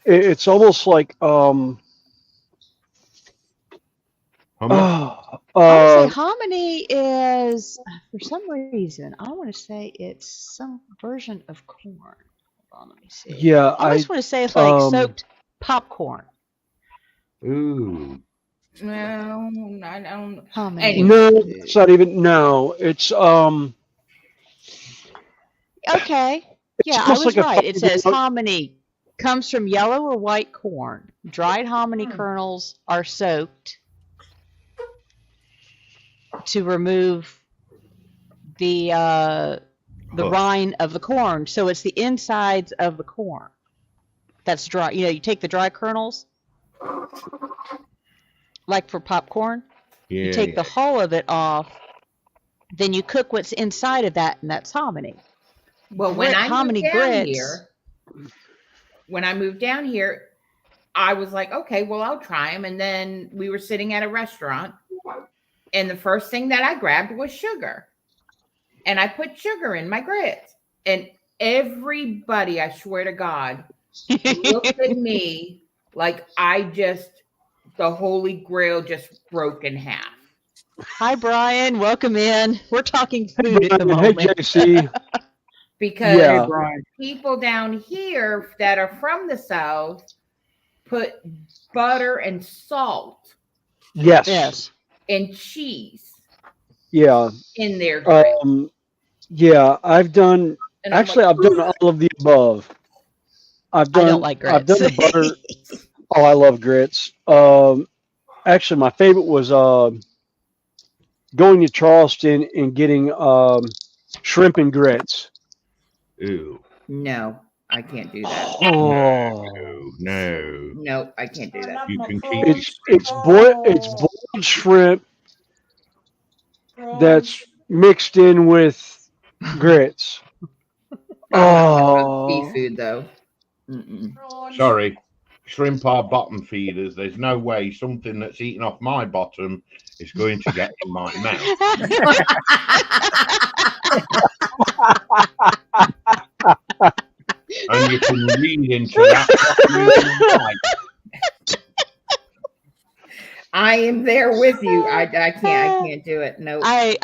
[SPEAKER 5] It's almost like
[SPEAKER 1] I would say hominy is, for some reason, I want to say it's some version of corn. Hold on, let me see.
[SPEAKER 5] Yeah,
[SPEAKER 1] I almost want to say it's like soaked popcorn.
[SPEAKER 12] Ooh.
[SPEAKER 9] No, I don't.
[SPEAKER 1] Hominy.
[SPEAKER 9] Anyway.
[SPEAKER 5] no, it's not even. No, it's
[SPEAKER 1] Okay. Yeah, I
[SPEAKER 5] almost
[SPEAKER 1] was
[SPEAKER 5] like a
[SPEAKER 1] right. It says
[SPEAKER 5] fucking-
[SPEAKER 1] hominy comes from yellow or white corn. Dried hominy kernels are soaked to remove the the rind of the corn. So it's the insides of the corn that's dry. You know, you take the dry kernels, like for popcorn.
[SPEAKER 12] Yeah,
[SPEAKER 1] You take the hull of it off, then you cook what's inside of that, and that's hominy.
[SPEAKER 9] Well, when I
[SPEAKER 1] hominy
[SPEAKER 9] moved down
[SPEAKER 1] grits.
[SPEAKER 9] here, I was like, okay, well, I'll try them. And then we were sitting at a restaurant, and the first thing that I grabbed was sugar. And I put sugar in my grits. And everybody, I swear to God, looked at me like the Holy Grail just broke in half.
[SPEAKER 1] Hi, Brian. Welcome in. We're talking food at the moment.
[SPEAKER 5] Hey, JC.
[SPEAKER 9] Because people down here that are from the South put butter and salt.
[SPEAKER 5] Yes.
[SPEAKER 9] And cheese.
[SPEAKER 5] Yeah.
[SPEAKER 9] In their grits.
[SPEAKER 5] Yeah, I've done. Actually, I've done all of the above. I don't like grits. I've done the butter. Oh, I love grits. Actually, my favorite was going to Charleston and getting shrimp and grits.
[SPEAKER 12] Ew.
[SPEAKER 9] No, I can't do that.
[SPEAKER 5] Oh
[SPEAKER 12] no.
[SPEAKER 9] No, I can't do that.
[SPEAKER 12] You can keep
[SPEAKER 5] it's boiled shrimp that's mixed in with grits. Oh,
[SPEAKER 9] seafood though.
[SPEAKER 12] Sorry, shrimp are bottom feeders. There's no way something that's eaten off my bottom is going to get in my mouth. And you can read into that.
[SPEAKER 9] I am there with you. I can't do it. No.
[SPEAKER 1] I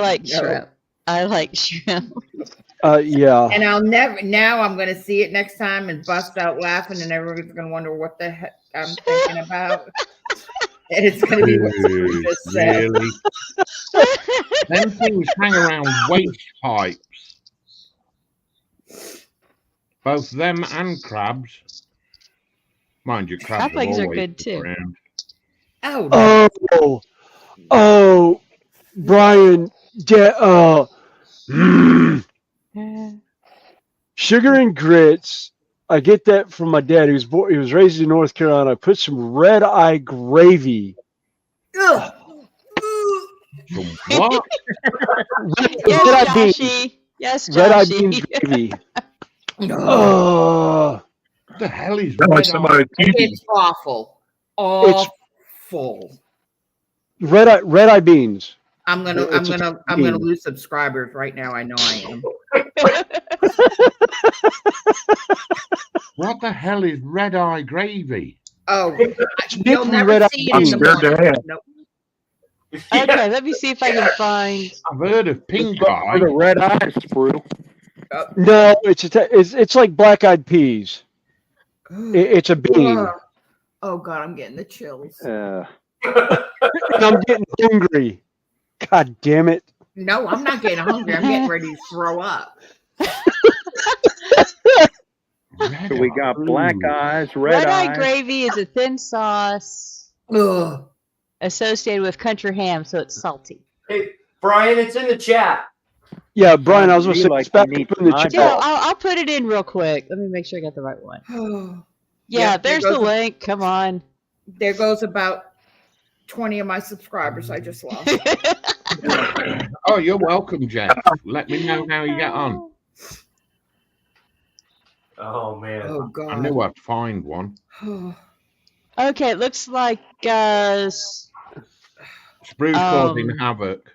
[SPEAKER 1] like shrimp. I like shrimp.
[SPEAKER 5] Yeah.
[SPEAKER 9] And I'm going to see it next time and bust out laughing, and everybody's going to wonder what the heck I'm thinking about. And it's going to be what you just said.
[SPEAKER 12] Really? Them things hang around waste pipes. Both them and crabs. Mind you, crabs
[SPEAKER 1] are good too.
[SPEAKER 12] Around.
[SPEAKER 5] Oh, Brian, sugar and grits. I get that from my dad. He was raised in North Carolina. I put some red eye gravy.
[SPEAKER 12] Some what?
[SPEAKER 5] Red eye beans.
[SPEAKER 1] Yes,
[SPEAKER 5] red eye beans gravy.
[SPEAKER 12] Oh, what the hell is red eye?
[SPEAKER 9] It's awful. Awful.
[SPEAKER 5] Red eye beans.
[SPEAKER 9] I'm gonna lose subscribers right now. I know I am.
[SPEAKER 12] What the hell is red eye gravy?
[SPEAKER 9] Oh, you'll never see it in the morning. Nope.
[SPEAKER 1] Okay, let me see if I can find.
[SPEAKER 12] I've heard of pink eye.
[SPEAKER 4] The red eye sprue.
[SPEAKER 5] No, it's like black eyed peas. It's a bean.
[SPEAKER 9] Oh God, I'm getting the chills.
[SPEAKER 5] And I'm getting hungry. God damn it.
[SPEAKER 9] No, I'm not getting hungry. I'm getting ready to throw up.
[SPEAKER 4] So we got black eyes, red
[SPEAKER 1] eye gravy is a thin sauce associated with country ham, so it's salty.
[SPEAKER 2] Hey, Brian, it's in the chat.
[SPEAKER 5] Yeah, Brian, I was going to say, it's back up in the chat.
[SPEAKER 1] Yeah, I'll put it in real quick. Let me make sure I got the right one. Yeah, there's the link. Come on.
[SPEAKER 9] There goes about 20 of my subscribers I just lost.
[SPEAKER 12] Oh, you're welcome, Jeff. Let me know how you get on.
[SPEAKER 2] Oh, man.
[SPEAKER 9] Oh, God.
[SPEAKER 12] I knew I'd find one.
[SPEAKER 1] Okay, it looks like
[SPEAKER 12] Spruce causing havoc.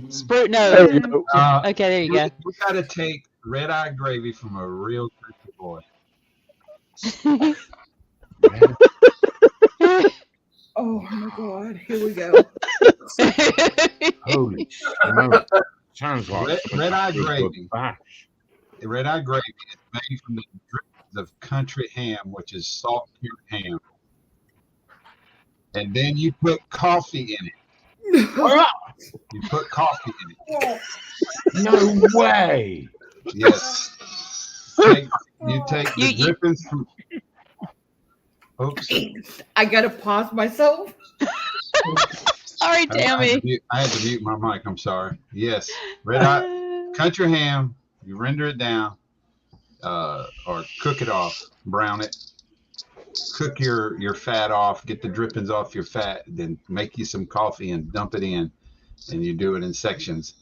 [SPEAKER 1] Spruce, no. Okay, there you go.
[SPEAKER 13] We got to take red eye gravy from a real country boy.
[SPEAKER 9] Oh my God! Here we go.
[SPEAKER 12] Holy smoke! Sounds like
[SPEAKER 13] red eye gravy. The red eye gravy is made from the drippings of country ham, which is salt cured ham, and then you put coffee in it. You put coffee in it.
[SPEAKER 12] No way!
[SPEAKER 13] Yes. You take the drippings from. Oops.
[SPEAKER 9] I gotta pause myself.
[SPEAKER 1] Sorry, Tammy.
[SPEAKER 13] I had to mute my mic. I'm sorry. Yes, red hot country ham. You render it down, or cook it off, brown it. Cook your fat off. Get the drippings off your fat. Then make you some coffee and dump it in, and you do it in sections.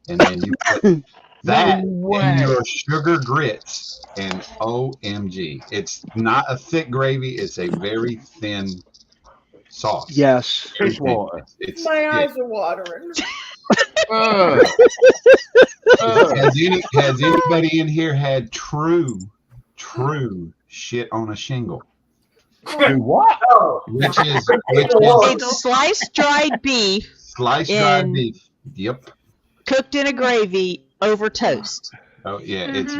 [SPEAKER 13] And then you put that in your sugar grits, and OMG, it's not a thick gravy. It's a very thin sauce.
[SPEAKER 5] Yes.
[SPEAKER 12] Fish water.
[SPEAKER 13] It's
[SPEAKER 9] My eyes are watering.
[SPEAKER 13] Has anybody in here had true shit on a shingle?
[SPEAKER 12] Do what?
[SPEAKER 13] Which is
[SPEAKER 1] It's sliced dried beef.
[SPEAKER 13] Sliced dried beef. Yep.
[SPEAKER 1] Cooked in a gravy over toast.
[SPEAKER 13] Oh yeah, it's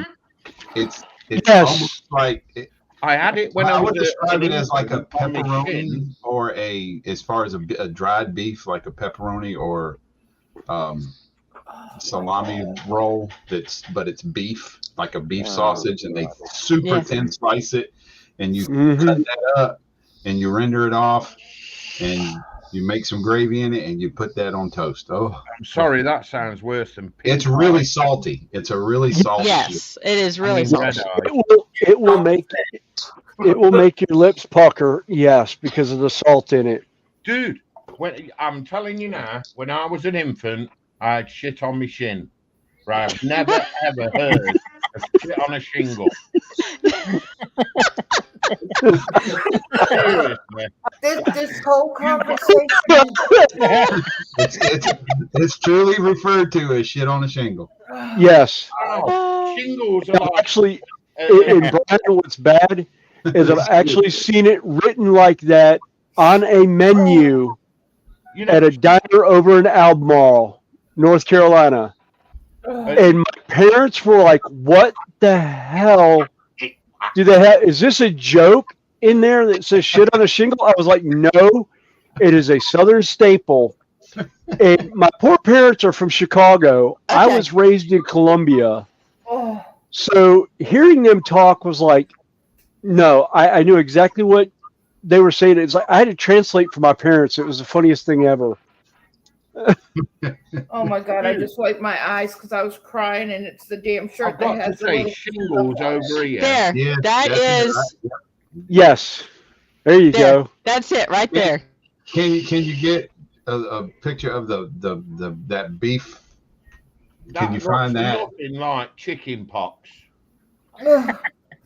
[SPEAKER 5] Yes.
[SPEAKER 13] almost like
[SPEAKER 12] I had it when
[SPEAKER 13] I
[SPEAKER 12] I
[SPEAKER 13] would
[SPEAKER 12] was
[SPEAKER 13] describe it as like a
[SPEAKER 12] on my
[SPEAKER 13] pepperoni,
[SPEAKER 12] shin.
[SPEAKER 13] or as far as a dried beef, like a pepperoni or salami roll. But it's beef, like a beef sausage, and they super thin slice it, and you cut that up, and you render it off, and you make some gravy in it, and you put that on toast. Oh,
[SPEAKER 12] I'm sorry, that sounds worse than pig
[SPEAKER 13] it's really salty. It's a really salty.
[SPEAKER 1] Yes, it is really salty.
[SPEAKER 5] It will make your lips pucker. Yes, because of the salt in it.
[SPEAKER 12] Dude, I'm telling you now, when I was an infant, I had shit on my shin. Right? I've never ever heard of shit on a shingle. Seriously.
[SPEAKER 9] This whole conversation.
[SPEAKER 13] It's truly referred to as shit on a shingle.
[SPEAKER 5] Yes.
[SPEAKER 12] Oh, shingles are like,
[SPEAKER 5] Actually, in Brian, what's bad is I've actually seen it written like that on a menu at a diner over in Albemarle, North Carolina. And my parents were like, what the hell do they have? Is this a joke in there that says shit on a shingle? I was like, no, it is a Southern staple. And my poor parents are from Chicago. I was raised in Columbia. So hearing them talk was like, no, I knew exactly what they were saying. It's like I had to translate for my parents. It was the funniest thing ever.
[SPEAKER 9] Oh my God! I just wiped my eyes because I was crying, and it's the damn shirt
[SPEAKER 12] I've
[SPEAKER 9] that
[SPEAKER 12] got
[SPEAKER 9] has
[SPEAKER 12] to
[SPEAKER 9] the
[SPEAKER 12] say,
[SPEAKER 9] little
[SPEAKER 12] shingles over here.
[SPEAKER 1] There,
[SPEAKER 13] Yeah,
[SPEAKER 1] that
[SPEAKER 13] that's
[SPEAKER 1] is.
[SPEAKER 5] Yes. There you
[SPEAKER 1] There,
[SPEAKER 5] go.
[SPEAKER 1] that's it right there.
[SPEAKER 13] Can you get a picture of that beef? Can you find that?
[SPEAKER 12] Nothing like chicken pox.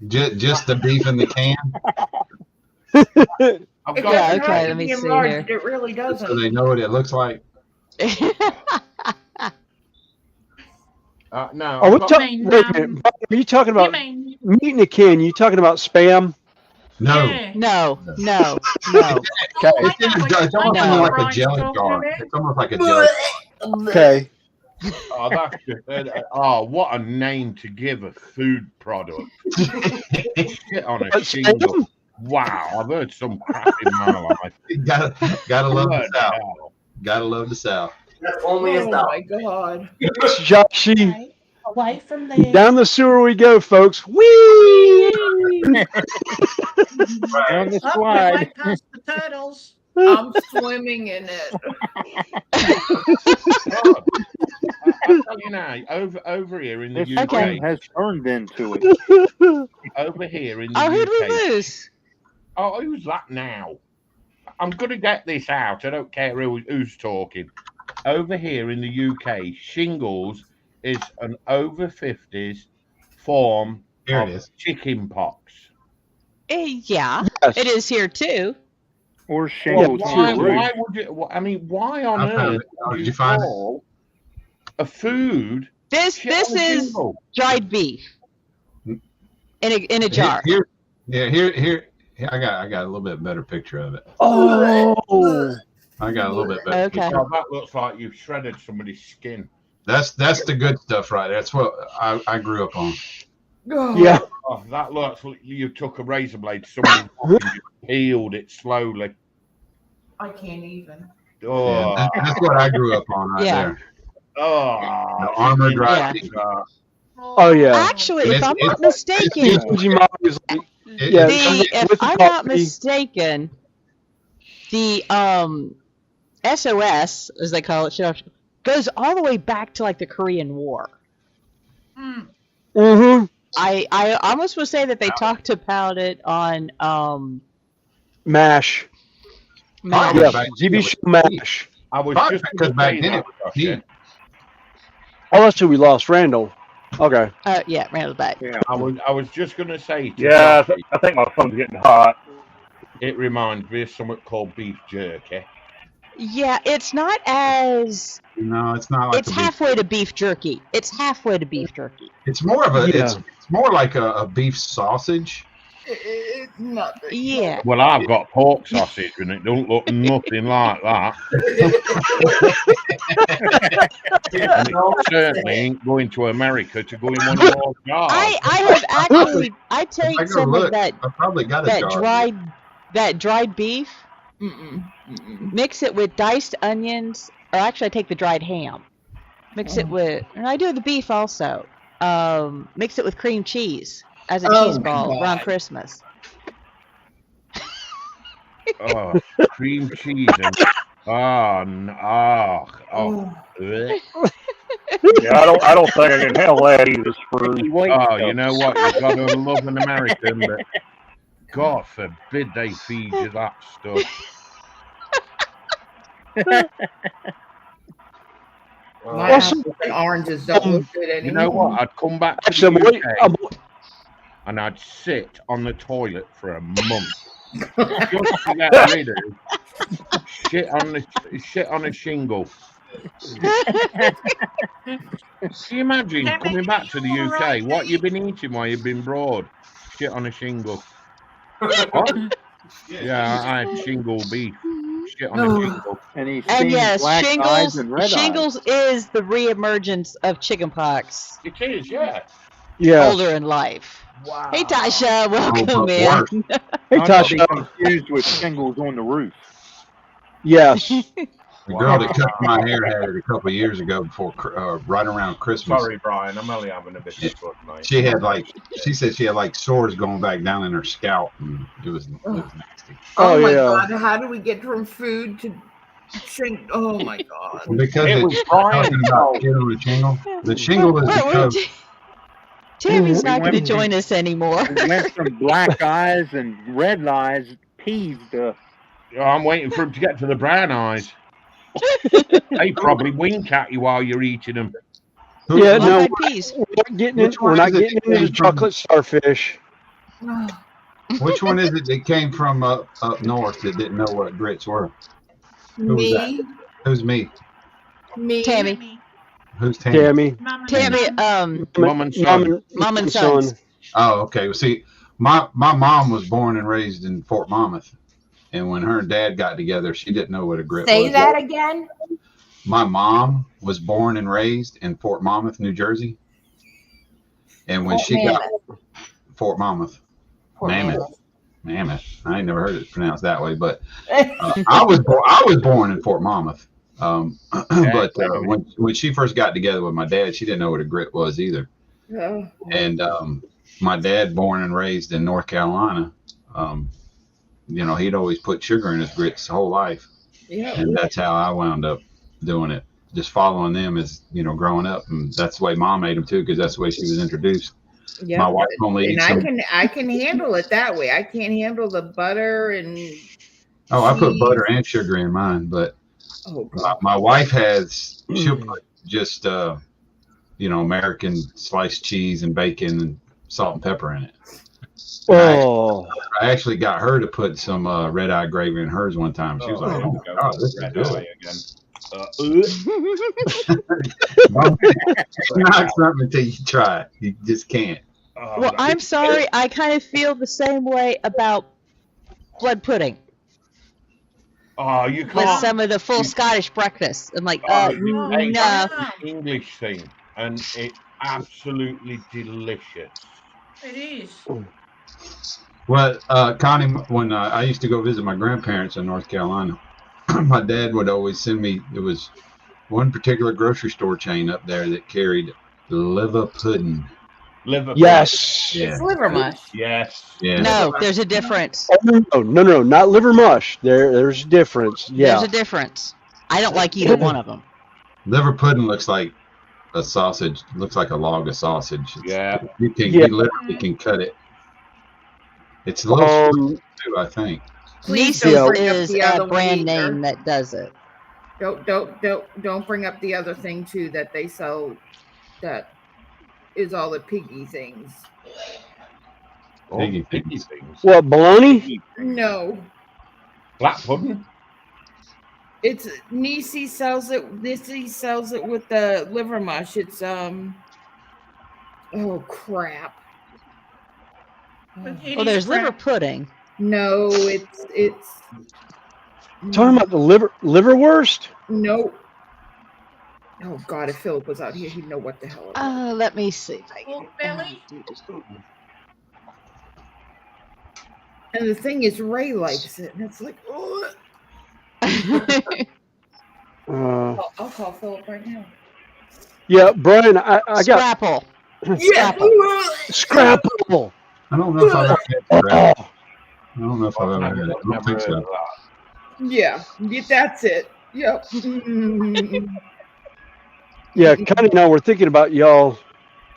[SPEAKER 13] Just the beef in the can,
[SPEAKER 12] I've
[SPEAKER 9] It
[SPEAKER 12] got
[SPEAKER 1] Yeah,
[SPEAKER 9] doesn't
[SPEAKER 1] okay,
[SPEAKER 9] have to
[SPEAKER 1] let me
[SPEAKER 9] be
[SPEAKER 1] see
[SPEAKER 9] enlarged.
[SPEAKER 1] here.
[SPEAKER 9] It really
[SPEAKER 13] so
[SPEAKER 9] doesn't.
[SPEAKER 13] they know what it looks like.
[SPEAKER 12] no.
[SPEAKER 5] Are,
[SPEAKER 12] I've got-
[SPEAKER 3] I mean,
[SPEAKER 5] wait a minute. Are you talking
[SPEAKER 3] you
[SPEAKER 5] about
[SPEAKER 3] mean,
[SPEAKER 5] meat in a can? You talking about Spam?
[SPEAKER 13] No,
[SPEAKER 3] yeah.
[SPEAKER 1] No.
[SPEAKER 5] Okay.
[SPEAKER 13] it's almost
[SPEAKER 1] No.
[SPEAKER 13] like a jelly jar. It's almost like a jelly jar.
[SPEAKER 5] Okay.
[SPEAKER 12] Oh, that's good. Oh, what a name to give a food product. Shit on a shingle. Wow, I've heard some crap in my life.
[SPEAKER 13] Gotta love the
[SPEAKER 12] Bloody
[SPEAKER 13] South.
[SPEAKER 12] hell.
[SPEAKER 13] Gotta love the South.
[SPEAKER 2] That's only a
[SPEAKER 9] Oh
[SPEAKER 2] South.
[SPEAKER 9] my God!
[SPEAKER 5] It's Joshy.
[SPEAKER 3] Right, away from there.
[SPEAKER 5] Down the sewer we go, folks. Whee!
[SPEAKER 4] On the
[SPEAKER 3] Up and
[SPEAKER 4] slide.
[SPEAKER 3] away past the turtles.
[SPEAKER 9] I'm swimming in it.
[SPEAKER 12] God. I tell you now, over here in the
[SPEAKER 4] This
[SPEAKER 12] UK,
[SPEAKER 4] thing has turned into it.
[SPEAKER 12] over here in the
[SPEAKER 1] Oh, who'd we
[SPEAKER 12] UK.
[SPEAKER 1] lose?
[SPEAKER 12] Oh, who's that now? I'm going to get this out. I don't care who's talking. Over here in the UK, shingles is an over 50s form
[SPEAKER 13] Here
[SPEAKER 12] of
[SPEAKER 13] it is.
[SPEAKER 12] chicken pox.
[SPEAKER 1] Yeah,
[SPEAKER 5] Yes.
[SPEAKER 1] it is here too.
[SPEAKER 4] Or
[SPEAKER 12] Well,
[SPEAKER 4] shingles.
[SPEAKER 12] why
[SPEAKER 4] too.
[SPEAKER 12] would you? I mean, why on
[SPEAKER 13] I found
[SPEAKER 12] earth
[SPEAKER 13] it. Oh,
[SPEAKER 12] would
[SPEAKER 13] did
[SPEAKER 12] you
[SPEAKER 13] you find it?
[SPEAKER 12] call a food
[SPEAKER 1] This
[SPEAKER 12] shit on a
[SPEAKER 1] is
[SPEAKER 12] shingle?
[SPEAKER 1] dried beef in a jar.
[SPEAKER 13] Here, I got a little bit better picture of it.
[SPEAKER 5] Oh.
[SPEAKER 13] I got a little bit better.
[SPEAKER 1] Okay.
[SPEAKER 13] picture.
[SPEAKER 12] Oh, that looks like you've shredded somebody's skin.
[SPEAKER 13] That's the good stuff right there. That's what I grew up on.
[SPEAKER 5] Yeah.
[SPEAKER 12] Oh, that looks like you took a razor blade, somebody fucking just peeled it slowly.
[SPEAKER 9] I can't even.
[SPEAKER 12] Oh,
[SPEAKER 13] Yeah, that's what I grew up on right
[SPEAKER 1] Yeah.
[SPEAKER 13] there.
[SPEAKER 12] oh,
[SPEAKER 13] The armored
[SPEAKER 1] Yeah.
[SPEAKER 13] drive.
[SPEAKER 5] Oh, yeah.
[SPEAKER 1] Actually, if I'm not
[SPEAKER 13] It's-
[SPEAKER 1] mistaken,
[SPEAKER 5] Stingy Mom is like,
[SPEAKER 13] It-
[SPEAKER 5] Yeah,
[SPEAKER 13] it's-
[SPEAKER 1] if
[SPEAKER 5] with the
[SPEAKER 1] I'm not
[SPEAKER 5] coffee.
[SPEAKER 1] mistaken, the SOS, as they call it, goes all the way back to like the Korean War.
[SPEAKER 3] Mm.
[SPEAKER 5] Mm-hmm.
[SPEAKER 1] I almost would say that they talked about it on
[SPEAKER 5] MASH.
[SPEAKER 1] MASH.
[SPEAKER 5] Yeah,
[SPEAKER 13] back
[SPEAKER 5] TV
[SPEAKER 13] then,
[SPEAKER 5] show MASH.
[SPEAKER 12] I was
[SPEAKER 13] Probably
[SPEAKER 12] just
[SPEAKER 13] because
[SPEAKER 12] going to
[SPEAKER 13] back
[SPEAKER 12] say
[SPEAKER 13] then
[SPEAKER 12] that,
[SPEAKER 13] it was
[SPEAKER 12] Josh,
[SPEAKER 13] cheap.
[SPEAKER 5] Oh, that's who we lost, Randall. Okay.
[SPEAKER 1] Yeah, Randall's back.
[SPEAKER 4] Yeah.
[SPEAKER 12] I was just going to say to
[SPEAKER 8] Yeah,
[SPEAKER 12] Josh,
[SPEAKER 8] I think my phone's getting hot.
[SPEAKER 12] it reminds me of something called beef jerky.
[SPEAKER 1] Yeah, it's not as.
[SPEAKER 13] No, it's not like
[SPEAKER 1] It's
[SPEAKER 13] a
[SPEAKER 1] halfway to beef jerky. It's halfway to beef jerky.
[SPEAKER 13] It's more of a.
[SPEAKER 5] Yeah.
[SPEAKER 13] It's more like a beef sausage.
[SPEAKER 9] It's nothing.
[SPEAKER 1] Yeah.
[SPEAKER 12] Well, I've got pork sausage and it don't look nothing like that. And it certainly ain't going to America to go in one of those jars.
[SPEAKER 1] I have actually. I
[SPEAKER 13] If
[SPEAKER 1] take
[SPEAKER 13] I go
[SPEAKER 1] some
[SPEAKER 13] look,
[SPEAKER 1] of that
[SPEAKER 13] I probably got a jar.
[SPEAKER 1] that dried beef, mix it with diced onions, or actually I take the dried ham, mix it with, and I do the beef also. Mix it with cream cheese as a cheese ball around Christmas.
[SPEAKER 12] Oh, cream cheese and bleh.
[SPEAKER 8] Yeah, I don't think I can handle that either, Spurs.
[SPEAKER 12] Oh, you know what? You've got to love an American, but God forbid they feed you that stuff.
[SPEAKER 9] My apples and oranges don't look good anymore.
[SPEAKER 12] You know what? I'd come back to
[SPEAKER 5] Actually,
[SPEAKER 12] the UK and I'd sit on the toilet for a month just to get rid of shit on a shingle. Can you imagine coming back to the UK? What you've been eating while you've been abroad? Shit on a shingle. What? Yeah, I had shingle beef. Shit on a shingle.
[SPEAKER 4] And he's
[SPEAKER 1] And
[SPEAKER 4] seen
[SPEAKER 1] yes,
[SPEAKER 4] black eyes
[SPEAKER 1] shingles.
[SPEAKER 4] and red
[SPEAKER 1] Shingles
[SPEAKER 4] eyes.
[SPEAKER 1] is the reemergence of chickenpox.
[SPEAKER 12] It is, yeah.
[SPEAKER 5] Yes.
[SPEAKER 1] Older in life.
[SPEAKER 12] Wow.
[SPEAKER 1] Hey Tasha, welcome
[SPEAKER 13] but
[SPEAKER 1] in.
[SPEAKER 13] worse.
[SPEAKER 5] Hey,
[SPEAKER 4] Not to be
[SPEAKER 5] Tasha.
[SPEAKER 4] confused with shingles on the roof.
[SPEAKER 5] Yes.
[SPEAKER 13] The girl that cut my hair had it a couple of years ago before, right around Christmas.
[SPEAKER 12] Sorry, Brian. I'm only having a bit of fun, mate.
[SPEAKER 13] She had she said she had like sores going back down in her scalp, and it was nasty.
[SPEAKER 9] Oh my
[SPEAKER 5] yeah.
[SPEAKER 9] God! How do we get from food to shrink? Oh my God!
[SPEAKER 13] Because
[SPEAKER 12] It was
[SPEAKER 13] it's
[SPEAKER 12] Brian.
[SPEAKER 13] talking about shit on the shingle. The shingle is because
[SPEAKER 1] Tammy's not
[SPEAKER 4] We
[SPEAKER 1] going to
[SPEAKER 4] went
[SPEAKER 1] join
[SPEAKER 4] from-
[SPEAKER 1] us anymore.
[SPEAKER 4] We went from black eyes and red eyes, peas to
[SPEAKER 12] I'm waiting for him to get to the brown eyes. They probably wink at you while you're eating them.
[SPEAKER 5] Yeah,
[SPEAKER 1] Love
[SPEAKER 5] no,
[SPEAKER 1] my peas.
[SPEAKER 5] we're not getting
[SPEAKER 13] Which
[SPEAKER 5] in, we're
[SPEAKER 13] one
[SPEAKER 5] not
[SPEAKER 13] is it
[SPEAKER 5] getting
[SPEAKER 13] that
[SPEAKER 5] into
[SPEAKER 13] came
[SPEAKER 5] the
[SPEAKER 13] from-
[SPEAKER 5] chocolate starfish.
[SPEAKER 13] which one is it that came from up north that didn't know what grits were? Who was
[SPEAKER 9] Me,
[SPEAKER 13] Who's me?
[SPEAKER 9] me,
[SPEAKER 1] Tammy.
[SPEAKER 13] Who's Tammy?
[SPEAKER 5] Tammy.
[SPEAKER 3] Mum and
[SPEAKER 1] Tammy,
[SPEAKER 3] Dad.
[SPEAKER 12] Mum and son.
[SPEAKER 1] Mom and sons.
[SPEAKER 13] Oh, okay. Well, see, my mom was born and raised in Fort Monmouth, and when her and Dad got together, she didn't know what a grit
[SPEAKER 9] say
[SPEAKER 13] was.
[SPEAKER 9] that again.
[SPEAKER 13] My mom was born and raised in Fort Monmouth, New Jersey, and when she got Fort Monmouth, Mammoth. I ain't never heard it pronounced that way, but I was born in Fort Monmouth. But when she first got together with my dad, she didn't know what a grit was either.
[SPEAKER 9] Oh.
[SPEAKER 13] And my dad, born and raised in North Carolina, he'd always put sugar in his grits his whole life,
[SPEAKER 9] Yeah.
[SPEAKER 13] and that's how I wound up doing it, just following them as growing up, and that's the way Mom made them too, because that's the way she was introduced.
[SPEAKER 9] Yeah.
[SPEAKER 13] My wife only
[SPEAKER 9] And
[SPEAKER 13] eats
[SPEAKER 9] I
[SPEAKER 13] them.
[SPEAKER 9] can handle it that way. I can't handle the butter and.
[SPEAKER 13] Oh, I put
[SPEAKER 9] cheese.
[SPEAKER 13] butter and sugar in mine, but
[SPEAKER 9] Oh God.
[SPEAKER 13] my wife she'll put just American sliced cheese and bacon and salt and pepper in it.
[SPEAKER 5] Oh,
[SPEAKER 13] I actually got her to put some red eye gravy in hers one time. She was like, "Oh my God, this is
[SPEAKER 12] Red
[SPEAKER 13] good."
[SPEAKER 12] eye again.
[SPEAKER 13] It's not something until you try it. You just can't.
[SPEAKER 12] Oh,
[SPEAKER 1] Well,
[SPEAKER 12] that-
[SPEAKER 1] I'm sorry. I kind of feel the same way about blood pudding
[SPEAKER 12] Oh, you
[SPEAKER 1] with
[SPEAKER 12] can't.
[SPEAKER 1] some of the full Scottish breakfast. I'm like,
[SPEAKER 12] Oh,
[SPEAKER 1] no.
[SPEAKER 12] that's an English thing, and it's absolutely delicious.
[SPEAKER 3] It is.
[SPEAKER 13] Well, Connie, when I used to go visit my grandparents in North Carolina, my dad would always send me. There was one particular grocery store chain up there that carried liver pudding.
[SPEAKER 12] Liver.
[SPEAKER 5] yes.
[SPEAKER 13] Yeah.
[SPEAKER 9] It's liver mush.
[SPEAKER 12] Yes.
[SPEAKER 13] Yeah.
[SPEAKER 1] No, there's a difference.
[SPEAKER 5] Oh, no, not liver mush. There's a difference. Yeah.
[SPEAKER 1] There's a difference. I don't like either one of them.
[SPEAKER 13] Liver pudding looks like a sausage. Looks like a log of sausage.
[SPEAKER 12] Yeah.
[SPEAKER 13] You literally can cut it. It's a little sweet too, I think.
[SPEAKER 9] Please
[SPEAKER 1] Nieces
[SPEAKER 9] don't bring up
[SPEAKER 1] is
[SPEAKER 9] the
[SPEAKER 1] a
[SPEAKER 9] other one
[SPEAKER 1] brand
[SPEAKER 9] either.
[SPEAKER 1] name that does it.
[SPEAKER 9] Don't bring up the other thing too that they sell. That is all the piggy things.
[SPEAKER 12] Piggy things.
[SPEAKER 5] What, bologna?
[SPEAKER 9] No,
[SPEAKER 12] Black pudding.
[SPEAKER 9] it's Nisi sells it. Nisi sells it with the liver mush. It's Oh crap!
[SPEAKER 1] Well, there's liver pudding.
[SPEAKER 9] No, it's.
[SPEAKER 5] Talking about the liverwurst?
[SPEAKER 9] No. Oh God! If Philip was out here, he'd know what the hell it was.
[SPEAKER 1] Let me see if I
[SPEAKER 3] Pork belly.
[SPEAKER 9] And the thing is, Ray likes it, and it's like, oh. I'll call Philip right now.
[SPEAKER 5] Yeah, Brian, I got
[SPEAKER 1] Scrapple.
[SPEAKER 5] Scrapple.
[SPEAKER 13] I don't know if I've ever had scrapple. I don't know if I've ever had it. I don't think so.
[SPEAKER 9] Yeah, that's it. Yep.
[SPEAKER 5] Yeah, Connie and I were thinking about y'all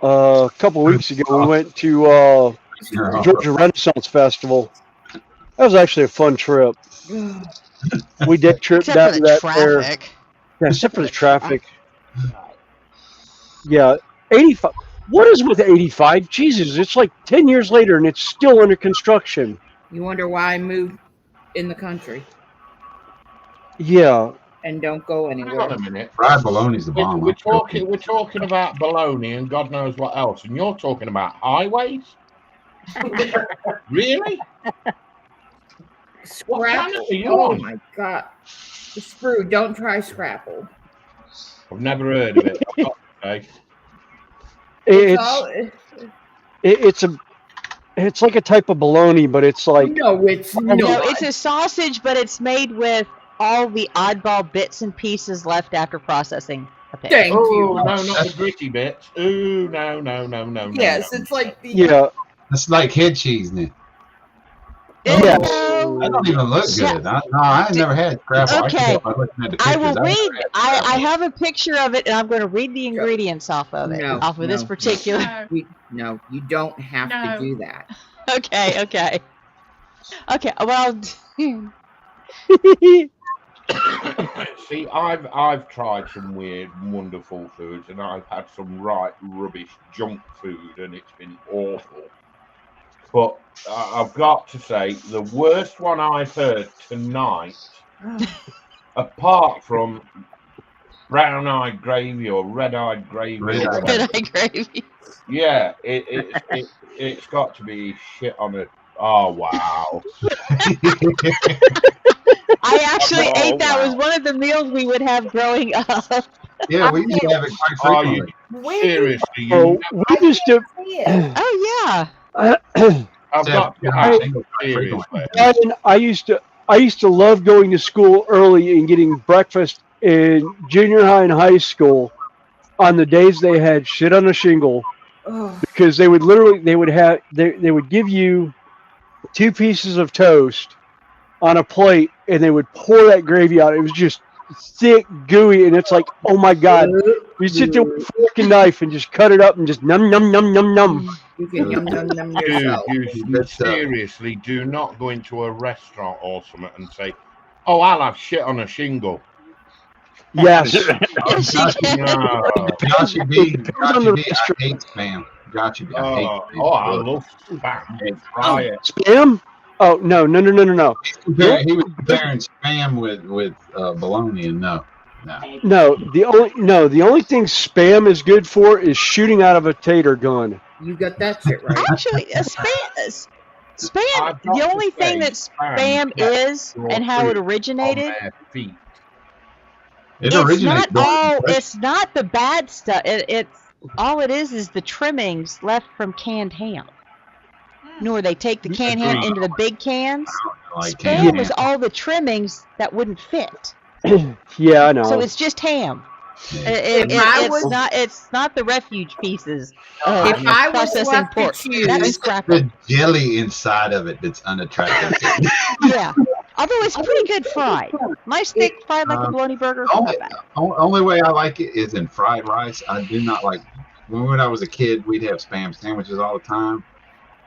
[SPEAKER 5] a couple of weeks ago. We went to the Georgia Renaissance Festival. That was actually a fun trip. We day tripped
[SPEAKER 1] Except
[SPEAKER 5] down
[SPEAKER 1] for
[SPEAKER 5] to
[SPEAKER 1] the
[SPEAKER 5] that
[SPEAKER 1] traffic.
[SPEAKER 5] Yeah, except for the traffic. Yeah, 85. What is with 85? Jesus, it's like 10 years later and it's still under construction.
[SPEAKER 9] You wonder why I moved in the country
[SPEAKER 5] Yeah.
[SPEAKER 9] and don't go
[SPEAKER 12] Hang on
[SPEAKER 9] anywhere.
[SPEAKER 12] a minute.
[SPEAKER 13] Fried bologna's the bomb.
[SPEAKER 12] We're talking about bologna and God knows what else, and you're talking about highways. Really? What planet
[SPEAKER 9] Scrapple.
[SPEAKER 12] are you
[SPEAKER 9] Oh
[SPEAKER 12] on?
[SPEAKER 9] my God. Screw, don't try Scrapple.
[SPEAKER 12] I've never heard of it. I've got to say.
[SPEAKER 5] It's like a type of bologna, but it's like
[SPEAKER 9] No, it's
[SPEAKER 1] No,
[SPEAKER 9] not.
[SPEAKER 1] it's a sausage, but it's made with all the oddball bits and pieces left after processing a pig.
[SPEAKER 9] Thank
[SPEAKER 12] Oh,
[SPEAKER 9] you.
[SPEAKER 12] no, not the gritty bits. Ooh, no.
[SPEAKER 9] Yes,
[SPEAKER 12] no.
[SPEAKER 9] it's like the.
[SPEAKER 5] yeah.
[SPEAKER 13] It's like head cheese now.
[SPEAKER 5] Yeah.
[SPEAKER 13] That don't even look good. I ain't never had scrapple.
[SPEAKER 1] Okay. I will
[SPEAKER 13] I've
[SPEAKER 1] read.
[SPEAKER 13] never had
[SPEAKER 1] I
[SPEAKER 13] scrapple.
[SPEAKER 1] have a picture of it, and I'm going to read the ingredients off of it.
[SPEAKER 9] No,
[SPEAKER 1] off of this
[SPEAKER 9] no,
[SPEAKER 1] particular.
[SPEAKER 9] No, you don't have to do that.
[SPEAKER 1] Okay. Well.
[SPEAKER 12] See, I've tried some weird, wonderful foods, and I've had some right rubbish junk food, and it's been awful. But I've got to say, the worst one I've heard tonight, apart from brown-eyed gravy or red-eyed gravy,
[SPEAKER 1] Red-eyed gravy.
[SPEAKER 12] Yeah, it's got to be shit on it. Oh wow!
[SPEAKER 1] I actually ate that. It was one of the meals we would have growing up.
[SPEAKER 13] Yeah, we used to have it quite frequently.
[SPEAKER 12] Seriously,
[SPEAKER 5] Oh, we used to.
[SPEAKER 1] Oh yeah.
[SPEAKER 12] I've got seriously.
[SPEAKER 5] I used to love going to school early and getting breakfast in junior high and high school on the days they had shit on a shingle, because they would give you 2 pieces of toast on a plate and they would pour that gravy out. It was just thick, gooey, and it's like, oh my God. You sit there with a fork and knife and just cut it up and just num.
[SPEAKER 9] You can yum yourself.
[SPEAKER 12] You seriously do not go into a restaurant or something and say, "Oh, I'll have shit on a shingle."
[SPEAKER 5] Yes.
[SPEAKER 12] No.
[SPEAKER 13] Gotcha B. I hate spam. Gotcha B. I hate spam.
[SPEAKER 12] Oh, I love spam. Try it.
[SPEAKER 5] Spam? Oh no.
[SPEAKER 13] He was comparing spam with bologna, and no.
[SPEAKER 5] No, the only thing spam is good for is shooting out of a tater gun.
[SPEAKER 9] You got that shit right.
[SPEAKER 1] Actually, spam. The only thing that spam is and how it originated. It's not the bad stuff. It's all it is the trimmings left from canned ham. Nor they take the canned ham into the big cans. Spam was all the trimmings that wouldn't fit.
[SPEAKER 5] Yeah, I know.
[SPEAKER 1] So it's just ham. It's not the refuge pieces.
[SPEAKER 9] If I was
[SPEAKER 1] processing
[SPEAKER 9] left to
[SPEAKER 1] pork,
[SPEAKER 9] choose,
[SPEAKER 1] that is
[SPEAKER 13] It's
[SPEAKER 1] scrapple.
[SPEAKER 13] the jelly inside of it that's unattractive.
[SPEAKER 1] Yeah. Although it's pretty good fried. Nice thick fried like a bologna burger.
[SPEAKER 13] Only,
[SPEAKER 1] Not bad.
[SPEAKER 13] only way I like it is in fried rice. I do not like. When I was a kid, we'd have Spam sandwiches all the time.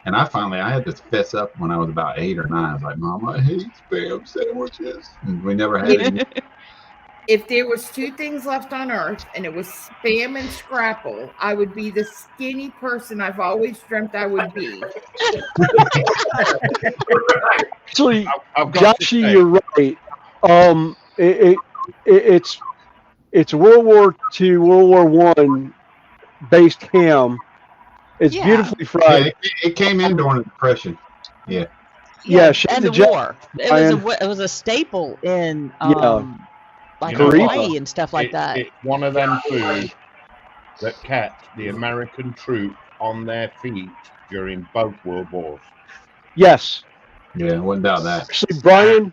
[SPEAKER 13] And I had to fess up when I was about 8 or 9. I was like, Mom, I hate Spam sandwiches. And we never had any.
[SPEAKER 9] If there was 2 things left on earth and it was Spam and Scrapple, I would be the skinny person I've always dreamt I would be.
[SPEAKER 5] Actually,
[SPEAKER 12] I've got to
[SPEAKER 5] Joshy,
[SPEAKER 12] say,
[SPEAKER 5] you're right. It's World War II, World War One based ham. It's
[SPEAKER 1] Yeah.
[SPEAKER 5] beautifully
[SPEAKER 13] Yeah,
[SPEAKER 5] fried.
[SPEAKER 13] it came in during the Depression. Yeah.
[SPEAKER 5] Yeah, shame
[SPEAKER 1] and
[SPEAKER 5] the
[SPEAKER 1] the
[SPEAKER 5] jet,
[SPEAKER 1] war.
[SPEAKER 5] Brian.
[SPEAKER 1] It was a staple in
[SPEAKER 5] Yeah.
[SPEAKER 1] like
[SPEAKER 12] You know what?
[SPEAKER 1] Hawaii and stuff like that.
[SPEAKER 12] It's one of them foods that kept the American troops on their feet during both World Wars.
[SPEAKER 5] Yes.
[SPEAKER 13] Yeah, wouldn't doubt that.
[SPEAKER 5] Actually, Brian,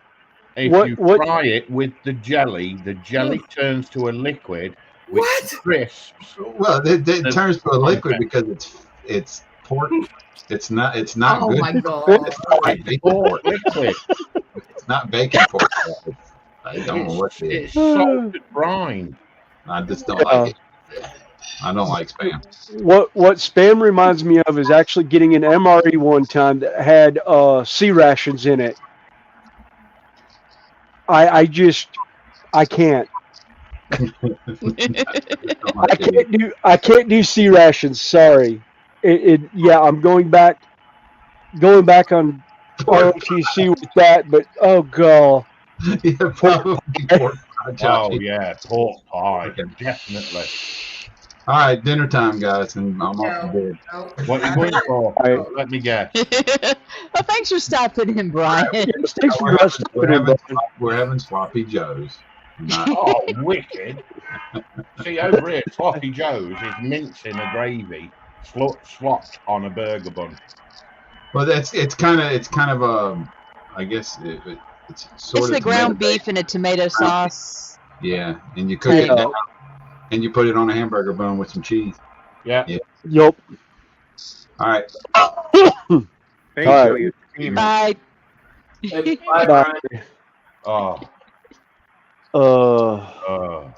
[SPEAKER 12] If
[SPEAKER 5] What-
[SPEAKER 12] you
[SPEAKER 5] what-
[SPEAKER 12] fry it with the jelly turns to a liquid which
[SPEAKER 9] What?
[SPEAKER 12] crisps.
[SPEAKER 13] Well, it turns to a liquid because it's pork. It's not
[SPEAKER 9] Oh
[SPEAKER 13] good.
[SPEAKER 9] my god.
[SPEAKER 13] It's not like bacon
[SPEAKER 12] Pork
[SPEAKER 13] pork.
[SPEAKER 12] liquid.
[SPEAKER 13] It's not bacon pork. I don't know what it is.
[SPEAKER 12] It's salted brine.
[SPEAKER 13] I just don't like it. I don't like Spam.
[SPEAKER 5] what Spam reminds me of is actually getting an MRE one time that had sea rations in it. I can't. I can't do sea rations. Sorry. I'm going back on ROTC with that, but oh god.
[SPEAKER 13] Yeah, probably pork pie,
[SPEAKER 12] Oh
[SPEAKER 13] Joshy.
[SPEAKER 12] yeah, pork pie, definitely.
[SPEAKER 13] All right, dinner time, guys, and I'm off to bed.
[SPEAKER 12] What are you going for?
[SPEAKER 5] Right.
[SPEAKER 12] Let me guess.
[SPEAKER 1] Well, thanks for stopping in, Brian.
[SPEAKER 5] Yes, thanks for not stopping in, Brian.
[SPEAKER 13] We're having sloppy joes. Not,
[SPEAKER 12] Oh, wicked! See, over here, Sloppy Joe's is mincing a gravy slopped on a burger bun.
[SPEAKER 13] well, it's kind of I guess it's sort
[SPEAKER 1] It's
[SPEAKER 13] of
[SPEAKER 1] the ground
[SPEAKER 13] tomato
[SPEAKER 1] beef and a tomato sauce.
[SPEAKER 13] Yeah, and you cook it
[SPEAKER 5] Yeah.
[SPEAKER 13] down, and you put it on a hamburger bun with some cheese.
[SPEAKER 12] Yeah.
[SPEAKER 5] Yup.
[SPEAKER 13] All right.
[SPEAKER 4] Hey,
[SPEAKER 5] All
[SPEAKER 4] Joe,
[SPEAKER 5] right.
[SPEAKER 4] you team.
[SPEAKER 1] Bye.
[SPEAKER 2] Hey, bye, Brian.
[SPEAKER 12] Oh,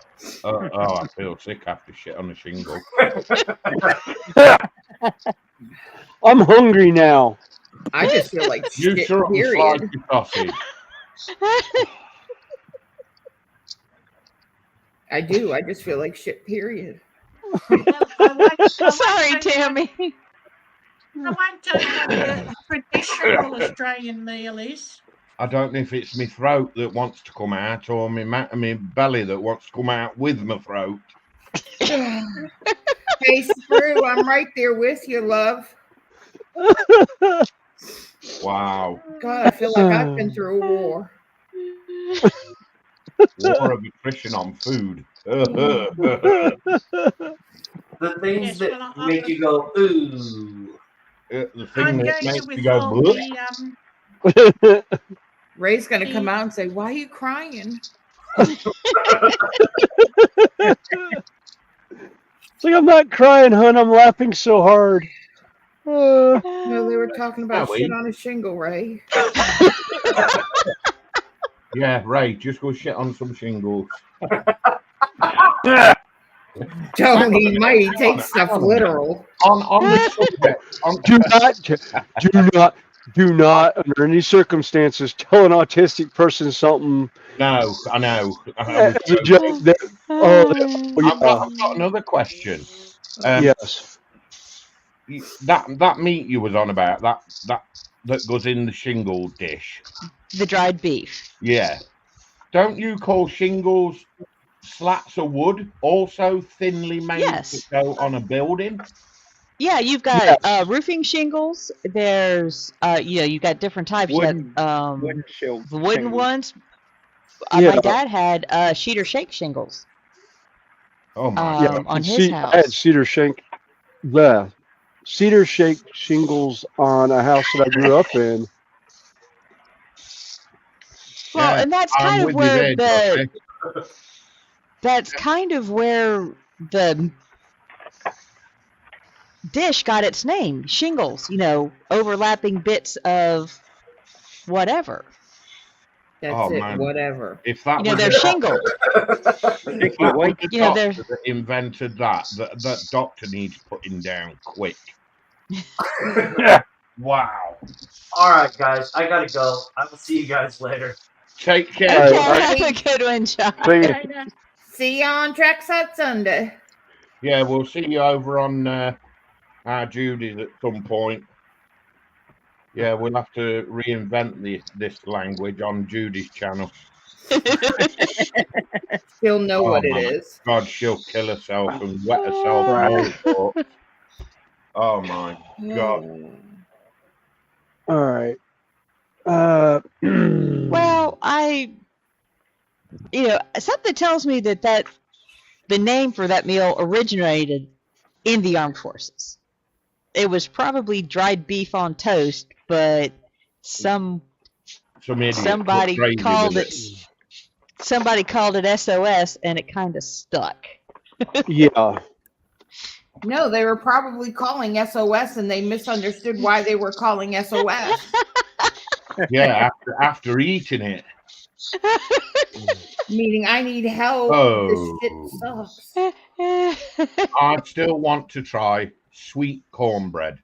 [SPEAKER 12] I feel sick after shit on the shingle.
[SPEAKER 5] I'm hungry now.
[SPEAKER 9] I just feel like
[SPEAKER 12] You
[SPEAKER 9] shit,
[SPEAKER 12] shut up and
[SPEAKER 9] period.
[SPEAKER 12] slide your sausage.
[SPEAKER 9] I do. I just feel like shit, period.
[SPEAKER 1] Sorry, Tammy.
[SPEAKER 3] I won't tell you what a traditional Australian meal is.
[SPEAKER 12] I don't know if it's my throat that wants to come out or my belly that wants to come out with my throat.
[SPEAKER 9] Hey, Sprue, I'm right there with you, love.
[SPEAKER 12] Wow.
[SPEAKER 9] God, I feel like I've been through a war.
[SPEAKER 12] War of attrition on food.
[SPEAKER 2] The things
[SPEAKER 3] Yes,
[SPEAKER 2] that
[SPEAKER 3] well, I-
[SPEAKER 2] make you go, ooh.
[SPEAKER 12] The
[SPEAKER 3] I'm
[SPEAKER 12] thing that
[SPEAKER 3] going
[SPEAKER 12] makes
[SPEAKER 3] to
[SPEAKER 12] you go,
[SPEAKER 3] withhold
[SPEAKER 12] "Bleh."
[SPEAKER 3] the
[SPEAKER 9] Ray's gonna come out and say, "Why are you crying?"
[SPEAKER 5] It's like I'm not crying, hun. I'm laughing so hard.
[SPEAKER 9] No, they were talking about
[SPEAKER 12] Howie.
[SPEAKER 9] shit on a shingle, Ray.
[SPEAKER 12] Yeah, Ray, just go shit on some shingles.
[SPEAKER 9] Tony might take stuff literal.
[SPEAKER 12] On the subject.
[SPEAKER 5] Do not, under any circumstances, tell an autistic person something
[SPEAKER 12] No, I know.
[SPEAKER 5] as a joke.
[SPEAKER 12] I've got another question.
[SPEAKER 5] Yes.
[SPEAKER 12] That meat you was on about, that goes in the shingle dish.
[SPEAKER 1] The dried beef.
[SPEAKER 12] Yeah. Don't you call shingles slats of wood also thinly made
[SPEAKER 1] Yes.
[SPEAKER 12] to go on a building?
[SPEAKER 1] Yeah, you've got roofing shingles. There's you've got different types.
[SPEAKER 4] Wooden-
[SPEAKER 1] You got
[SPEAKER 4] Wooden shield.
[SPEAKER 1] the wooden
[SPEAKER 4] shingles.
[SPEAKER 1] ones.
[SPEAKER 5] Yeah.
[SPEAKER 1] My dad had sheet shake shingles
[SPEAKER 12] Oh my
[SPEAKER 5] Yeah.
[SPEAKER 12] god.
[SPEAKER 1] on his
[SPEAKER 5] I had
[SPEAKER 1] house.
[SPEAKER 5] cedar shake shingles on a house that I grew up in.
[SPEAKER 1] Well,
[SPEAKER 12] Yeah,
[SPEAKER 1] and that's
[SPEAKER 12] I'm
[SPEAKER 1] kind of
[SPEAKER 12] with you
[SPEAKER 1] where
[SPEAKER 12] there,
[SPEAKER 1] that's kind of where the dish got its name. Shingles, overlapping bits of whatever.
[SPEAKER 9] That's
[SPEAKER 12] Oh
[SPEAKER 9] it.
[SPEAKER 12] man,
[SPEAKER 9] Whatever.
[SPEAKER 12] if that
[SPEAKER 1] You know,
[SPEAKER 12] was
[SPEAKER 1] they're
[SPEAKER 12] the
[SPEAKER 1] shingled.
[SPEAKER 12] if that was the
[SPEAKER 1] You know, they're
[SPEAKER 12] doctor that invented that doctor needs putting down quick. Wow.
[SPEAKER 2] All right, guys, I gotta go. I will see you guys later.
[SPEAKER 12] Take
[SPEAKER 1] okay.
[SPEAKER 12] care.
[SPEAKER 1] Have a good one, John.
[SPEAKER 3] Later.
[SPEAKER 9] See you on Trackside Sunday.
[SPEAKER 12] Yeah, we'll see you over on our Judy's at some point. Yeah, we'll have to reinvent this language on Judy's channel.
[SPEAKER 9] She'll know
[SPEAKER 12] Oh
[SPEAKER 9] what it
[SPEAKER 12] my
[SPEAKER 9] is.
[SPEAKER 12] God, she'll kill herself and wet herself and all sorts. Oh my God.
[SPEAKER 5] All right.
[SPEAKER 1] Well, something tells me that the name for that meal originated in the armed forces. It was probably dried beef on toast, but
[SPEAKER 12] Some idiot put
[SPEAKER 1] somebody
[SPEAKER 12] gravy
[SPEAKER 1] called
[SPEAKER 12] with
[SPEAKER 1] it somebody called it SOS, and it kind of stuck.
[SPEAKER 5] Yeah.
[SPEAKER 9] No, they were probably calling SOS and they misunderstood why they were calling SOS.
[SPEAKER 12] Yeah, after eating it.
[SPEAKER 9] Meaning, I need help.
[SPEAKER 12] Oh.
[SPEAKER 9] This shit sucks.
[SPEAKER 12] I still want to try sweet cornbread.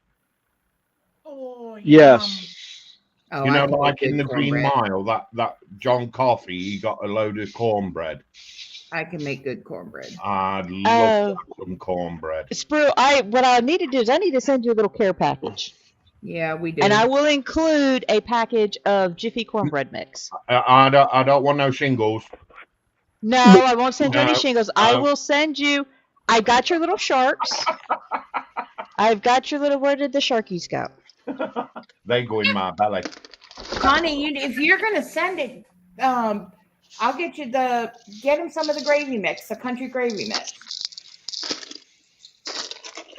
[SPEAKER 3] Oh,
[SPEAKER 5] Yes.
[SPEAKER 9] Oh,
[SPEAKER 12] You
[SPEAKER 9] I
[SPEAKER 12] know,
[SPEAKER 9] can make
[SPEAKER 12] like in
[SPEAKER 9] good
[SPEAKER 12] the Green
[SPEAKER 9] cornbread.
[SPEAKER 12] Mile, that John Coffey, he got a load of cornbread.
[SPEAKER 9] I can make good cornbread.
[SPEAKER 12] I'd love some cornbread.
[SPEAKER 1] Sprue, what I need to do is I need to send you a little care package.
[SPEAKER 9] Yeah, we do.
[SPEAKER 1] And I will include a package of Jiffy cornbread mix.
[SPEAKER 12] I don't want no shingles.
[SPEAKER 1] No, I won't send you any
[SPEAKER 12] No,
[SPEAKER 1] shingles. I
[SPEAKER 12] no.
[SPEAKER 1] will send you. I got your little sharks. I've got your little. Where did the sharkies go?
[SPEAKER 12] They go in my belly.
[SPEAKER 9] Connie, if you're gonna send it, I'll get him some of the gravy mix, the country gravy mix.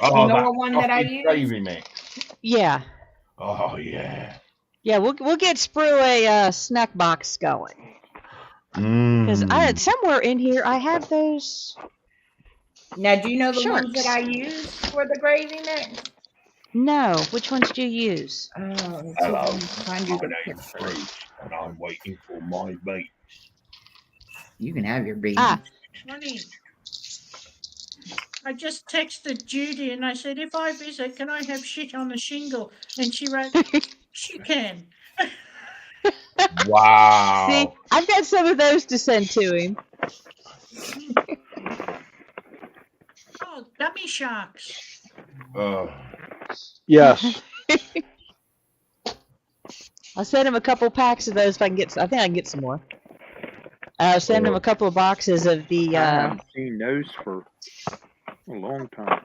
[SPEAKER 12] Oh,
[SPEAKER 9] You know
[SPEAKER 12] that
[SPEAKER 9] what one that I
[SPEAKER 12] sausage
[SPEAKER 9] use?
[SPEAKER 12] gravy mix.
[SPEAKER 1] Yeah.
[SPEAKER 12] Oh yeah.
[SPEAKER 1] Yeah, we'll get Sprue a snack box going. Because somewhere in here I have those.
[SPEAKER 9] Now, do you know the ones
[SPEAKER 1] sharks.
[SPEAKER 9] that I use for the gravy mix?
[SPEAKER 1] No, which ones do you use?
[SPEAKER 12] Hello,
[SPEAKER 9] find you
[SPEAKER 12] my
[SPEAKER 9] the
[SPEAKER 12] name's
[SPEAKER 9] picture.
[SPEAKER 12] Bruce, and I'm waiting for my mate.
[SPEAKER 9] You can have your beans.
[SPEAKER 3] Funny. I just texted Judy and I said, if I visit, can I have shit on the shingle? And she wrote, she can.
[SPEAKER 12] Wow.
[SPEAKER 1] See, I've got some of those to send to him.
[SPEAKER 3] Oh, gummy sharks.
[SPEAKER 5] Yes.
[SPEAKER 1] I'll send him a couple packs of those if I can get. I think I can get some more. I'll send him a couple of boxes of the.
[SPEAKER 4] I haven't seen those for a long time.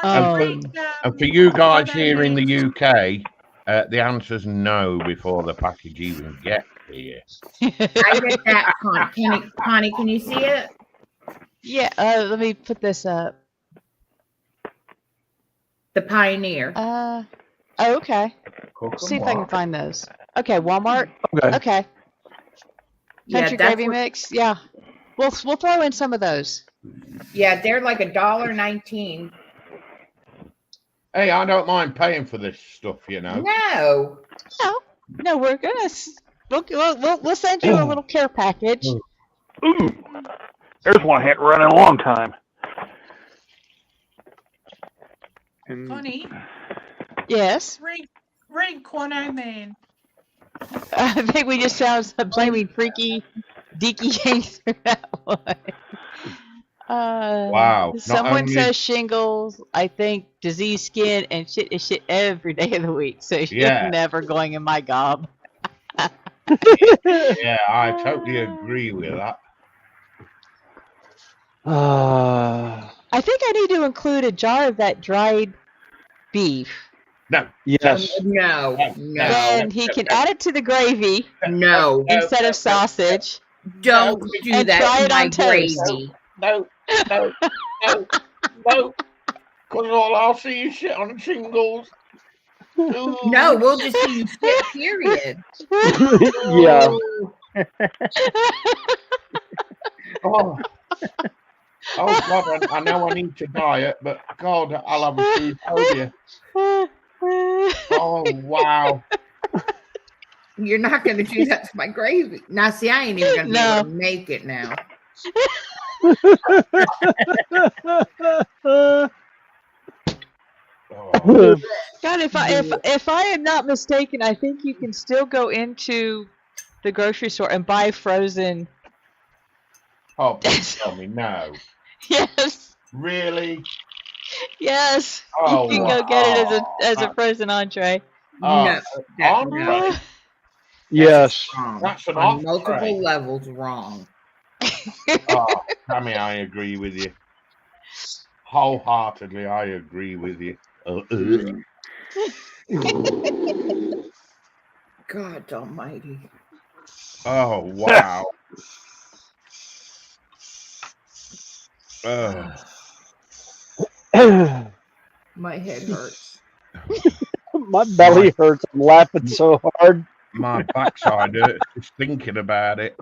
[SPEAKER 12] And for you guys here in the UK, the answer's no before the package even gets here.
[SPEAKER 9] I get that, Connie. Can you see it?
[SPEAKER 1] Yeah. Let me put this up.
[SPEAKER 9] The Pioneer.
[SPEAKER 1] Oh, okay. See if I can find those. Okay, Walmart. Okay. Country gravy mix. Yeah. We'll throw in some of those.
[SPEAKER 9] Yeah, they're like $1.19.
[SPEAKER 12] Hey, I don't mind paying for this stuff, you know.
[SPEAKER 1] No, we're gonna. We'll send you a little care package.
[SPEAKER 8] Ooh, there's one I hadn't run in a long time.
[SPEAKER 3] Funny.
[SPEAKER 1] Yes.
[SPEAKER 3] Ring Quano Man.
[SPEAKER 1] I think we just sound blaming Freaky Deaky Yanks for that one.
[SPEAKER 12] Wow.
[SPEAKER 1] Someone says shingles. I think disease skin and shit is shit every day of the week. So you're never going in my gob.
[SPEAKER 12] Yeah, I totally agree with that.
[SPEAKER 1] I think I need to include a jar of that dried beef.
[SPEAKER 12] No.
[SPEAKER 5] Yes.
[SPEAKER 9] No.
[SPEAKER 1] Then he can add it to the gravy.
[SPEAKER 9] No.
[SPEAKER 1] Instead of sausage.
[SPEAKER 9] Don't do
[SPEAKER 1] and
[SPEAKER 9] that
[SPEAKER 1] try
[SPEAKER 9] to
[SPEAKER 1] it
[SPEAKER 9] my
[SPEAKER 1] on toast.
[SPEAKER 9] gravy.
[SPEAKER 12] No. Because all I'll see is shit on shingles.
[SPEAKER 9] No, we'll just see you shit, period.
[SPEAKER 5] Yeah.
[SPEAKER 12] Oh God, I know I need to diet, but God, I'll have a food phobia. Oh wow.
[SPEAKER 9] You're not going to do that to my gravy. Now, see, I ain't even going to be able to make it now.
[SPEAKER 1] God, if I am not mistaken, I think you can still go into the grocery store and buy frozen.
[SPEAKER 12] Oh, please tell me no.
[SPEAKER 1] Yes.
[SPEAKER 12] Really?
[SPEAKER 1] Yes.
[SPEAKER 12] Oh,
[SPEAKER 1] you can go get it as a frozen entree.
[SPEAKER 9] No.
[SPEAKER 12] Entree?
[SPEAKER 5] Yes.
[SPEAKER 12] That's an
[SPEAKER 9] On
[SPEAKER 12] entree.
[SPEAKER 9] multiple levels wrong.
[SPEAKER 12] Oh, Tammy, I agree with you. Wholeheartedly, I agree with you.
[SPEAKER 9] God almighty.
[SPEAKER 12] Oh, wow.
[SPEAKER 9] My head hurts.
[SPEAKER 5] My belly hurts. I'm laughing so hard.
[SPEAKER 12] My backside hurts just thinking about it.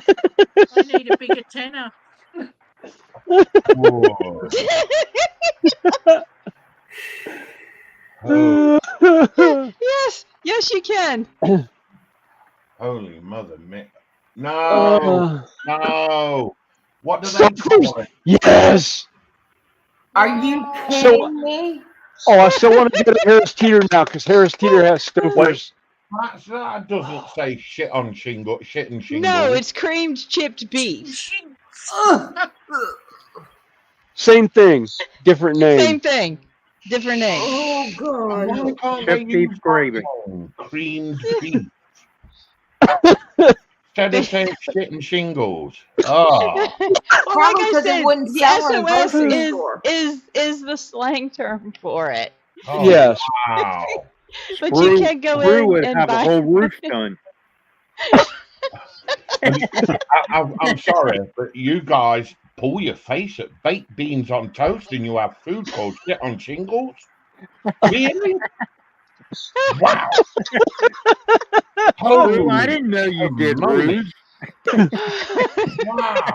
[SPEAKER 3] I need a bigger tenner.
[SPEAKER 12] Whoa. Oh.
[SPEAKER 1] Yes, you can.
[SPEAKER 12] Holy mother me. No. No. What do they call it?
[SPEAKER 5] Yes.
[SPEAKER 9] Are you
[SPEAKER 5] So,
[SPEAKER 9] kidding me?
[SPEAKER 5] I still want to go to Harris Teeter now because Harris Teeter has Stouffer's.
[SPEAKER 12] That doesn't say shit and shingles.
[SPEAKER 1] No, it's creamed chipped beef.
[SPEAKER 5] Same thing, different name.
[SPEAKER 1] Same thing, different name.
[SPEAKER 9] Oh God!
[SPEAKER 12] Why can't
[SPEAKER 4] Chip
[SPEAKER 12] they use
[SPEAKER 4] beef gravy.
[SPEAKER 12] creamed beef instead of saying shit and shingles? Oh,
[SPEAKER 9] Probably because
[SPEAKER 1] said,
[SPEAKER 9] it wouldn't
[SPEAKER 1] the
[SPEAKER 9] sell in a
[SPEAKER 1] SOS
[SPEAKER 9] grocery store.
[SPEAKER 1] is the slang term for it.
[SPEAKER 12] oh
[SPEAKER 5] Yes.
[SPEAKER 12] Wow.
[SPEAKER 1] But you can go
[SPEAKER 4] Sprue
[SPEAKER 1] in
[SPEAKER 4] would
[SPEAKER 1] and
[SPEAKER 4] have
[SPEAKER 1] buy
[SPEAKER 4] a whole roof done.
[SPEAKER 12] I'm sorry, but you guys pull your face at baked beans on toast and you have food called shit on shingles? Really? Wow.
[SPEAKER 4] Sprue, I didn't know you did, Ruse.
[SPEAKER 12] Wow.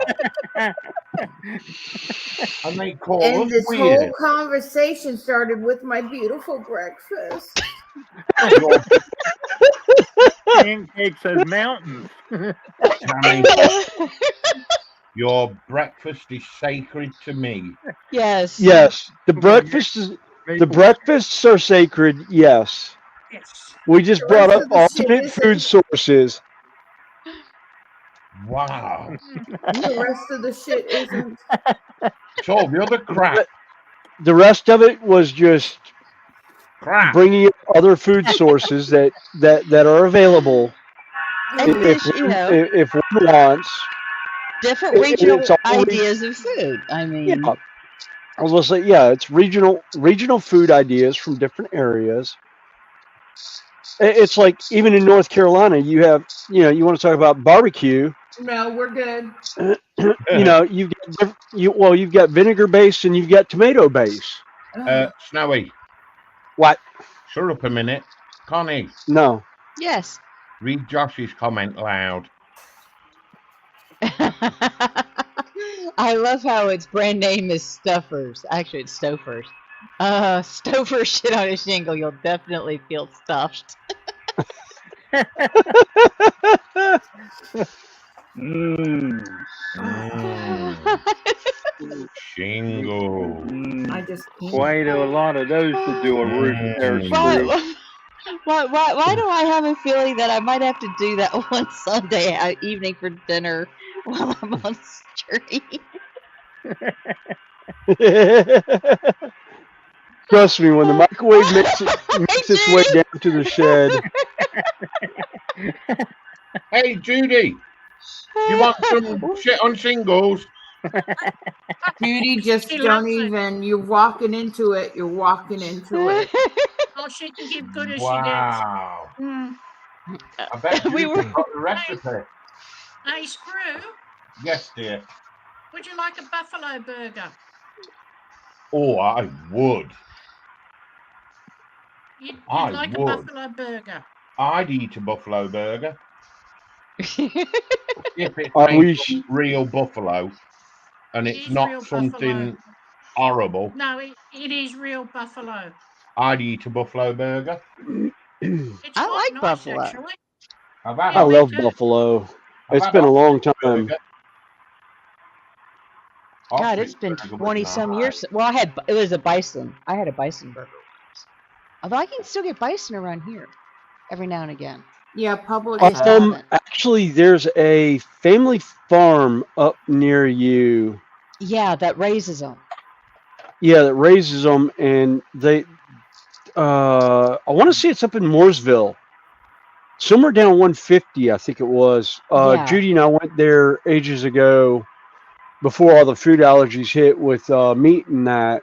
[SPEAKER 12] And they call
[SPEAKER 9] And
[SPEAKER 12] us
[SPEAKER 9] this
[SPEAKER 12] weird.
[SPEAKER 9] whole conversation started with my beautiful breakfast.
[SPEAKER 4] Pancakes as mountains.
[SPEAKER 12] Tammy, your breakfast is sacred to me.
[SPEAKER 1] Yes.
[SPEAKER 5] Yes. The breakfasts are sacred. Yes.
[SPEAKER 3] Yes.
[SPEAKER 5] We just brought up alternate food sources.
[SPEAKER 12] Wow.
[SPEAKER 9] The rest of the shit isn't.
[SPEAKER 12] So the other crap.
[SPEAKER 5] The rest of it was just bringing up other food sources that are available.
[SPEAKER 1] And
[SPEAKER 5] if one wants
[SPEAKER 1] different regional
[SPEAKER 5] it's all
[SPEAKER 1] ideas of food. I mean,
[SPEAKER 5] yeah. I was gonna say, it's regional food ideas from different areas. It's like even in North Carolina, you have you want to talk about barbecue.
[SPEAKER 9] No, we're good.
[SPEAKER 5] You've got vinegar base and you've got tomato base.
[SPEAKER 12] Snowy.
[SPEAKER 5] What?
[SPEAKER 12] Shut up a minute. Connie.
[SPEAKER 5] No.
[SPEAKER 1] Yes.
[SPEAKER 12] Read Josh's comment loud.
[SPEAKER 1] I love how its brand name is Stuffers. Actually, it's Stouffer's. Stouffer shit on a shingle. You'll definitely feel stuffed.
[SPEAKER 12] Shingle.
[SPEAKER 9] I just
[SPEAKER 4] Quite a lot of those to do a roof there.
[SPEAKER 1] Why do I have a feeling that I might have to do that one Sunday evening for dinner while I'm on stream?
[SPEAKER 5] Trust me, when the microwave makes its way down to the shed.
[SPEAKER 12] Hey, Judy, you want some shit on shingles?
[SPEAKER 9] Judy, just don't even. You're walking into it. You're walking into it.
[SPEAKER 3] Oh, she can give good as
[SPEAKER 12] Wow.
[SPEAKER 3] she gets.
[SPEAKER 12] I bet Judy got the recipe.
[SPEAKER 3] Hey, Screw,
[SPEAKER 12] Yes, dear.
[SPEAKER 3] would you like a buffalo burger?
[SPEAKER 12] Oh, I would.
[SPEAKER 3] You'd
[SPEAKER 12] I
[SPEAKER 3] like
[SPEAKER 12] would.
[SPEAKER 3] a buffalo burger?
[SPEAKER 12] I'd eat a buffalo burger. If it's made from real buffalo and it's not something horrible.
[SPEAKER 3] No, it is real buffalo.
[SPEAKER 12] I'd eat a buffalo burger.
[SPEAKER 3] It's
[SPEAKER 1] I
[SPEAKER 3] quite
[SPEAKER 1] like
[SPEAKER 3] nice,
[SPEAKER 1] buffalo.
[SPEAKER 3] actually.
[SPEAKER 12] I've had
[SPEAKER 5] I
[SPEAKER 3] Yeah, me
[SPEAKER 5] love
[SPEAKER 3] too.
[SPEAKER 5] buffalo.
[SPEAKER 12] I've
[SPEAKER 5] It's
[SPEAKER 12] had
[SPEAKER 5] been a long
[SPEAKER 12] ostrich
[SPEAKER 5] time.
[SPEAKER 12] burger.
[SPEAKER 1] God,
[SPEAKER 12] Ostrich
[SPEAKER 1] it's been
[SPEAKER 12] burger was
[SPEAKER 1] 20 some
[SPEAKER 12] nice.
[SPEAKER 1] years. Well, it was a bison. I had a bison burger once. Although I can still get bison around here every now and again.
[SPEAKER 9] Yeah, Publix
[SPEAKER 1] I just
[SPEAKER 9] has.
[SPEAKER 1] haven't.
[SPEAKER 5] Actually, there's a family farm up near you.
[SPEAKER 1] Yeah, that raises them.
[SPEAKER 5] Yeah, that raises them, and they. I want to say it's up in Mooresville, somewhere down 150, I think it was.
[SPEAKER 1] Yeah.
[SPEAKER 5] Judy and I went there ages ago, before all the food allergies hit with meat and that.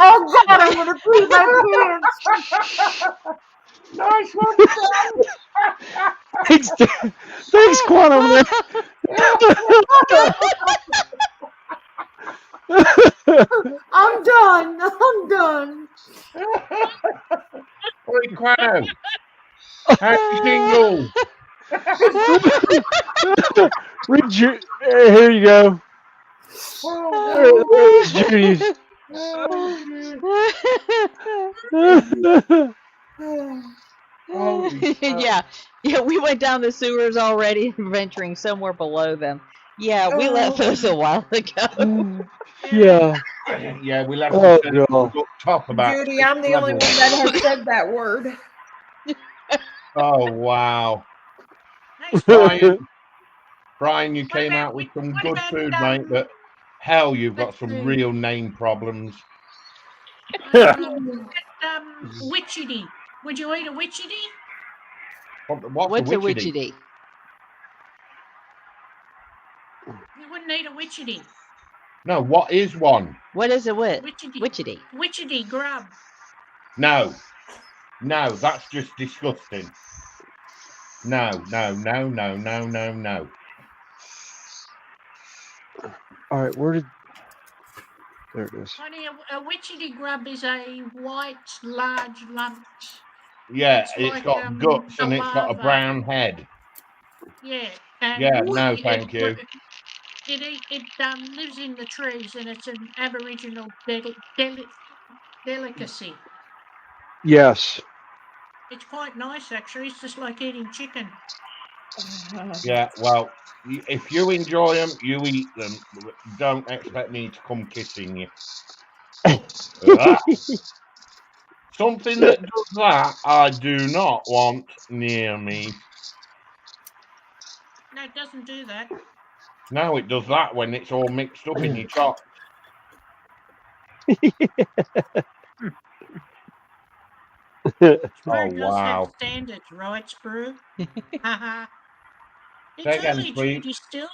[SPEAKER 9] Oh God, I'm gonna pee my pants.
[SPEAKER 12] Nice one, Sam.
[SPEAKER 5] Thanks, Quantum.
[SPEAKER 9] I'm done. I'm done.
[SPEAKER 12] Oi, Quano. Happy single.
[SPEAKER 5] Here you go.
[SPEAKER 12] Oh,
[SPEAKER 5] There's Judy's.
[SPEAKER 1] Yeah, we went down the sewers already, venturing somewhere below them. Yeah, we left those a while ago.
[SPEAKER 5] Yeah.
[SPEAKER 12] Yeah, we left
[SPEAKER 5] Oh,
[SPEAKER 12] the
[SPEAKER 5] God.
[SPEAKER 12] up top about
[SPEAKER 9] Judy, I'm the only one that has said that word.
[SPEAKER 12] Oh wow.
[SPEAKER 3] Hey,
[SPEAKER 12] Brian, you
[SPEAKER 3] What
[SPEAKER 12] came
[SPEAKER 3] about
[SPEAKER 12] out with some
[SPEAKER 3] what
[SPEAKER 12] good
[SPEAKER 3] about
[SPEAKER 12] food, mate, but hell, you've got
[SPEAKER 3] let's
[SPEAKER 12] some
[SPEAKER 3] see.
[SPEAKER 12] real name problems.
[SPEAKER 3] Witchetty? Would you eat a witchetty?
[SPEAKER 12] What's
[SPEAKER 1] a
[SPEAKER 12] witchetty?
[SPEAKER 1] witchetty?
[SPEAKER 3] You wouldn't eat a witchetty.
[SPEAKER 12] No, what is one?
[SPEAKER 1] What is a
[SPEAKER 3] Witchetty.
[SPEAKER 1] witchetty?
[SPEAKER 3] Witchetty grub.
[SPEAKER 12] No, that's just disgusting. No.
[SPEAKER 5] All right, where did? There it is.
[SPEAKER 3] Honey, a witchetty grub is a white, large lump.
[SPEAKER 12] Yeah,
[SPEAKER 3] It's
[SPEAKER 12] it's
[SPEAKER 3] like,
[SPEAKER 12] got guts
[SPEAKER 3] a
[SPEAKER 12] and it's got a
[SPEAKER 3] larva.
[SPEAKER 12] brown head.
[SPEAKER 3] Yeah. And
[SPEAKER 12] Yeah, no, thank you.
[SPEAKER 3] It lives in the trees, and it's an Aboriginal delicacy.
[SPEAKER 5] Yes.
[SPEAKER 3] It's quite nice, actually. It's just like eating chicken.
[SPEAKER 12] Yeah, well, if you enjoy them, you eat them. Don't expect me to come kissing you. Something that does that, I do not want near me.
[SPEAKER 3] No, it doesn't do that.
[SPEAKER 12] No, it does that when it's all mixed up in your chops.
[SPEAKER 3] Sprue does
[SPEAKER 12] wow.
[SPEAKER 3] have standards, right, Sprue? Haha. It's
[SPEAKER 12] Say again,
[SPEAKER 3] early,
[SPEAKER 12] sweet.
[SPEAKER 3] Judy, still.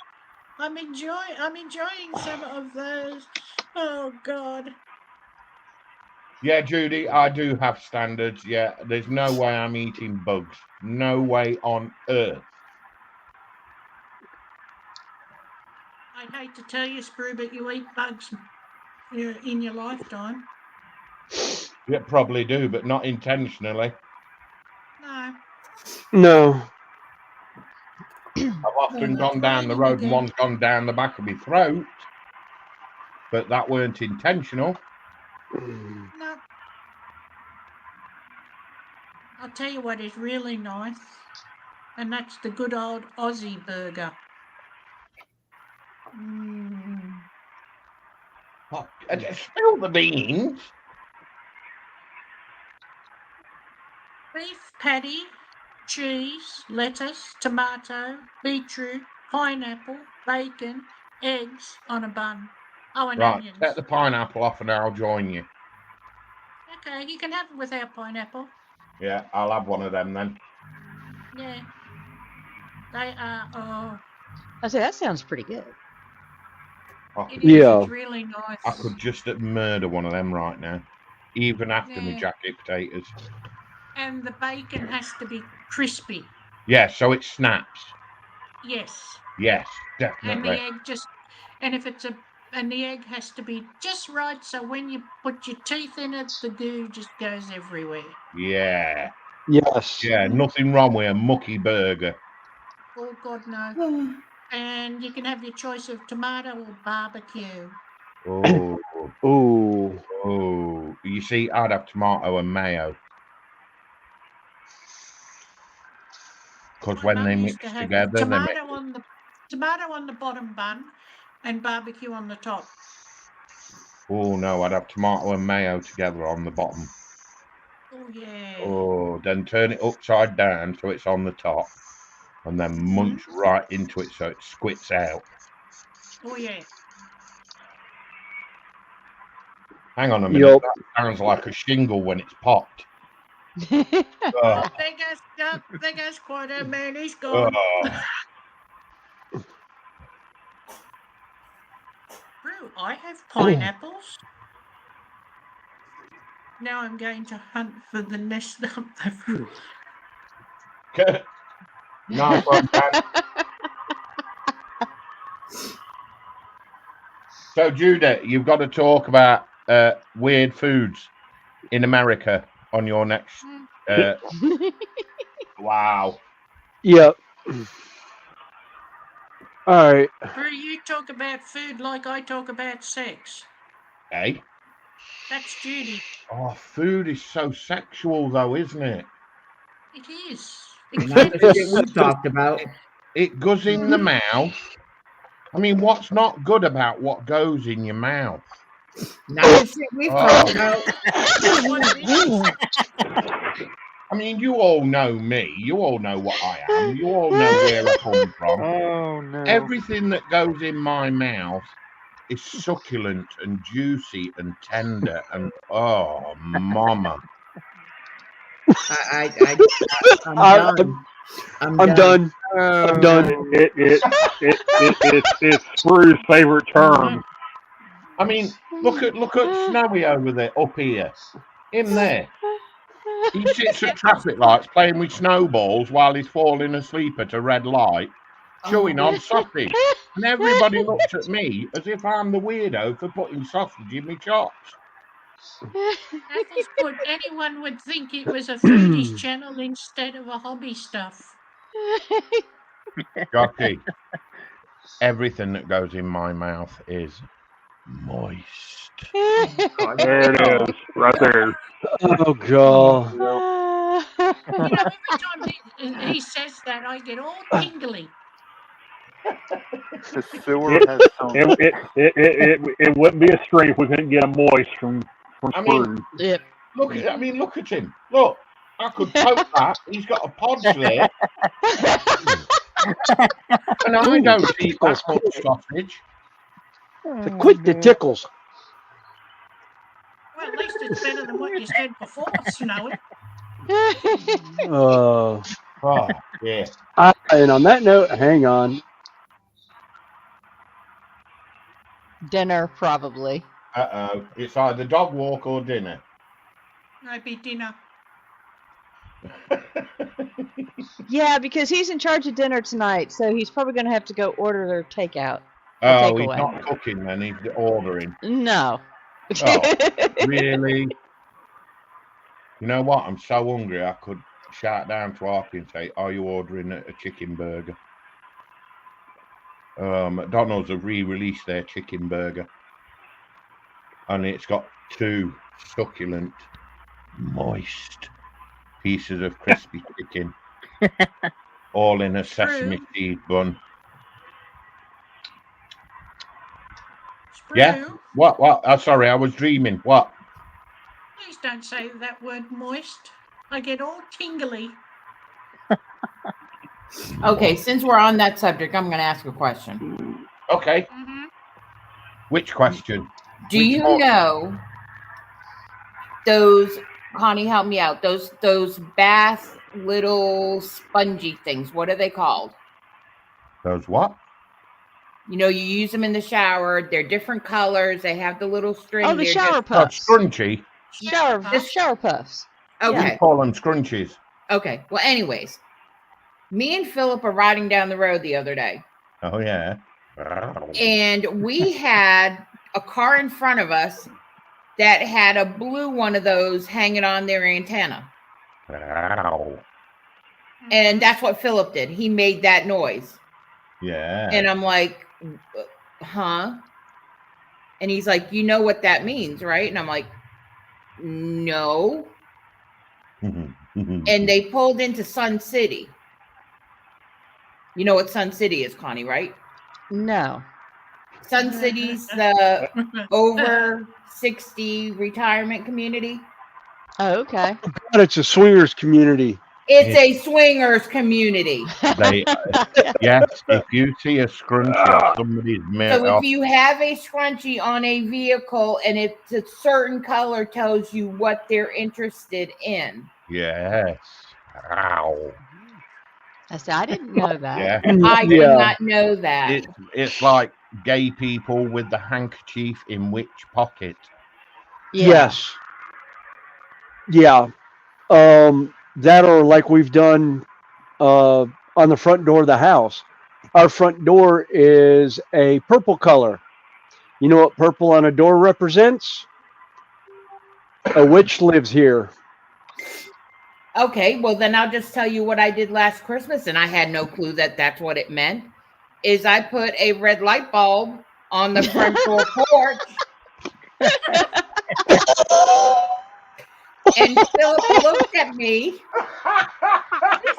[SPEAKER 3] I'm enjoying some of those. Oh, God.
[SPEAKER 12] Yeah, Judy, I do have standards. Yeah, there's no way I'm eating bugs. No way on earth.
[SPEAKER 3] I'd hate to tell you, Sprue, but you eat bugs in your lifetime.
[SPEAKER 12] Yeah, probably do, but not intentionally.
[SPEAKER 3] No.
[SPEAKER 5] No.
[SPEAKER 12] I've often gone down the road and one's gone down the back of my throat, but that weren't intentional.
[SPEAKER 3] No. I'll tell you what is really nice, and that's the good old Aussie burger.
[SPEAKER 12] Spill the beans.
[SPEAKER 3] Beef patty, cheese, lettuce, tomato, beetroot, pineapple, bacon, eggs on a bun. Oh, and
[SPEAKER 12] Right,
[SPEAKER 3] onions.
[SPEAKER 12] take the pineapple off and I'll join you.
[SPEAKER 3] Okay, you can have it without pineapple.
[SPEAKER 12] Yeah, I'll have one of them then.
[SPEAKER 3] Yeah. They are,
[SPEAKER 1] I say that sounds pretty good.
[SPEAKER 5] Yeah.
[SPEAKER 3] It's really nice.
[SPEAKER 12] I could just murder one of them right now, even after my
[SPEAKER 3] Yeah.
[SPEAKER 12] jacket potatoes.
[SPEAKER 3] And the bacon has to be crispy.
[SPEAKER 12] Yeah, so it snaps.
[SPEAKER 3] Yes.
[SPEAKER 12] Yes,
[SPEAKER 3] And
[SPEAKER 12] definitely.
[SPEAKER 3] the egg and the egg has to be just right, so when you put your teeth in it, the goo just goes everywhere.
[SPEAKER 12] Yeah.
[SPEAKER 5] Yes.
[SPEAKER 12] Yeah, nothing wrong with a mucky burger.
[SPEAKER 3] Oh, God, no. And you can have your choice of tomato or barbecue.
[SPEAKER 12] Oh,
[SPEAKER 5] Ooh.
[SPEAKER 12] oh. You see, I'd have tomato and mayo. Because
[SPEAKER 3] My
[SPEAKER 12] when
[SPEAKER 3] mum
[SPEAKER 12] they
[SPEAKER 3] used
[SPEAKER 12] mix
[SPEAKER 3] to have
[SPEAKER 12] together, they make.
[SPEAKER 3] tomato on the bottom bun and barbecue on the top.
[SPEAKER 12] Oh no, I'd have tomato and mayo together on the bottom.
[SPEAKER 3] Oh, yeah.
[SPEAKER 12] Oh, then turn it upside down so it's on the top, and then munch right into it so it squirts out.
[SPEAKER 3] Oh, yeah.
[SPEAKER 12] Hang on a minute,
[SPEAKER 5] Yup.
[SPEAKER 12] that sounds like a shingle when it's popped.
[SPEAKER 3] Oh, there goes Quader, man. He's gone. Brew, I have pineapples. Now I'm going to hunt for the nest of the fruit.
[SPEAKER 12] Nice one, Dan. So, Judah, you've got to talk about weird foods in America on your next. Wow.
[SPEAKER 5] Yep. All right.
[SPEAKER 3] Brew, you talk about food like I talk about sex.
[SPEAKER 12] Hey?
[SPEAKER 3] That's Judy.
[SPEAKER 12] Oh, food is so sexual, though, isn't it?
[SPEAKER 3] It is.
[SPEAKER 9] Not the shit we've talked about.
[SPEAKER 12] It goes in the mouth. I mean, what's not good about what goes in your mouth?
[SPEAKER 9] Not the shit we've talked about.
[SPEAKER 12] I mean, you all know me. You all know what I am. You all know where I come from.
[SPEAKER 4] Oh, no.
[SPEAKER 12] Everything that goes in my mouth is succulent and juicy and tender and oh, mama.
[SPEAKER 9] I'm done.
[SPEAKER 5] I'm done. I'm done.
[SPEAKER 8] It's Screw's favorite term.
[SPEAKER 12] I mean, look at Snowy over there, up here, in there. He sits at traffic lights playing with snowballs while he's falling asleep at a red light, chewing on sausage. And everybody looks at me as if I'm the weirdo for putting sausage in my chops.
[SPEAKER 3] Apple's good. Anyone would think it was a foodies channel instead of a hobby stuff.
[SPEAKER 12] Jockey, everything that goes in my mouth is moist.
[SPEAKER 8] There it is, right there.
[SPEAKER 5] Oh god.
[SPEAKER 3] You know, every time he says that, I get all tingly.
[SPEAKER 4] The sewer has some.
[SPEAKER 8] It wouldn't be a stream if we couldn't get a moist from Screw.
[SPEAKER 12] Look at him. Look, I could poke that. He's got a podge there. And I don't eat that much sausage.
[SPEAKER 5] Quit the tickles.
[SPEAKER 3] Well, at least it's better than what you said before, Snowy.
[SPEAKER 12] Oh, yeah.
[SPEAKER 5] And on that note, hang on.
[SPEAKER 1] Dinner, probably.
[SPEAKER 12] Uh-oh. It's either dog walk or dinner.
[SPEAKER 3] Maybe dinner.
[SPEAKER 1] Yeah, because he's in charge of dinner tonight, so he's probably going to have to go order their takeout.
[SPEAKER 12] Oh, he's not cooking then, he's ordering.
[SPEAKER 1] No.
[SPEAKER 12] Oh, really? You know what? I'm so hungry I could shout down to Archie and say, are you ordering a chicken burger? McDonald's have re-released their chicken burger. And it's got 2 succulent, moist pieces of crispy chicken. All in a sesame seed bun.
[SPEAKER 3] Sprue,
[SPEAKER 12] Yeah? What? Oh, sorry, I was dreaming. What?
[SPEAKER 3] Please don't say that word moist. I get all tingly.
[SPEAKER 9] Okay, since we're on that subject, I'm going to ask a question.
[SPEAKER 12] Okay. Which question?
[SPEAKER 9] Do you know those, Connie, help me out, those bath little spongy things? What are they called?
[SPEAKER 12] Those what?
[SPEAKER 9] You know, you use them in the shower. They're different colors. They have the little string.
[SPEAKER 1] Oh, the shower puffs.
[SPEAKER 12] Scrunchy.
[SPEAKER 1] Shower puffs.
[SPEAKER 9] Okay.
[SPEAKER 12] We call them scrunchies.
[SPEAKER 9] Okay. Well, anyways, me and Philip are riding down the road the other day.
[SPEAKER 12] Oh, yeah.
[SPEAKER 9] And we had a car in front of us that had a blue one of those hanging on their antenna.
[SPEAKER 12] Ow.
[SPEAKER 9] And that's what Philip did. He made that noise.
[SPEAKER 12] Yeah.
[SPEAKER 9] And I'm like, huh? And he's like, you know what that means, right? And I'm like, no. And they pulled into Sun City. You know what Sun City is, Connie, right?
[SPEAKER 1] No.
[SPEAKER 9] Sun City's the over 60 retirement community.
[SPEAKER 1] Oh, okay.
[SPEAKER 5] God, it's a swingers community.
[SPEAKER 9] It's a swingers community.
[SPEAKER 12] They, yes, if you see a scrunchie off somebody's
[SPEAKER 9] So if you have a scrunchie on a vehicle and it's a certain color, tells you what they're interested in.
[SPEAKER 12] yes. Ow.
[SPEAKER 1] I said, I didn't know that.
[SPEAKER 12] Yeah.
[SPEAKER 9] I did not know that.
[SPEAKER 12] It's like gay people with the handkerchief in which pocket?
[SPEAKER 1] Yeah.
[SPEAKER 5] Yes. Yeah. That or like we've done on the front door of the house. Our front door is a purple color. You know what purple on a door represents? A witch lives here.
[SPEAKER 9] Okay, well then I'll just tell you what I did last Christmas, and I had no clue that that's what it meant. Is I put a red light bulb on the front door porch. And Philip looked at me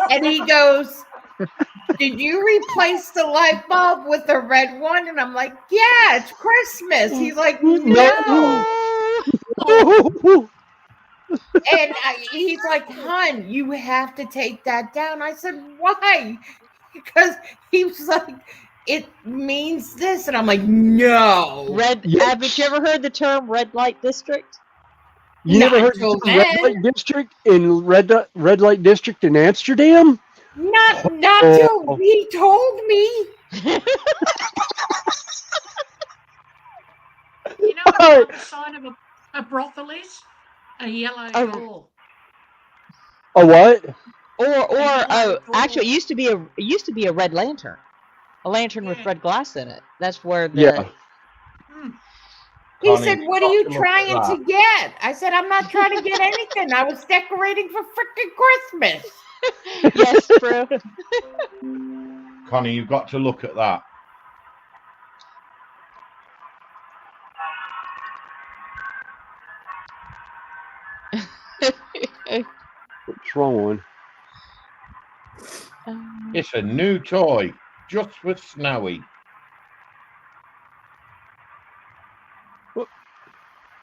[SPEAKER 9] and he goes, did you replace the light bulb with the red one? And I'm like, yeah, it's Christmas. He's like, no. And he's like, hon, you have to take that down. I said, why? Because he was like, it means this. And I'm like, no.
[SPEAKER 1] Haven't you ever heard the term red light district?
[SPEAKER 5] You never heard of the red light district in red light district in Amsterdam?
[SPEAKER 9] Not till he told me.
[SPEAKER 3] You know what the sign of a brothel is? A yellow door.
[SPEAKER 5] A what?
[SPEAKER 1] Actually, it used to be a red lantern, a lantern with red glass in it. That's where the.
[SPEAKER 5] Yeah.
[SPEAKER 9] He said, what are you trying to get? I said, I'm not trying to get anything. I was decorating for freaking Christmas.
[SPEAKER 1] Yes, bro.
[SPEAKER 12] Connie, you've got to look at that.
[SPEAKER 5] What's wrong one?
[SPEAKER 12] It's a new toy, just for Snowy.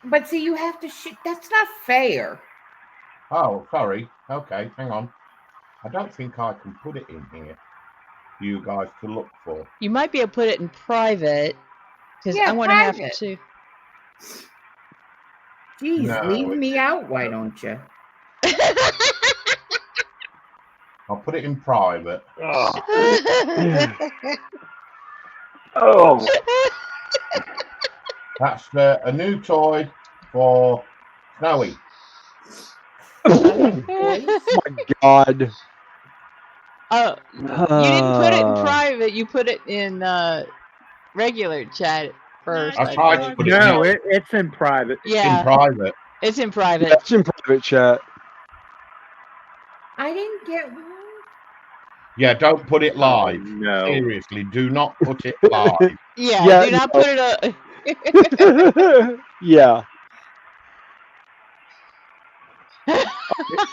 [SPEAKER 9] But see, you have to that's not fair.
[SPEAKER 12] Oh, sorry. Okay, hang on. I don't think I can put it in here for you guys to look for.
[SPEAKER 1] You might be able to put it in private, because I want to have to.
[SPEAKER 9] Jeez,
[SPEAKER 12] No,
[SPEAKER 9] leave me out, why don't you?
[SPEAKER 12] I'll put it in private.
[SPEAKER 5] Oh.
[SPEAKER 12] That's a new toy for Snowy.
[SPEAKER 5] Oh my God.
[SPEAKER 1] You didn't put it in private. You put it in regular chat first.
[SPEAKER 12] I tried to put it in.
[SPEAKER 4] It's in private.
[SPEAKER 1] Yeah.
[SPEAKER 12] In private.
[SPEAKER 1] It's in private.
[SPEAKER 5] Yeah, it's in private chat.
[SPEAKER 9] I didn't get one.
[SPEAKER 12] Yeah, don't put it live.
[SPEAKER 4] No.
[SPEAKER 12] Seriously, do not put it live.
[SPEAKER 1] Yeah, do not put it up.
[SPEAKER 5] Yeah.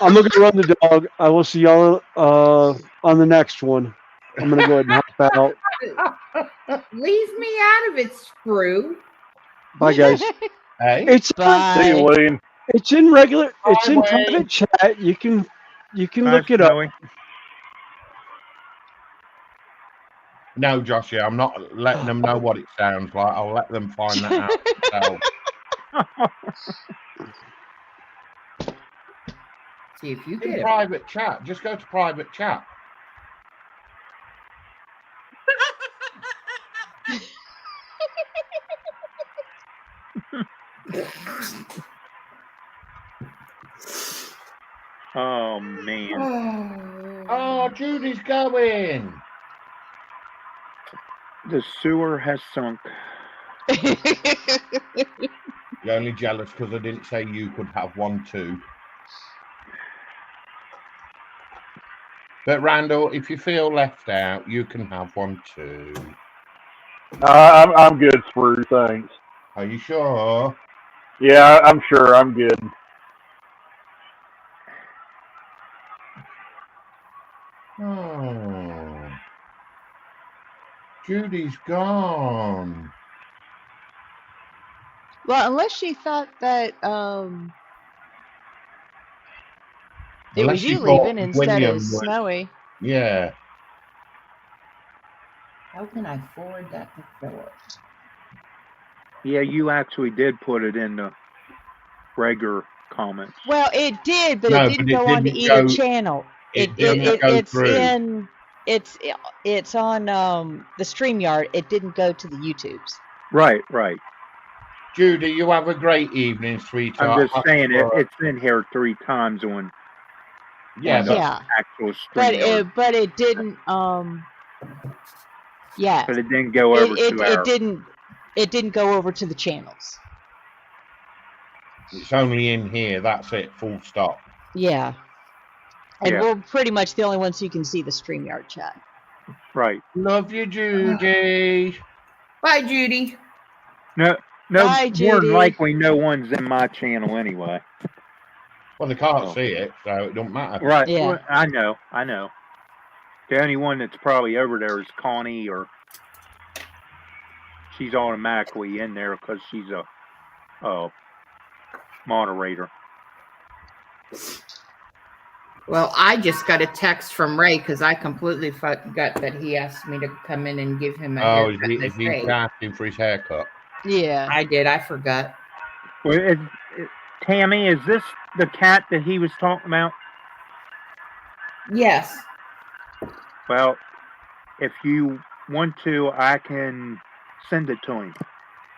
[SPEAKER 5] I'm going to run the dog. I will see y'all on the next one. I'm going to go ahead and hop out.
[SPEAKER 9] Leave me out of it, Screw.
[SPEAKER 5] Bye, guys.
[SPEAKER 12] Hey.
[SPEAKER 5] It's
[SPEAKER 1] Bye.
[SPEAKER 5] See you, William. It's in regular. It's in
[SPEAKER 12] Wayne.
[SPEAKER 5] private chat. You can look it up.
[SPEAKER 12] No, Josh, I'm not letting them know what it sounds like. I'll let them find that out themselves.
[SPEAKER 9] See if you
[SPEAKER 12] In
[SPEAKER 9] get it.
[SPEAKER 12] private chat. Just go to private chat.
[SPEAKER 4] Oh man.
[SPEAKER 12] Oh, Judy's going.
[SPEAKER 4] The sewer has sunk.
[SPEAKER 12] You're only jealous because I didn't say you could have one too. But Randall, if you feel left out, you can have one too.
[SPEAKER 8] I'm good, Sprue. Thanks.
[SPEAKER 12] Are you sure?
[SPEAKER 8] Yeah, I'm sure. I'm good.
[SPEAKER 12] Oh, Judy's gone.
[SPEAKER 1] Well, unless she thought that it
[SPEAKER 12] Unless
[SPEAKER 1] was
[SPEAKER 12] she
[SPEAKER 1] you
[SPEAKER 12] thought
[SPEAKER 1] leaving instead of
[SPEAKER 12] William was.
[SPEAKER 1] Snowy.
[SPEAKER 12] Yeah.
[SPEAKER 9] How can I forward that to Philip?
[SPEAKER 4] Yeah, you actually did put it in the regular comments.
[SPEAKER 1] Well, it did, but it
[SPEAKER 12] No,
[SPEAKER 1] didn't
[SPEAKER 12] but it
[SPEAKER 1] go on to
[SPEAKER 12] didn't
[SPEAKER 1] either
[SPEAKER 12] go.
[SPEAKER 1] channel.
[SPEAKER 12] It didn't go
[SPEAKER 1] It's
[SPEAKER 12] through.
[SPEAKER 1] it's on the StreamYard. It didn't go to the YouTubes.
[SPEAKER 4] Right.
[SPEAKER 12] Judy, you have a great evening, sweetheart.
[SPEAKER 4] I'm just saying
[SPEAKER 12] Have-
[SPEAKER 4] it's in here 3 times on
[SPEAKER 12] Yeah,
[SPEAKER 4] the
[SPEAKER 12] but
[SPEAKER 1] Yeah,
[SPEAKER 4] actual
[SPEAKER 1] but
[SPEAKER 4] StreamYard,
[SPEAKER 1] it didn't yeah,
[SPEAKER 4] but it didn't go over to our.
[SPEAKER 1] it didn't go over to the channels.
[SPEAKER 12] it's only in here. That's it. Full stop.
[SPEAKER 1] Yeah. And
[SPEAKER 4] Yeah.
[SPEAKER 1] we're pretty much the only ones who can see the StreamYard chat.
[SPEAKER 4] Right.
[SPEAKER 12] Love you, Judy.
[SPEAKER 9] Bye, Judy.
[SPEAKER 4] No,
[SPEAKER 1] Bye,
[SPEAKER 4] more
[SPEAKER 1] Judy.
[SPEAKER 4] than likely, no one's in my channel anyway.
[SPEAKER 12] Well, they can't
[SPEAKER 4] Oh.
[SPEAKER 12] see it, so it don't matter.
[SPEAKER 4] Right.
[SPEAKER 1] Yeah.
[SPEAKER 4] Well, I know. The only one that's probably over there is Connie, or she's automatically in there because she's a moderator.
[SPEAKER 9] Well, I just got a text from Ray because I completely forgot that he asked me to come in and give him a
[SPEAKER 12] Oh,
[SPEAKER 9] haircut.
[SPEAKER 12] is he asking for his haircut?
[SPEAKER 1] Yeah.
[SPEAKER 9] I did. I forgot.
[SPEAKER 4] Well, Tammy, is this the cat that he was talking about?
[SPEAKER 9] Yes.
[SPEAKER 4] Well, if you want to, I can send it to him.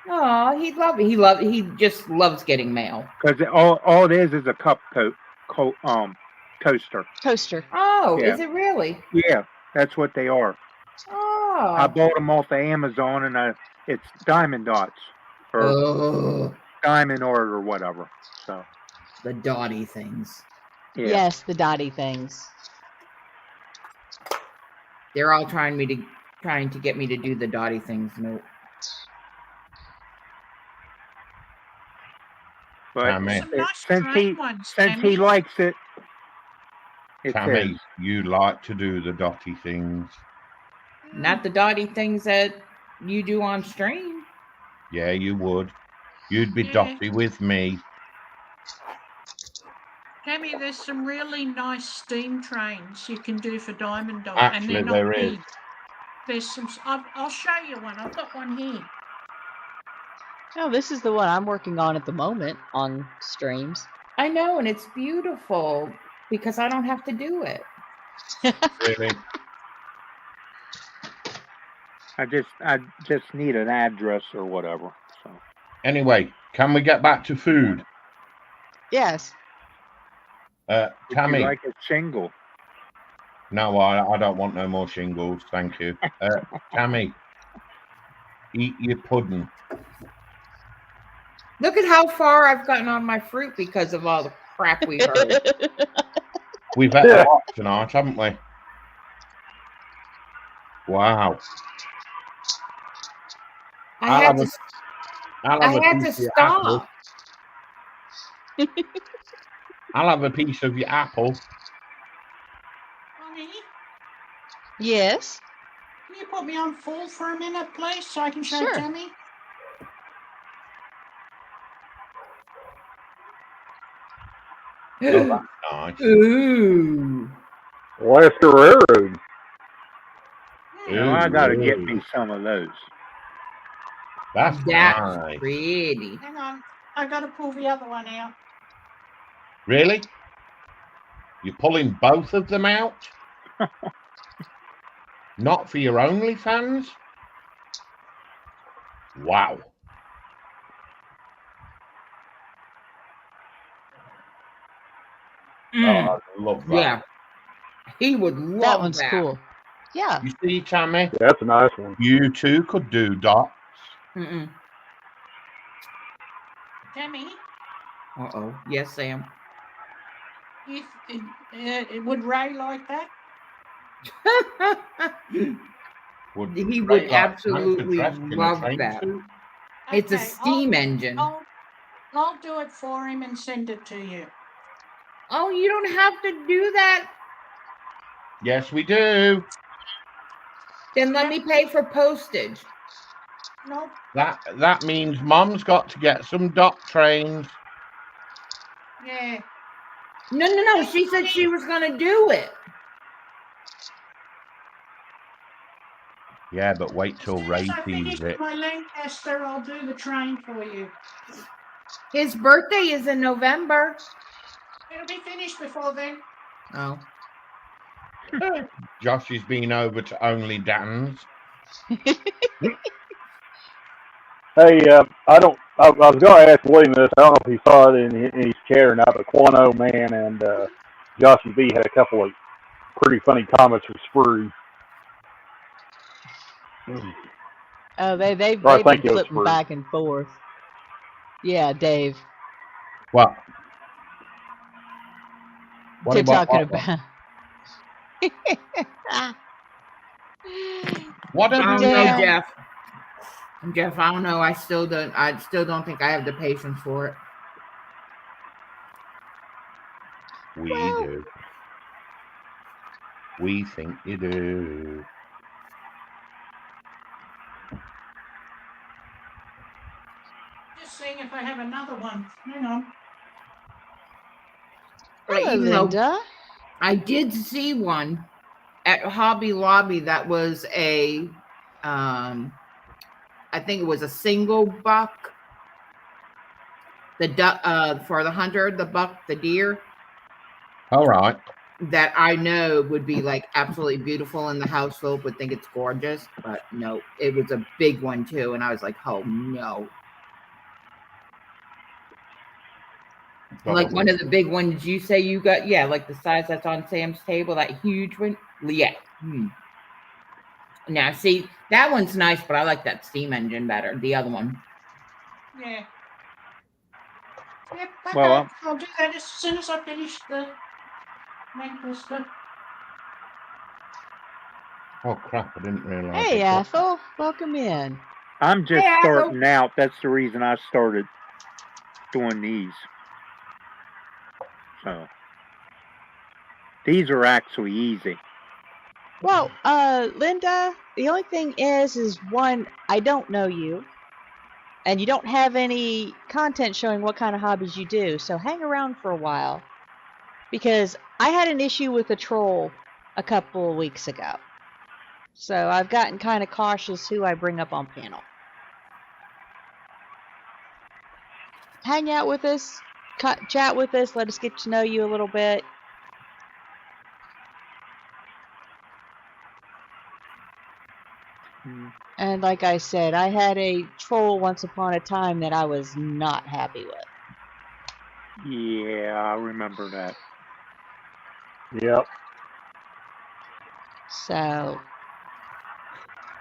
[SPEAKER 9] Oh, he'd love it. He just loves getting mail.
[SPEAKER 4] Because all it is a cup coaster.
[SPEAKER 1] Toaster.
[SPEAKER 9] Oh,
[SPEAKER 4] Yeah.
[SPEAKER 9] is it really?
[SPEAKER 4] Yeah, that's what they are.
[SPEAKER 9] Oh.
[SPEAKER 4] I bought them off of Amazon, and it's diamond dots, or
[SPEAKER 9] Oh,
[SPEAKER 4] diamond art, or whatever. So
[SPEAKER 9] the dotty things.
[SPEAKER 4] yeah.
[SPEAKER 1] Yes, the Dottie things.
[SPEAKER 9] They're all trying to get me to do the dotty things. No.
[SPEAKER 4] But
[SPEAKER 12] Tammy,
[SPEAKER 3] Some nice
[SPEAKER 4] since
[SPEAKER 3] train ones,
[SPEAKER 4] since
[SPEAKER 3] Tammy.
[SPEAKER 4] he likes it, it's
[SPEAKER 12] Tammy,
[SPEAKER 4] his.
[SPEAKER 12] you like to do the dotty things.
[SPEAKER 9] Not the dotty things that you do on stream.
[SPEAKER 12] Yeah, you would. You'd be
[SPEAKER 3] Yeah.
[SPEAKER 12] dotty with me.
[SPEAKER 3] Tammy, there's some really nice steam trains you can do for Diamond Dot,
[SPEAKER 12] Actually,
[SPEAKER 3] and they're
[SPEAKER 12] there
[SPEAKER 3] not
[SPEAKER 12] is.
[SPEAKER 3] big. There's some. I'll show you one. I've got one here.
[SPEAKER 1] Oh, this is the one I'm working on at the moment on streams.
[SPEAKER 9] I know, and it's beautiful because I don't have to do it.
[SPEAKER 12] Really?
[SPEAKER 4] I just need an address or whatever. So
[SPEAKER 12] Anyway, can we get back to food?
[SPEAKER 1] Yes.
[SPEAKER 4] would
[SPEAKER 12] Tammy,
[SPEAKER 4] you like a shingle?
[SPEAKER 12] no, I don't want no more shingles, thank you. Tammy, eat your pudding.
[SPEAKER 9] Look at how far I've gotten on my fruit because of all the crap we heard.
[SPEAKER 12] We've had a lot tonight, haven't we? Wow.
[SPEAKER 9] I had to
[SPEAKER 12] Apple.
[SPEAKER 9] stop.
[SPEAKER 12] I'll have a piece of your apple.
[SPEAKER 3] Honey,
[SPEAKER 1] Yes.
[SPEAKER 3] can you put me on full for a minute, please, so I can show
[SPEAKER 1] Sure.
[SPEAKER 3] Tammy?
[SPEAKER 12] Oh, that's nice.
[SPEAKER 9] Ooh.
[SPEAKER 8] Alaska Railroad.
[SPEAKER 4] Now I gotta
[SPEAKER 12] Ooh.
[SPEAKER 4] get me some of those.
[SPEAKER 12] That's
[SPEAKER 9] That's
[SPEAKER 12] nice.
[SPEAKER 9] pretty.
[SPEAKER 3] Hang on, I gotta pull the other one out.
[SPEAKER 12] Really? You're pulling both of them out? Not for your OnlyFans? Wow. Oh, I love that.
[SPEAKER 9] Yeah. He would love
[SPEAKER 1] That one's cool. Yeah.
[SPEAKER 12] You see, Tammy?
[SPEAKER 8] That's a nice one.
[SPEAKER 12] You too could do dots.
[SPEAKER 9] Mm-mm.
[SPEAKER 3] Tammy,
[SPEAKER 9] Uh-oh. Yes, Sam.
[SPEAKER 3] would Ray like that?
[SPEAKER 9] He would
[SPEAKER 12] Ray like Nancy
[SPEAKER 9] absolutely
[SPEAKER 12] dressed in a
[SPEAKER 9] love
[SPEAKER 12] train
[SPEAKER 9] that.
[SPEAKER 12] suit?
[SPEAKER 9] It's a
[SPEAKER 3] Okay,
[SPEAKER 9] steam engine.
[SPEAKER 3] I'll do it for him and send it to you.
[SPEAKER 9] Oh, you don't have to do that.
[SPEAKER 12] Yes, we do.
[SPEAKER 9] Then let me pay for postage.
[SPEAKER 3] Nope.
[SPEAKER 12] That means Mom's got to get some dock trains.
[SPEAKER 3] Yeah.
[SPEAKER 9] No. She said she was going to do it.
[SPEAKER 12] Yeah, but wait till Ray
[SPEAKER 3] As I
[SPEAKER 12] sees
[SPEAKER 3] finish
[SPEAKER 12] it.
[SPEAKER 3] my Lancaster, I'll do the train for you.
[SPEAKER 9] His birthday is in November.
[SPEAKER 3] It'll be finished before then.
[SPEAKER 9] Oh.
[SPEAKER 12] Josh has been over to Only Dan's.
[SPEAKER 14] Hey, I was going to ask William this. I don't know if he saw it in his chat or not, but Quano Man and Joshy B had a couple of pretty funny comments for Sprue.
[SPEAKER 1] Oh, they've
[SPEAKER 14] Or I
[SPEAKER 1] been
[SPEAKER 14] think it was
[SPEAKER 1] flipping
[SPEAKER 14] Sprue.
[SPEAKER 1] back and forth. Yeah, Dave.
[SPEAKER 12] What?
[SPEAKER 1] They're talking about.
[SPEAKER 12] What
[SPEAKER 9] I
[SPEAKER 12] are
[SPEAKER 9] don't know,
[SPEAKER 1] Dan.
[SPEAKER 9] Jeff. Jeff, I don't know. I still don't think I have the patience for it.
[SPEAKER 12] We do. We think you do.
[SPEAKER 3] Just seeing if I have another one. Hang on.
[SPEAKER 1] Hello,
[SPEAKER 9] Even though
[SPEAKER 1] Linda.
[SPEAKER 9] I did see one at Hobby Lobby that was a, I think it was a single buck. The duck for the hunter, the buck, the deer.
[SPEAKER 12] All right.
[SPEAKER 9] That I know would be like absolutely beautiful in the house. Philip would think it's gorgeous, but no, it was a big one too, and I was like, oh no. Like one of the big ones you say you got, yeah, like the size that's on Sam's table, that huge one. Yeah. Now, see, that one's nice, but I like that steam engine better. The other one.
[SPEAKER 3] Yeah. Yep, okay.
[SPEAKER 4] Well,
[SPEAKER 3] I'll do that as soon as I finish the Lancaster.
[SPEAKER 12] Oh crap! I didn't realise.
[SPEAKER 1] Hey, Ethel. Welcome in.
[SPEAKER 4] I'm just
[SPEAKER 9] Hey,
[SPEAKER 4] starting out. That's the reason I started doing these. So these are actually easy.
[SPEAKER 1] Well, Linda, the only thing is one, I don't know you, and you don't have any content showing what kind of hobbies you do, so hang around for a while, because I had an issue with a troll a couple of weeks ago, so I've gotten kind of cautious who I bring up on panel. Hang out with us, chat with us, let us get to know you a little bit. And like I said, I had a troll once upon a time that I was not happy with.
[SPEAKER 4] Yeah, I remember that.
[SPEAKER 14] Yep.
[SPEAKER 1] So.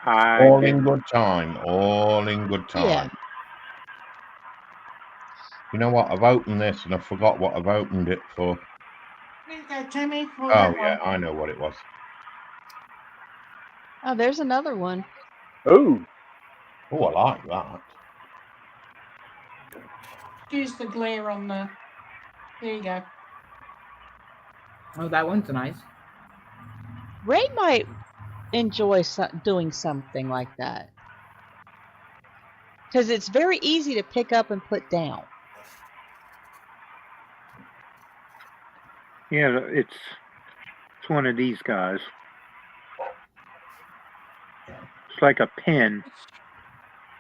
[SPEAKER 12] All in good time. All in good time.
[SPEAKER 1] Yeah.
[SPEAKER 12] You know what? I've opened this and I forgot what I've opened it for.
[SPEAKER 3] Here you go, Timmy.
[SPEAKER 12] Oh yeah, I know what it was.
[SPEAKER 1] Oh, there's another one.
[SPEAKER 14] Ooh.
[SPEAKER 12] Oh, I like that.
[SPEAKER 3] Excuse the glare on the. There you go.
[SPEAKER 9] Oh, that one's nice.
[SPEAKER 1] Ray might enjoy doing something like that. Because it's very easy to pick up and put down.
[SPEAKER 4] Yeah, it's one of these guys. It's like a pen,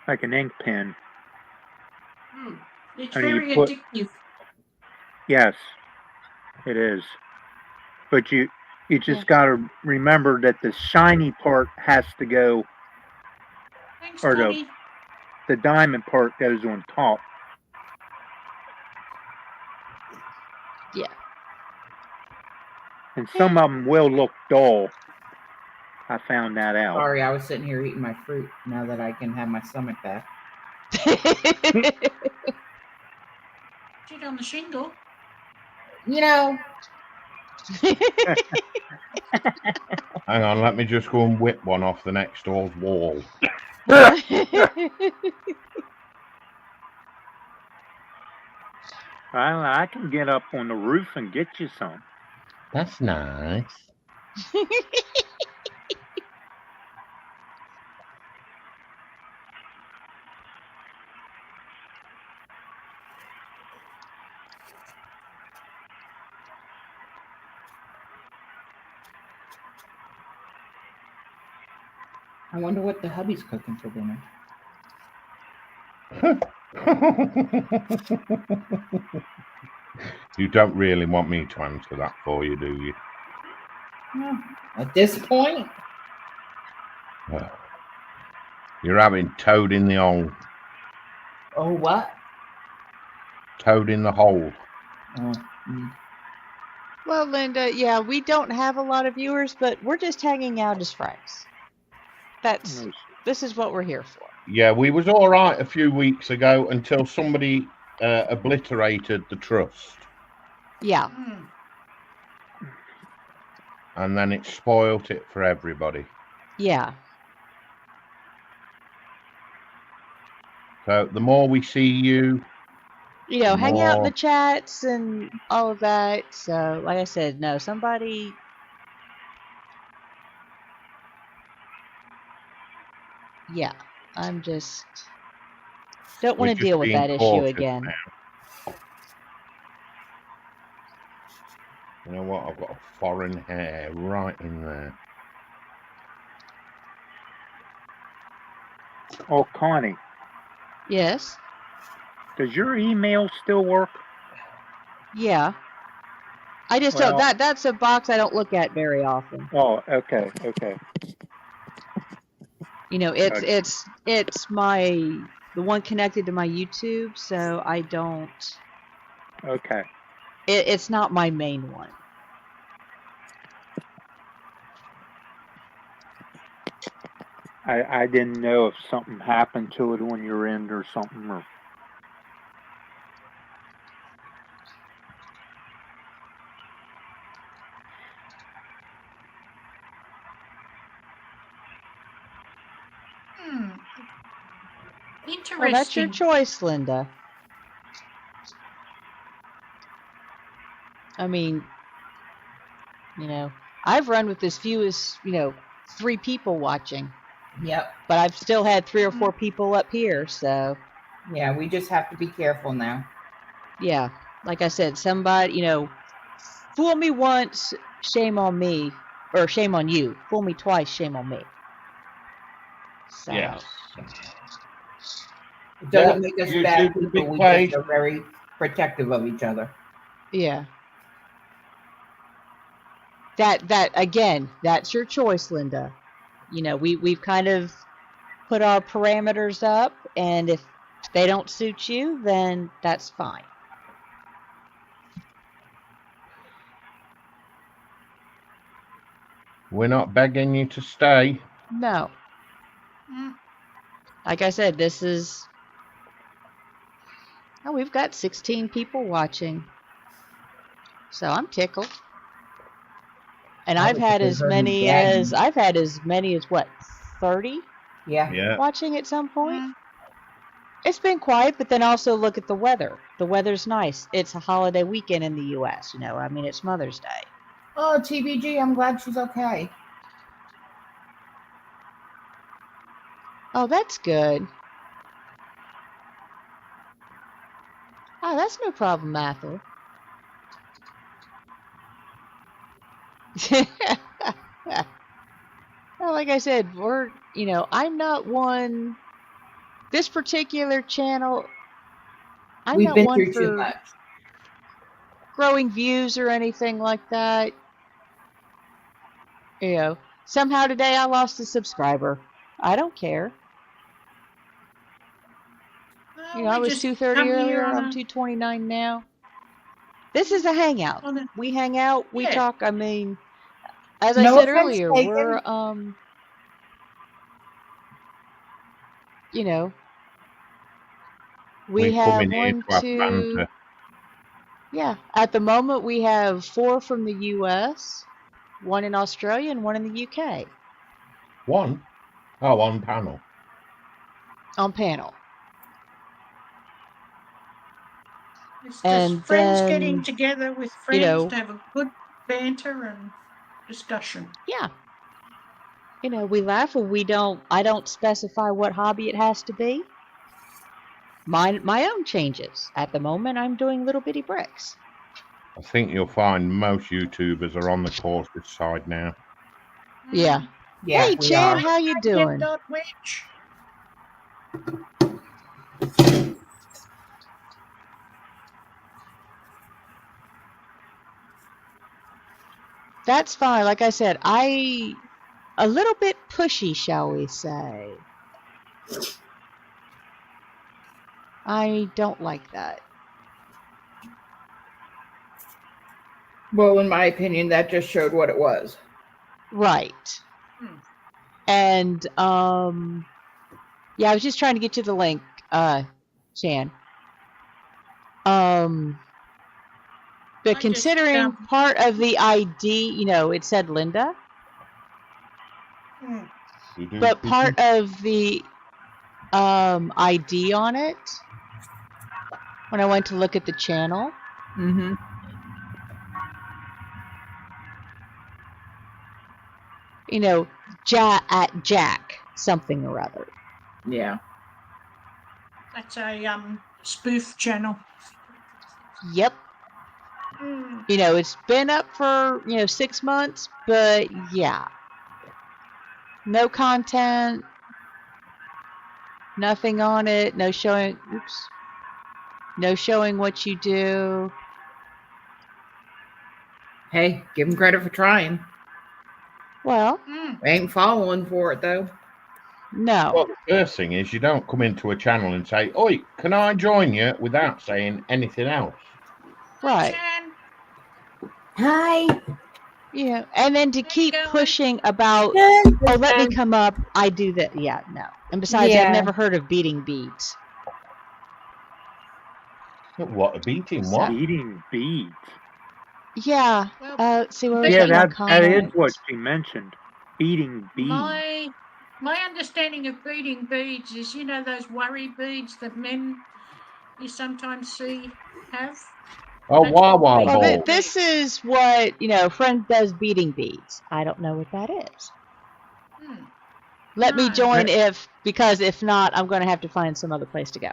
[SPEAKER 4] like an ink pen.
[SPEAKER 3] It's
[SPEAKER 4] And
[SPEAKER 3] very
[SPEAKER 4] you
[SPEAKER 3] addictive.
[SPEAKER 4] Yes, it is. But you just got to remember that the shiny part has to go,
[SPEAKER 3] Thanks,
[SPEAKER 4] or
[SPEAKER 3] Tony.
[SPEAKER 4] the diamond part goes on top.
[SPEAKER 1] Yeah.
[SPEAKER 4] And some of them will look dull. I found that out.
[SPEAKER 9] Sorry, I was sitting here eating my fruit now that I can have my stomach back.
[SPEAKER 3] Shit on the shingle.
[SPEAKER 9] You know,
[SPEAKER 12] Hang on, let me just go and whip one off the next door's wall.
[SPEAKER 4] I can get up on the roof and get you some.
[SPEAKER 12] That's nice.
[SPEAKER 9] I wonder what the hubby's cooking for dinner.
[SPEAKER 12] You don't really want me to answer that for you, do you?
[SPEAKER 9] No. At this point,
[SPEAKER 12] You're having toad in the hole.
[SPEAKER 9] oh what?
[SPEAKER 12] Toad in the hole.
[SPEAKER 9] Oh,
[SPEAKER 1] Well, Linda, yeah, we don't have a lot of viewers, but we're just hanging out as friends. This is what we're here for.
[SPEAKER 12] Yeah, we was all right a few weeks ago until somebody obliterated the trust.
[SPEAKER 1] Yeah.
[SPEAKER 12] And then it spoilt it for everybody.
[SPEAKER 1] Yeah.
[SPEAKER 12] So the more we see you,
[SPEAKER 1] hang out in the chats and all of that. So, like I said, no, somebody. Yeah, I'm just don't want to deal with that issue again.
[SPEAKER 12] Now. You know what? I've got a foreign hair right in there.
[SPEAKER 4] Oh, Connie.
[SPEAKER 1] Yes.
[SPEAKER 4] Does your email still work?
[SPEAKER 1] Yeah. I just don't. That's a box I don't look at very often.
[SPEAKER 4] Oh, okay.
[SPEAKER 1] It's the one connected to my YouTube, so I don't.
[SPEAKER 4] Okay.
[SPEAKER 1] It's not my main one.
[SPEAKER 4] I didn't know if something happened to it on your end or something. Or...
[SPEAKER 3] Interesting.
[SPEAKER 1] Well, that's your choice, Linda. I mean, I've run with as few as, 3 people watching.
[SPEAKER 9] Yep.
[SPEAKER 1] But I've still had 3 or 4 people up here, so.
[SPEAKER 9] Yeah, we just have to be careful now.
[SPEAKER 1] Yeah. Like I said, somebody, fool me once, shame on me. Or shame on you. Fool me twice, shame on me. So.
[SPEAKER 12] Yes.
[SPEAKER 9] It doesn't make us bad people. We just are very protective of each other.
[SPEAKER 1] Yeah. That again, that's your choice, Linda. We've kind of put our parameters up, and if they don't suit you, then that's fine.
[SPEAKER 12] We're not begging you to stay.
[SPEAKER 1] No. Like I said, this is. Oh, we've got 16 people watching. So I'm tickled. And I've had as many as what, 30?
[SPEAKER 9] Yeah.
[SPEAKER 1] Watching at some point. It's been quiet, but then also look at the weather. The weather's nice. It's a holiday weekend in the U.S. It's Mother's Day.
[SPEAKER 9] Oh, TBG, I'm glad she's okay.
[SPEAKER 1] Oh, that's good. Oh, that's no problem, Athel. Well, like I said, I'm not one. This particular channel, I'm not one for
[SPEAKER 9] too much.
[SPEAKER 1] Growing views or anything like that. Somehow today I lost a subscriber. I don't care. I was 230 earlier. I'm 229 now. This is a hangout. We hang out. We talk. I mean, as I said earlier, we're we have 1, 2. Yeah. At the moment, we have 4 from the U.S., 1 in Australia, and 1 in the U.K.
[SPEAKER 12] One? Oh, on panel.
[SPEAKER 1] on panel.
[SPEAKER 3] It's
[SPEAKER 1] And
[SPEAKER 3] just friends
[SPEAKER 1] then,
[SPEAKER 3] getting together with
[SPEAKER 1] you
[SPEAKER 3] friends
[SPEAKER 1] know,
[SPEAKER 3] to have a good banter and discussion.
[SPEAKER 1] yeah. You know, we laugh and I don't specify what hobby it has to be. My own changes. At the moment, I'm doing little bitty bricks.
[SPEAKER 12] I think you'll find most YouTubers are on the cautious side now.
[SPEAKER 1] Yeah.
[SPEAKER 9] Yeah,
[SPEAKER 1] Hey,
[SPEAKER 9] we
[SPEAKER 1] Chan,
[SPEAKER 9] are.
[SPEAKER 1] how you doing?
[SPEAKER 3] Witch.
[SPEAKER 1] That's fine. Like I said, a little bit pushy, shall we say. I don't like that.
[SPEAKER 9] Well, in my opinion, that just showed what it was.
[SPEAKER 1] Right. And yeah, I was just trying to get you the link, Chan. But considering part of the ID, you know, it said Linda. But part of the ID on it, when I went to look at the channel,
[SPEAKER 9] Mm-hmm.
[SPEAKER 1] you know, Jack something or other.
[SPEAKER 9] Yeah.
[SPEAKER 3] That's a spoof channel.
[SPEAKER 1] Yep. You know, it's been up for, 6 months, but yeah. No content, nothing on it, no showing what you do.
[SPEAKER 9] Hey, give them credit for trying.
[SPEAKER 1] Well,
[SPEAKER 9] we ain't following for it though.
[SPEAKER 1] No.
[SPEAKER 12] Well, the first thing is you don't come into a channel and say, "Oi, can I join you?" without saying anything else.
[SPEAKER 1] Right.
[SPEAKER 11] Hi.
[SPEAKER 1] Yeah, and then to keep pushing about, oh, let me come up, I do that. Yeah, no. And besides,
[SPEAKER 11] Yeah.
[SPEAKER 1] I've never heard of beating beads.
[SPEAKER 12] What, a beating what?
[SPEAKER 4] Beating beads.
[SPEAKER 1] Yeah. See where
[SPEAKER 4] Yeah,
[SPEAKER 1] was that
[SPEAKER 4] that is
[SPEAKER 1] comment?
[SPEAKER 4] what she mentioned. Beating beads.
[SPEAKER 3] My understanding of beading beads is, you know, those worry beads that men you sometimes see have.
[SPEAKER 12] Oh, wow, wow,
[SPEAKER 1] Well, this is what, friend does beating beads. I don't know what that is. Let me join because if not, I'm going to have to find some other place to go.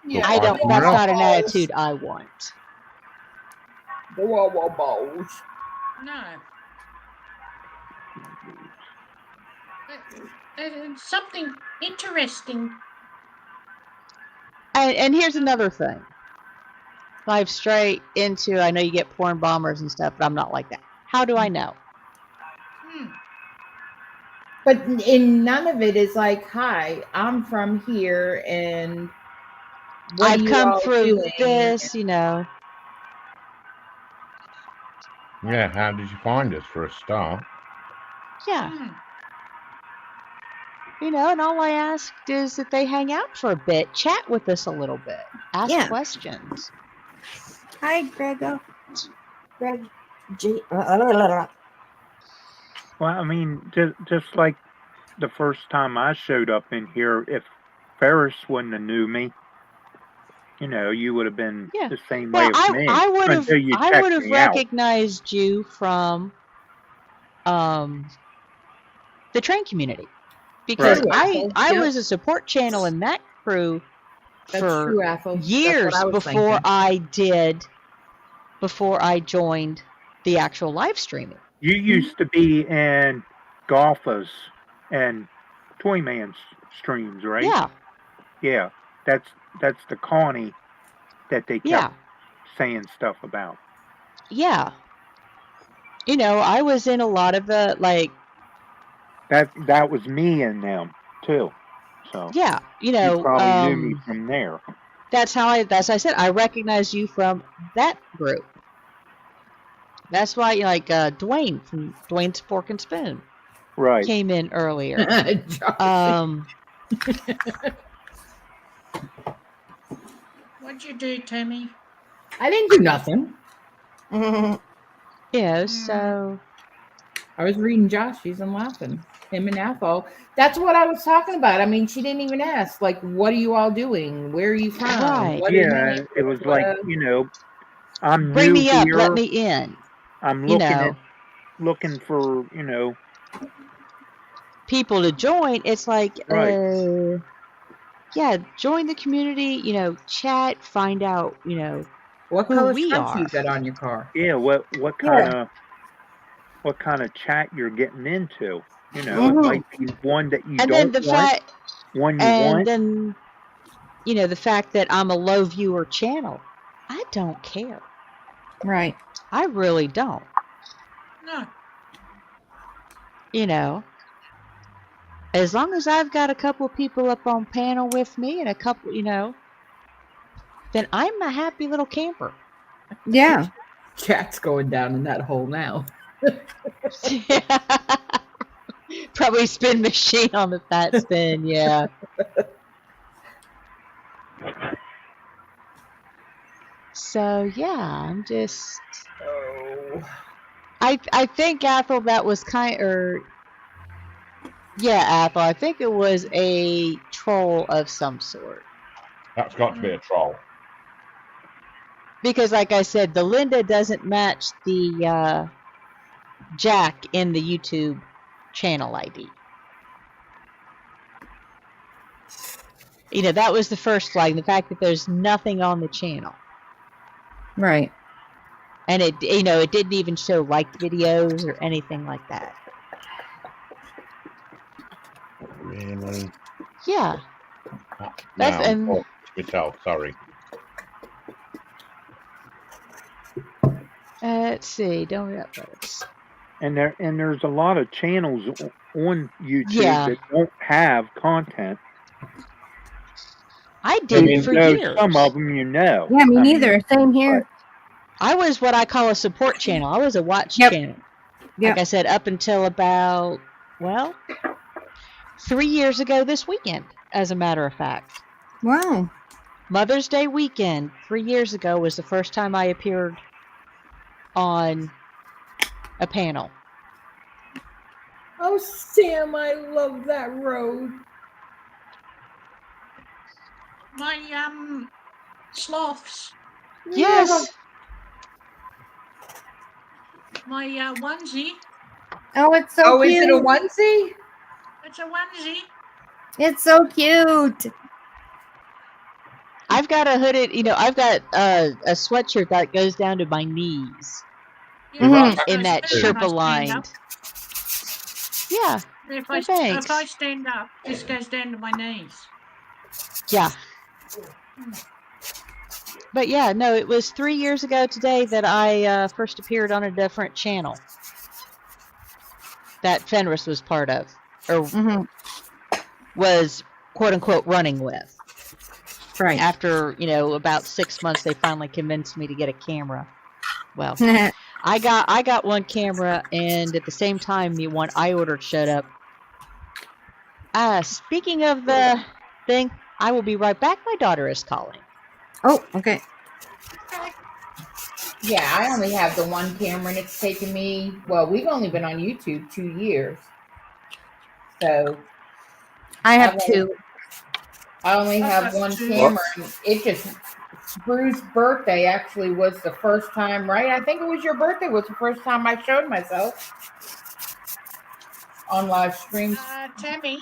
[SPEAKER 9] Yeah,
[SPEAKER 1] that's not an attitude I want.
[SPEAKER 9] The wah balls.
[SPEAKER 3] No. Something interesting.
[SPEAKER 1] And here's another thing. Dive straight into, I know you get porn bombers and stuff, but I'm not like that. How do I know?
[SPEAKER 9] But in none of it is like, hi, I'm from here and what
[SPEAKER 1] I've
[SPEAKER 9] are you
[SPEAKER 1] come
[SPEAKER 9] all
[SPEAKER 1] through
[SPEAKER 9] doing?
[SPEAKER 1] this, you know.
[SPEAKER 12] Yeah, how did you find us for a start?
[SPEAKER 1] Yeah. You know, and all I asked is that they hang out for a bit, chat with us a little bit, ask questions.
[SPEAKER 15] Hi, Grego. Greg.
[SPEAKER 4] Well, I mean, just like the first time I showed up in here, if Ferris wouldn't have knew me, you know, you would have been the same way
[SPEAKER 1] Well,
[SPEAKER 4] with me
[SPEAKER 1] I would have
[SPEAKER 4] until you checked me out.
[SPEAKER 1] recognized you from the train community. Because I was a support channel in that crew for years before I joined the actual live streaming.
[SPEAKER 4] You used to be in Golfa's and Toyman's streams, right?
[SPEAKER 1] Yeah.
[SPEAKER 4] Yeah. That's the Connie that they kept saying stuff about.
[SPEAKER 1] Yeah. You know, I was in a lot of the
[SPEAKER 4] that was me and them too. So
[SPEAKER 1] yeah, you know,
[SPEAKER 4] you probably knew me from there.
[SPEAKER 1] That's how I said I recognize you from that group. That's why Dwayne from Dwayne's Fork and Spoon came in earlier.
[SPEAKER 3] What'd you do, Tammy?
[SPEAKER 9] I didn't do nothing.
[SPEAKER 1] So
[SPEAKER 9] I was reading Joshy's and laughing. Him and Ethel. That's what I was talking about. I mean, she didn't even ask, like, what are you all doing? Where are you from?
[SPEAKER 1] Right.
[SPEAKER 9] What
[SPEAKER 4] Yeah,
[SPEAKER 9] is
[SPEAKER 4] it was like, I'm
[SPEAKER 1] bring
[SPEAKER 4] new
[SPEAKER 1] me up, let
[SPEAKER 4] here.
[SPEAKER 1] me in.
[SPEAKER 4] I'm
[SPEAKER 1] You
[SPEAKER 4] looking for,
[SPEAKER 1] people to join. It's like,
[SPEAKER 4] right.
[SPEAKER 1] yeah, join the community, chat, find out,
[SPEAKER 9] what
[SPEAKER 1] who
[SPEAKER 9] color
[SPEAKER 1] we
[SPEAKER 9] stripes
[SPEAKER 1] are.
[SPEAKER 9] you got on your car?
[SPEAKER 4] Yeah, what kind of chat you're getting into. It might be one that you
[SPEAKER 1] And then
[SPEAKER 4] don't
[SPEAKER 1] the
[SPEAKER 4] want,
[SPEAKER 1] fact,
[SPEAKER 4] one you
[SPEAKER 1] and
[SPEAKER 4] want.
[SPEAKER 1] then, the fact that I'm a low viewer channel. I don't care.
[SPEAKER 15] Right.
[SPEAKER 1] I really don't.
[SPEAKER 3] No.
[SPEAKER 1] As long as I've got a couple people up on panel with me and a couple, then I'm a happy little camper.
[SPEAKER 15] Yeah.
[SPEAKER 9] Chat's going down in that hole now.
[SPEAKER 1] Probably spin machine on the fat spin, yeah. So yeah, I'm just. I think Athel, that was yeah, Athel, I think it was a troll of some sort.
[SPEAKER 12] That's got to be a troll.
[SPEAKER 1] Because, like I said, the Linda doesn't match the Jack in the YouTube channel ID. That was the first flag, the fact that there's nothing on the channel.
[SPEAKER 15] Right.
[SPEAKER 1] And it didn't even show liked videos or anything like that.
[SPEAKER 12] Really?
[SPEAKER 1] Yeah.
[SPEAKER 12] That's myself, sorry.
[SPEAKER 1] Let's see, don't we upload?
[SPEAKER 4] And there's a lot of channels on YouTube that don't have content.
[SPEAKER 1] I did for years.
[SPEAKER 4] Some of them,
[SPEAKER 15] Yeah, me neither. Same here.
[SPEAKER 1] I was what I call a support channel. I was a watch channel.
[SPEAKER 15] Yep.
[SPEAKER 1] Like I said, up until about 3 years ago this weekend, as a matter of fact.
[SPEAKER 15] Wow.
[SPEAKER 1] Mother's Day weekend, 3 years ago, was the first time I appeared on a panel.
[SPEAKER 9] Oh, Sam, I love that road.
[SPEAKER 3] My sloths.
[SPEAKER 1] Yes.
[SPEAKER 3] My onesie.
[SPEAKER 15] Oh, it's so cute.
[SPEAKER 9] Is it a onesie?
[SPEAKER 3] It's a onesie.
[SPEAKER 15] It's so cute.
[SPEAKER 1] I've got a hooded, I've got a sweatshirt that goes down to my knees. In that Sherpa lined. Yeah.
[SPEAKER 3] If
[SPEAKER 1] thanks.
[SPEAKER 3] I stand up, this goes down to my knees.
[SPEAKER 1] Yeah. But yeah, no, it was 3 years ago today that I first appeared on a different channel that Fenris was part of, or was quote unquote running with.
[SPEAKER 15] Right.
[SPEAKER 1] After, about 6 months, they finally convinced me to get a camera. Well, I got one camera, and at the same time, the one I ordered showed up. Speaking of the thing, I will be right back. My daughter is calling.
[SPEAKER 15] Oh, okay.
[SPEAKER 9] Yeah, I only have the one camera, and it's taken me, we've only been on YouTube 2 years. So
[SPEAKER 15] I have two.
[SPEAKER 9] I only have one camera. And it just, Brew's birthday actually was the first time, right? I think it was your birthday was the first time I showed myself on live streams.
[SPEAKER 3] Tammy.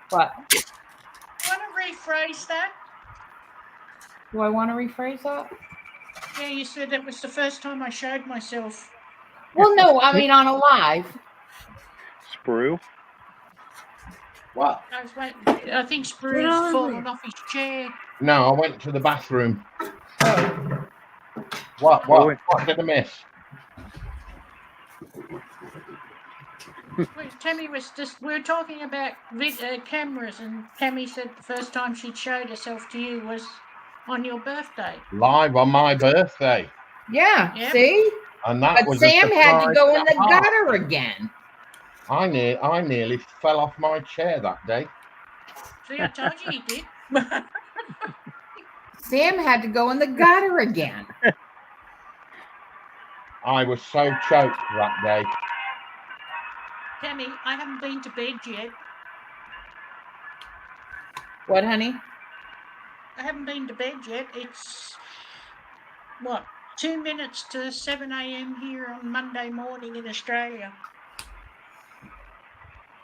[SPEAKER 9] What?
[SPEAKER 3] You want to rephrase that?
[SPEAKER 9] Do I want to rephrase that?
[SPEAKER 3] Yeah, you said it was the first time I showed myself.
[SPEAKER 9] Well, no, I mean on a live.
[SPEAKER 4] Sprue?
[SPEAKER 12] What?
[SPEAKER 3] I think Sprue's fallen off his chair.
[SPEAKER 12] No, I went to the bathroom. What did I miss?
[SPEAKER 3] Wait, Tammy was just, we were talking about cameras, and Tammy said the first time she'd showed herself to you was on your birthday.
[SPEAKER 12] Live on my birthday.
[SPEAKER 9] Yeah,
[SPEAKER 3] Yep.
[SPEAKER 9] see?
[SPEAKER 12] And that
[SPEAKER 9] But
[SPEAKER 12] was
[SPEAKER 9] Sam had to go in the gutter again.
[SPEAKER 12] I nearly fell off my chair that day.
[SPEAKER 3] See, I told you he did.
[SPEAKER 9] Sam had to go in the gutter again.
[SPEAKER 12] I was so choked that day.
[SPEAKER 3] Tammy, I haven't been to bed yet.
[SPEAKER 9] What, honey?
[SPEAKER 3] I haven't been to bed yet. It's, what, 2 minutes to 7 a.m. here on Monday morning in Australia.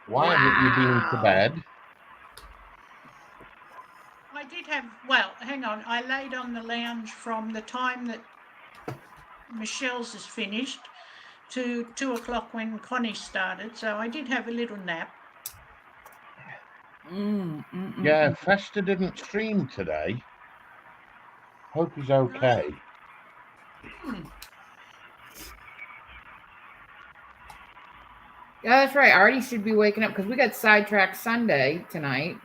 [SPEAKER 12] Why haven't you been to bed?
[SPEAKER 3] I did have, well, hang on. I laid on the lounge from the time that Michelle's is finished to 2 o'clock when Connie started. So I did have a little nap.
[SPEAKER 12] Yeah, Fester didn't stream today. Hope he's okay.
[SPEAKER 9] Yeah, that's right. Artie should be waking up because we got Sidetrack Sunday tonight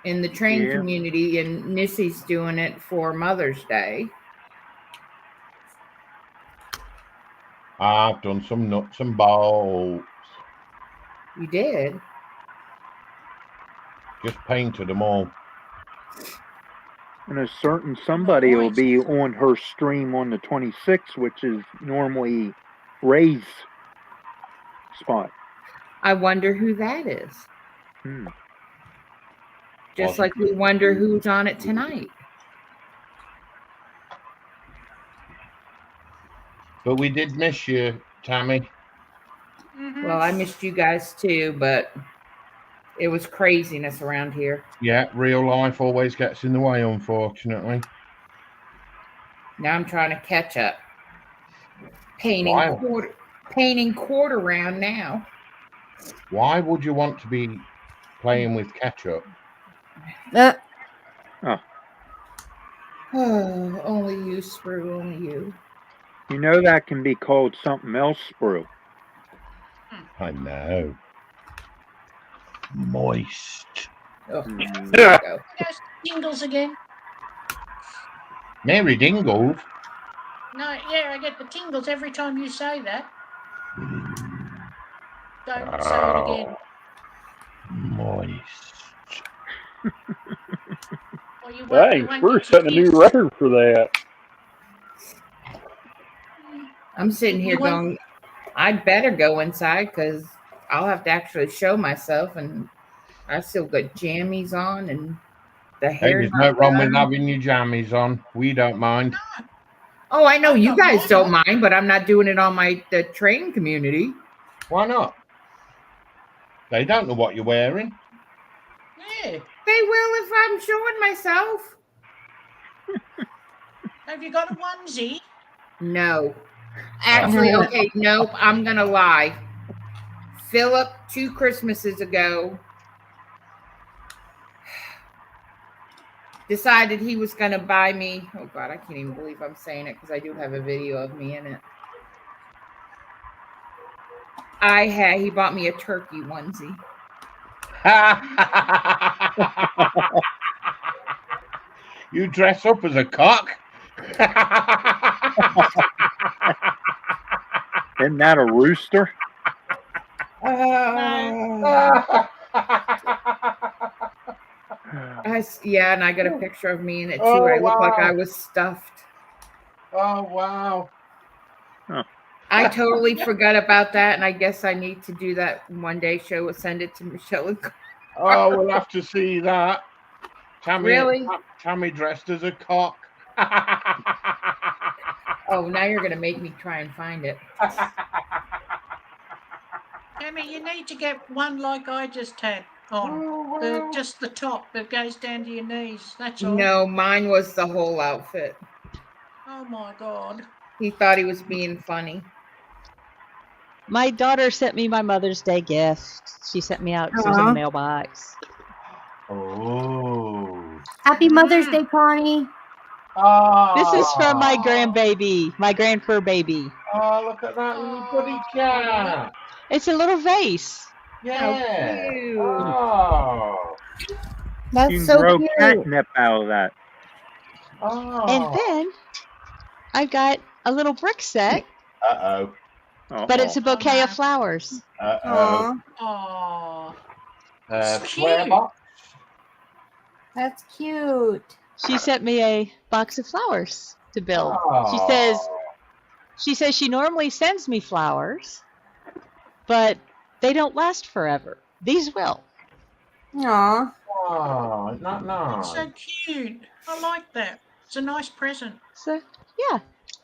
[SPEAKER 9] in the train
[SPEAKER 4] Yeah.
[SPEAKER 9] community, and Nissy's doing it for Mother's Day.
[SPEAKER 12] I've done some nuts and bolts.
[SPEAKER 9] You did?
[SPEAKER 12] Just painted them all.
[SPEAKER 4] And a certain somebody will be on her stream on the 26th, which is normally Ray's spot.
[SPEAKER 9] I wonder who that is. Just
[SPEAKER 12] Awesome.
[SPEAKER 9] like we wonder who's on it tonight.
[SPEAKER 12] But we did miss you, Tammy.
[SPEAKER 9] Well, I missed you guys too, but it was craziness around here.
[SPEAKER 12] Yeah, real life always gets in the way, unfortunately.
[SPEAKER 9] Now I'm trying to catch up. Painting
[SPEAKER 12] Wow.
[SPEAKER 9] quarter round now.
[SPEAKER 12] Why would you want to be playing with ketchup?
[SPEAKER 9] Oh, only you, Sprue, only you.
[SPEAKER 4] You know that can be called something else, Sprue.
[SPEAKER 12] I know. Moist.
[SPEAKER 9] Oh,
[SPEAKER 3] There's tingles again.
[SPEAKER 12] Mary Dingles.
[SPEAKER 3] No, yeah, I get the tingles every time you say that. Don't say it again.
[SPEAKER 12] Moist.
[SPEAKER 3] Or you
[SPEAKER 14] Dang, we're setting a new record for that.
[SPEAKER 9] I'm sitting here going, I'd better go inside because I'll have to actually show myself, and I still got jammies on and the
[SPEAKER 12] Hey,
[SPEAKER 9] hair.
[SPEAKER 12] there's no wrong with having your jammies on. We don't mind.
[SPEAKER 9] Oh, I know you guys don't mind, but I'm not doing it on the train community.
[SPEAKER 12] Why not? They don't know what you're wearing.
[SPEAKER 3] Yeah.
[SPEAKER 9] They will if I'm showing myself.
[SPEAKER 3] Have you got a onesie?
[SPEAKER 9] No. Actually, okay, nope, I'm going to lie. Philip, 2 Christmases ago, decided he was going to buy me. Oh, God, I can't even believe I'm saying it because I do have a video of me in it. He bought me a turkey onesie.
[SPEAKER 12] You dress up as a cock?
[SPEAKER 4] Isn't that a rooster?
[SPEAKER 9] Yeah, and I got a picture of me in it too.
[SPEAKER 12] Oh,
[SPEAKER 9] I look like
[SPEAKER 12] wow.
[SPEAKER 9] I was stuffed.
[SPEAKER 12] Oh, wow.
[SPEAKER 9] I totally forgot about that, and I guess I need to do that one day. Send it to Michelle. And
[SPEAKER 12] Oh, we'll have to see that.
[SPEAKER 9] Really?
[SPEAKER 12] Tammy dressed as a cock.
[SPEAKER 9] Oh, now you're going to make me try and find it.
[SPEAKER 3] Tammy, you need to get one like I just had on. Just the top that goes down to your knees. That's all.
[SPEAKER 9] No, mine was the whole outfit.
[SPEAKER 3] Oh, my God.
[SPEAKER 9] He thought he was being funny.
[SPEAKER 1] My daughter sent me my Mother's Day gift. She sent me out. It was in the mailbox.
[SPEAKER 12] Oh.
[SPEAKER 15] Happy Mother's Day, Connie.
[SPEAKER 12] Oh.
[SPEAKER 1] This is from my grandbaby, my grandfur baby.
[SPEAKER 12] Oh, look at that little goody cat.
[SPEAKER 1] It's a little vase.
[SPEAKER 12] Yeah.
[SPEAKER 9] Cute.
[SPEAKER 12] Oh.
[SPEAKER 15] That's
[SPEAKER 4] You can
[SPEAKER 15] so
[SPEAKER 4] grow
[SPEAKER 15] cute.
[SPEAKER 4] catnip out of that.
[SPEAKER 12] Oh.
[SPEAKER 1] And then I've got a little brick set,
[SPEAKER 12] Uh-oh.
[SPEAKER 1] but it's a bouquet of flowers.
[SPEAKER 12] Uh-oh.
[SPEAKER 3] Oh.
[SPEAKER 12] Square box?
[SPEAKER 9] That's cute.
[SPEAKER 1] She sent me a box of flowers to build.
[SPEAKER 12] Oh.
[SPEAKER 1] She says she normally sends me flowers, but they don't last forever. These will.
[SPEAKER 9] Aw.
[SPEAKER 12] Oh, isn't that
[SPEAKER 3] That's
[SPEAKER 12] nice?
[SPEAKER 3] so cute. I like that. It's a nice present.
[SPEAKER 1] So yeah.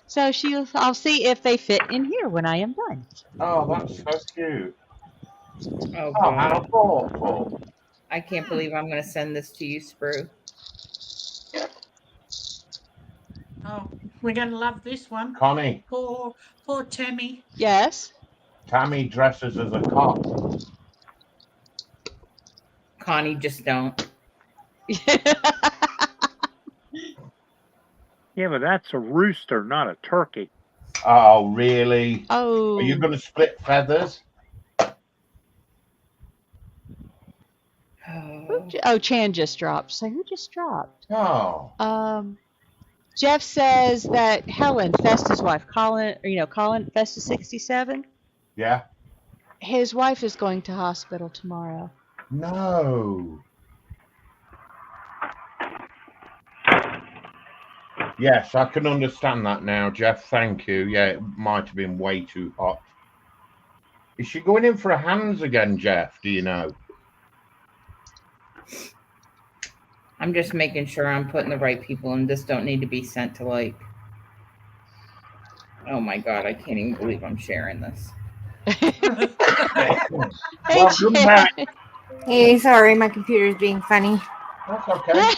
[SPEAKER 1] So I'll see if they fit in here when I am done.
[SPEAKER 12] Oh, that's so cute.
[SPEAKER 9] Oh,
[SPEAKER 12] Oh, how
[SPEAKER 9] God.
[SPEAKER 12] thoughtful.
[SPEAKER 9] I can't believe I'm going to send this to you, Sprue.
[SPEAKER 3] Oh, we're going to love this one.
[SPEAKER 12] Connie,
[SPEAKER 3] Poor Tammy.
[SPEAKER 1] Yes.
[SPEAKER 12] Tammy dresses as a cock.
[SPEAKER 9] Connie, just don't.
[SPEAKER 4] Yeah, but that's a rooster, not a turkey.
[SPEAKER 12] Oh, really?
[SPEAKER 1] Oh.
[SPEAKER 12] Are you going to split feathers?
[SPEAKER 1] Oh, Chan just dropped. So who just dropped?
[SPEAKER 12] Oh.
[SPEAKER 1] Jeff says that Helen, Festa's wife, Colin, Festa 67.
[SPEAKER 12] Yeah?
[SPEAKER 1] His wife is going to hospital tomorrow.
[SPEAKER 12] No. Yes, I can understand that now, Jeff. Thank you. Yeah, it might have been way too hot. Is she going in for a hands again, Jeff? Do you know?
[SPEAKER 9] I'm just making sure I'm putting the right people in. This don't need to be sent to like. Oh my God, I can't even believe I'm sharing this.
[SPEAKER 12] Welcome back.
[SPEAKER 15] Hey, sorry, my computer's being funny.
[SPEAKER 12] That's okay.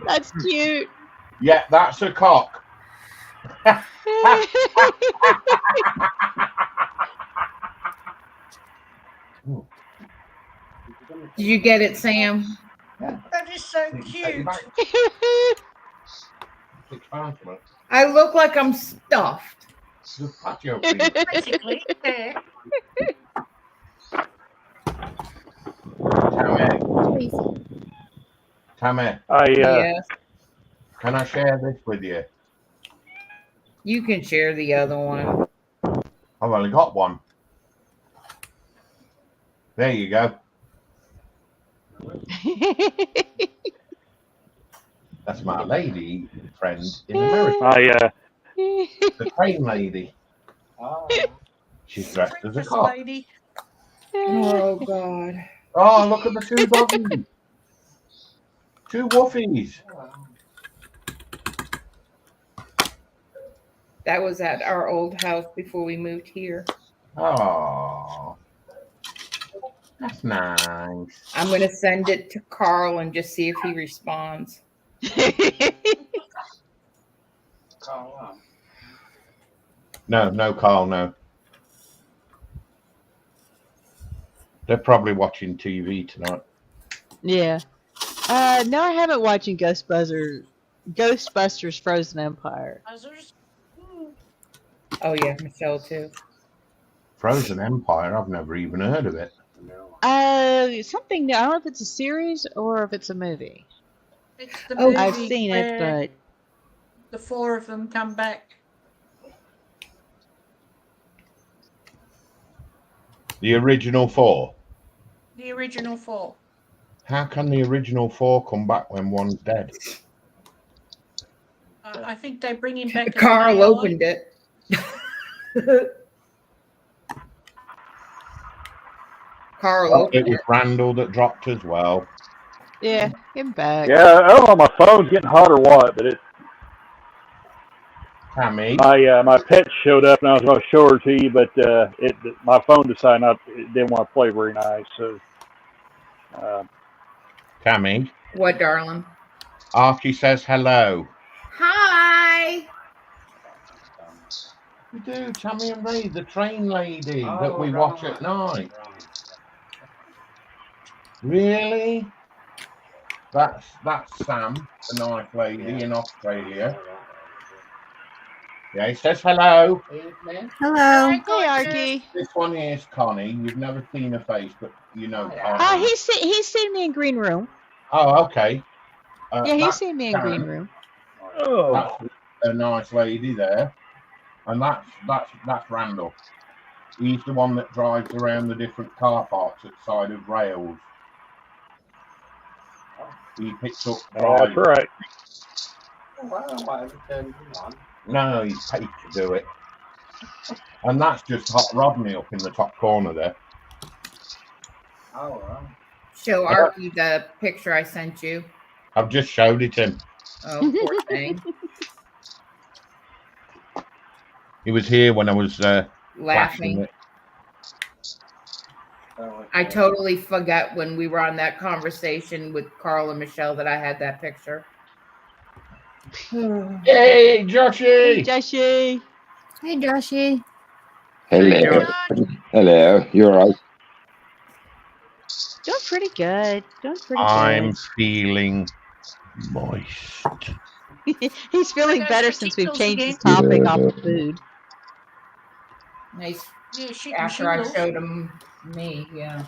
[SPEAKER 1] That's cute.
[SPEAKER 12] Yeah, that's a cock.
[SPEAKER 9] Did you get it, Sam?
[SPEAKER 3] That is so cute.
[SPEAKER 9] I look like I'm stuffed.
[SPEAKER 12] The patio
[SPEAKER 3] Basically, yeah.
[SPEAKER 12] Tammy,
[SPEAKER 9] Yes.
[SPEAKER 12] can I share this with you?
[SPEAKER 9] You can share the other one.
[SPEAKER 12] I've only got one. There you go. That's my lady friend in America. The train lady. She's dressed as a
[SPEAKER 3] Breakfast
[SPEAKER 12] cop.
[SPEAKER 3] lady.
[SPEAKER 9] Oh God.
[SPEAKER 12] Oh, look at the two doggies. Two woofies.
[SPEAKER 9] That was at our old house before we moved here.
[SPEAKER 12] Oh, that's nice.
[SPEAKER 9] I'm going to send it to Carl and just see if he responds.
[SPEAKER 12] No, Carl, no. They're probably watching TV tonight.
[SPEAKER 1] Yeah. No, I haven't watching Ghostbusters Frozen Empire.
[SPEAKER 3] Buzzers.
[SPEAKER 9] Oh yeah, Michelle too.
[SPEAKER 12] Frozen Empire, I've never even heard of it.
[SPEAKER 1] Something new. I don't know if it's a series or if it's a movie.
[SPEAKER 3] It's the movie
[SPEAKER 1] I've seen it,
[SPEAKER 3] where
[SPEAKER 1] but
[SPEAKER 3] the four of them come back.
[SPEAKER 12] The original four.
[SPEAKER 3] The original four.
[SPEAKER 12] How can the original four come back when one's dead?
[SPEAKER 3] I think they bring him back.
[SPEAKER 9] Carl opened it. Carl opened
[SPEAKER 12] It was Randall that dropped as well.
[SPEAKER 1] yeah, him back.
[SPEAKER 14] Yeah, I don't know, my phone's getting hot or what, but
[SPEAKER 12] Tammy.
[SPEAKER 14] My pet showed up and I was going to show her to you, but my phone decided it didn't want to play very nice. So,
[SPEAKER 12] Tammy.
[SPEAKER 9] What, darling?
[SPEAKER 12] Archie says hello.
[SPEAKER 9] Hi.
[SPEAKER 12] We do, Tammy and Ray, the train lady that we watch at night. Really? That's Sam, the nice lady in Australia. Yeah, he says hello.
[SPEAKER 15] Hello.
[SPEAKER 1] Hey, Archie.
[SPEAKER 12] This one here is Connie. You've never seen her face, but you know Connie.
[SPEAKER 1] He's seen me in Green Room.
[SPEAKER 12] Oh, okay.
[SPEAKER 1] Yeah, he's seen me in Green Room.
[SPEAKER 12] Oh. That's a nice lady there. And that's Randall. He's the one that drives around the different car parks at the side of rails. He picks up
[SPEAKER 14] That's
[SPEAKER 12] drive.
[SPEAKER 14] right.
[SPEAKER 12] No, he's paid to do it. And that's just Hot Rodney up in the top corner there.
[SPEAKER 9] Show Arky the picture I sent you.
[SPEAKER 12] I've just showed it him.
[SPEAKER 9] Oh, poor thing.
[SPEAKER 12] He was here when I was flashing
[SPEAKER 9] Laughing.
[SPEAKER 12] it.
[SPEAKER 9] I totally forgot when we were on that conversation with Carl and Michelle that I had that picture.
[SPEAKER 12] Hey, Joshy!
[SPEAKER 1] Hey, Joshy.
[SPEAKER 15] Hey, Joshy.
[SPEAKER 16] Hello. Hello. You all right?
[SPEAKER 1] Doing pretty good. Doing pretty
[SPEAKER 12] I'm
[SPEAKER 1] good.
[SPEAKER 12] feeling moist.
[SPEAKER 1] He's feeling
[SPEAKER 3] Those
[SPEAKER 1] better since we've
[SPEAKER 3] shingles
[SPEAKER 1] changed
[SPEAKER 3] again.
[SPEAKER 1] the topic off of food.
[SPEAKER 9] Nice.
[SPEAKER 3] Yeah, shitting
[SPEAKER 9] After I
[SPEAKER 3] shingles.
[SPEAKER 9] showed him me, yeah.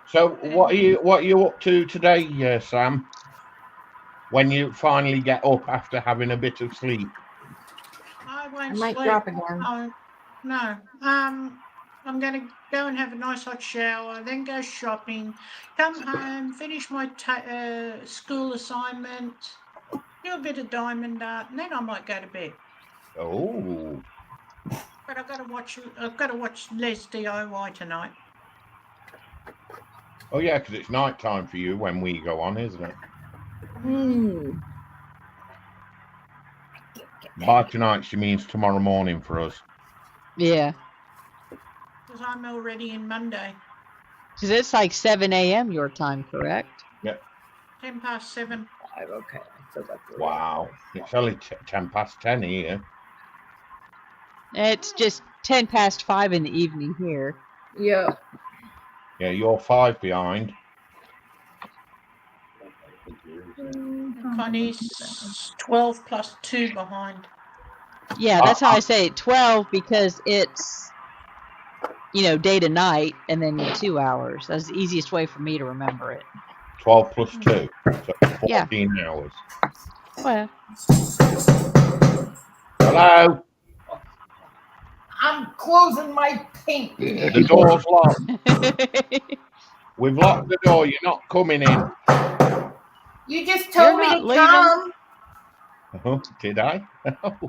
[SPEAKER 12] So what are you up to today, Sam? When you finally get up after having a bit of sleep?
[SPEAKER 3] I
[SPEAKER 15] I
[SPEAKER 3] won't
[SPEAKER 15] might
[SPEAKER 3] sleep.
[SPEAKER 15] drop again.
[SPEAKER 3] Oh, no. I'm going to go and have a nice hot shower, then go shopping, come home, finish my school assignment, do a bit of diamond art, and then I might go to bed.
[SPEAKER 12] Oh.
[SPEAKER 3] But I've got to watch Les DIY tonight.
[SPEAKER 12] Oh yeah, because it's night time for you when we go on, isn't it?
[SPEAKER 9] Mm.
[SPEAKER 12] By tonight, she means tomorrow morning for us.
[SPEAKER 1] Yeah.
[SPEAKER 3] Because I'm already in Monday.
[SPEAKER 1] Because it's like 7 a.m. your time, correct?
[SPEAKER 12] Yep.
[SPEAKER 3] 7:10.
[SPEAKER 9] Okay. So that's
[SPEAKER 12] Wow. It's only 10:10 here.
[SPEAKER 1] It's just 5:10 in the evening here.
[SPEAKER 9] Yeah.
[SPEAKER 12] Yeah, you're 5 behind.
[SPEAKER 3] Connie's 12 plus 2 behind.
[SPEAKER 1] Yeah, that's how I say it. 12 because it's, day to night and then 2 hours. That's the easiest way for me to remember it.
[SPEAKER 12] 12 plus 2. So 14
[SPEAKER 1] Yeah.
[SPEAKER 12] hours.
[SPEAKER 1] Well.
[SPEAKER 12] Hello?
[SPEAKER 9] I'm closing my paint.
[SPEAKER 12] The door's locked. We've locked the door. You're not coming in.
[SPEAKER 9] You just told me to come.
[SPEAKER 12] Oh, did I?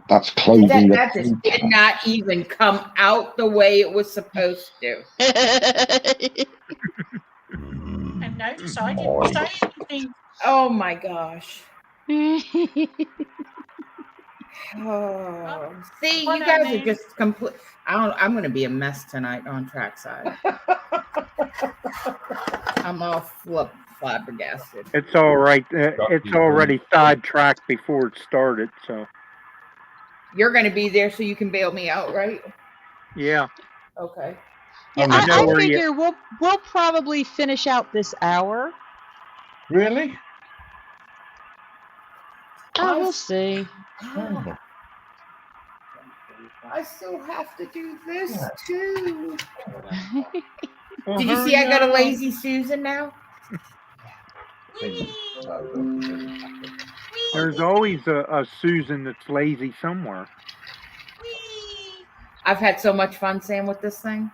[SPEAKER 16] That's closing
[SPEAKER 9] That just did not even come out the way it was supposed to.
[SPEAKER 3] And notice I didn't say anything.
[SPEAKER 9] Oh my gosh. Oh, see, you guys are just complete. I'm going to be a mess tonight on trackside. I'm all flabbergasted.
[SPEAKER 4] It's all right. It's already sidetracked before it started, so.
[SPEAKER 9] You're going to be there so you can bail me out, right?
[SPEAKER 4] Yeah.
[SPEAKER 9] Okay.
[SPEAKER 1] Yeah, I figure we'll probably finish out this hour.
[SPEAKER 12] Really?
[SPEAKER 1] Oh, we'll see.
[SPEAKER 12] Oh.
[SPEAKER 9] I still have to do this too.
[SPEAKER 4] Well,
[SPEAKER 9] Did you see I got a lazy Susan now?
[SPEAKER 4] There's always a Susan that's lazy somewhere.
[SPEAKER 9] I've had so much fun, Sam, with this thing.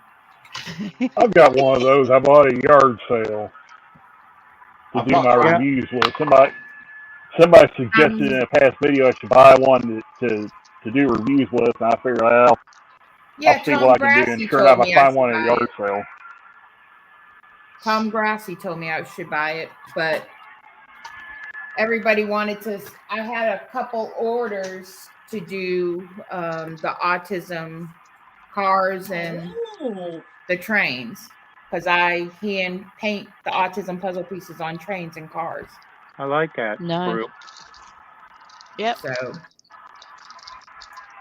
[SPEAKER 14] I've got one of those. I bought a yard sale to do my reviews with. Somebody suggested in a past video I should buy one to do reviews with, and I figured, well, I'll see what I can do. And sure enough, I find one at a yard sale.
[SPEAKER 9] Tom Grassi told me I should buy it, but everybody wanted to. I had a couple orders to do the autism cars and the trains because I hand paint the autism puzzle pieces on trains and cars.
[SPEAKER 4] I like that.
[SPEAKER 1] Nice. Yep.
[SPEAKER 9] So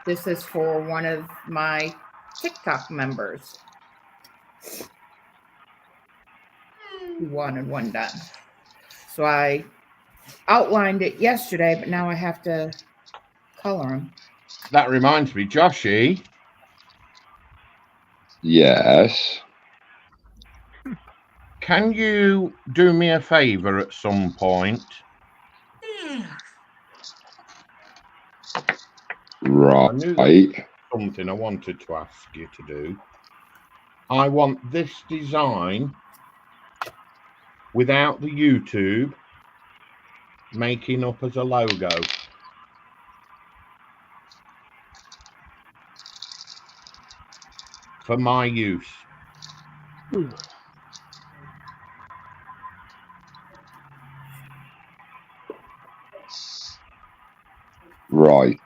[SPEAKER 9] this is for one of my TikTok members who wanted one done. So I outlined it yesterday, but now I have to color them.
[SPEAKER 12] That reminds me, Joshy.
[SPEAKER 16] Yes.
[SPEAKER 12] Can you do me a favor at some point?
[SPEAKER 16] Right.
[SPEAKER 12] Something I wanted to ask you to do. I want this design without the YouTube making up as a logo. For my use.
[SPEAKER 16] Right.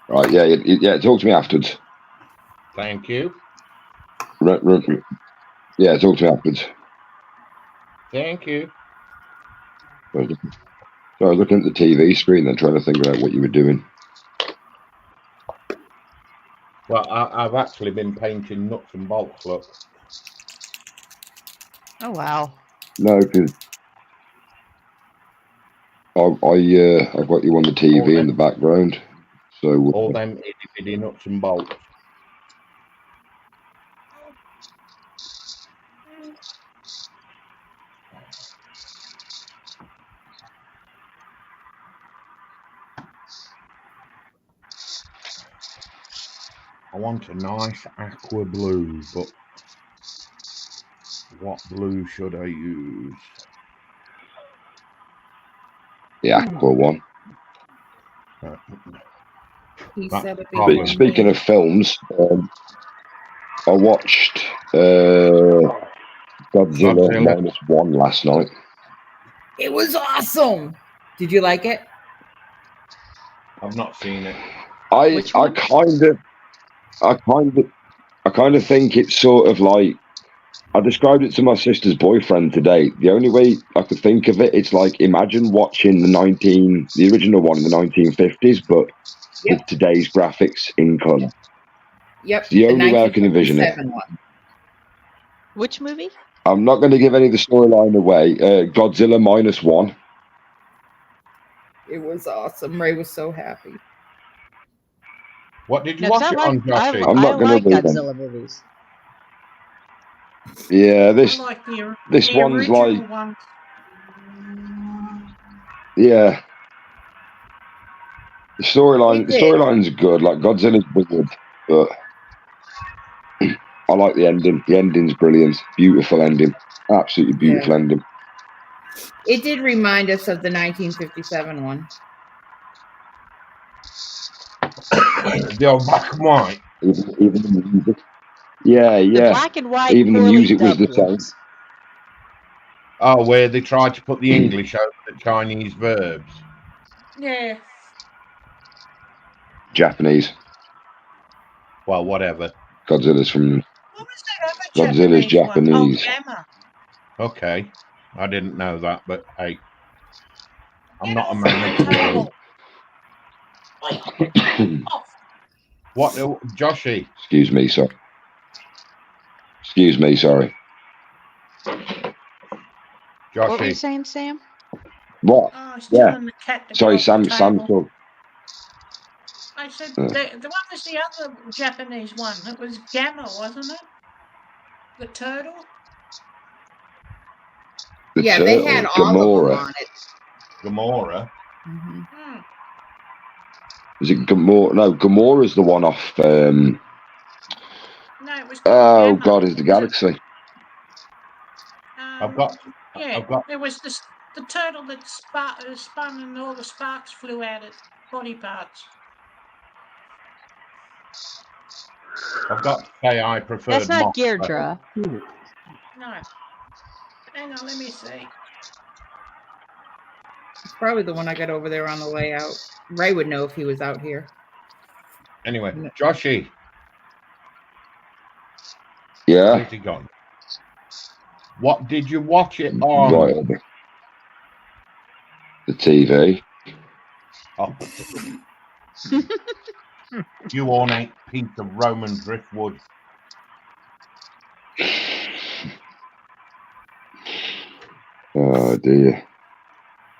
[SPEAKER 16] Right. Yeah. Talk to me afterwards.
[SPEAKER 12] Thank you.
[SPEAKER 16] Yeah. Talk to me afterwards.
[SPEAKER 12] Thank you.
[SPEAKER 16] So I was looking at the TV screen and trying to think about what you were doing.
[SPEAKER 12] Well, I've actually been painting nuts and bolts, look.
[SPEAKER 1] Oh wow.
[SPEAKER 16] No, because I've got you on the TV in the background. So
[SPEAKER 12] All them itty bitty nuts and bolts. I want a nice aqua blue, but what blue should I use?
[SPEAKER 16] the aqua one.
[SPEAKER 9] He said a big
[SPEAKER 12] Problem.
[SPEAKER 9] one.
[SPEAKER 16] Speaking of films, I watched Godzilla -1 last night.
[SPEAKER 9] It was awesome. Did you like it?
[SPEAKER 12] I've not seen it.
[SPEAKER 16] I kind of think it's sort of like, I described it to my sister's boyfriend today. The only way I could think of it, it's like, imagine watching the original one in the 1950s, but with today's graphics in color.
[SPEAKER 9] Yep.
[SPEAKER 16] It's the only way I can envision it.
[SPEAKER 9] 1957 one.
[SPEAKER 1] Which movie?
[SPEAKER 16] I'm not going to give any of the storyline away. Godzilla -1.
[SPEAKER 9] It was awesome. Ray was so happy.
[SPEAKER 12] What did you
[SPEAKER 1] No, 'cause
[SPEAKER 12] watch it on, Joshy?
[SPEAKER 16] I'm not gonna
[SPEAKER 1] like
[SPEAKER 16] read them.
[SPEAKER 1] Godzilla movies.
[SPEAKER 16] Yeah, this
[SPEAKER 3] I like the
[SPEAKER 16] one's
[SPEAKER 3] original
[SPEAKER 16] like,
[SPEAKER 3] one.
[SPEAKER 16] yeah. The storyline's good. Like, Godzilla's weird, but I like the ending. The ending's brilliant. Beautiful ending. Absolutely beautiful ending.
[SPEAKER 9] It did remind us of the 1957 one.
[SPEAKER 12] The old black and white.
[SPEAKER 16] Even the music. Yeah.
[SPEAKER 1] The black and white
[SPEAKER 16] Even the
[SPEAKER 1] poorly
[SPEAKER 16] music was the
[SPEAKER 1] dubbed
[SPEAKER 16] same.
[SPEAKER 1] ones.
[SPEAKER 12] Oh, where they tried to put the English over the Chinese verbs.
[SPEAKER 3] Yeah.
[SPEAKER 16] Japanese.
[SPEAKER 12] Well, whatever.
[SPEAKER 16] Godzilla's from.
[SPEAKER 3] What was that other
[SPEAKER 16] Godzilla's
[SPEAKER 3] Japanese
[SPEAKER 16] Japanese.
[SPEAKER 3] one? Oh, Gamma.
[SPEAKER 12] Okay. I didn't know that, but hey. I'm
[SPEAKER 3] Get
[SPEAKER 12] not a
[SPEAKER 3] off
[SPEAKER 12] man
[SPEAKER 3] the
[SPEAKER 12] of
[SPEAKER 3] table.
[SPEAKER 12] What, Joshy?
[SPEAKER 16] Excuse me, sorry.
[SPEAKER 1] What were you
[SPEAKER 12] Joshy.
[SPEAKER 1] saying, Sam?
[SPEAKER 16] What?
[SPEAKER 3] Oh, he's
[SPEAKER 16] Yeah.
[SPEAKER 3] telling the cat to
[SPEAKER 16] Sorry,
[SPEAKER 3] get off the
[SPEAKER 16] Sam.
[SPEAKER 3] table. I said, the one was the other Japanese one. It was Gamma, wasn't it? The turtle?
[SPEAKER 16] The
[SPEAKER 9] Yeah,
[SPEAKER 16] turtle,
[SPEAKER 9] they had all of them
[SPEAKER 16] Gamora.
[SPEAKER 9] on it.
[SPEAKER 12] Gamora.
[SPEAKER 9] Mm-hmm.
[SPEAKER 16] Is it Gamora? No, Gamora's the one off.
[SPEAKER 3] No, it was called
[SPEAKER 16] Oh
[SPEAKER 3] Gamma.
[SPEAKER 16] God, is the galaxy?
[SPEAKER 3] Yeah, there was the turtle that spun and all the sparks flew out its body parts.
[SPEAKER 12] I've got to say I prefer.
[SPEAKER 1] That's not Deirdre.
[SPEAKER 3] No. Hang on, let me see.
[SPEAKER 9] It's probably the one I got over there on the layout. Ray would know if he was out here.
[SPEAKER 12] Anyway, Joshy.
[SPEAKER 16] Yeah.
[SPEAKER 12] Where's he gone? What did you watch it on?
[SPEAKER 16] Right. The TV.
[SPEAKER 12] Oh. You ornate piece of Roman driftwood.
[SPEAKER 16] Oh dear.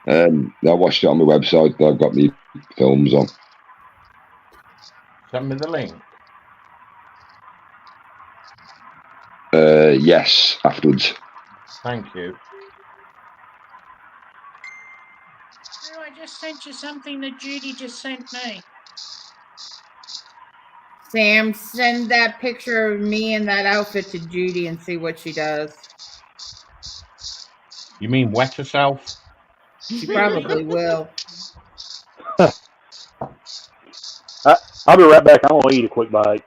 [SPEAKER 16] I watched it on my website. I've got my films on.
[SPEAKER 12] Send me the link.
[SPEAKER 16] Yes, afterwards.
[SPEAKER 12] Thank you.
[SPEAKER 3] Oh, I just sent you something that Judy just sent me.
[SPEAKER 9] Sam, send that picture of me in that outfit to Judy and see what she does.
[SPEAKER 12] You mean wet herself?
[SPEAKER 9] She probably will.
[SPEAKER 14] I'll be right back. I want to eat a quick bite.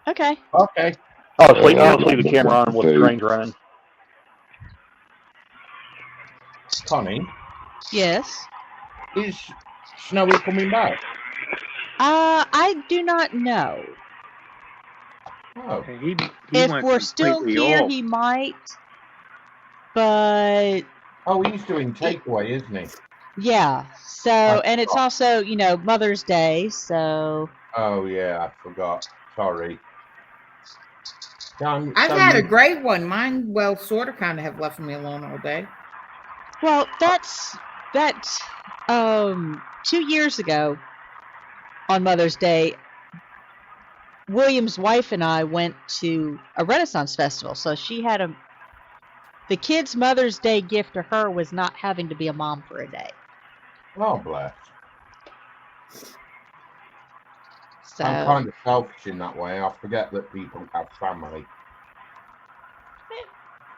[SPEAKER 1] Okay.
[SPEAKER 12] Okay.
[SPEAKER 14] I'll leave the camera on with the trains running.
[SPEAKER 12] Connie,
[SPEAKER 1] Yes.
[SPEAKER 12] is Snowy coming back?
[SPEAKER 1] I do not know.
[SPEAKER 12] Oh.
[SPEAKER 4] He
[SPEAKER 1] If
[SPEAKER 4] went
[SPEAKER 1] we're still
[SPEAKER 4] completely
[SPEAKER 1] here,
[SPEAKER 4] off.
[SPEAKER 1] he might. But
[SPEAKER 12] Oh, he's doing takeaway, isn't he?
[SPEAKER 1] yeah. So, and it's also, Mother's Day, so.
[SPEAKER 12] Oh yeah, I forgot. Sorry.
[SPEAKER 9] I've had a great one. Mine, well, sort of kind of have left me alone all day.
[SPEAKER 1] Well, that's 2 years ago on Mother's Day, William's wife and I went to a Renaissance festival. So she had the kid's Mother's Day gift to her was not having to be a mom for a day.
[SPEAKER 12] Oh, bless.
[SPEAKER 1] So
[SPEAKER 12] I'm kind of selfish in that way. I forget that people have family.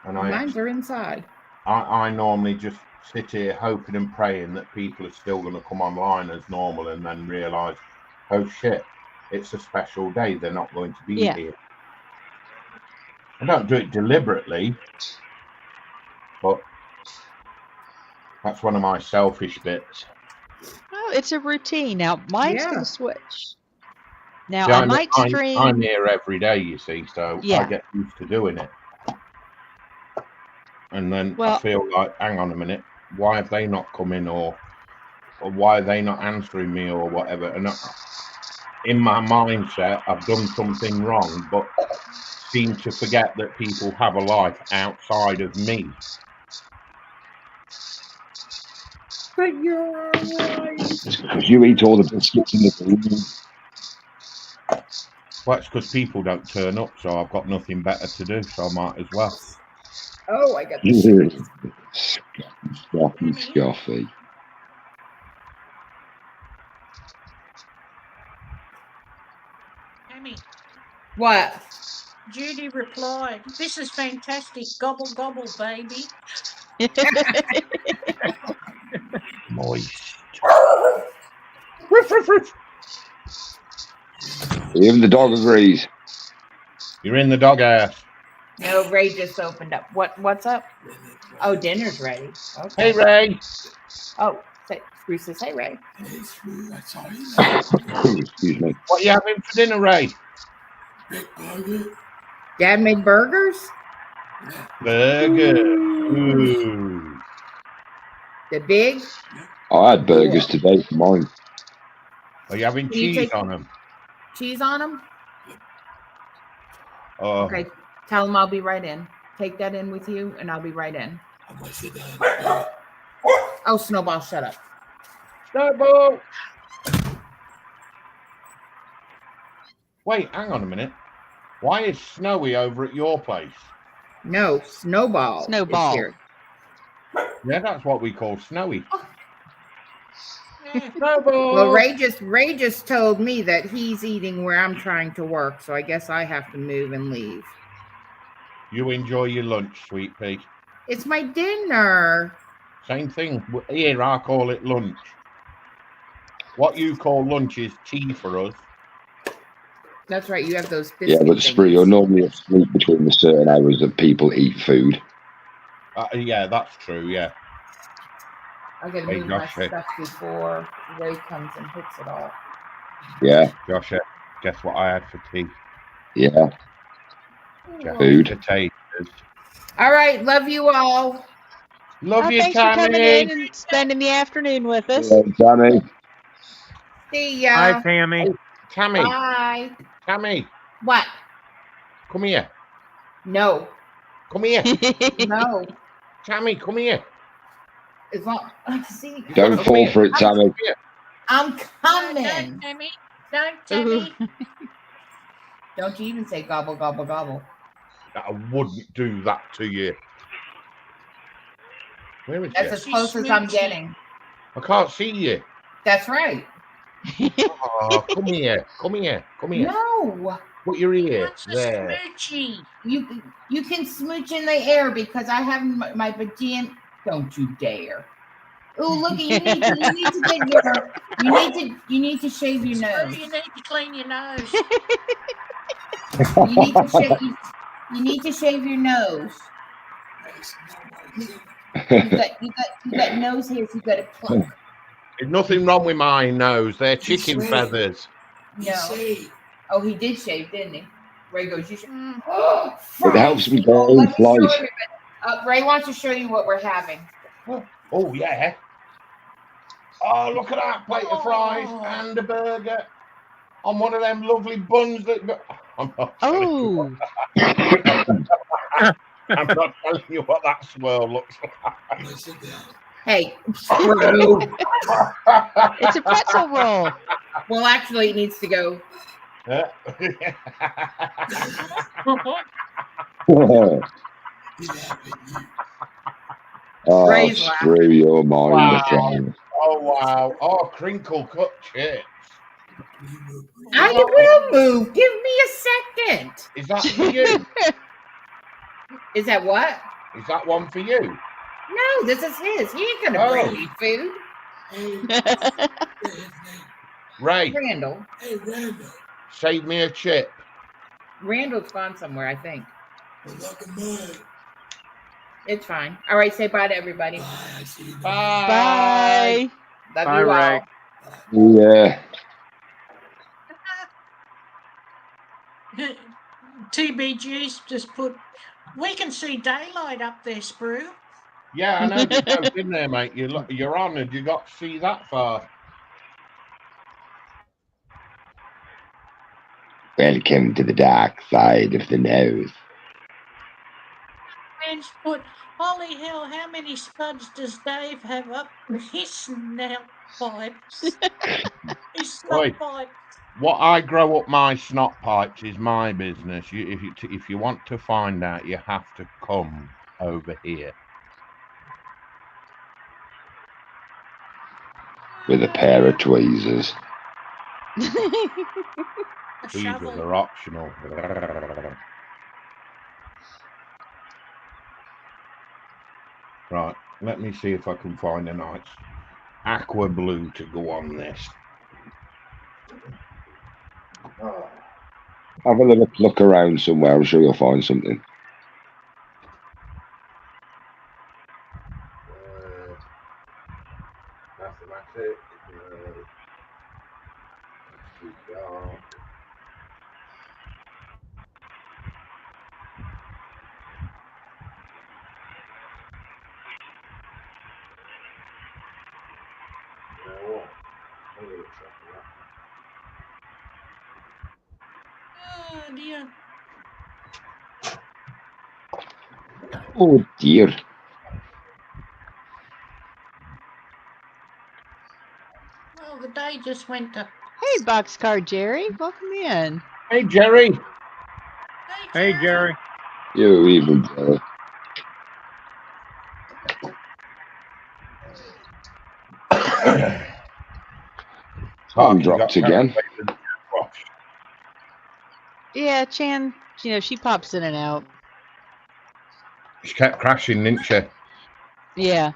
[SPEAKER 12] And
[SPEAKER 9] Mines are inside.
[SPEAKER 12] I normally just sit here hoping and praying that people are still going to come online as normal and then realise, oh shit, it's a special day. They're not going to be here. I don't do it deliberately, but that's one of my selfish bits.
[SPEAKER 1] Oh, it's a routine. Now, mine's going to switch. Now,
[SPEAKER 12] See,
[SPEAKER 1] I might stream.
[SPEAKER 12] I'm here every day, you see, so I get used to doing it. And then I feel like, hang on a minute, why have they not come in, or why are they not answering me, or whatever? And in my mindset, I've done something wrong, but seem to forget that people have a life outside of me.
[SPEAKER 9] But you're alright.
[SPEAKER 16] Because you eat all the biscuits in the room.
[SPEAKER 12] Well, it's because people don't turn up, so I've got nothing better to do, so I might as well.
[SPEAKER 9] Oh, I got the
[SPEAKER 16] Scoffy.
[SPEAKER 3] Amy.
[SPEAKER 9] What?
[SPEAKER 3] Judy replied, "This is fantastic. Gobble, gobble, baby."
[SPEAKER 12] Moist.
[SPEAKER 16] Even the dog agrees.
[SPEAKER 12] You're in the doghouse.
[SPEAKER 9] No, Ray just opened up. What's up? Oh, dinner's ready. Okay.
[SPEAKER 12] Hey, Ray.
[SPEAKER 9] Oh, Screw says, hey, Ray.
[SPEAKER 16] Excuse me.
[SPEAKER 12] What are you having for dinner, Ray?
[SPEAKER 9] Dad made burgers?
[SPEAKER 12] Burger. Ooh.
[SPEAKER 9] The big?
[SPEAKER 16] I had burgers today for mine.
[SPEAKER 12] Are you having cheese on them?
[SPEAKER 9] Cheese on them?
[SPEAKER 12] Oh.
[SPEAKER 9] Okay. Tell him I'll be right in. Take that in with you, and I'll be right in. Oh, Snowball, shut up.
[SPEAKER 12] Snowball! Wait, hang on a minute. Why is Snowy over at your place?
[SPEAKER 9] No, Snowball.
[SPEAKER 1] Snowball.
[SPEAKER 9] Is here.
[SPEAKER 12] Yeah, that's what we call Snowy. Snowball!
[SPEAKER 9] Well, Ray just told me that he's eating where I'm trying to work, so I guess I have to move and leave.
[SPEAKER 12] You enjoy your lunch, sweet pea.
[SPEAKER 9] It's my dinner.
[SPEAKER 12] Same thing. Here, I call it lunch. What you call lunch is tea for us.
[SPEAKER 9] That's right. You have those biscuit
[SPEAKER 16] Yeah, but Spree, you're
[SPEAKER 9] thingies.
[SPEAKER 16] normally asleep between the certain hours that people eat food.
[SPEAKER 12] Yeah, that's true, yeah.
[SPEAKER 9] I gotta move my stuff before Ray comes and hits it all.
[SPEAKER 16] Yeah.
[SPEAKER 12] Josh, guess what I had for tea?
[SPEAKER 16] Yeah.
[SPEAKER 12] Food. Potatoes.
[SPEAKER 9] All right. Love you all.
[SPEAKER 12] Love you,
[SPEAKER 1] thanks for coming in and spending the afternoon with us.
[SPEAKER 16] Yeah, Tammy.
[SPEAKER 9] See ya.
[SPEAKER 4] Hi, Tammy.
[SPEAKER 12] Hey, Tammy.
[SPEAKER 9] Bye.
[SPEAKER 12] Tammy.
[SPEAKER 9] What?
[SPEAKER 12] Come here.
[SPEAKER 9] No.
[SPEAKER 12] Come here.
[SPEAKER 9] No.
[SPEAKER 12] Tammy, come here.
[SPEAKER 9] It's not. See.
[SPEAKER 16] Don't fall for it, Tammy.
[SPEAKER 9] I'm coming.
[SPEAKER 3] Don't, Tammy. Don't, Tammy.
[SPEAKER 9] Don't you even say gobble, gobble, gobble.
[SPEAKER 12] I wouldn't do that to you. Where is
[SPEAKER 9] That's
[SPEAKER 12] she?
[SPEAKER 9] as close as I'm getting.
[SPEAKER 12] I can't see you.
[SPEAKER 9] That's right.
[SPEAKER 12] Oh, come here. Come here. Come here.
[SPEAKER 9] No.
[SPEAKER 12] Put your ear
[SPEAKER 3] That's a
[SPEAKER 12] there.
[SPEAKER 3] smoochie.
[SPEAKER 9] You can smooch in the air because I have my pajama. Don't you dare. Oh, look, you need to get your you need to shave your
[SPEAKER 3] Screw,
[SPEAKER 9] nose.
[SPEAKER 3] you need to clean your nose.
[SPEAKER 9] You need to shave your nose. You got nose hairs. You got to pluck.
[SPEAKER 12] There's nothing wrong with my nose. They're chicken feathers.
[SPEAKER 9] No. Oh, he did shave, didn't he? Ray goes, you should.
[SPEAKER 16] It helps me
[SPEAKER 9] Oh,
[SPEAKER 16] go
[SPEAKER 9] let me show
[SPEAKER 16] life.
[SPEAKER 9] everybody. Ray wants to show you what we're having.
[SPEAKER 12] Oh, yeah. Oh, look at that plate of fries and a burger on one of them lovely buns that. I'm not telling you. I'm not telling you what that swirl looks like.
[SPEAKER 9] Hey,
[SPEAKER 1] It's a pretzel roll.
[SPEAKER 9] Well, actually, it needs to go.
[SPEAKER 16] Oh,
[SPEAKER 9] Ray's
[SPEAKER 16] screw your mind,
[SPEAKER 12] Wow.
[SPEAKER 16] Frank.
[SPEAKER 12] Oh, wow. Oh, crinkle cut chips.
[SPEAKER 9] I will move. Give me a second.
[SPEAKER 12] Is that for you?
[SPEAKER 9] Is that what?
[SPEAKER 12] Is that one for you?
[SPEAKER 9] No, this is his. He ain't gonna bring me food.
[SPEAKER 12] Ray,
[SPEAKER 9] Randall.
[SPEAKER 10] Hey, Randall.
[SPEAKER 12] save me a chip.
[SPEAKER 9] Randall's gone somewhere, I think.
[SPEAKER 10] Good luck in mine.
[SPEAKER 9] It's fine. All right, say bye to everybody.
[SPEAKER 10] Bye. I see you.
[SPEAKER 9] Bye. Love
[SPEAKER 5] Bye,
[SPEAKER 9] you
[SPEAKER 5] Ray.
[SPEAKER 9] all.
[SPEAKER 16] Yeah.
[SPEAKER 3] TBG's just put, we can see daylight up there, Sprue.
[SPEAKER 12] Yeah, I know they both in there, mate. You're honoured. You got to see that far.
[SPEAKER 16] Welcome to the dark side of the nose.
[SPEAKER 3] Friends put, holy hell, how many spuds does Dave have up his snout pipes? His
[SPEAKER 12] Oi.
[SPEAKER 3] snot pipes.
[SPEAKER 12] What I grow up my snot pipes is my business. If you want to find out, you have to come over here.
[SPEAKER 16] With a pair of tweezers.
[SPEAKER 12] Tweezers are optional. Right, let me see if I can find a nice aqua blue to go on this.
[SPEAKER 16] Have a little look around somewhere. I'm sure you'll find something.
[SPEAKER 12] Mathematic.
[SPEAKER 3] Oh dear.
[SPEAKER 16] Oh dear.
[SPEAKER 3] Well, the day just went to.
[SPEAKER 1] Hey, Boxcar Jerry, welcome in.
[SPEAKER 12] Hey, Jerry.
[SPEAKER 6] Hey, Jerry.
[SPEAKER 16] You even better. Tom dropped again.
[SPEAKER 1] Yeah, Chan, she pops in and out.
[SPEAKER 12] She kept crashing, didn't she?
[SPEAKER 1] Yeah.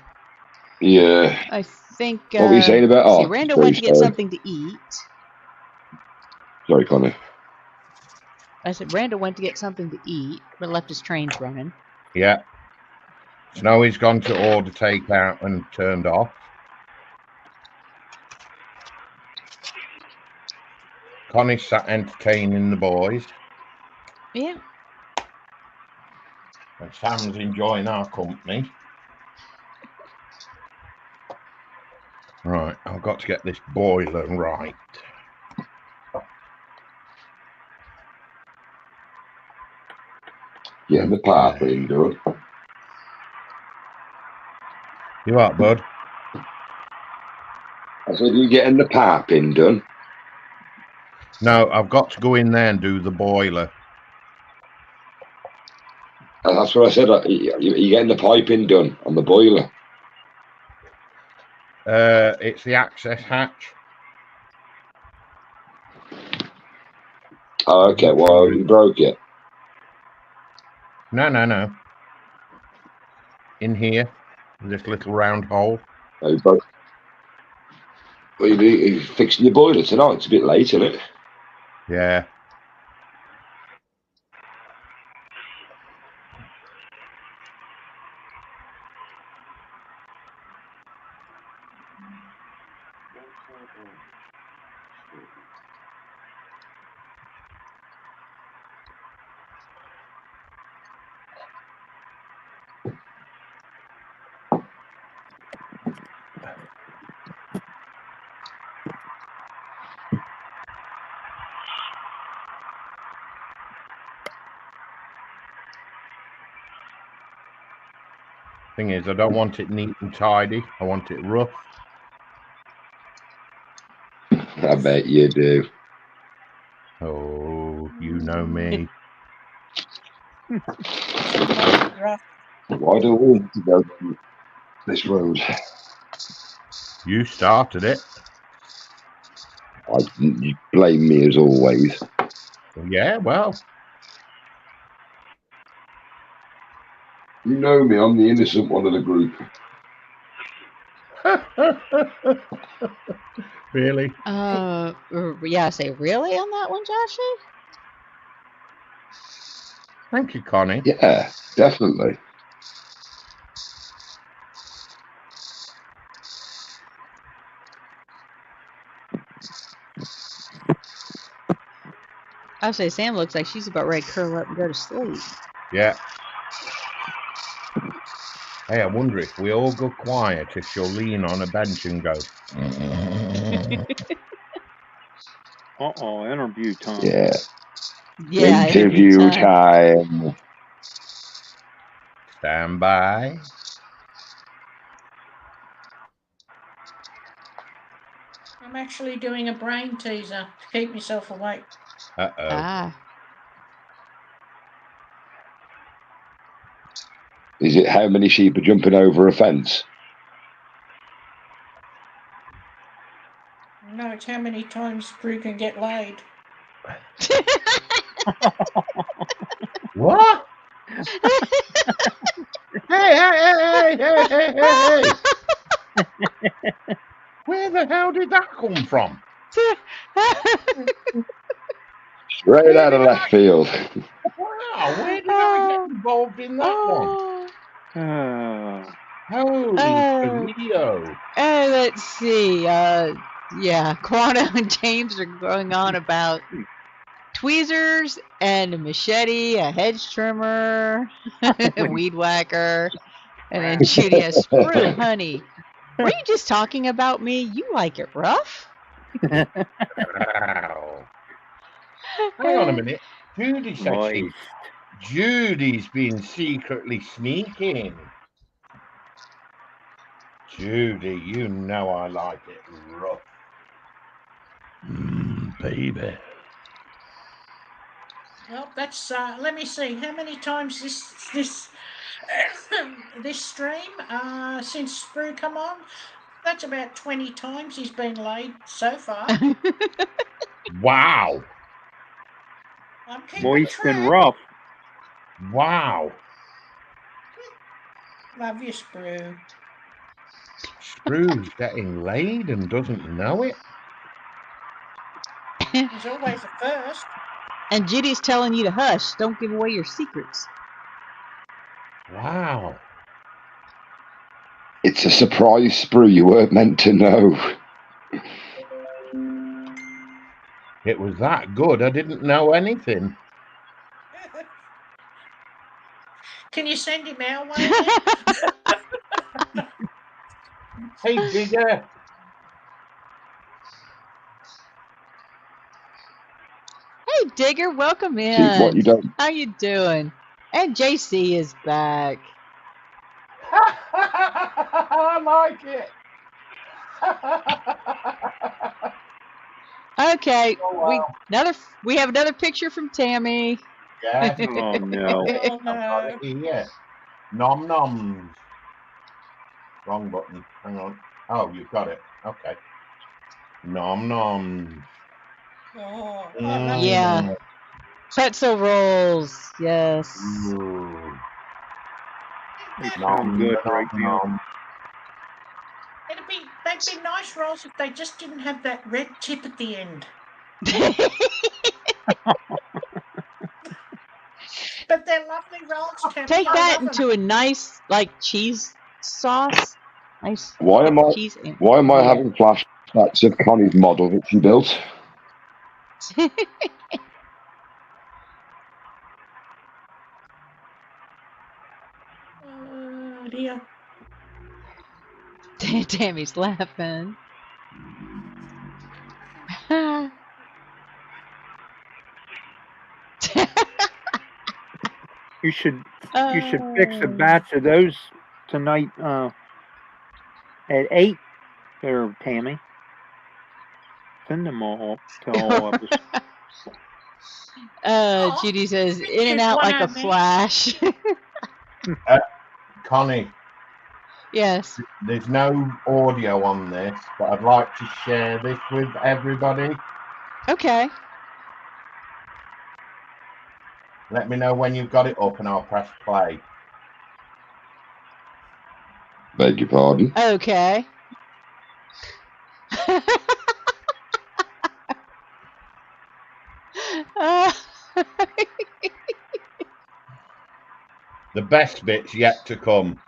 [SPEAKER 16] Yeah.
[SPEAKER 1] I think.
[SPEAKER 16] What were you saying about?
[SPEAKER 1] See, Randall went to get something to eat.
[SPEAKER 16] Sorry, Connor.
[SPEAKER 1] I said Randall went to get something to eat, but left his trains running.
[SPEAKER 12] Yeah. Snowy's gone to order takeout and turned off. Connie sat entertaining the boys.
[SPEAKER 1] Yeah.
[SPEAKER 12] And Sam's enjoying our company. Right, I've got to get this boiler right.
[SPEAKER 16] Yeah, the pipe in, do it.
[SPEAKER 12] You what, bud?
[SPEAKER 16] I said, you getting the piping done?
[SPEAKER 12] No, I've got to go in there and do the boiler.
[SPEAKER 16] And that's what I said. You getting the piping done on the boiler?
[SPEAKER 12] It's the access hatch.
[SPEAKER 16] Oh, okay. Well, you broke it.
[SPEAKER 12] No. In here, this little round hole.
[SPEAKER 16] Oh, you broke. Well, you fixing your boiler tonight. It's a bit late, isn't it?
[SPEAKER 12] Yeah. Thing is, I don't want it neat and tidy. I want it rough.
[SPEAKER 16] I bet you do.
[SPEAKER 12] Oh, you know me.
[SPEAKER 16] Why don't we have to go down this road?
[SPEAKER 12] You started it.
[SPEAKER 16] You blame me as always.
[SPEAKER 12] Yeah, well.
[SPEAKER 16] You know me. I'm the innocent one of the group.
[SPEAKER 12] Really?
[SPEAKER 1] Yeah, say really on that one, Joshy?
[SPEAKER 12] Thank you, Connie.
[SPEAKER 16] Yeah, definitely.
[SPEAKER 1] I say Sam looks like she's about ready to curl up and go to sleep.
[SPEAKER 12] Yeah. Hey, I wonder if we all go quiet if she'll lean on a bench and go.
[SPEAKER 4] Interview time.
[SPEAKER 16] Yeah.
[SPEAKER 1] Yeah,
[SPEAKER 16] Interview time.
[SPEAKER 12] Stand by.
[SPEAKER 3] I'm actually doing a brain teaser to keep myself awake.
[SPEAKER 12] Uh-oh.
[SPEAKER 1] Ah.
[SPEAKER 16] Is it how many sheep are jumping over a fence?
[SPEAKER 3] No, it's how many times Brew can get laid.
[SPEAKER 12] What? Hey. Where the hell did that come from?
[SPEAKER 16] Straight out of left field.
[SPEAKER 12] Wow, where did I get involved in that one? Holy Toledo.
[SPEAKER 1] Let's see. Yeah, Quano and James are going on about tweezers and a machete, a hedge trimmer, a weed whacker, and then Judy has Sprue, honey. Were you just talking about me? You like it rough?
[SPEAKER 12] Wow. Hang on a minute. Judy said Judy's been secretly sneaking. Judy, you know I like it rough. Baby.
[SPEAKER 3] Well, that's let me see how many times this stream since Sprue come on. That's about 20 times he's been laid so far.
[SPEAKER 12] Wow.
[SPEAKER 3] I'm keeping
[SPEAKER 4] Moist
[SPEAKER 3] track.
[SPEAKER 4] and rough.
[SPEAKER 12] Wow.
[SPEAKER 3] Love you, Sprue.
[SPEAKER 12] Sprue's getting laid and doesn't know it.
[SPEAKER 3] He's always the first.
[SPEAKER 1] And Judy's telling you to hush. Don't give away your secrets.
[SPEAKER 12] Wow.
[SPEAKER 16] It's a surprise, Sprue. You weren't meant to know.
[SPEAKER 12] It was that good. I didn't know anything.
[SPEAKER 3] Can you send him our way?
[SPEAKER 12] Hey, Digger.
[SPEAKER 1] Hey, Digger, welcome in.
[SPEAKER 16] See what you done.
[SPEAKER 1] How you doing? And JC is back.
[SPEAKER 12] I like it.
[SPEAKER 1] Okay,
[SPEAKER 12] Oh, wow.
[SPEAKER 1] we have another picture from Tammy.
[SPEAKER 12] Yeah.
[SPEAKER 4] Oh no.
[SPEAKER 3] Oh no.
[SPEAKER 12] Yeah. Nom noms. Wrong button. Hang on. Oh, you've got it. Okay. Nom noms.
[SPEAKER 3] Oh,
[SPEAKER 1] Yeah. Pretzel rolls. Yes.
[SPEAKER 12] Ooh.
[SPEAKER 4] They sound good right now.
[SPEAKER 3] They'd be nice rolls if they just didn't have that red tip at the end. But they're lovely rolls, Tammy.
[SPEAKER 1] Take
[SPEAKER 3] I
[SPEAKER 1] that
[SPEAKER 3] love 'em.
[SPEAKER 1] into a nice cheese sauce. Nice
[SPEAKER 16] Why am I
[SPEAKER 1] cheese.
[SPEAKER 16] Why am I having flashbacks of Connie's model that she built?
[SPEAKER 3] Dear.
[SPEAKER 1] Tammy's laughing.
[SPEAKER 4] You should fix a batch of those tonight at 8 there, Tammy. Send them all to all of us.
[SPEAKER 1] Judy says, in and out like a flash.
[SPEAKER 12] Connie.
[SPEAKER 1] Yes.
[SPEAKER 12] There's no audio on this, but I'd like to share this with everybody.
[SPEAKER 1] Okay.
[SPEAKER 12] Let me know when you've got it up and I'll press play.
[SPEAKER 16] Beg your pardon?
[SPEAKER 1] Okay.
[SPEAKER 12] The best bit's yet to come.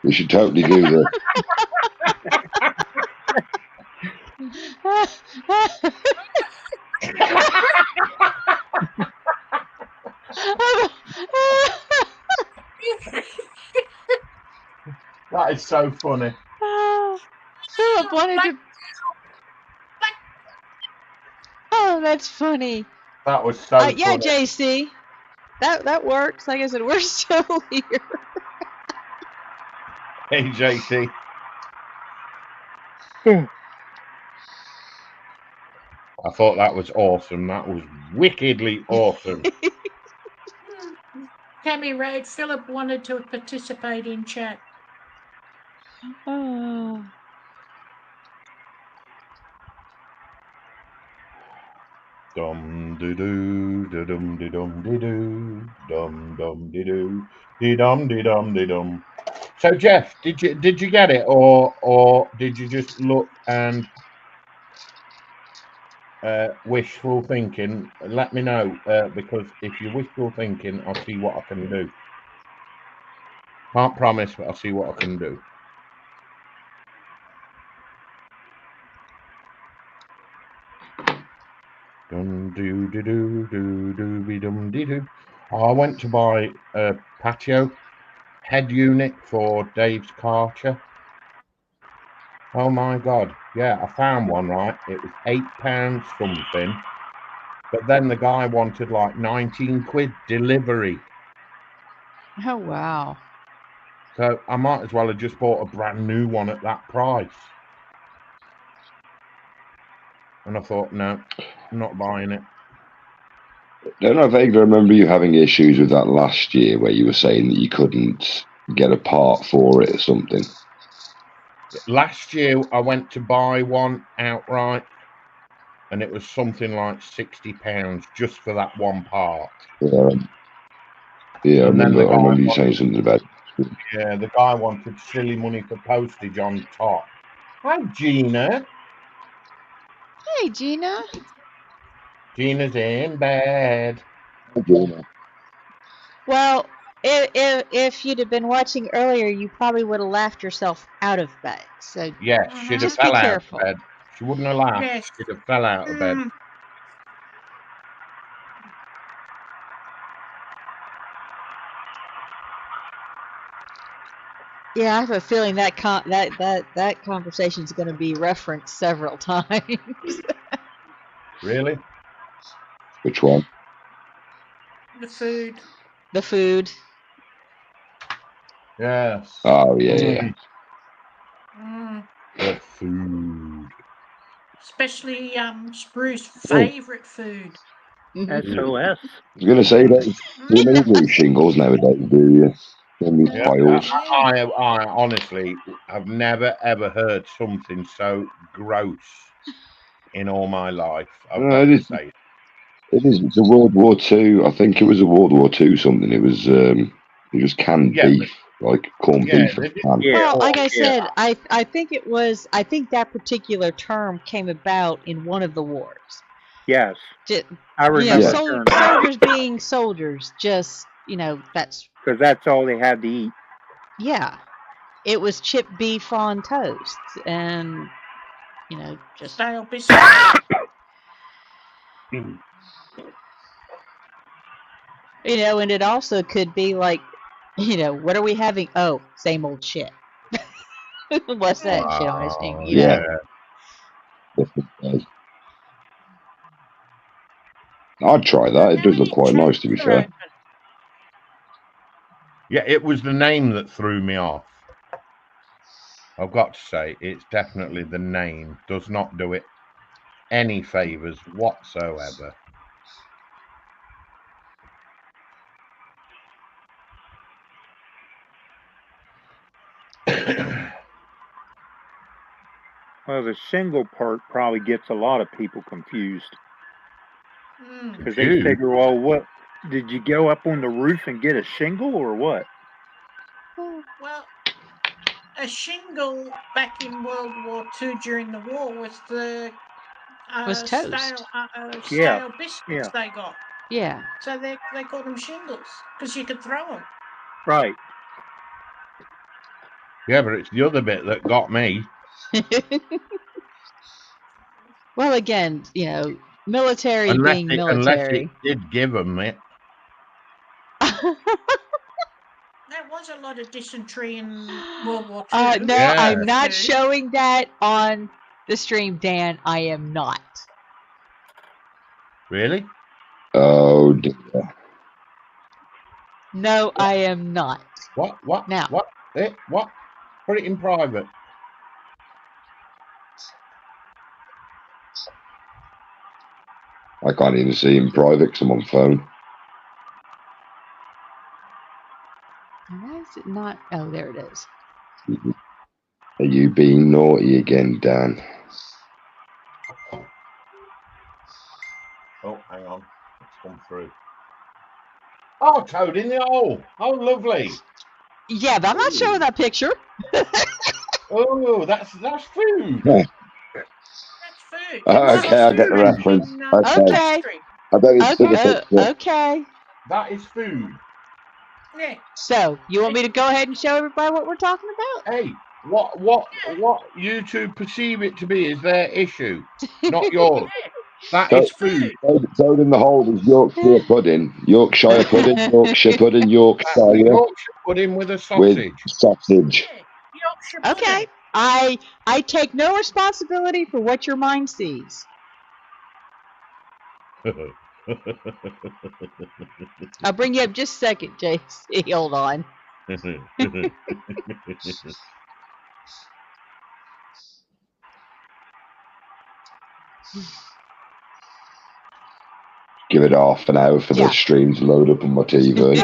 [SPEAKER 16] We should totally do this.
[SPEAKER 12] That is so funny.
[SPEAKER 1] Philip wanted to. Oh, that's funny.
[SPEAKER 12] That was so funny.
[SPEAKER 1] Yeah, JC. That works. Like I said, we're still here.
[SPEAKER 12] Hey, JC. I thought that was awesome. That was wickedly awesome.
[SPEAKER 3] Tammy Road, Philip wanted to participate in chat.
[SPEAKER 1] Oh.
[SPEAKER 12] Dum de doo, da dum de dum de doo, dum dum de doo, de dum de dum de dum. So Jeff, did you get it, or did you just look and wishful thinking? Let me know, because if you're wishful thinking, I'll see what I can do. Can't promise, but I'll see what I can do. Dum doo doo doo doo doo be dum dee doo. I went to buy a patio head unit for Dave's Karcher. Oh my god, yeah, I found one, right? It was £8 something, but then the guy wanted like 19 quid delivery.
[SPEAKER 1] Oh, wow.
[SPEAKER 12] So I might as well have just bought a brand new one at that price. And I thought, no, I'm not buying it.
[SPEAKER 16] Don't I vaguely remember you having issues with that last year where you were saying that you couldn't get a part for it or something?
[SPEAKER 12] Last year I went to buy one outright and it was something like £60 just for that one part.
[SPEAKER 16] Yeah, I
[SPEAKER 12] And then
[SPEAKER 16] remember you saying something about it.
[SPEAKER 12] Yeah, the guy wanted silly money for postage on top. Hi, Gina.
[SPEAKER 1] Hey, Gina.
[SPEAKER 12] Gina's in bed.
[SPEAKER 16] Hi, Gina.
[SPEAKER 1] Well, if you'd have been watching earlier, you probably would have laughed yourself out of bed. So
[SPEAKER 12] Yes, she'd have
[SPEAKER 1] just
[SPEAKER 12] fell
[SPEAKER 1] be
[SPEAKER 12] out
[SPEAKER 1] careful.
[SPEAKER 12] of bed. She wouldn't have laughed.
[SPEAKER 3] Yes.
[SPEAKER 12] She'd have fell out of bed.
[SPEAKER 1] Yeah, I have a feeling that that conversation is going to be referenced several times.
[SPEAKER 12] Really?
[SPEAKER 16] Which one?
[SPEAKER 3] The food.
[SPEAKER 1] The food.
[SPEAKER 12] Yes.
[SPEAKER 16] Oh, yeah.
[SPEAKER 12] The food.
[SPEAKER 3] Especially Spruce's favourite food.
[SPEAKER 4] SOS.
[SPEAKER 16] I was going to say that you don't eat loose shingles nowadays, do you? in these
[SPEAKER 12] Yeah,
[SPEAKER 16] piles.
[SPEAKER 12] I honestly have never ever heard something so gross in all my life. I've
[SPEAKER 16] No,
[SPEAKER 12] got
[SPEAKER 16] it
[SPEAKER 12] to
[SPEAKER 16] is.
[SPEAKER 12] say.
[SPEAKER 16] It is. It's a World War Two. I think it was a World War Two something. It was. It was canned
[SPEAKER 12] Yeah,
[SPEAKER 16] beef, like corned
[SPEAKER 12] yeah,
[SPEAKER 16] beef
[SPEAKER 12] they
[SPEAKER 16] of
[SPEAKER 12] did.
[SPEAKER 16] can.
[SPEAKER 4] Yeah,
[SPEAKER 1] Well, like I
[SPEAKER 4] yeah.
[SPEAKER 1] said, I think it was I think that particular term came about in one of the wars.
[SPEAKER 4] Yes,
[SPEAKER 1] Just,
[SPEAKER 4] I
[SPEAKER 1] you know,
[SPEAKER 16] Yeah.
[SPEAKER 4] remember hearing that
[SPEAKER 1] soldiers being soldiers. Just that's
[SPEAKER 4] because that's all they had to eat.
[SPEAKER 1] yeah. It was chipped beef on toast, and just
[SPEAKER 3] Stale biscuits.
[SPEAKER 1] and it also could be like, what are we having? Oh, same old shit. What's that shit on his name?
[SPEAKER 12] Oh,
[SPEAKER 16] Yeah.
[SPEAKER 12] yeah.
[SPEAKER 16] I'd try that. It does look quite nice, to be fair.
[SPEAKER 12] Yeah, it was the name that threw me off. I've got to say, it's definitely the name. Does not do it any favours whatsoever.
[SPEAKER 4] Well, the shingle part probably gets a lot of people confused because they
[SPEAKER 12] Confused?
[SPEAKER 4] figure, well, what did you go up on the roof and get a shingle or what?
[SPEAKER 3] Well, a shingle back in World War II during the war was the
[SPEAKER 1] was toast.
[SPEAKER 3] stale biscuits
[SPEAKER 4] yeah.
[SPEAKER 3] they got.
[SPEAKER 1] Yeah.
[SPEAKER 3] So they called them shingles because you could throw them.
[SPEAKER 4] Right.
[SPEAKER 12] Yeah, but it's the other bit that got me.
[SPEAKER 1] Well, again, military being military.
[SPEAKER 12] Unless it did give them it.
[SPEAKER 3] There was a lot of dysentery in World War II.
[SPEAKER 1] No,
[SPEAKER 12] Yeah.
[SPEAKER 1] I'm not showing that on the stream, Dan. I am not.
[SPEAKER 12] Really?
[SPEAKER 16] Oh dear.
[SPEAKER 1] No, I am not.
[SPEAKER 12] What?
[SPEAKER 1] Now.
[SPEAKER 12] What? What? Put it in private.
[SPEAKER 16] I can't even see in private because I'm on phone.
[SPEAKER 1] Why is it not? Oh, there it is.
[SPEAKER 16] Are you being naughty again, Dan?
[SPEAKER 12] Oh, hang on. It's come through. Oh, toad in the hole. Oh, lovely.
[SPEAKER 1] Yeah, but I'm not showing that picture.
[SPEAKER 12] Oh, that's food.
[SPEAKER 16] Yeah.
[SPEAKER 3] That's food.
[SPEAKER 16] Okay, I get the reference.
[SPEAKER 1] Okay.
[SPEAKER 16] I don't need to see the picture.
[SPEAKER 1] Okay.
[SPEAKER 12] That is food.
[SPEAKER 3] Yeah.
[SPEAKER 1] So, you want me to go ahead and show everybody what we're talking about?
[SPEAKER 12] Hey, what you two perceive it to be is their issue, not yours. That is food.
[SPEAKER 16] Toad in the hole is Yorkshire pudding. Yorkshire pudding, Yorkshire pudding, Yorkshire.
[SPEAKER 12] Yorkshire pudding with a sausage.
[SPEAKER 16] With sausage.
[SPEAKER 1] Okay. I take no responsibility for what your mind sees. I'll bring you up just a second, JC. Hold on.
[SPEAKER 16] Give it half an hour for the stream to load up on my TV.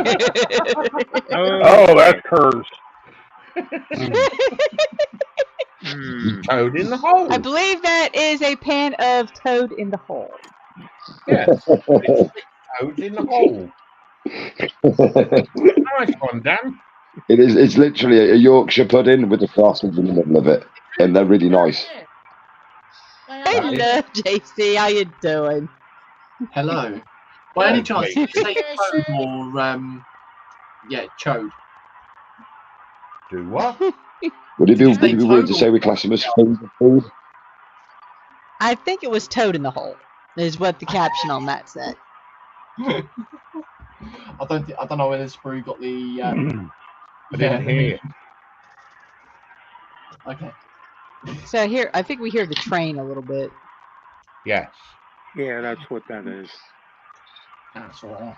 [SPEAKER 14] Oh, that's cursed.
[SPEAKER 12] Toad in the hole.
[SPEAKER 1] I believe that is a pan of Toad in the Hole.
[SPEAKER 12] Yes, Toad in the hole. Nice one, Dan.
[SPEAKER 16] It is. It's literally a Yorkshire pudding with a sausage in the middle of it, and they're really nice.
[SPEAKER 1] Hello, JC. How you doing?
[SPEAKER 17] Hello. By any chance, did you say chode or chode?
[SPEAKER 12] Do what?
[SPEAKER 16] Would it be weird to say we class them as food?
[SPEAKER 1] I think it was Toad in the Hole, is what the caption on that said.
[SPEAKER 17] I don't know whether Sprue got the.
[SPEAKER 12] I didn't hear.
[SPEAKER 17] Okay.
[SPEAKER 1] So here, I think we hear the train a little bit.
[SPEAKER 12] Yes.
[SPEAKER 4] Yeah, that's what that is.
[SPEAKER 17] That's all right.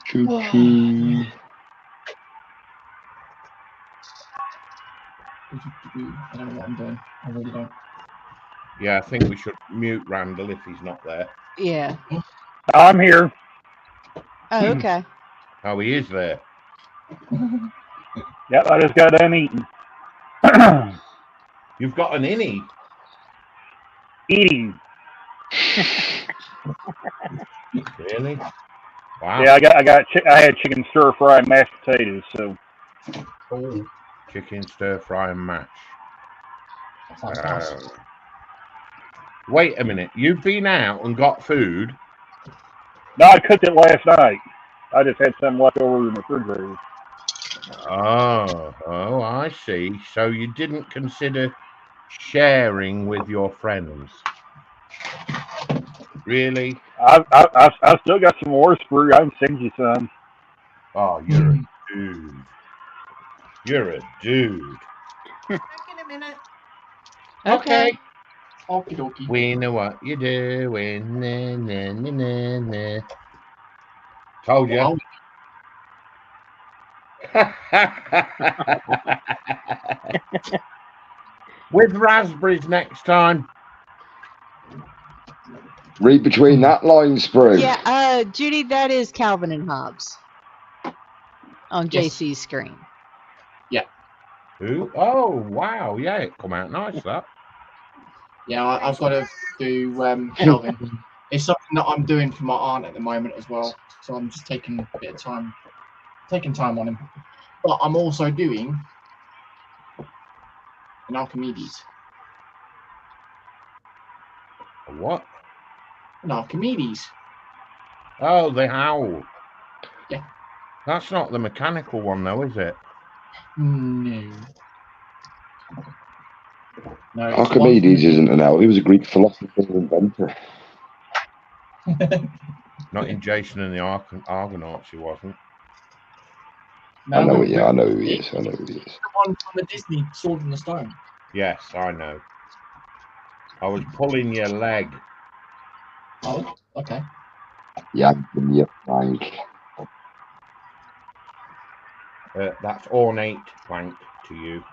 [SPEAKER 16] Choo choo.
[SPEAKER 17] I don't know what I'm doing. I really don't.
[SPEAKER 12] Yeah, I think we should mute Randall if he's not there.
[SPEAKER 1] Yeah.
[SPEAKER 14] I'm here.
[SPEAKER 1] Oh, okay.
[SPEAKER 12] Oh, he is there.
[SPEAKER 14] Yep, I just got done eating.
[SPEAKER 12] You've got an innie.
[SPEAKER 14] Eating.
[SPEAKER 12] Really? Wow.
[SPEAKER 14] Yeah, I had chicken stir fry and mashed potatoes. So.
[SPEAKER 12] Oh, chicken stir fry and mash. Wait a minute. You've been out and got food?
[SPEAKER 14] No, I cooked it last night. I just had some left over in the refrigerator.
[SPEAKER 12] Oh, I see. So you didn't consider sharing with your friends? Really?
[SPEAKER 14] I've still got some more for you. I can send you some.
[SPEAKER 12] Oh, you're a dude. You're a dude.
[SPEAKER 17] Back in a minute.
[SPEAKER 12] Okay.
[SPEAKER 17] Okie dokie.
[SPEAKER 12] We know what you're doing. Nah, nah, nah, nah, nah. Told you.
[SPEAKER 17] Wow.
[SPEAKER 12] With raspberries next time.
[SPEAKER 16] Read between that line, Spru.
[SPEAKER 1] Yeah, Judy, that is Calvin and Hobbes on
[SPEAKER 17] Yes.
[SPEAKER 1] JC's screen.
[SPEAKER 17] Yeah.
[SPEAKER 12] Who? Oh, wow. Yeah, it come out nice, that.
[SPEAKER 17] Yeah, I've got to do Calvin. It's something that I'm doing for my aunt at the moment as well. So I'm just taking a bit of time, on him. But I'm also doing an Archimedes.
[SPEAKER 12] What?
[SPEAKER 17] An Archimedes.
[SPEAKER 12] Oh, the owl.
[SPEAKER 17] Yeah.
[SPEAKER 12] That's not the mechanical one, though, is it?
[SPEAKER 17] No. No. it's
[SPEAKER 16] Archimedes isn't an owl. He was a Greek philosopher and inventor.
[SPEAKER 12] Not in Jason and the Argonauts, he wasn't.
[SPEAKER 17] No,
[SPEAKER 16] I know who he is.
[SPEAKER 17] The one from the Disney Sword in the Stone.
[SPEAKER 12] Yes, I know. I was pulling your leg.
[SPEAKER 17] Oh, okay.
[SPEAKER 16] Yeah, yeah, Frank.
[SPEAKER 12] That's ornate plank to you.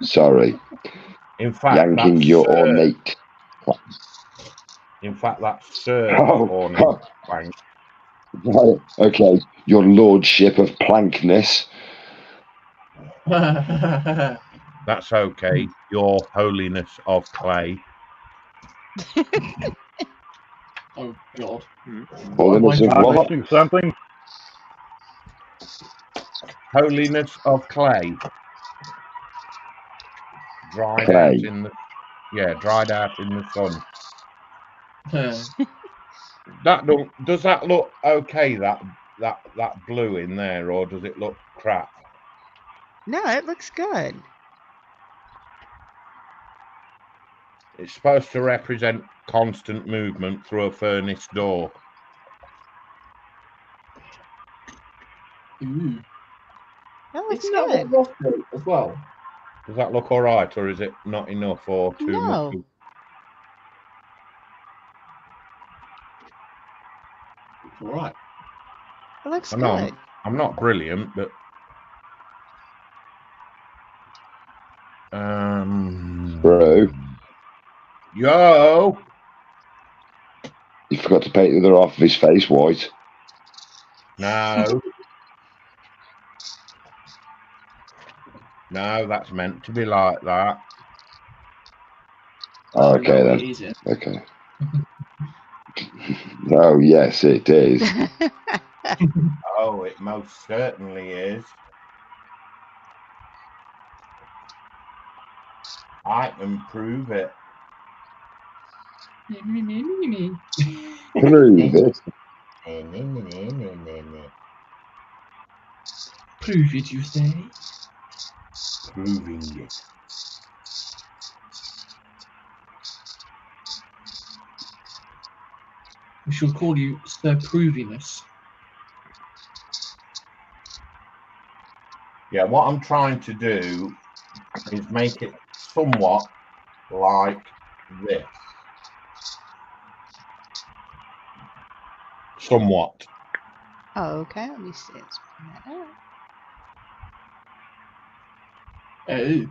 [SPEAKER 16] Sorry.
[SPEAKER 12] In fact,
[SPEAKER 16] Yanking
[SPEAKER 12] that's
[SPEAKER 16] your ornate.
[SPEAKER 12] In fact, that's Sir ornate plank.
[SPEAKER 16] Right, okay, your lordship of plankness.
[SPEAKER 12] That's okay. Your holiness of clay.
[SPEAKER 17] Oh God.
[SPEAKER 16] Holiness of what?
[SPEAKER 14] Missing something?
[SPEAKER 12] Holiness of clay. Dried
[SPEAKER 16] Clay.
[SPEAKER 12] out in the dried out in the sun. Does that look okay? That blue in there, or does it look crap?
[SPEAKER 1] No, it looks good.
[SPEAKER 12] It's supposed to represent constant movement through a furnace door.
[SPEAKER 17] Ooh.
[SPEAKER 1] That looks
[SPEAKER 17] Isn't that
[SPEAKER 1] good.
[SPEAKER 17] what Ross wrote as well?
[SPEAKER 12] Does that look all right, or is it not enough, or too
[SPEAKER 1] No.
[SPEAKER 12] much?
[SPEAKER 17] It's all right.
[SPEAKER 1] It looks
[SPEAKER 12] I know
[SPEAKER 1] good.
[SPEAKER 12] I'm not brilliant, but
[SPEAKER 16] Bro,
[SPEAKER 12] yo,
[SPEAKER 16] you forgot to paint the other half of his face white.
[SPEAKER 12] no, no, that's meant to be like that.
[SPEAKER 16] Oh, okay
[SPEAKER 17] No,
[SPEAKER 16] then.
[SPEAKER 17] it isn't.
[SPEAKER 16] Okay. Oh yes, it is.
[SPEAKER 12] Oh, it most certainly is. I can prove it.
[SPEAKER 16] Prove it.
[SPEAKER 17] Prove it, you say?
[SPEAKER 12] Proving it.
[SPEAKER 17] We shall call you Sir Provinus.
[SPEAKER 12] Yeah, what I'm trying to do is make it somewhat like this. Somewhat.
[SPEAKER 1] Oh, okay. Let me see. Let's bring that up.
[SPEAKER 17] Oh.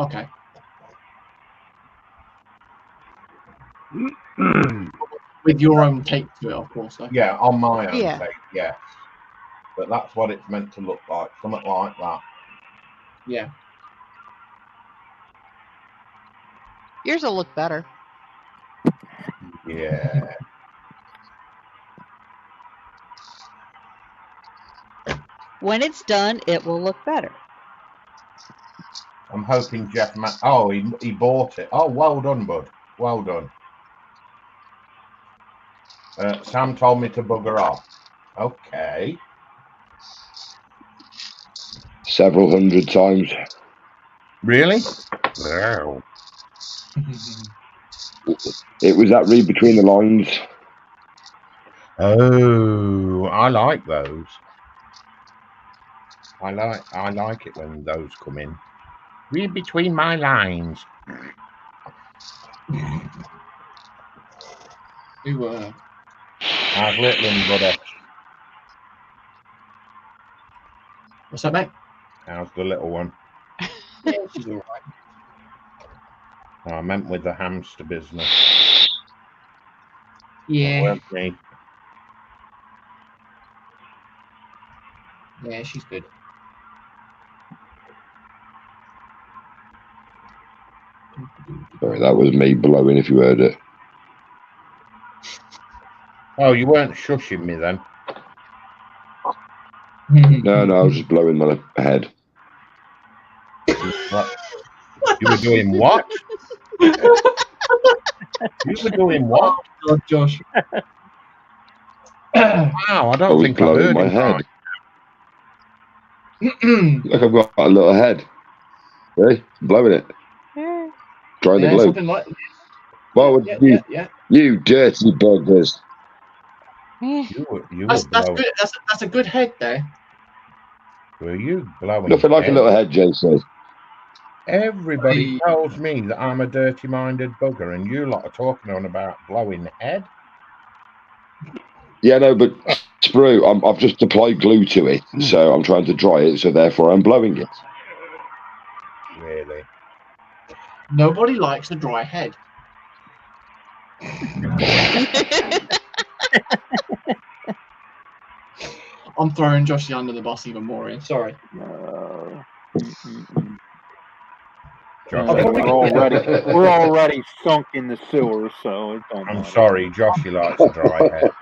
[SPEAKER 17] Okay. with your own take to it, of course. Though.
[SPEAKER 12] Yeah, on my own
[SPEAKER 1] Yeah.
[SPEAKER 12] take, yeah. But that's what it's meant to look like, something like that.
[SPEAKER 17] Yeah.
[SPEAKER 1] Yours will look better.
[SPEAKER 12] Yeah.
[SPEAKER 1] When it's done, it will look better.
[SPEAKER 12] I'm hoping Jeff. He bought it. Oh, well done, bud. Well done. Sam told me to bugger off. Okay.
[SPEAKER 16] Several hundred times.
[SPEAKER 12] Really? Wow.
[SPEAKER 16] It was that read between the lines.
[SPEAKER 12] Oh, I like those. I like it when those come in. Read between my lines. How's Litland, buddy?
[SPEAKER 17] What's that, mate?
[SPEAKER 12] How's the little one?
[SPEAKER 17] Yeah, she's all right.
[SPEAKER 12] Oh, I meant with the hamster business.
[SPEAKER 17] Yeah.
[SPEAKER 12] Weren't me.
[SPEAKER 17] Yeah, she's good.
[SPEAKER 16] Sorry, that was me blowing if you heard it.
[SPEAKER 12] Oh, you weren't shushing me then?
[SPEAKER 16] No, I was just blowing my head.
[SPEAKER 12] What? You were doing what? You were doing what?
[SPEAKER 17] Oh, Josh.
[SPEAKER 12] Wow, I don't
[SPEAKER 16] was
[SPEAKER 12] think I
[SPEAKER 16] blowing
[SPEAKER 12] heard
[SPEAKER 16] my
[SPEAKER 12] him
[SPEAKER 16] head.
[SPEAKER 12] right.
[SPEAKER 16] Look, I've got a little head. See? Blowing it. Drying the glue.
[SPEAKER 17] Something like that.
[SPEAKER 16] Well,
[SPEAKER 17] Yeah.
[SPEAKER 16] you dirty buggers.
[SPEAKER 12] You were
[SPEAKER 17] That's
[SPEAKER 12] blowing.
[SPEAKER 17] good. That's a good head there.
[SPEAKER 12] Were you blowing?
[SPEAKER 16] Nothing like a little head, Jay says.
[SPEAKER 12] Everybody tells me that I'm a dirty-minded bugger, and you lot are talking on about blowing head.
[SPEAKER 16] Yeah, no, but Sprue, I've just applied glue to it, so I'm trying to dry it, so therefore I'm blowing it.
[SPEAKER 12] Really?
[SPEAKER 17] Nobody likes a dry head. I'm throwing Joshy under the bus even more. Ian. Sorry.
[SPEAKER 4] We're already sunk in the sewer, so it don't
[SPEAKER 12] I'm
[SPEAKER 4] matter.
[SPEAKER 12] sorry, Joshy likes a dry head.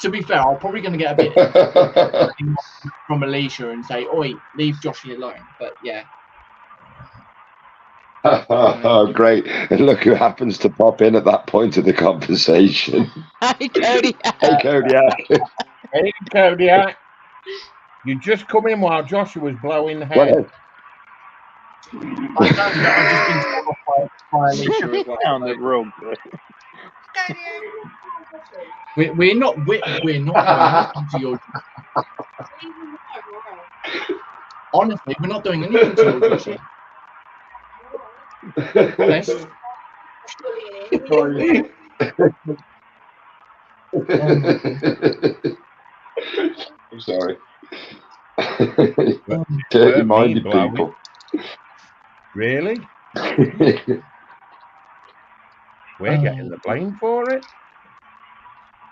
[SPEAKER 17] To be fair, I'm probably going to get a bit from Alicia and say, "Oi, leave Joshy alone." But yeah.
[SPEAKER 16] Oh, great. And look who happens to pop in at that point of the conversation.
[SPEAKER 1] Hi, Kodiak.
[SPEAKER 16] Hey, Kodiak.
[SPEAKER 12] Hey, Kodiak. You just come in while Joshua was blowing the head.
[SPEAKER 17] I've just been told off by Alicia as well.
[SPEAKER 4] Sounded real good.
[SPEAKER 17] We're not going to your. Honestly, we're not doing anything to your Joshy. Honest.
[SPEAKER 16] I'm sorry. Dirty-minded people.
[SPEAKER 12] Really? We're getting the blame for it?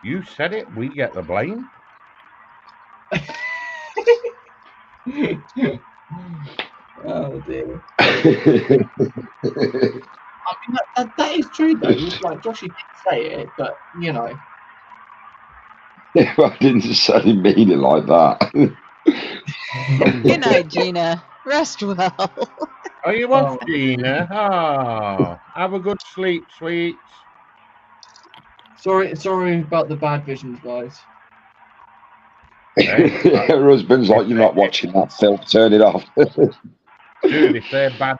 [SPEAKER 12] You said it, we get the blame?
[SPEAKER 17] Oh dear. I mean, that is true though. Like Joshy did say it, but you know.
[SPEAKER 16] Yeah, I didn't necessarily mean it like that.
[SPEAKER 1] Good night, Gina. Rest well.
[SPEAKER 12] Are you off, Gina? Oh, have a good sleep, sweets.
[SPEAKER 17] Sorry about the bad visions, guys.
[SPEAKER 12] Hey,
[SPEAKER 16] her husband's like, you're not watching that film, turn it off.
[SPEAKER 12] Dude, if they're bad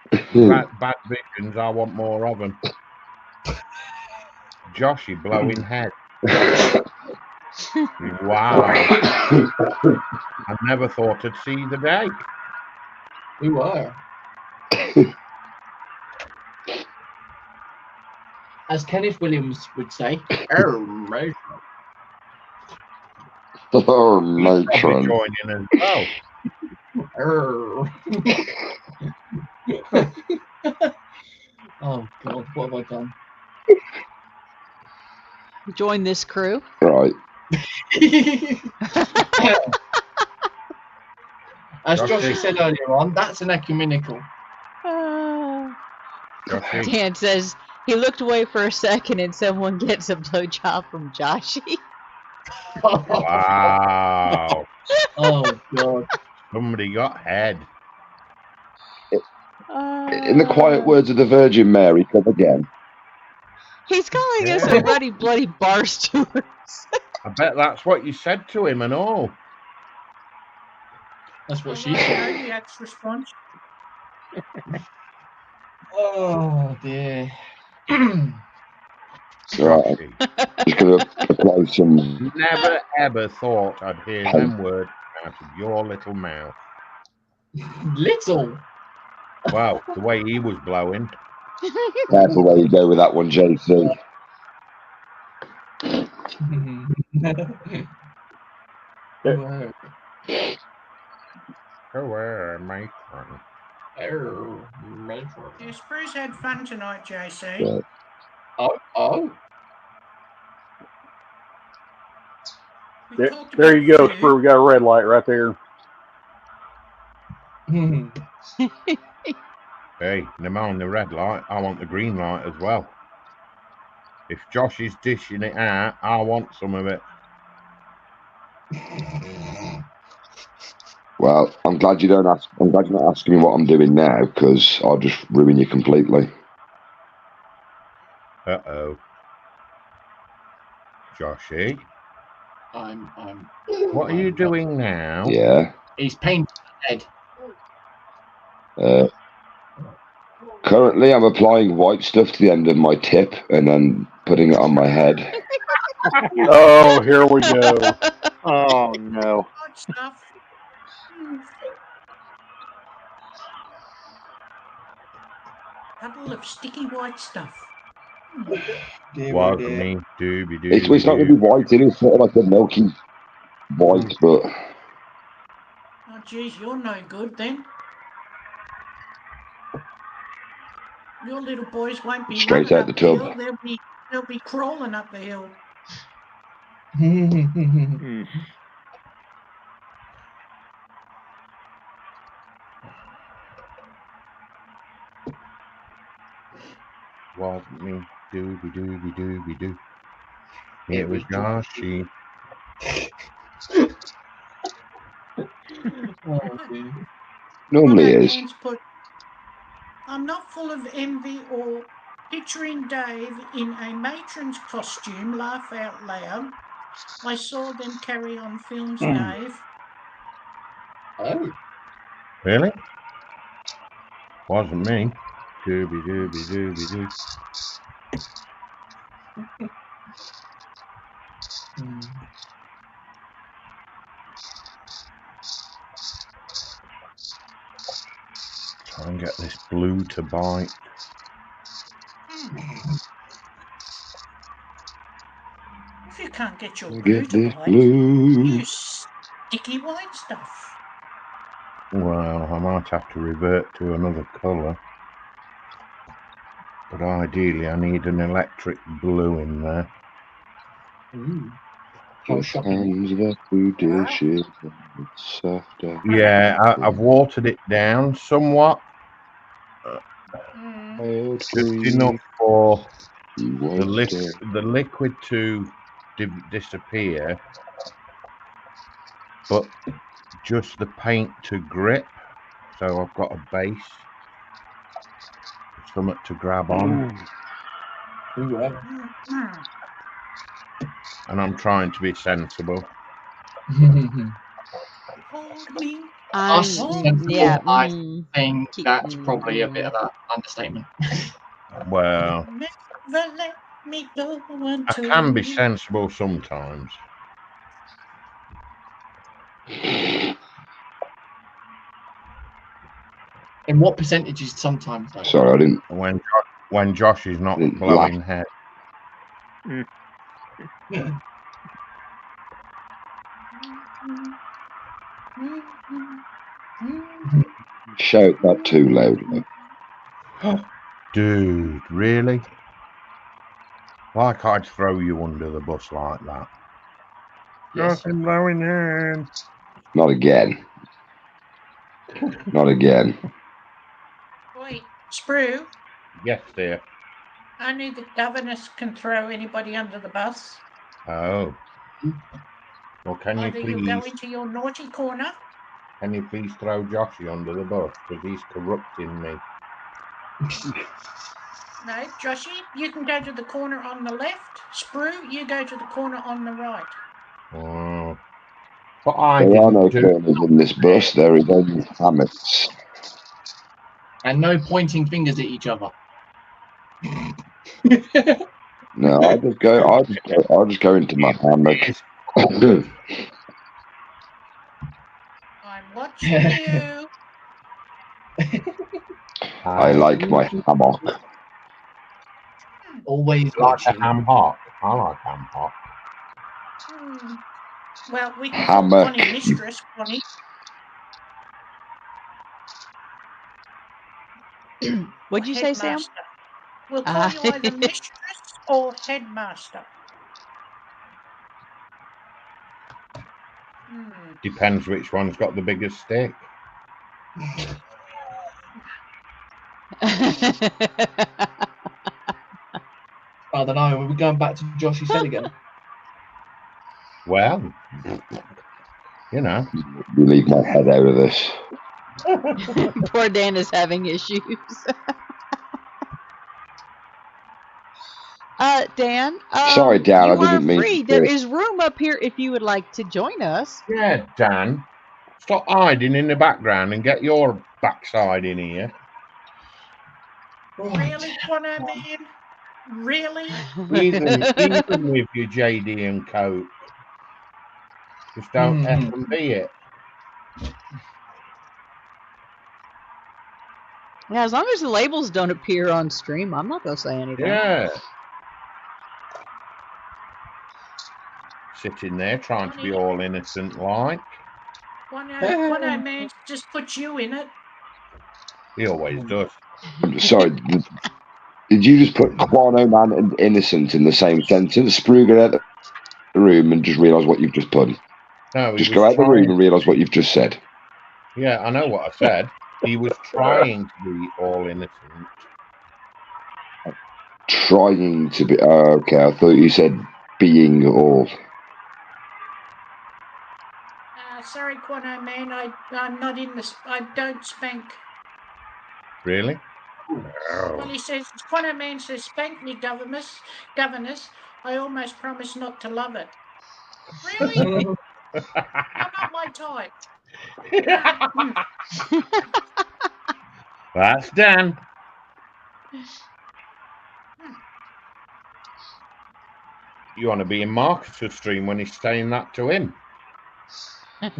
[SPEAKER 12] visions, I want more of them. Joshy blowing head. Wow. I never thought I'd see the day.
[SPEAKER 17] You are. As Kenneth Williams would say, oh, matron.
[SPEAKER 16] Oh,
[SPEAKER 12] Matron.
[SPEAKER 16] matron.
[SPEAKER 12] Joining as well.
[SPEAKER 17] Oh, God, what have I done?
[SPEAKER 1] Join this crew.
[SPEAKER 16] Right.
[SPEAKER 17] As Joshy said earlier on, that's an ecumenical.
[SPEAKER 1] Dan says he looked away for a second and someone gets a blowjob from Joshy.
[SPEAKER 12] Wow.
[SPEAKER 17] Oh, God.
[SPEAKER 12] Somebody got head.
[SPEAKER 16] In the quiet words of the Virgin Mary, come again.
[SPEAKER 1] He's calling us a ruddy, bloody bar stewards.
[SPEAKER 12] I bet that's what you said to him and all.
[SPEAKER 17] That's what she said.
[SPEAKER 3] React's response.
[SPEAKER 17] Oh, dear.
[SPEAKER 16] Right. Just going to apply some.
[SPEAKER 12] Never ever thought I'd hear them words out of your little mouth.
[SPEAKER 17] Little?
[SPEAKER 12] Well, the way he was blowing.
[SPEAKER 16] Careful where you go with that one, JC.
[SPEAKER 12] Where, matron?
[SPEAKER 17] Oh, matron.
[SPEAKER 3] Yeah, Spruce had fun tonight, JC.
[SPEAKER 16] Right.
[SPEAKER 17] Oh.
[SPEAKER 14] There you go, Spur. We got a red light right there.
[SPEAKER 12] Hey, never mind the red light. I want the green light as well. If Josh is dishing it out, I want some of it.
[SPEAKER 16] Well, I'm glad you don't ask. I'm glad you're not asking me what I'm doing now, because I'll just ruin you completely.
[SPEAKER 12] Uh-oh. Joshy?
[SPEAKER 17] I'm.
[SPEAKER 12] What are you doing now?
[SPEAKER 16] Yeah.
[SPEAKER 17] He's painting his
[SPEAKER 16] head. Currently, I'm applying white stuff to the end of my tip and then putting it on my head.
[SPEAKER 14] Oh, here we go. Oh, no.
[SPEAKER 3] White stuff. Couple of sticky white stuff.
[SPEAKER 12] Was me, dooby doo.
[SPEAKER 16] It's not going to be white, it's sort of like a milky white, but.
[SPEAKER 3] Oh, geez, you're no good then. Your little boys won't be
[SPEAKER 16] Straight
[SPEAKER 3] running
[SPEAKER 16] out
[SPEAKER 3] up
[SPEAKER 16] the
[SPEAKER 3] the
[SPEAKER 16] tub.
[SPEAKER 3] hill. They'll be crawling up the hill.
[SPEAKER 12] Was me, dooby dooby dooby doo. It was Joshy.
[SPEAKER 16] Normally is.
[SPEAKER 3] I'm not full of envy or picturing Dave in a matron's costume, laugh out loud. I saw them carry on films, Dave.
[SPEAKER 17] Oh.
[SPEAKER 12] Really? Wasn't me. Dooby dooby dooby doo. Try and get this blue to bite.
[SPEAKER 3] If you can't get your blue
[SPEAKER 16] Get
[SPEAKER 3] to
[SPEAKER 16] this
[SPEAKER 3] bite,
[SPEAKER 16] blue.
[SPEAKER 3] use sticky white stuff.
[SPEAKER 12] Well, I might have to revert to another colour. But ideally, I need an electric blue in there. Yeah, I've watered it down somewhat. Just enough for the liquid to disappear, but just the paint to grip. So I've got a base, something to grab on. And I'm trying to be sensible.
[SPEAKER 17] I think that's probably a bit of an understatement.
[SPEAKER 12] Well,
[SPEAKER 3] Never let me go
[SPEAKER 12] I can be sensible sometimes.
[SPEAKER 17] In what percentages sometimes, though?
[SPEAKER 16] Sorry, I didn't.
[SPEAKER 12] When Josh is not blowing head.
[SPEAKER 16] Shout that too loudly.
[SPEAKER 12] Dude, really? Like I'd throw you under the bus like that.
[SPEAKER 17] Yes.
[SPEAKER 12] Nothing blowing in.
[SPEAKER 16] Not again. Not again.
[SPEAKER 3] Wait, Sprue,
[SPEAKER 12] Yes, dear.
[SPEAKER 3] only the governess can throw anybody under the bus.
[SPEAKER 12] Oh. Well, can you
[SPEAKER 3] Either you go
[SPEAKER 12] please
[SPEAKER 3] into your naughty corner.
[SPEAKER 12] throw Joshy under the bus because he's corrupting me.
[SPEAKER 3] No, Joshy, you can go to the corner on the left. Sprue, you go to the corner on the right.
[SPEAKER 12] Oh. But I
[SPEAKER 16] There are
[SPEAKER 12] didn't
[SPEAKER 16] no
[SPEAKER 12] do
[SPEAKER 16] corners in this bus. There is only hammocks.
[SPEAKER 17] And no pointing fingers at each other.
[SPEAKER 16] No, I'll just go into my hammock.
[SPEAKER 3] I'm watching you.
[SPEAKER 16] I like my hammock.
[SPEAKER 17] Always
[SPEAKER 12] like a
[SPEAKER 17] watching.
[SPEAKER 12] ham hock. I like ham hock.
[SPEAKER 3] Well, we can
[SPEAKER 16] Hammock.
[SPEAKER 3] call Connie mistress, Connie.
[SPEAKER 1] What'd you say, Sam?
[SPEAKER 3] Headmaster. We'll call you either mistress or headmaster.
[SPEAKER 12] Depends which one's got the biggest stick.
[SPEAKER 17] I don't know. Are we going back to Joshy's head again?
[SPEAKER 12] Well, you know.
[SPEAKER 16] You leave my head out of this.
[SPEAKER 1] Poor Dan is having issues. Dan.
[SPEAKER 16] Sorry, Dan.
[SPEAKER 1] You
[SPEAKER 16] I didn't
[SPEAKER 1] are
[SPEAKER 16] mean.
[SPEAKER 1] free. There is room up here if you would like to join us.
[SPEAKER 12] Yeah, Dan. Stop hiding in the background and get your backside in here.
[SPEAKER 3] Really, Quano man? Really?
[SPEAKER 12] Even with your JD and Coke. Just don't F and be it.
[SPEAKER 1] Yeah, as long as the labels don't appear on stream, I'm not gonna say anything.
[SPEAKER 12] Yeah. Sitting there trying to be all innocent like.
[SPEAKER 3] Quano man just put you in it.
[SPEAKER 12] He always does.
[SPEAKER 16] Sorry. Did you just put Quano Man and innocent in the same sentence? Sprue, get out the room and just realise what you've just put.
[SPEAKER 12] No,
[SPEAKER 16] just go out the room and realise what you've just said.
[SPEAKER 12] Yeah, I know what I said. He was trying to be all innocent.
[SPEAKER 16] Trying to be. Okay, I thought you said being all.
[SPEAKER 3] Sorry, Quano man. I'm not in this. I don't spank.
[SPEAKER 12] Really?
[SPEAKER 3] Well, he says, Quano man says, spank me, governess. I almost promise not to love it. Really? You're not my type.
[SPEAKER 12] That's Dan. You want to be in Marcus's stream when he's saying that to him.
[SPEAKER 3] I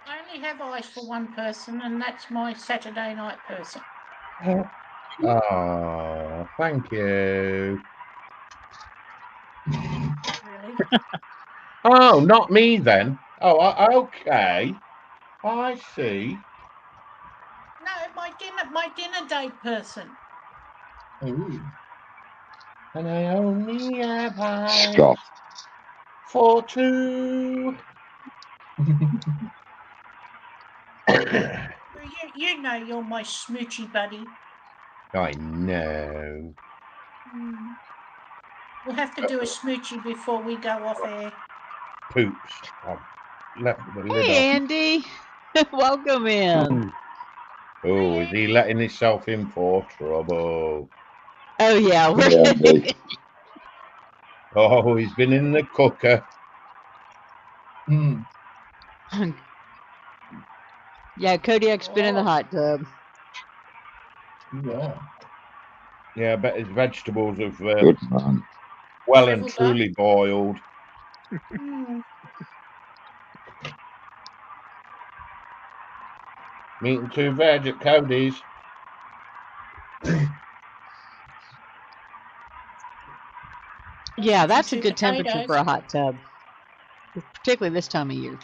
[SPEAKER 3] only have eyes for one person, and that's my Saturday night person.
[SPEAKER 12] Oh, thank you.
[SPEAKER 3] Really?
[SPEAKER 12] Oh, not me then. Oh, okay. I see.
[SPEAKER 3] No, my dinner date person.
[SPEAKER 17] Ooh.
[SPEAKER 12] And I only have eyes
[SPEAKER 16] Stop.
[SPEAKER 12] for two.
[SPEAKER 3] You know you're my smoochy buddy.
[SPEAKER 12] I know.
[SPEAKER 3] We'll have to do a smoochie before we go off air.
[SPEAKER 12] Poops. I've left the lid
[SPEAKER 1] Hey,
[SPEAKER 12] off.
[SPEAKER 1] Andy. Welcome in.
[SPEAKER 12] Oh, is he letting himself in for trouble?
[SPEAKER 1] Oh, yeah.
[SPEAKER 12] Oh, he's been in the cooker.
[SPEAKER 1] Yeah, Kodiak's been in the hot tub.
[SPEAKER 17] Yeah.
[SPEAKER 12] Yeah, I bet his vegetables have
[SPEAKER 16] Good man.
[SPEAKER 12] well and truly boiled. Meat and two veg at Cody's.
[SPEAKER 1] Yeah, that's a good
[SPEAKER 3] potatoes.
[SPEAKER 1] temperature for a hot tub, particularly this time of year.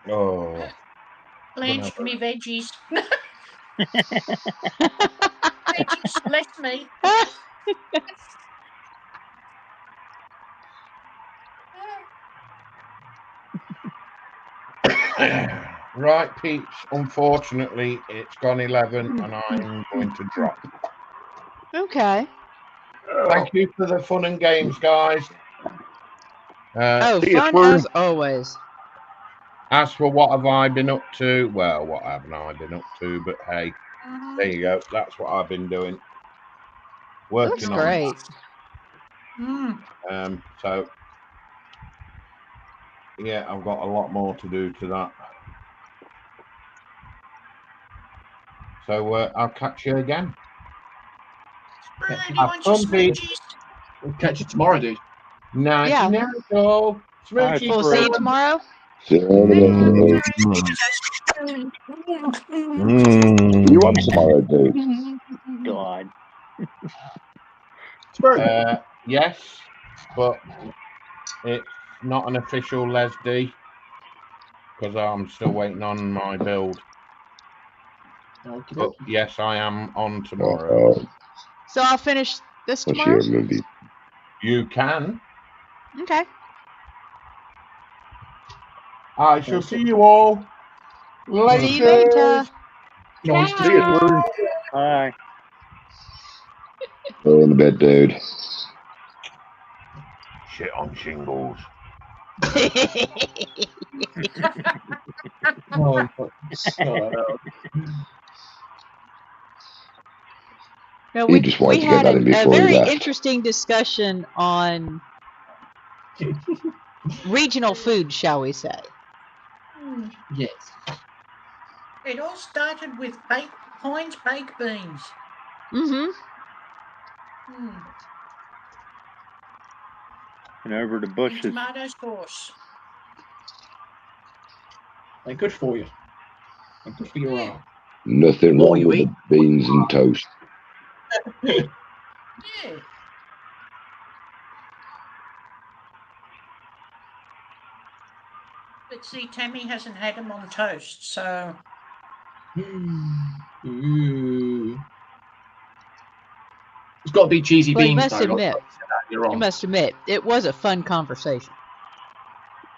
[SPEAKER 12] Oh,
[SPEAKER 3] blanched me veggies. Veggies, less meat.
[SPEAKER 12] Right, peeps. Unfortunately, it's gone 11, and I'm going to drop.
[SPEAKER 1] Okay.
[SPEAKER 12] Thank you for the fun and games, guys.
[SPEAKER 1] Fun as always.
[SPEAKER 12] As for what have I been up to? Well, what haven't I been up to? But hey, there you go. That's what I've been doing. Working
[SPEAKER 1] Looks great.
[SPEAKER 12] So yeah, I've got a lot more to do to that. So I'll catch you again.
[SPEAKER 3] Brady wants your smoochies.
[SPEAKER 17] We'll catch you tomorrow, dude.
[SPEAKER 12] Nighty
[SPEAKER 1] Yeah.
[SPEAKER 12] night, all. Smoochies.
[SPEAKER 1] We'll see you tomorrow.
[SPEAKER 16] You want tomorrow, dude?
[SPEAKER 4] God.
[SPEAKER 12] Yes, but it's not an official LesD because I'm still waiting on my build. But yes, I am on tomorrow.
[SPEAKER 1] So I'll finish this
[SPEAKER 16] What's
[SPEAKER 1] tomorrow.
[SPEAKER 16] your movie?
[SPEAKER 12] You can.
[SPEAKER 1] Okay.
[SPEAKER 12] I shall see you all later.
[SPEAKER 1] See you later.
[SPEAKER 14] See you, Swerve.
[SPEAKER 4] Bye.
[SPEAKER 16] Go in bed, dude.
[SPEAKER 12] Shit on shingles.
[SPEAKER 17] Oh,
[SPEAKER 1] No,
[SPEAKER 16] He just wanted
[SPEAKER 1] we
[SPEAKER 16] to get
[SPEAKER 1] had
[SPEAKER 16] that in
[SPEAKER 1] a
[SPEAKER 16] before he
[SPEAKER 1] very
[SPEAKER 16] left.
[SPEAKER 1] interesting discussion on regional food, shall we say.
[SPEAKER 17] Yes.
[SPEAKER 3] It all started with Heinz baked beans.
[SPEAKER 1] Mm-hmm.
[SPEAKER 4] And over the
[SPEAKER 3] And
[SPEAKER 4] bushes.
[SPEAKER 3] tomato sauce.
[SPEAKER 17] They're good for you. They're good for your arm.
[SPEAKER 16] Nothing
[SPEAKER 17] More
[SPEAKER 16] wrong
[SPEAKER 17] you
[SPEAKER 16] with
[SPEAKER 17] eat.
[SPEAKER 16] the beans and toast.
[SPEAKER 3] Yeah. But see, Tammy hasn't had them on toast, so.
[SPEAKER 17] Ooh. It's got to be cheesy
[SPEAKER 1] Well, you
[SPEAKER 17] beans,
[SPEAKER 1] must
[SPEAKER 17] though.
[SPEAKER 1] admit,
[SPEAKER 17] You're
[SPEAKER 1] you must admit, it was a fun conversation.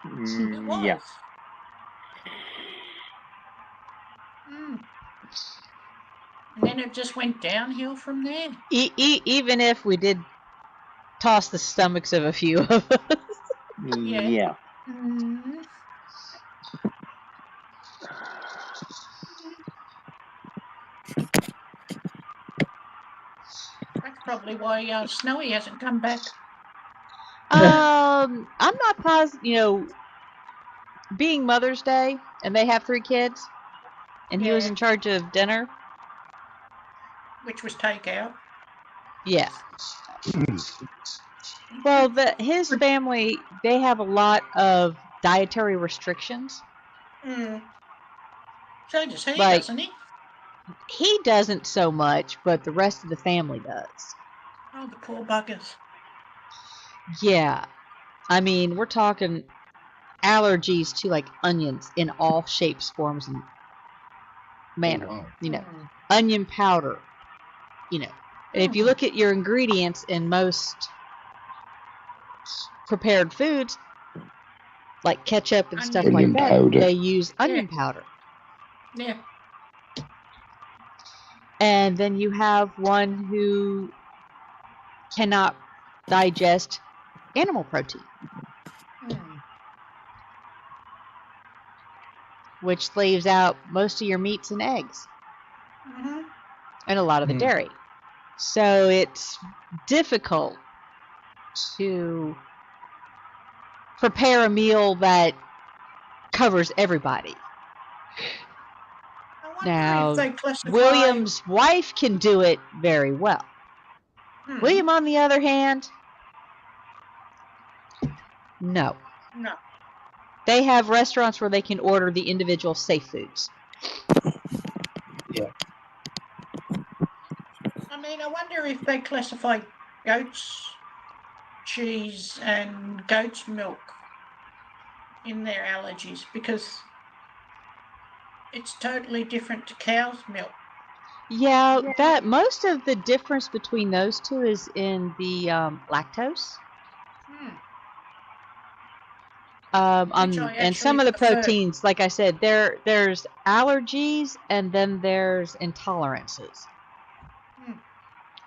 [SPEAKER 3] It was.
[SPEAKER 4] Yeah.
[SPEAKER 3] And then it just went downhill from there.
[SPEAKER 1] Even if we did toss the stomachs of a few of us.
[SPEAKER 4] Yeah.
[SPEAKER 3] That's probably why Snowy hasn't come back.
[SPEAKER 1] I'm not positive. Being Mother's Day, and they have 3 kids, and he was in charge of dinner.
[SPEAKER 3] Which was takeout.
[SPEAKER 1] Yeah. Well, his family, they have a lot of dietary restrictions.
[SPEAKER 3] So does he,
[SPEAKER 1] Like,
[SPEAKER 3] doesn't he?
[SPEAKER 1] He doesn't so much, but the rest of the family does.
[SPEAKER 3] Oh, the poor buggers.
[SPEAKER 1] Yeah. I mean, we're talking allergies to, like, onions in all shapes, forms, and manner.
[SPEAKER 17] Oh, wow.
[SPEAKER 1] Onion powder. And if you look at your ingredients in most prepared foods, like ketchup and stuff
[SPEAKER 16] Onion
[SPEAKER 1] like that,
[SPEAKER 16] powder.
[SPEAKER 1] they use onion powder.
[SPEAKER 3] Yeah.
[SPEAKER 1] And then you have one who cannot digest animal protein, which leaves out most of your meats and eggs, and a lot of the dairy. So it's difficult to prepare a meal that covers everybody. Now,
[SPEAKER 3] if they classify...
[SPEAKER 1] William's wife can do it very well. William, on the other hand, no.
[SPEAKER 3] No.
[SPEAKER 1] They have restaurants where they can order the individual safe foods.
[SPEAKER 17] Yeah.
[SPEAKER 3] I mean, I wonder if they classify goat's cheese and goat's milk in their allergies, because it's totally different to cow's milk.
[SPEAKER 1] Yeah, that most of the difference between those two is in the lactose.
[SPEAKER 3] Which I
[SPEAKER 1] And some
[SPEAKER 3] actually
[SPEAKER 1] of the
[SPEAKER 3] prefer.
[SPEAKER 1] proteins, like I said, there's allergies and then there's intolerances.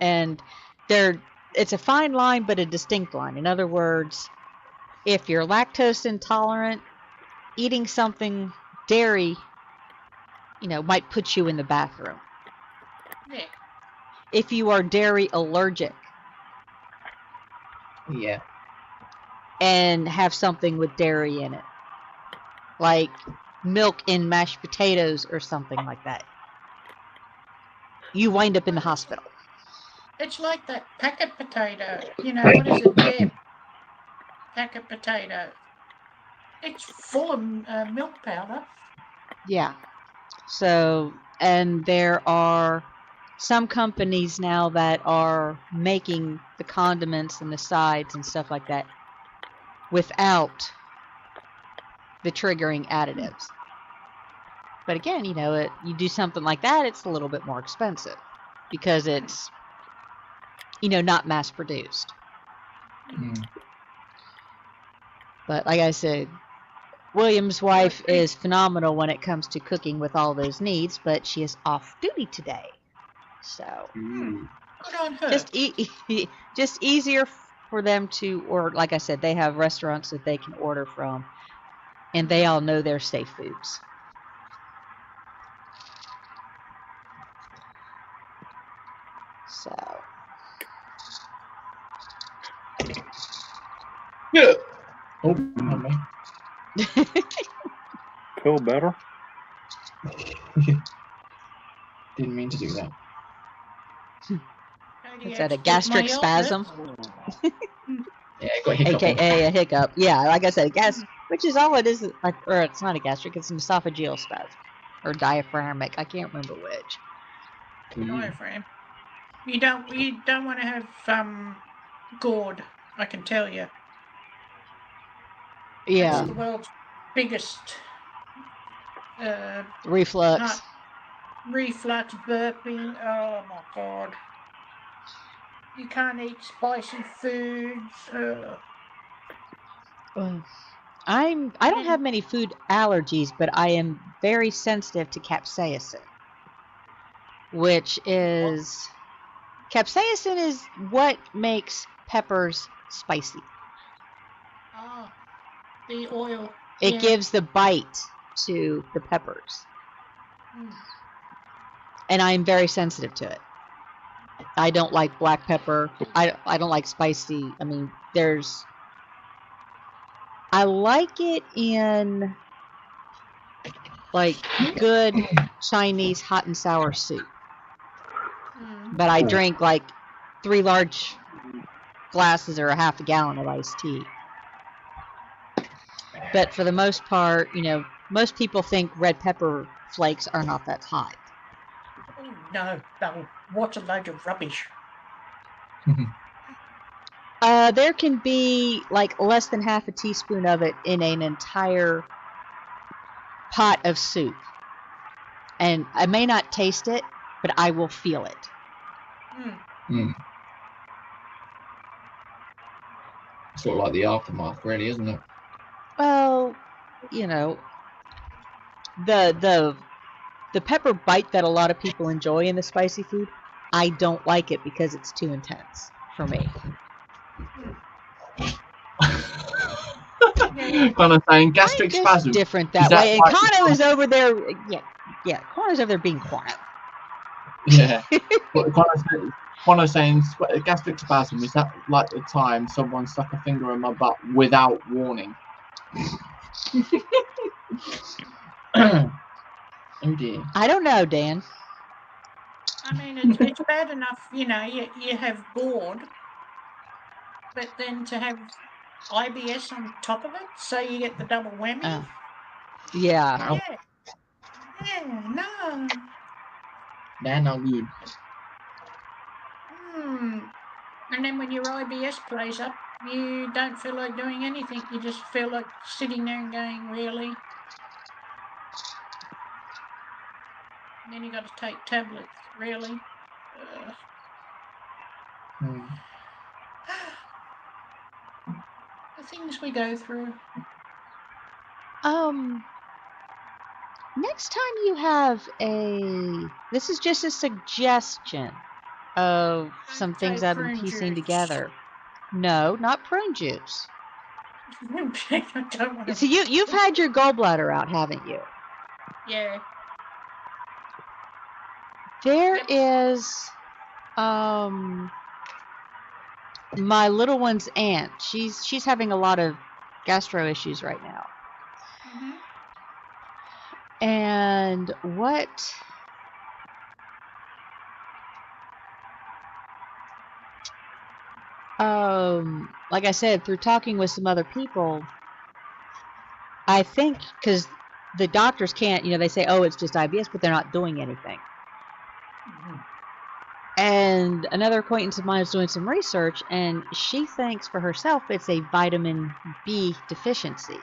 [SPEAKER 1] And it's a fine line, but a distinct line. In other words, if you're lactose intolerant, eating something dairy, might put you in the bathroom.
[SPEAKER 3] Yeah.
[SPEAKER 1] If you are dairy allergic,
[SPEAKER 17] Yeah.
[SPEAKER 1] and have something with dairy in it, like milk in mashed potatoes or something like that, you wind up in the hospital.
[SPEAKER 3] It's like that packet potato. What is it, Deb? Packet potato. It's full of milk powder.
[SPEAKER 1] Yeah. So, and there are some companies now that are making the condiments and the sides and stuff like that without the triggering additives. But again, you do something like that, it's a little bit more expensive because it's, not mass produced. But like I said, William's wife is phenomenal when it comes to cooking with all those needs, but she is off duty today. So
[SPEAKER 3] Good on her.
[SPEAKER 1] just easier for them to, or like I said, they have restaurants that they can order from, and they all know their safe foods. So.
[SPEAKER 17] Yeah. Oh, not me.
[SPEAKER 4] Feel better?
[SPEAKER 17] Didn't mean to do that.
[SPEAKER 1] Is that a gastric spasm?
[SPEAKER 17] Yeah, I got a hiccup.
[SPEAKER 1] AKA a hiccup. Yeah, like I said, which is all it is, or it's not a gastric, it's an esophageal spasm. Or diaphragmic, I can't remember which.
[SPEAKER 3] Diaphragm. You don't want to have gourd, I can tell you.
[SPEAKER 1] Yeah.
[SPEAKER 3] It's the world's biggest
[SPEAKER 1] reflux.
[SPEAKER 3] Reflux, burping. Oh my god. You can't eat spicy foods.
[SPEAKER 1] I don't have many food allergies, but I am very sensitive to capsaicin, which is capsaicin is what makes peppers spicy.
[SPEAKER 3] Ah, the oil.
[SPEAKER 1] It gives the bite to the peppers. And I'm very sensitive to it. I don't like black pepper. I don't like spicy. I mean, I like it in like good Chinese hot and sour soup. But I drink like 3 large glasses or a half a gallon of iced tea. But for the most part, most people think red pepper flakes are not that hot.
[SPEAKER 3] No, what a load of rubbish.
[SPEAKER 1] There can be like less than half a teaspoon of it in an entire pot of soup. And I may not taste it, but I will feel it.
[SPEAKER 17] Sort of like the aftermath, really, isn't it?
[SPEAKER 1] Well, the pepper bite that a lot of people enjoy in the spicy food, I don't like it because it's too intense for me.
[SPEAKER 17] Kind of saying gastric spasm.
[SPEAKER 1] Different that way. And Kano is over there. Yeah. Kano's over there being Kano.
[SPEAKER 17] Yeah. What I'm saying, gastric spasm, is that like the time someone stuck a finger in my butt without warning? Oh dear.
[SPEAKER 1] I don't know, Dan.
[SPEAKER 3] I mean, it's bad enough, you have gourd, but then to have IBS on top of it, so you get the double whammy.
[SPEAKER 1] Yeah.
[SPEAKER 3] Yeah, no.
[SPEAKER 17] They're not good.
[SPEAKER 3] And then when your IBS plays up, you don't feel like doing anything. You just feel like sitting there and going, really? Then you got to take tablets. Really? The things we go through.
[SPEAKER 1] Next time you have this is just a suggestion of some things I've been
[SPEAKER 3] prune
[SPEAKER 1] piecing
[SPEAKER 3] juice.
[SPEAKER 1] together. No, not prune juice.
[SPEAKER 3] I don't want to.
[SPEAKER 1] So you've had your gallbladder out, haven't you?
[SPEAKER 3] Yeah.
[SPEAKER 1] There is my little one's aunt. She's having a lot of gastro issues right now. And what like I said, through talking with some other people, I think because the doctors can't, they say, oh, it's just IBS, but they're not doing anything. And another acquaintance of mine is doing some research, and she thinks for herself it's a vitamin B deficiency.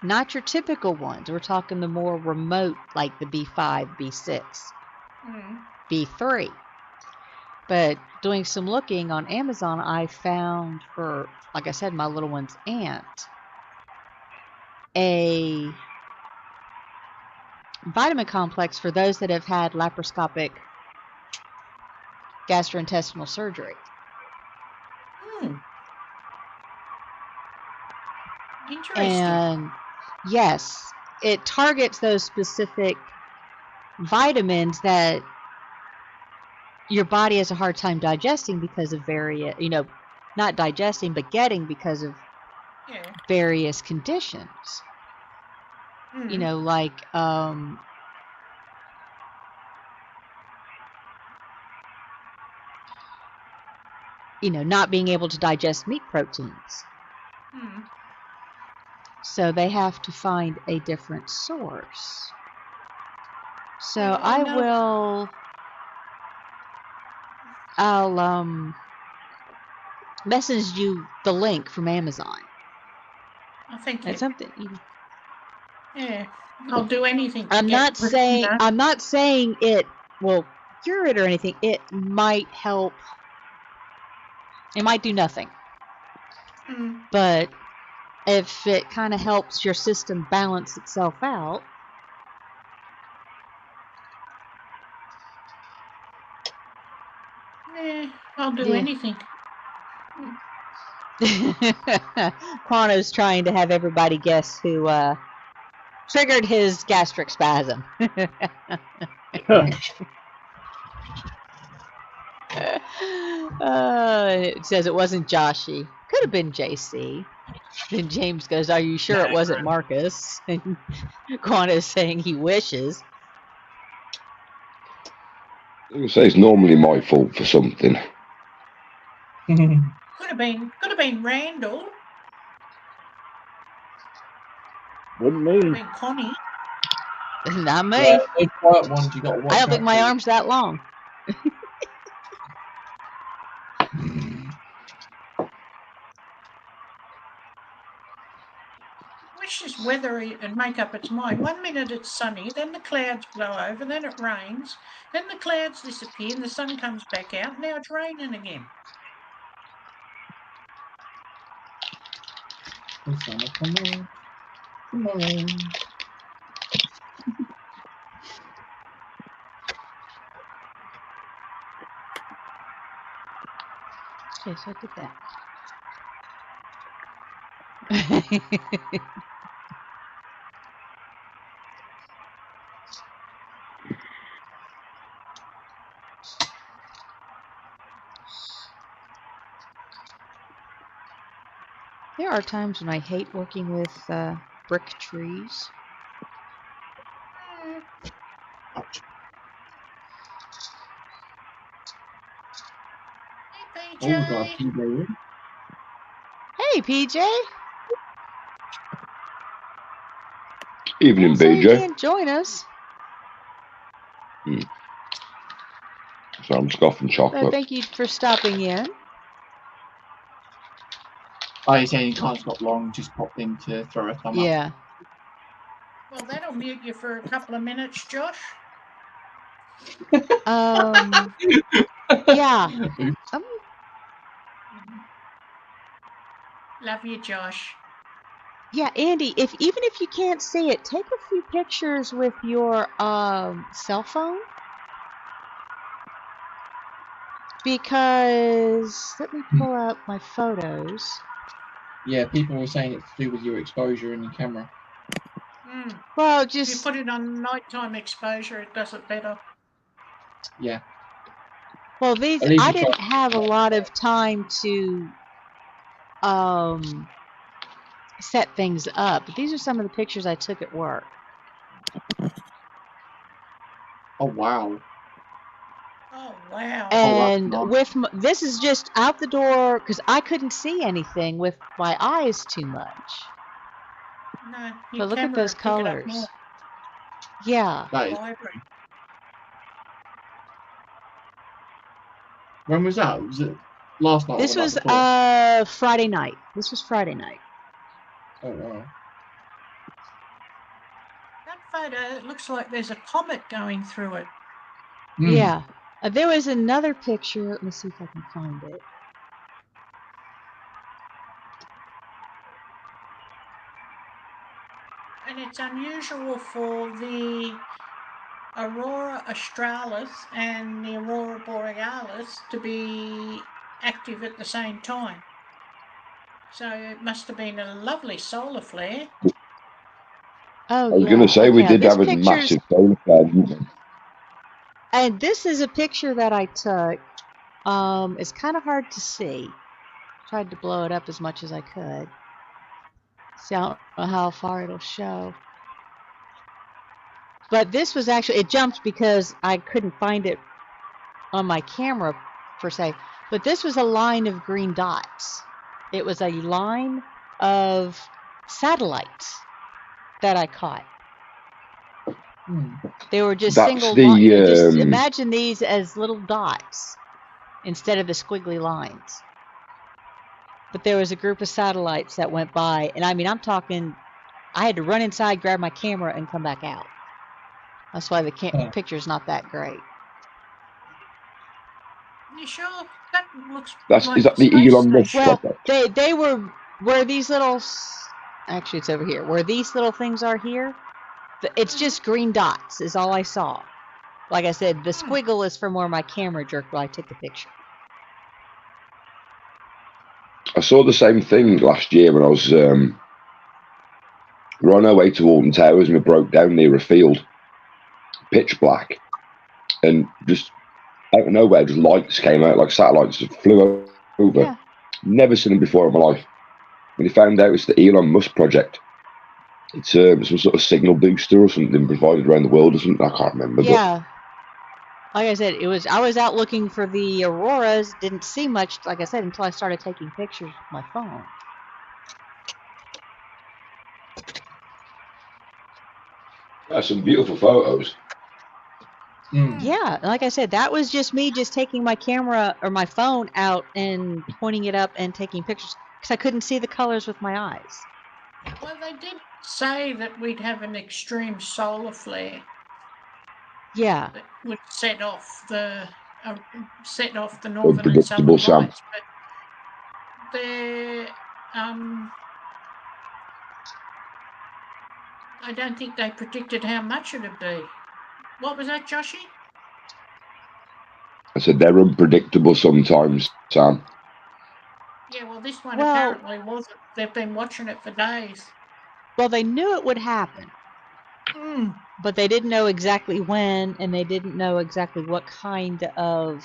[SPEAKER 1] Not your typical ones. We're talking the more remote, like the B5, B6, B3. But doing some looking on Amazon, I found for, like I said, my little one's aunt, a vitamin complex for those that have had laparoscopic gastrointestinal surgery.
[SPEAKER 3] Interesting.
[SPEAKER 1] And yes, it targets those specific vitamins that your body has a hard time digesting because of various, not digesting, but getting because of various conditions. Like not being able to digest meat proteins. So they have to find a different source. So I'll message you the link from Amazon.
[SPEAKER 3] I think
[SPEAKER 1] it's something.
[SPEAKER 3] Yeah, I'll do anything.
[SPEAKER 1] I'm not saying it will cure it or anything. It might help. It might do nothing. But if it kind of helps your system balance itself out.
[SPEAKER 3] I'll do anything.
[SPEAKER 1] Quano's trying to have everybody guess who triggered his gastric spasm. It says it wasn't Joshy. Could have been JC. Then James goes, are you sure it wasn't Marcus? And Quano's saying he wishes.
[SPEAKER 16] I would say it's normally my fault for something.
[SPEAKER 3] Could have been Randall.
[SPEAKER 14] Wouldn't me.
[SPEAKER 3] Could have been Connie.
[SPEAKER 1] Not me.
[SPEAKER 17] Yeah, those quiet ones you got to watch
[SPEAKER 1] I don't think
[SPEAKER 17] out
[SPEAKER 1] my
[SPEAKER 17] for.
[SPEAKER 1] arm's that long.
[SPEAKER 3] Wish this weather and make up its mind. 1 minute it's sunny, then the clouds blow over, then it rains, then the clouds disappear and the sun comes back out. Now it's raining again.
[SPEAKER 17] Come on.
[SPEAKER 1] Okay, so I did that. There are times when I hate working with brick trees.
[SPEAKER 3] Hey,
[SPEAKER 17] Oh, God, PJ.
[SPEAKER 1] Hey, PJ.
[SPEAKER 16] Evening,
[SPEAKER 1] So you
[SPEAKER 16] BJ.
[SPEAKER 1] can't join us.
[SPEAKER 16] So I'm scoffing chocolate.
[SPEAKER 1] Thank you for stopping in.
[SPEAKER 17] Oh, you're saying you can't stop long, just popped in to throw a thumb up.
[SPEAKER 1] Yeah.
[SPEAKER 3] Well, that'll mute you for a couple of minutes, Josh.
[SPEAKER 1] Yeah.
[SPEAKER 3] Love you, Josh.
[SPEAKER 1] Yeah, Andy, even if you can't see it, take a few pictures with your cell phone. Because let me pull up my photos.
[SPEAKER 17] Yeah, people were saying it's to do with your exposure in your camera.
[SPEAKER 1] Well,
[SPEAKER 3] If you
[SPEAKER 1] just
[SPEAKER 3] put it on nighttime exposure, it does it better.
[SPEAKER 17] Yeah.
[SPEAKER 1] well,
[SPEAKER 17] At least
[SPEAKER 1] I
[SPEAKER 17] you
[SPEAKER 1] didn't
[SPEAKER 17] try.
[SPEAKER 1] have a lot of time to set things up. But these are some of the pictures I took at work.
[SPEAKER 17] Oh wow.
[SPEAKER 3] Oh wow.
[SPEAKER 1] And
[SPEAKER 17] nice.
[SPEAKER 1] with this is just out the door because I couldn't see anything with my eyes too much.
[SPEAKER 3] No,
[SPEAKER 1] But
[SPEAKER 3] your
[SPEAKER 1] look at
[SPEAKER 3] camera
[SPEAKER 1] those
[SPEAKER 3] will pick it up more.
[SPEAKER 1] colors. Yeah.
[SPEAKER 17] That is.
[SPEAKER 3] Vibrant.
[SPEAKER 17] When was that? Was it last night
[SPEAKER 1] This
[SPEAKER 17] or the
[SPEAKER 1] was
[SPEAKER 17] night before?
[SPEAKER 1] Friday night. This was Friday night.
[SPEAKER 17] Oh wow.
[SPEAKER 3] That photo, it looks like there's a comet going through it.
[SPEAKER 1] Yeah. There was another picture. Let me see if I can find it.
[SPEAKER 3] And it's unusual for the Aurora Australis and the Aurora Borealis to be active at the same time. So it must have been a lovely solar flare.
[SPEAKER 1] Oh
[SPEAKER 16] I was
[SPEAKER 1] yeah.
[SPEAKER 16] going to say we
[SPEAKER 1] Yeah,
[SPEAKER 16] did
[SPEAKER 1] this
[SPEAKER 16] have a
[SPEAKER 1] picture's
[SPEAKER 16] massive solar flare, didn't we?
[SPEAKER 1] and this is a picture that I took. It's kind of hard to see. Tried to blow it up as much as I could. See, I don't know how far it'll show. But this was actually, it jumped because I couldn't find it on my camera, per se. But this was a line of green dots. It was a line of satellites that I caught. They were just
[SPEAKER 16] That's
[SPEAKER 1] single
[SPEAKER 16] the
[SPEAKER 1] just imagine these as little dots instead of the squiggly lines. But there was a group of satellites that went by, and I mean, I'm talking, I had to run inside, grab my camera, and come back out. That's why the picture's not that great.
[SPEAKER 3] You sure? That looks
[SPEAKER 16] is
[SPEAKER 3] like
[SPEAKER 16] that
[SPEAKER 3] a
[SPEAKER 16] the
[SPEAKER 3] space
[SPEAKER 16] Elon Musk
[SPEAKER 3] station.
[SPEAKER 1] Well,
[SPEAKER 16] project?
[SPEAKER 1] they were these little. Actually, it's over here. Where these little things are here, it's just green dots. Is all I saw. Like I said, the squiggle is from where my camera jerked while I took the picture.
[SPEAKER 16] I saw the same thing last year when I was we were on our way to Alton Towers and we broke down near a field, pitch black, and just out of nowhere, just lights came out like satellites just flew over.
[SPEAKER 1] Yeah.
[SPEAKER 16] Never seen them before in my life. When you found out it's the Elon Musk project, it's some sort of signal booster or something provided around the world or something. I can't remember.
[SPEAKER 1] Yeah. Like I said, I was out looking for the auroras. Didn't see much, like I said, until I started taking pictures with my phone.
[SPEAKER 16] But some beautiful photos.
[SPEAKER 1] Yeah, like I said, that was just me just taking my camera or my phone out and pointing it up and taking pictures because I couldn't see the colors with my eyes.
[SPEAKER 3] Well, they did say that we'd have an extreme solar flare.
[SPEAKER 1] Yeah.
[SPEAKER 3] That would set off the northern and southern
[SPEAKER 16] Unpredictable, Sam.
[SPEAKER 3] lights, but I don't think they predicted how much it'd be. What was that, Joshy?
[SPEAKER 16] I said they're unpredictable sometimes, Sam.
[SPEAKER 3] Yeah, well, this one
[SPEAKER 1] Well-
[SPEAKER 3] apparently wasn't. They've been watching it for days.
[SPEAKER 1] Well, they knew it would happen, but they didn't know exactly when, and they didn't know exactly what kind of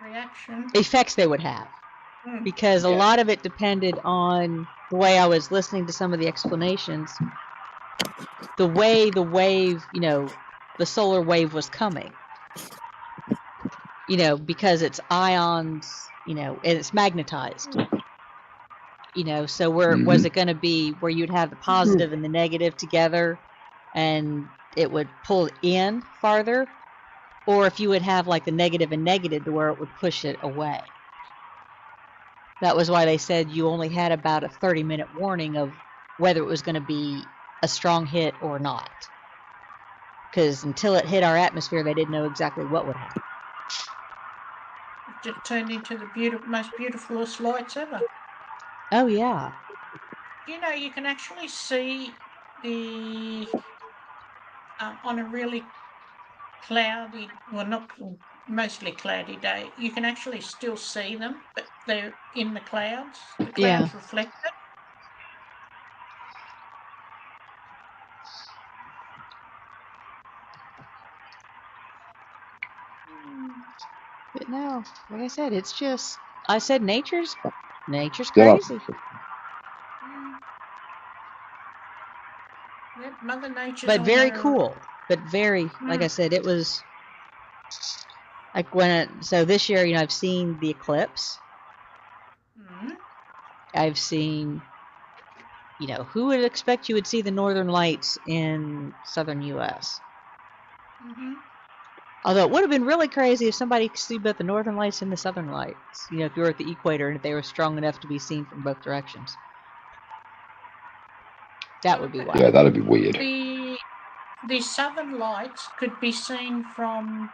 [SPEAKER 3] Reaction.
[SPEAKER 1] effects they would have. Because a lot of it depended on the way I was listening to some of the explanations, the way the wave, the solar wave was coming. Because it's ions, and it's magnetized. So was it going to be where you'd have the positive and the negative together and it would pull in farther? Or if you would have like the negative and negative to where it would push it away. That was why they said you only had about a 30-minute warning of whether it was going to be a strong hit or not. Because until it hit our atmosphere, they didn't know exactly what would happen.
[SPEAKER 3] It turned into the most beautifulest lights ever.
[SPEAKER 1] Oh, yeah.
[SPEAKER 3] You know, you can actually see the on a really cloudy, well, not mostly cloudy day, you can actually still see them, but they're in the clouds. The clouds reflect it.
[SPEAKER 1] But no, like I said, it's just, I said nature's
[SPEAKER 16] Yeah.
[SPEAKER 1] crazy.
[SPEAKER 3] Yep, Mother Nature's
[SPEAKER 1] But
[SPEAKER 3] on
[SPEAKER 1] very
[SPEAKER 3] her,
[SPEAKER 1] cool. But very, like I said, it was like so this year, you know, I've seen the eclipse. I've seen, you know, who would expect you would see the northern lights in southern U.S.? Although it would have been really crazy if somebody could see both the northern lights and the southern lights. You know, if you were at the equator and if they were strong enough to be seen from both directions. That would be wild.
[SPEAKER 16] Yeah, that'd be weird.
[SPEAKER 3] The southern lights could be seen from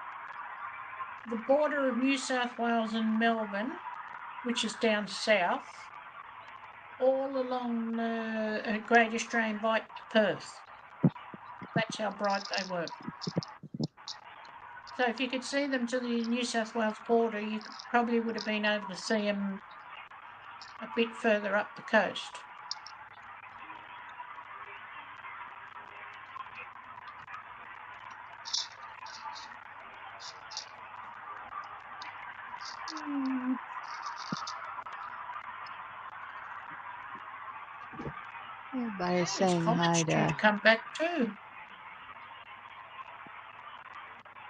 [SPEAKER 3] the border of New South Wales and Melbourne, which is down south, all along the Great Australian Bight to Perth. That's how bright they were. So if you could see them to the New South Wales border, you probably would have been able to see them a bit further up the coast.
[SPEAKER 1] Everybody is saying hi
[SPEAKER 3] Comet's due to
[SPEAKER 1] to.
[SPEAKER 3] come back too.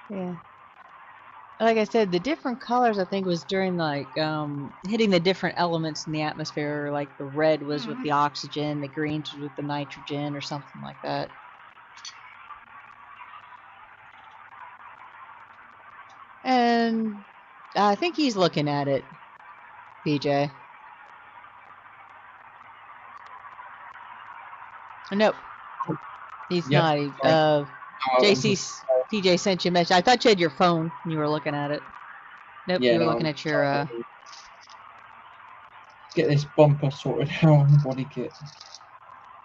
[SPEAKER 1] Yeah. Like I said, the different colors I think was during like hitting the different elements in the atmosphere. Like the red was with the oxygen, the green was with the nitrogen, or something like that. And I think he's looking at it, PJ. Nope. He's not. PJ sent you a message. I thought you had your phone and you were looking at it. Nope,
[SPEAKER 17] Yeah,
[SPEAKER 1] you were
[SPEAKER 17] no,
[SPEAKER 1] looking at your
[SPEAKER 17] get this bumper sorted out on the body kit.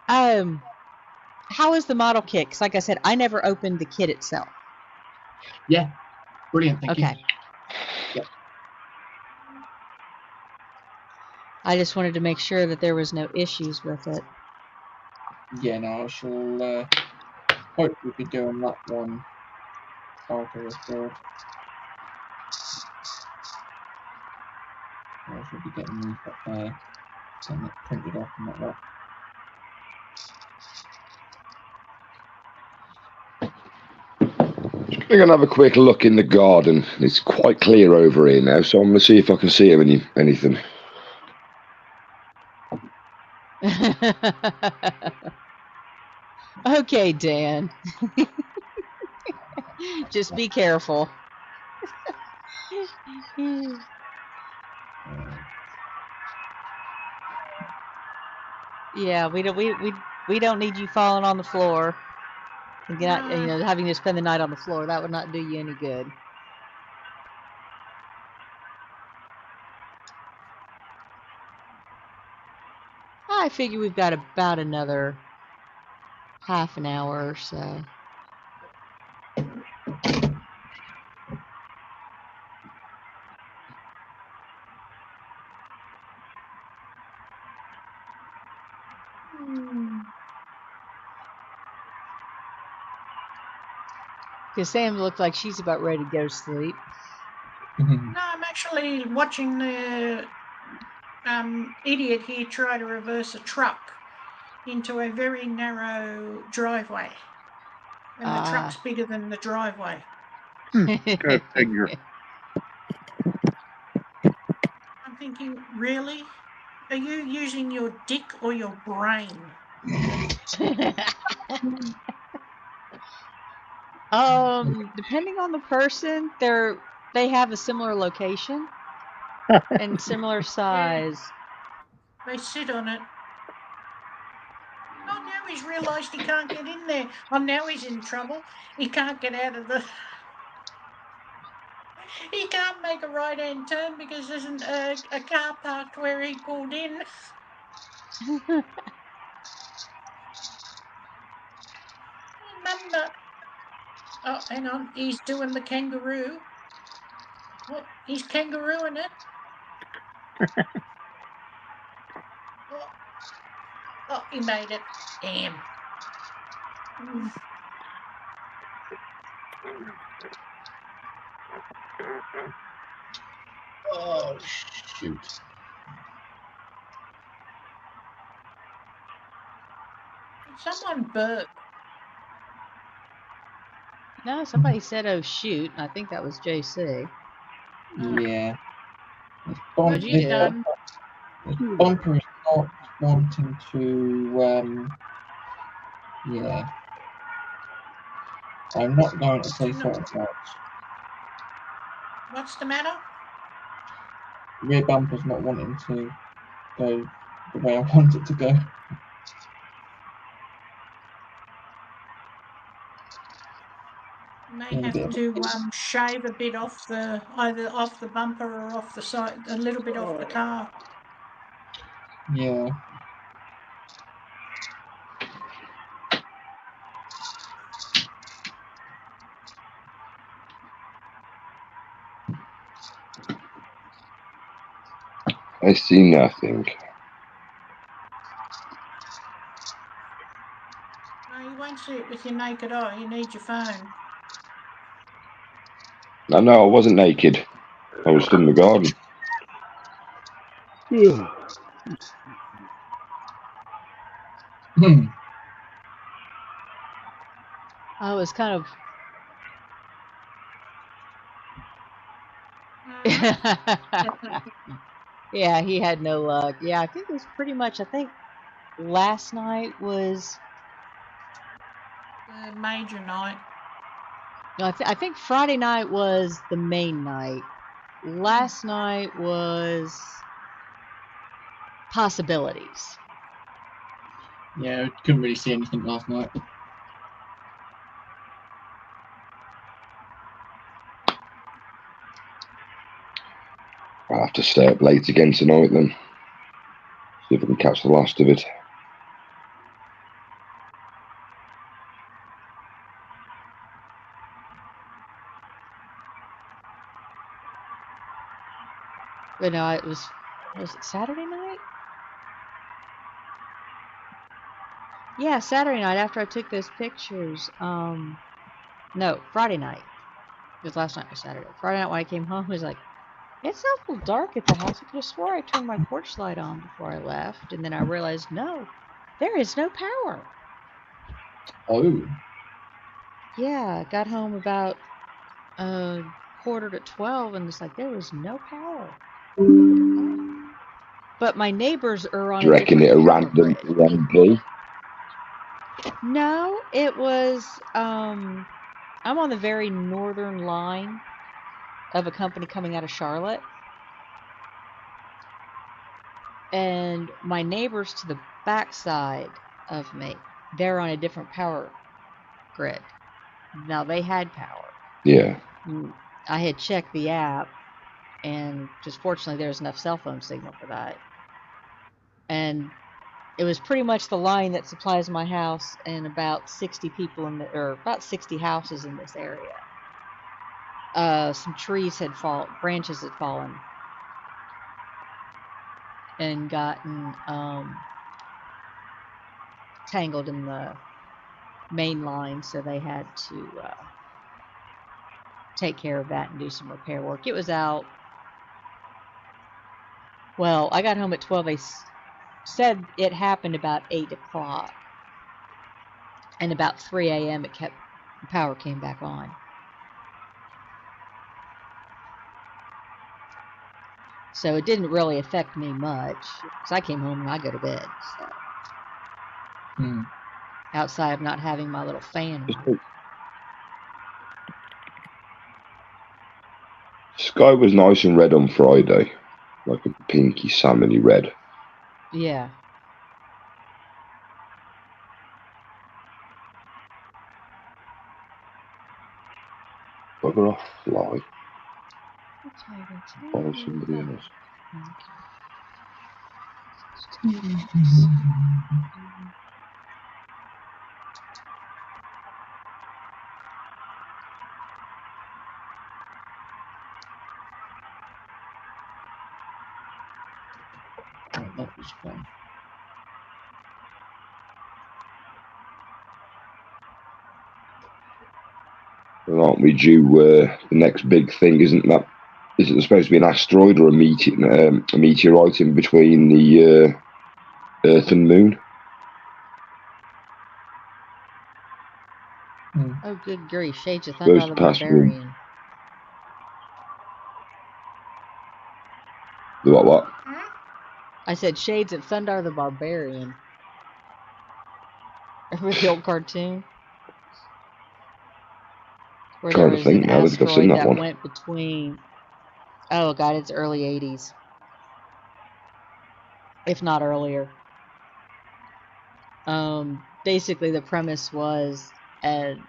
[SPEAKER 1] How is the model kit? Because like I said, I never opened the kit itself.
[SPEAKER 17] Yeah, brilliant, thank you.
[SPEAKER 1] Okay. I just wanted to make sure that there was no issues with it.
[SPEAKER 17] Yeah, no, I shall hopefully be doing that one after this build. I should be getting these up there, getting it printed off and like that.
[SPEAKER 16] I'm going to have a quick look in the garden. It's quite clear over here now, so I'm going to see if I can see anything.
[SPEAKER 1] Okay, Dan. Just be careful. Yeah, we don't need you falling on the floor. And you know, having to spend the night on the floor, that would not do you any good. I figure we've got about another half an hour or so. Because Sam looks like she's about ready to go to sleep.
[SPEAKER 3] No, I'm actually watching the idiot here try to reverse a truck into a very narrow driveway. And the truck's bigger than the driveway.
[SPEAKER 4] Go figure.
[SPEAKER 3] I'm thinking, really? Are you using your dick or your brain?
[SPEAKER 1] Depending on the person, they have a similar location and similar size.
[SPEAKER 3] They sit on it. Oh, now he's realised he can't get in there. Oh, now he's in trouble. He can't get out of the... He can't make a right-hand turn because there's a car parked where he pulled in. Remember... Oh, hang on. He's doing the kangaroo. Oh, he's kangarooing it. Oh, he made it. Damn.
[SPEAKER 17] Oh, shoot.
[SPEAKER 3] Someone burp.
[SPEAKER 1] No, somebody said, "Oh shoot!" I think that was JC.
[SPEAKER 17] Yeah.
[SPEAKER 1] What'd you done?
[SPEAKER 17] Bumper is not wanting to, yeah. I'm not going to say so much.
[SPEAKER 3] What's the matter?
[SPEAKER 17] Rear bumper's not wanting to go the way I want it to go.
[SPEAKER 3] May have to shave a bit off the either off the bumper or off the side, a little bit off the car.
[SPEAKER 17] Yeah.
[SPEAKER 16] I see nothing.
[SPEAKER 3] No, you won't see it with your naked eye. You need your phone.
[SPEAKER 16] No, I wasn't naked. I was still in the garden.
[SPEAKER 1] I was kind of. Yeah, he had no luck. Yeah, I think it was pretty much. I think last night was.
[SPEAKER 3] The major night.
[SPEAKER 1] No, I think Friday night was the main night. Last night was possibilities.
[SPEAKER 17] Yeah, I couldn't really see anything last night.
[SPEAKER 16] I'll have to stay up late again tonight then. See if I can catch the last of it.
[SPEAKER 1] But no, it was it Saturday night? Yeah, Saturday night after I took those pictures. No, Friday night. Because last night was Saturday. Friday night when I came home, it was like, it's awful dark at the house. I could have swore I turned my porch light on before I left, and then I realized, no, there is no power.
[SPEAKER 17] Oh.
[SPEAKER 1] Yeah, I got home about 11:45, and it's like there was no power. But my neighbors are on
[SPEAKER 16] Do you
[SPEAKER 1] a
[SPEAKER 16] reckon
[SPEAKER 1] different
[SPEAKER 16] it a
[SPEAKER 1] power
[SPEAKER 16] random
[SPEAKER 1] grid.
[SPEAKER 16] EMP?
[SPEAKER 1] No, it was. I'm on the very northern line of a company coming out of Charlotte. And my neighbors to the backside of me, they're on a different power grid. Now, they had power.
[SPEAKER 16] Yeah.
[SPEAKER 1] I had checked the app, and just fortunately, there's enough cell phone signal for that. And it was pretty much the line that supplies my house and about 60 people or about 60 houses in this area. Some trees had branches had fallen and gotten tangled in the main line, so they had to take care of that and do some repair work. It was out. Well, I got home at 12. They said it happened about 8 o'clock, and about 3 a.m. the power came back on. So it didn't really affect me much, because I came home and I go to bed. So. Outside of not having my little fan on.
[SPEAKER 16] Sky was nice and red on Friday, like a pinky salmony red.
[SPEAKER 1] Yeah.
[SPEAKER 16] Bugger off, fly. Follow somebody else.
[SPEAKER 17] Right, that was fun.
[SPEAKER 16] Well, aren't we due the next big thing? Isn't that? Is it supposed to be an asteroid or a meteorite in between the Earth and Moon?
[SPEAKER 1] Oh, good grief. Shades of Thunder
[SPEAKER 16] Supposed
[SPEAKER 1] the
[SPEAKER 16] to pass Moon.
[SPEAKER 1] Barbarian.
[SPEAKER 16] The what?
[SPEAKER 1] I said Shades of Thunder the Barbarian. Remember the old cartoon? Where there
[SPEAKER 16] Trying to
[SPEAKER 1] was
[SPEAKER 16] think
[SPEAKER 1] an
[SPEAKER 16] now. I think I've seen
[SPEAKER 1] asteroid
[SPEAKER 16] that
[SPEAKER 1] that
[SPEAKER 16] one.
[SPEAKER 1] went between... Oh, God, it's early 80s. If not earlier. Basically, the premise was an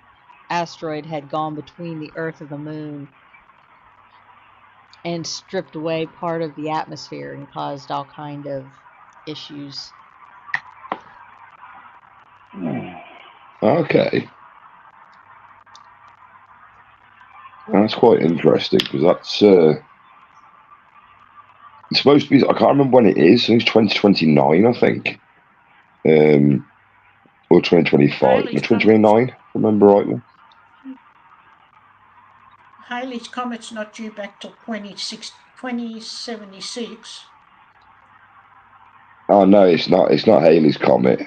[SPEAKER 1] asteroid had gone between the Earth and the Moon and stripped away part of the atmosphere and caused all kind of issues.
[SPEAKER 16] Okay. That's quite interesting because that's it's supposed to be. I can't remember when it is. I think it's 2029. I think, or 2025. No, 2029. If I remember rightly.
[SPEAKER 3] Halley's Comet's not due back till 2076.
[SPEAKER 16] Oh no, it's not. It's not Halley's Comet.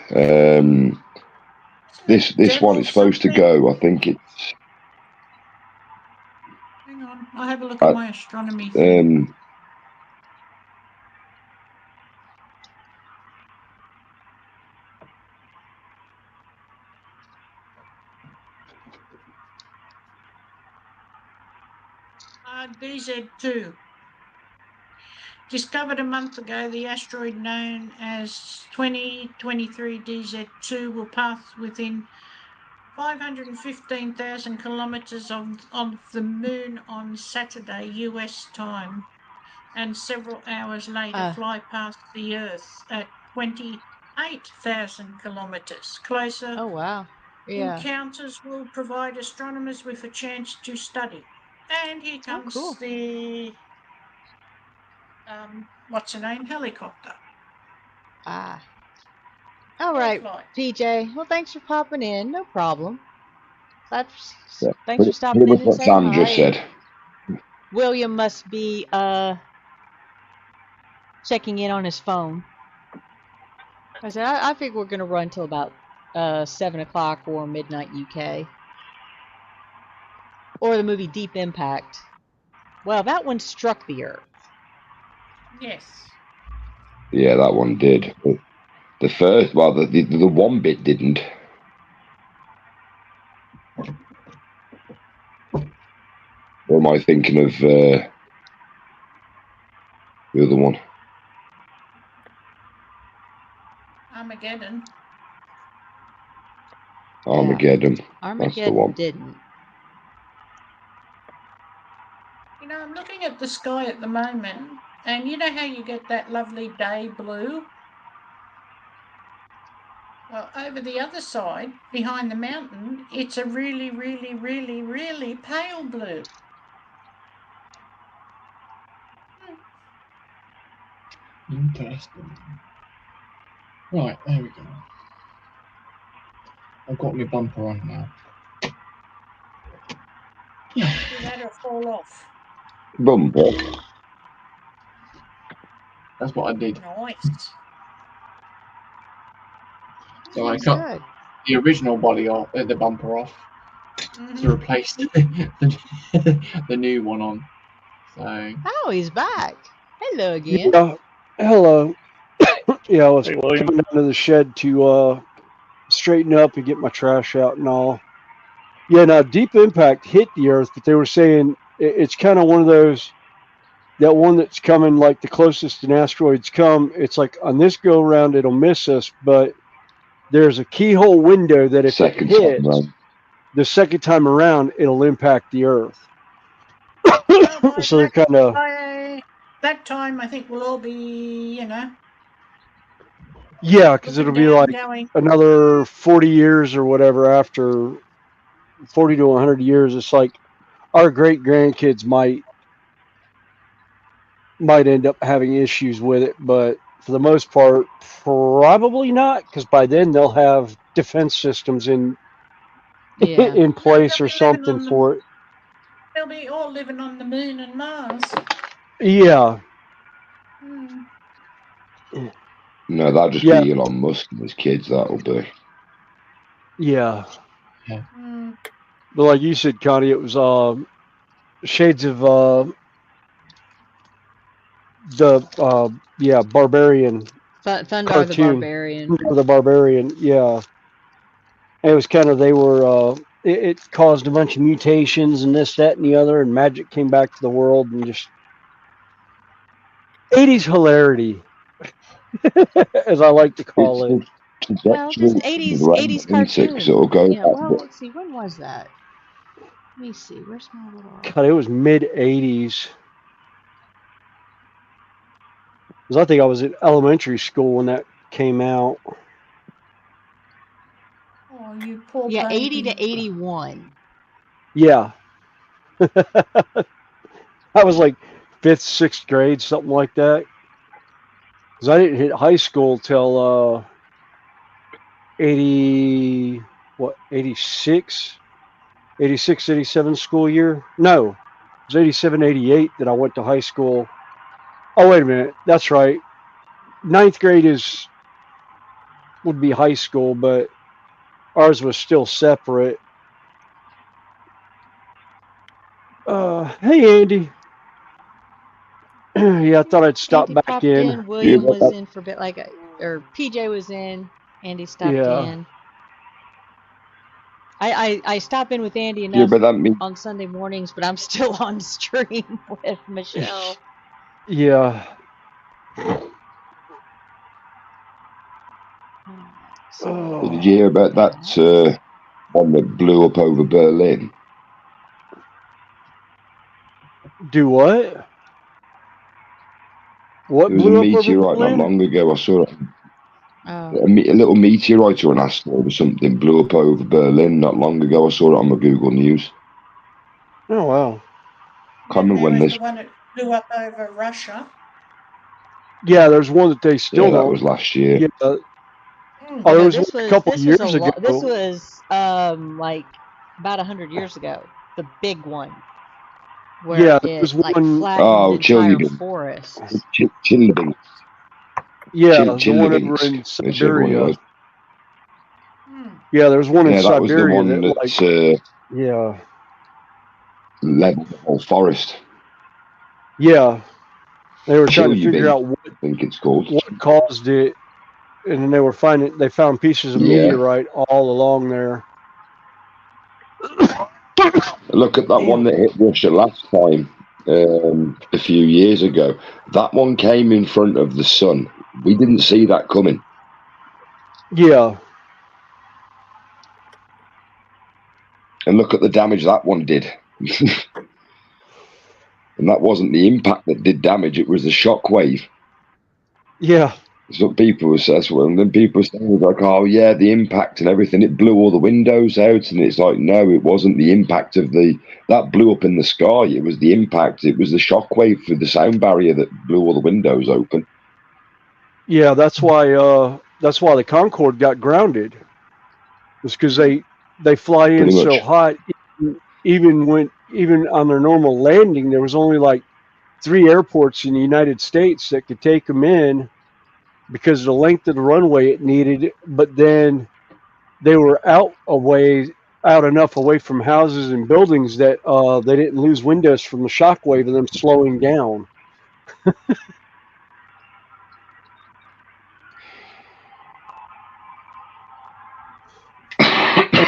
[SPEAKER 16] This one is supposed to go. I think it's.
[SPEAKER 3] Hang on, I'll have a look at my astronomy thing. DZ2. Discovered a month ago, the asteroid known as 2023 DZ2 will pass within 515,000 kilometers of the Moon on Saturday, US time, and several hours later fly past the Earth at 28,000 kilometers. Closer.
[SPEAKER 1] Oh, wow. Yeah.
[SPEAKER 3] Encounters will provide astronomers with a chance to study. And here comes the what's her name? Helicopter.
[SPEAKER 1] Ah. All right, PJ. Well, thanks for popping in. No problem. Thanks for stopping in and
[SPEAKER 16] What
[SPEAKER 1] saying
[SPEAKER 16] Sam
[SPEAKER 1] hi.
[SPEAKER 16] just said.
[SPEAKER 1] William must be checking in on his phone. I said I think we're gonna run till about 7 o'clock or midnight UK. Or the movie Deep Impact. Well, that one struck the Earth.
[SPEAKER 3] Yes.
[SPEAKER 16] Yeah, that one did. The first, well, the one bit didn't. Or am I thinking of the other one?
[SPEAKER 3] Armageddon.
[SPEAKER 16] Armageddon.
[SPEAKER 1] Armageddon
[SPEAKER 16] That's the one.
[SPEAKER 1] didn't.
[SPEAKER 3] You know, I'm looking at the sky at the moment, and you know how you get that lovely day blue? Well, over the other side, behind the mountain, it's a really, really, really, really pale blue.
[SPEAKER 17] Interesting. Right, there we go. I've got my bumper on now.
[SPEAKER 3] Did that or fall off?
[SPEAKER 16] Bumper.
[SPEAKER 17] That's what I did.
[SPEAKER 3] Nice.
[SPEAKER 17] So I cut the original body off, the bumper off, to replace the new one on. So.
[SPEAKER 1] Oh, he's back. Hello again.
[SPEAKER 5] Yeah. Hello. Yeah, I was coming down to the shed to straighten up and get my trash out and all. Yeah, now Deep Impact hit the Earth, but they were saying it's kind of one of those, that one that's coming like the closest an asteroid's come. It's like on this go around, it'll miss us, but there's a keyhole window that if it hits the second time around, it'll impact the Earth. So they're kind of,
[SPEAKER 3] By that time, I think we'll all be,
[SPEAKER 5] yeah, because it'll
[SPEAKER 3] looking
[SPEAKER 5] be
[SPEAKER 3] down,
[SPEAKER 5] like
[SPEAKER 3] going,
[SPEAKER 5] another 40 years or whatever after 40 to 100 years. It's like our great grandkids might end up having issues with it, but for the most part, probably not, because by then they'll have defense systems in
[SPEAKER 1] Yeah.
[SPEAKER 5] in place
[SPEAKER 3] they'll
[SPEAKER 5] or
[SPEAKER 3] be living
[SPEAKER 5] something
[SPEAKER 3] on the,
[SPEAKER 5] for it.
[SPEAKER 3] they'll be all living on the moon and Mars.
[SPEAKER 5] Yeah,
[SPEAKER 3] Hmm.
[SPEAKER 16] No, that'll just
[SPEAKER 5] yeah,
[SPEAKER 16] be Elon Musk and his kids. That'll be.
[SPEAKER 5] yeah.
[SPEAKER 3] Hmm.
[SPEAKER 5] But like you said, Connie, it was shades of the barbarian
[SPEAKER 1] Thundar the
[SPEAKER 5] cartoon.
[SPEAKER 1] Barbarian.
[SPEAKER 5] The barbarian, yeah. And it was kind of they were it caused a bunch of mutations and this, that, and the other, and magic came back to the world and just 80s hilarity, as I like to call
[SPEAKER 16] It's
[SPEAKER 5] it.
[SPEAKER 16] the
[SPEAKER 1] Well, just
[SPEAKER 16] trajectory of the
[SPEAKER 1] 80s
[SPEAKER 16] brain,
[SPEAKER 1] 80s
[SPEAKER 16] isn't it? 'Cause it'll
[SPEAKER 1] cartoon.
[SPEAKER 16] go
[SPEAKER 1] Yeah,
[SPEAKER 16] like
[SPEAKER 1] well,
[SPEAKER 16] this.
[SPEAKER 1] let's see. When was that? Let me see. Where's my little
[SPEAKER 5] God, it was mid 80s. Because I think I was in elementary school when that came out.
[SPEAKER 3] Oh, you poor
[SPEAKER 1] Yeah, 80
[SPEAKER 3] baby.
[SPEAKER 1] to 81.
[SPEAKER 5] Yeah. I was like 5th, 6th grade, something like that. Because I didn't hit high school till 80, what, 86? 86, 87 school year? No, it was 87, 88 that I went to high school. Oh, wait a minute. That's right. 9th grade would be high school, but ours was still separate. Hey, Andy. Yeah, I thought I'd stop
[SPEAKER 1] Andy
[SPEAKER 5] back
[SPEAKER 1] popped
[SPEAKER 5] in.
[SPEAKER 1] in. William was in for a bit, or PJ was in. Andy stopped
[SPEAKER 5] Yeah.
[SPEAKER 1] in. I stop in with Andy
[SPEAKER 16] Yeah,
[SPEAKER 1] enough
[SPEAKER 16] but that means
[SPEAKER 1] on Sunday mornings, but I'm still on stream with Michelle.
[SPEAKER 5] Yeah.
[SPEAKER 16] Did you hear about that one that blew up over Berlin?
[SPEAKER 5] Do what? What
[SPEAKER 16] There was a
[SPEAKER 5] blew up over
[SPEAKER 16] meteorite not
[SPEAKER 5] Berlin?
[SPEAKER 16] long ago. I saw it.
[SPEAKER 1] Oh.
[SPEAKER 16] A little meteorite or an asteroid or something blew up over Berlin not long ago. I saw it on my Google News.
[SPEAKER 5] Oh, wow.
[SPEAKER 16] Can't
[SPEAKER 3] Then
[SPEAKER 16] remember
[SPEAKER 3] there
[SPEAKER 16] when
[SPEAKER 3] was
[SPEAKER 16] this.
[SPEAKER 3] the one that blew up over Russia.
[SPEAKER 5] Yeah, there's one that they still
[SPEAKER 16] Yeah, that
[SPEAKER 5] don't.
[SPEAKER 16] was last year.
[SPEAKER 5] Yeah.
[SPEAKER 1] Oh,
[SPEAKER 5] there
[SPEAKER 1] no,
[SPEAKER 5] was one a couple
[SPEAKER 1] this was
[SPEAKER 5] years ago.
[SPEAKER 1] this was like about 100 years ago. The big one where
[SPEAKER 5] Yeah, there was
[SPEAKER 1] it like
[SPEAKER 5] one.
[SPEAKER 1] flattened entire
[SPEAKER 16] Chelyabinsk.
[SPEAKER 1] forests.
[SPEAKER 16] Chelyabinsk.
[SPEAKER 5] Yeah, the one over
[SPEAKER 16] Chelyabinsk,
[SPEAKER 5] in
[SPEAKER 16] whichever one it
[SPEAKER 5] Siberia.
[SPEAKER 16] was.
[SPEAKER 5] Yeah, there's one in
[SPEAKER 16] Yeah, that was the
[SPEAKER 5] Siberia
[SPEAKER 16] one
[SPEAKER 5] that
[SPEAKER 16] that
[SPEAKER 5] yeah.
[SPEAKER 16] leveled the whole forest.
[SPEAKER 5] Yeah. They were trying to figure
[SPEAKER 16] Chelyabinsk,
[SPEAKER 5] out
[SPEAKER 16] I think it's called.
[SPEAKER 5] what caused it, and then they found pieces of
[SPEAKER 16] Yeah.
[SPEAKER 5] meteorite all along there.
[SPEAKER 16] Look at that one that hit Russia last time, a few years ago. That one came in front of the sun. We didn't see that coming.
[SPEAKER 5] Yeah.
[SPEAKER 16] And look at the damage that one did. And that wasn't the impact that did damage, it was the shock wave.
[SPEAKER 5] Yeah.
[SPEAKER 16] So people were saying, and then people were saying like, oh yeah, the impact and everything, it blew all the windows out, and it's like, no, it wasn't the impact of that blew up in the sky. It was the impact. It was the shock wave through the sound barrier that blew all the windows open.
[SPEAKER 5] Yeah, that's why the Concorde got grounded. Was because they fly in
[SPEAKER 16] Pretty
[SPEAKER 5] so
[SPEAKER 16] much.
[SPEAKER 5] hot, even on their normal landing, there was only like 3 airports in the United States that could take them in because of the length of the runway it needed. But then they were out enough away from houses and buildings that they didn't lose windows from the shock wave of them slowing down.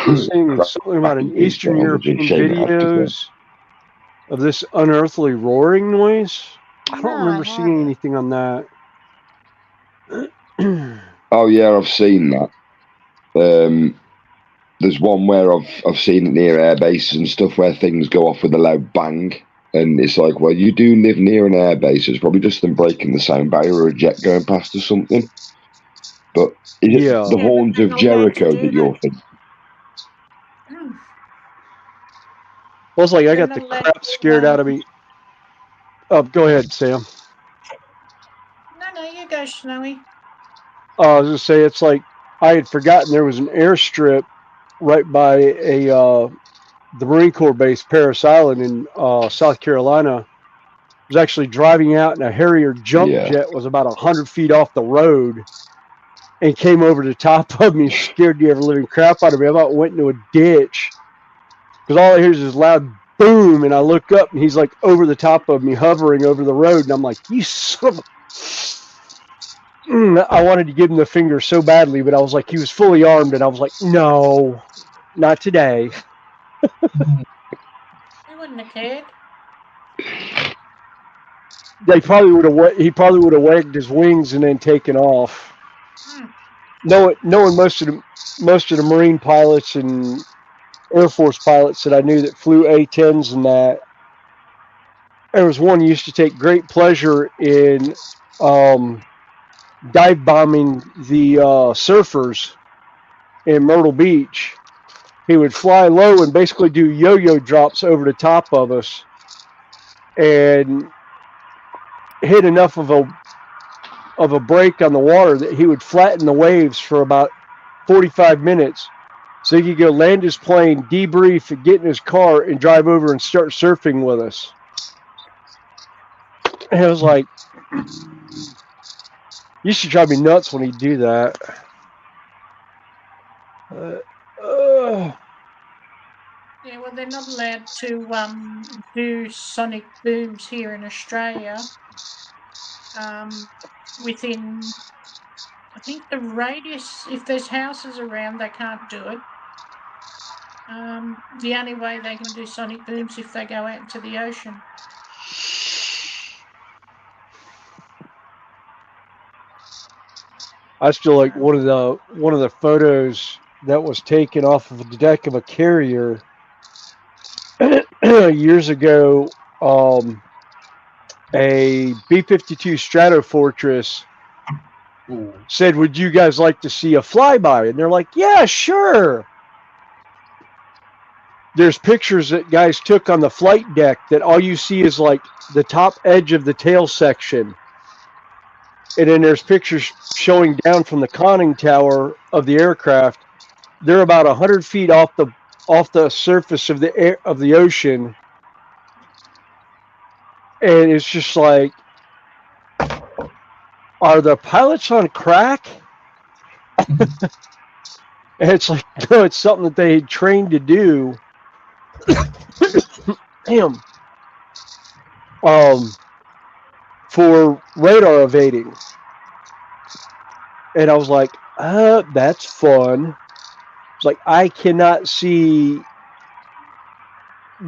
[SPEAKER 5] Saying something about an Eastern European videos of this unearthly roaring noise. I don't remember seeing anything on that.
[SPEAKER 16] Oh yeah, I've seen that. There's one where I've seen it near air bases and stuff where things go off with a loud bang. And it's like, well, you do live near an air base. It's probably just them breaking the sound barrier or a jet going past or something. But is it
[SPEAKER 5] Yeah.
[SPEAKER 16] the
[SPEAKER 3] Yeah, but
[SPEAKER 16] horns
[SPEAKER 3] they're
[SPEAKER 16] of
[SPEAKER 3] not allowed to
[SPEAKER 16] Jericho
[SPEAKER 3] do
[SPEAKER 16] that you're thinking?
[SPEAKER 3] that.
[SPEAKER 5] Well, it's like I
[SPEAKER 3] They're
[SPEAKER 5] got
[SPEAKER 3] not
[SPEAKER 5] the
[SPEAKER 3] allowed
[SPEAKER 5] crap
[SPEAKER 3] to.
[SPEAKER 5] scared out of me. Oh, go ahead, Sam.
[SPEAKER 3] No, you go, Snowy.
[SPEAKER 5] I was gonna say it's like I had forgotten there was an airstrip right by the Marine Corps base, Parris Island in South Carolina. I was actually driving out, and a Harrier jump
[SPEAKER 16] Yeah.
[SPEAKER 5] jet was about 100 feet off the road and came over the top of me, scared the ever living crap out of me. I about went into a ditch because all I hear is this loud boom, and I look up, and he's like over the top of me, hovering over the road, and I'm like, "You son of a." I wanted to give him the finger so badly, but I was like, he was fully armed, and I was like, no, not today.
[SPEAKER 3] He wouldn't have cared.
[SPEAKER 5] He probably would have wagged his wings and then taken off. Knowing most of the Marine pilots and Air Force pilots that I knew that flew A-10s and that, there was one who used to take great pleasure in dive bombing the surfers in Myrtle Beach. He would fly low and basically do yo-yo drops over the top of us and hit enough of a break on the water that he would flatten the waves for about 45 minutes so he could go land his plane, debrief, and get in his car and drive over and start surfing with us. And I was like, you should drive me nuts when he'd do that.
[SPEAKER 3] Yeah, well, they're not allowed to do sonic booms here in Australia. Within, I think the radius, if there's houses around, they can't do it. The only way they can do sonic booms if they go out into the ocean.
[SPEAKER 5] I still like one of the photos that was taken off of the deck of a carrier years ago. A B-52 Stratofortress said, "Would you guys like to see a flyby?" And they're like, "Yeah, sure." There's pictures that guys took on the flight deck that all you see is like the top edge of the tail section. And then there's pictures showing down from the conning tower of the aircraft. They're about 100 feet off the surface of the ocean. And it's just like, are the pilots on crack? And it's like, no, it's something that they had trained to do. Damn. For radar evading. And I was like, that's fun. It's like, I cannot see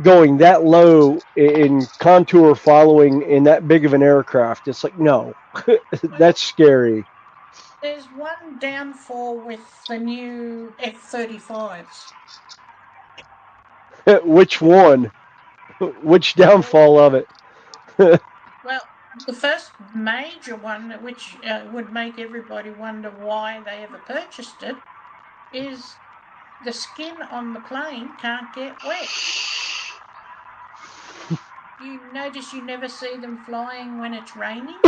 [SPEAKER 5] going that low in contour following in that big of an aircraft. It's like, no, that's scary.
[SPEAKER 3] There's one downfall with the new F-35s.
[SPEAKER 5] Which one? Which downfall of it?
[SPEAKER 3] Well, the first major one, which would make everybody wonder why they ever purchased it, is the skin on the plane can't get wet. You notice you never see them flying when it's raining?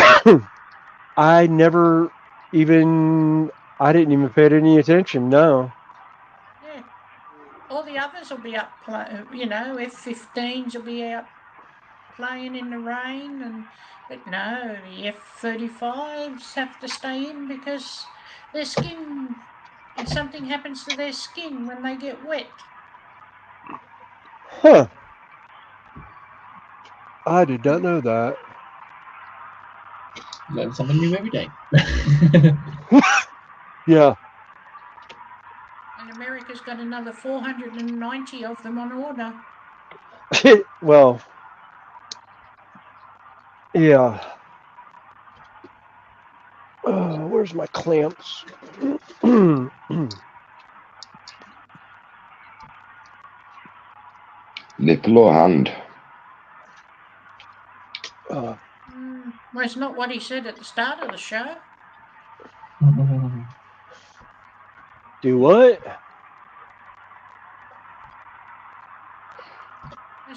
[SPEAKER 5] I didn't even pay any attention, no.
[SPEAKER 3] Yeah. All the others will be up, F-15s will be out playing in the rain, but no, the F-35s have to stay in because their skin, and something happens to their skin when they get wet.
[SPEAKER 5] Huh. I did not know that.
[SPEAKER 17] Learn something new every day.
[SPEAKER 5] Yeah.
[SPEAKER 3] And America's got another 490 of them on order.
[SPEAKER 5] Well, yeah. Where's my clamps?
[SPEAKER 16] Nipple or hand?
[SPEAKER 3] That's not what he said at the start of the show.
[SPEAKER 5] Do what?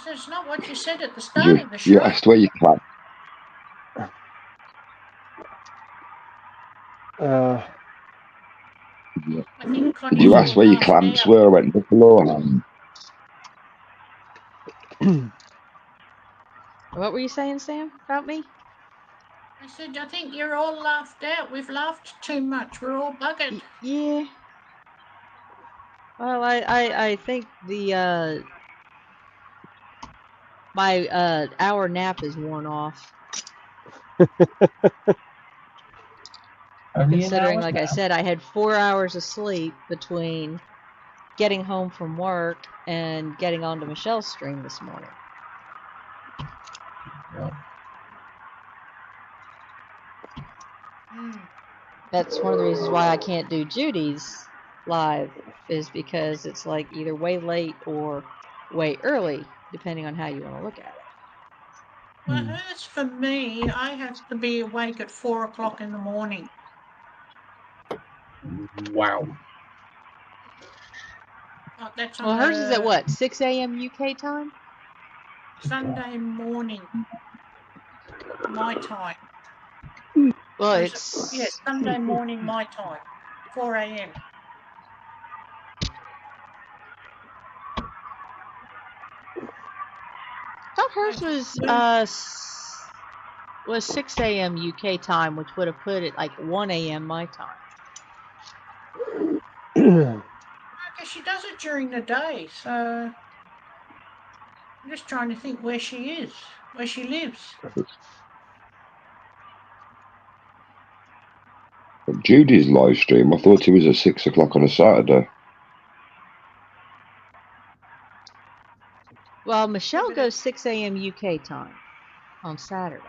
[SPEAKER 3] That's not what you said at the start
[SPEAKER 16] You,
[SPEAKER 3] of the
[SPEAKER 16] you
[SPEAKER 3] show.
[SPEAKER 16] asked where you clam.
[SPEAKER 3] I think
[SPEAKER 16] Did
[SPEAKER 3] Connie's
[SPEAKER 16] you
[SPEAKER 3] all
[SPEAKER 16] ask where your
[SPEAKER 3] laughed
[SPEAKER 16] clamps
[SPEAKER 3] out.
[SPEAKER 16] were? I went, Buffalo.
[SPEAKER 1] What were you saying, Sam, about me?
[SPEAKER 3] I said, I think you're all laughed out. We've laughed too much. We're all buggered.
[SPEAKER 1] Yeah. Well, I think the my hour nap is worn off. Considering, like I said, I had 4 hours of sleep between getting home from work and getting onto Michelle's stream this morning. That's one of the reasons why I can't do Judy's live, is because it's like either way late or way early, depending on how you want to look at it.
[SPEAKER 3] Well, as for me, I have to be awake at 4 o'clock in the morning.
[SPEAKER 12] Wow.
[SPEAKER 3] Oh, that's on
[SPEAKER 1] Well, hers is at what, 6 a.m. UK time?
[SPEAKER 3] Sunday morning, my time.
[SPEAKER 1] Well,
[SPEAKER 3] Or
[SPEAKER 1] it's...
[SPEAKER 3] yes, Sunday morning, my time, 4 a.m.
[SPEAKER 1] I thought hers was 6 a.m. UK time, which would have put it like 1 a.m. my time.
[SPEAKER 3] Okay, she does it during the day, so I'm just trying to think where she is, where she lives.
[SPEAKER 16] Judy's live stream, I thought it was at 6 o'clock on a Saturday.
[SPEAKER 1] Well, Michelle goes 6 a.m. UK time on Saturday.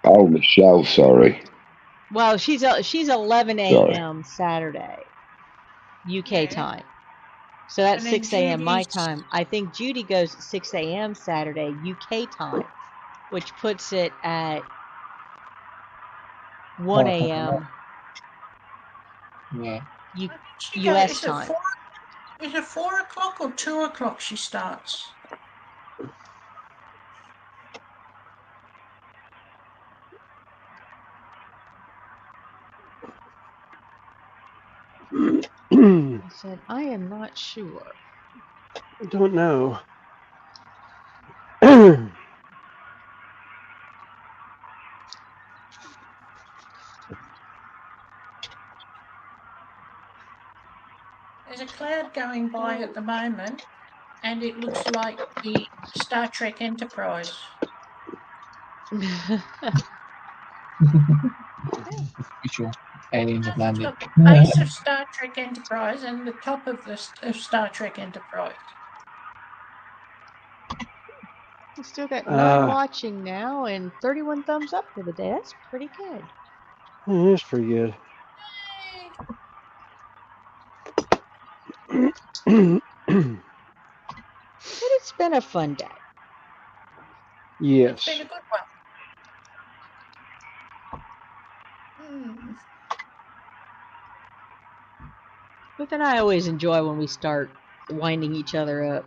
[SPEAKER 16] Oh, Michelle, sorry.
[SPEAKER 1] Well, she's 11 a.m. Saturday UK time. So that's 6 a.m. my time. I think Judy goes at 6 a.m. Saturday UK time, which puts it at 1 a.m.
[SPEAKER 17] Yeah.
[SPEAKER 1] US time.
[SPEAKER 3] Is it 4 o'clock or 2 o'clock she starts?
[SPEAKER 1] I said, I am not sure.
[SPEAKER 5] I don't know.
[SPEAKER 3] There's a cloud going by at the moment, and it looks like the Star Trek Enterprise.
[SPEAKER 17] Official aliens have landed.
[SPEAKER 3] The base of Star Trek Enterprise and the top of Star Trek Enterprise.
[SPEAKER 1] We still got 9 watching now and 31 thumbs up for the day. That's pretty good.
[SPEAKER 5] It is pretty good.
[SPEAKER 1] But it's been a fun day.
[SPEAKER 5] Yes.
[SPEAKER 3] It's been a good one.
[SPEAKER 1] Beth and I always enjoy when we start winding each other up.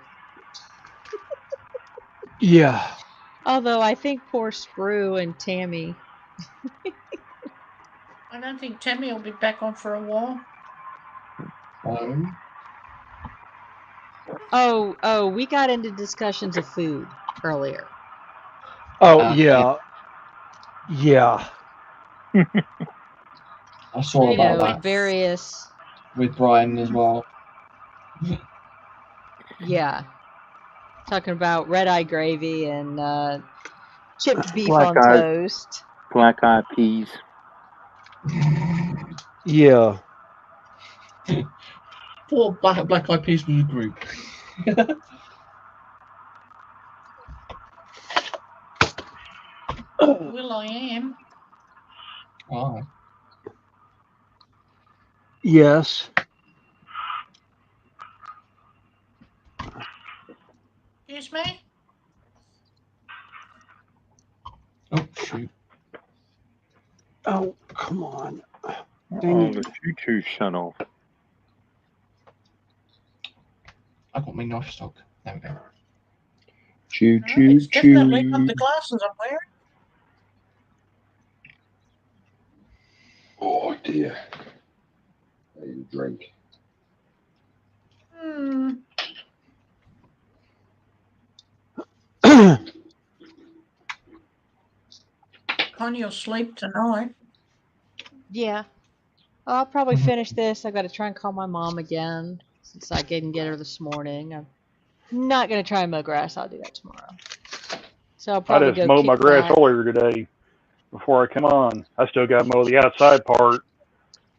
[SPEAKER 5] Yeah.
[SPEAKER 1] Although I think poor Sprue and Tammy.
[SPEAKER 3] I don't think Tammy will be back on for a while.
[SPEAKER 1] Oh, we got into discussions of food earlier.
[SPEAKER 5] Oh, yeah. Yeah.
[SPEAKER 17] I saw about that.
[SPEAKER 1] Various.
[SPEAKER 17] With Brian as well.
[SPEAKER 1] Yeah. Talking about red-eye gravy and chipped beef
[SPEAKER 4] Black
[SPEAKER 1] on
[SPEAKER 4] eyes.
[SPEAKER 1] toast.
[SPEAKER 4] Black eyed peas.
[SPEAKER 5] Yeah.
[SPEAKER 17] Poor Black Eyed Peas was a group.
[SPEAKER 3] Will I am.
[SPEAKER 17] Oh.
[SPEAKER 5] Yes.
[SPEAKER 3] Excuse me?
[SPEAKER 17] Oh shoot!
[SPEAKER 5] Oh, come on. Dang
[SPEAKER 4] Oh,
[SPEAKER 5] it.
[SPEAKER 4] the choo-choo shut off.
[SPEAKER 17] I got my knife stock. There we go.
[SPEAKER 16] Choo
[SPEAKER 3] No,
[SPEAKER 16] choo
[SPEAKER 3] it's definitely not
[SPEAKER 16] choo.
[SPEAKER 3] the glasses I'm wearing.
[SPEAKER 16] Oh dear. I need a drink.
[SPEAKER 3] Hmm. Connie will sleep tonight.
[SPEAKER 1] Yeah. I'll probably finish this. I got to try and call my mom again since I didn't get her this morning. I'm not going to try and mow grass. I'll do that tomorrow. So I'll
[SPEAKER 14] I
[SPEAKER 1] probably
[SPEAKER 14] just
[SPEAKER 1] go
[SPEAKER 14] mowed my
[SPEAKER 1] kick
[SPEAKER 14] grass
[SPEAKER 1] back.
[SPEAKER 14] earlier today before I come on. I still got to mow the outside part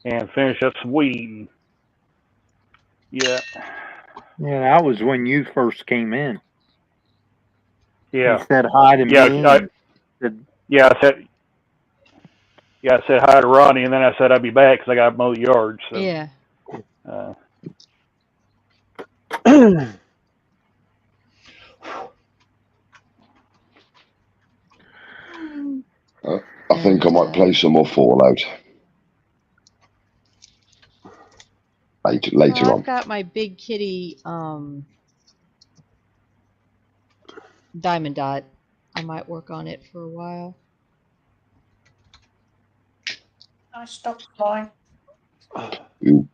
[SPEAKER 14] and finish up some weed. Yeah.
[SPEAKER 4] Yeah, that was when you first came in.
[SPEAKER 14] Yeah.
[SPEAKER 4] You said hi to
[SPEAKER 14] Yeah.
[SPEAKER 4] me. And said,
[SPEAKER 14] I said hi to Ronnie, and then I said I'd be back because I got to mow the yard. So.
[SPEAKER 1] Yeah.
[SPEAKER 16] I think I might play some more Fallout later
[SPEAKER 1] I've
[SPEAKER 16] on.
[SPEAKER 1] got my big kitty diamond dot. I might work on it for a while.
[SPEAKER 3] I stopped flying.
[SPEAKER 16] Ooh.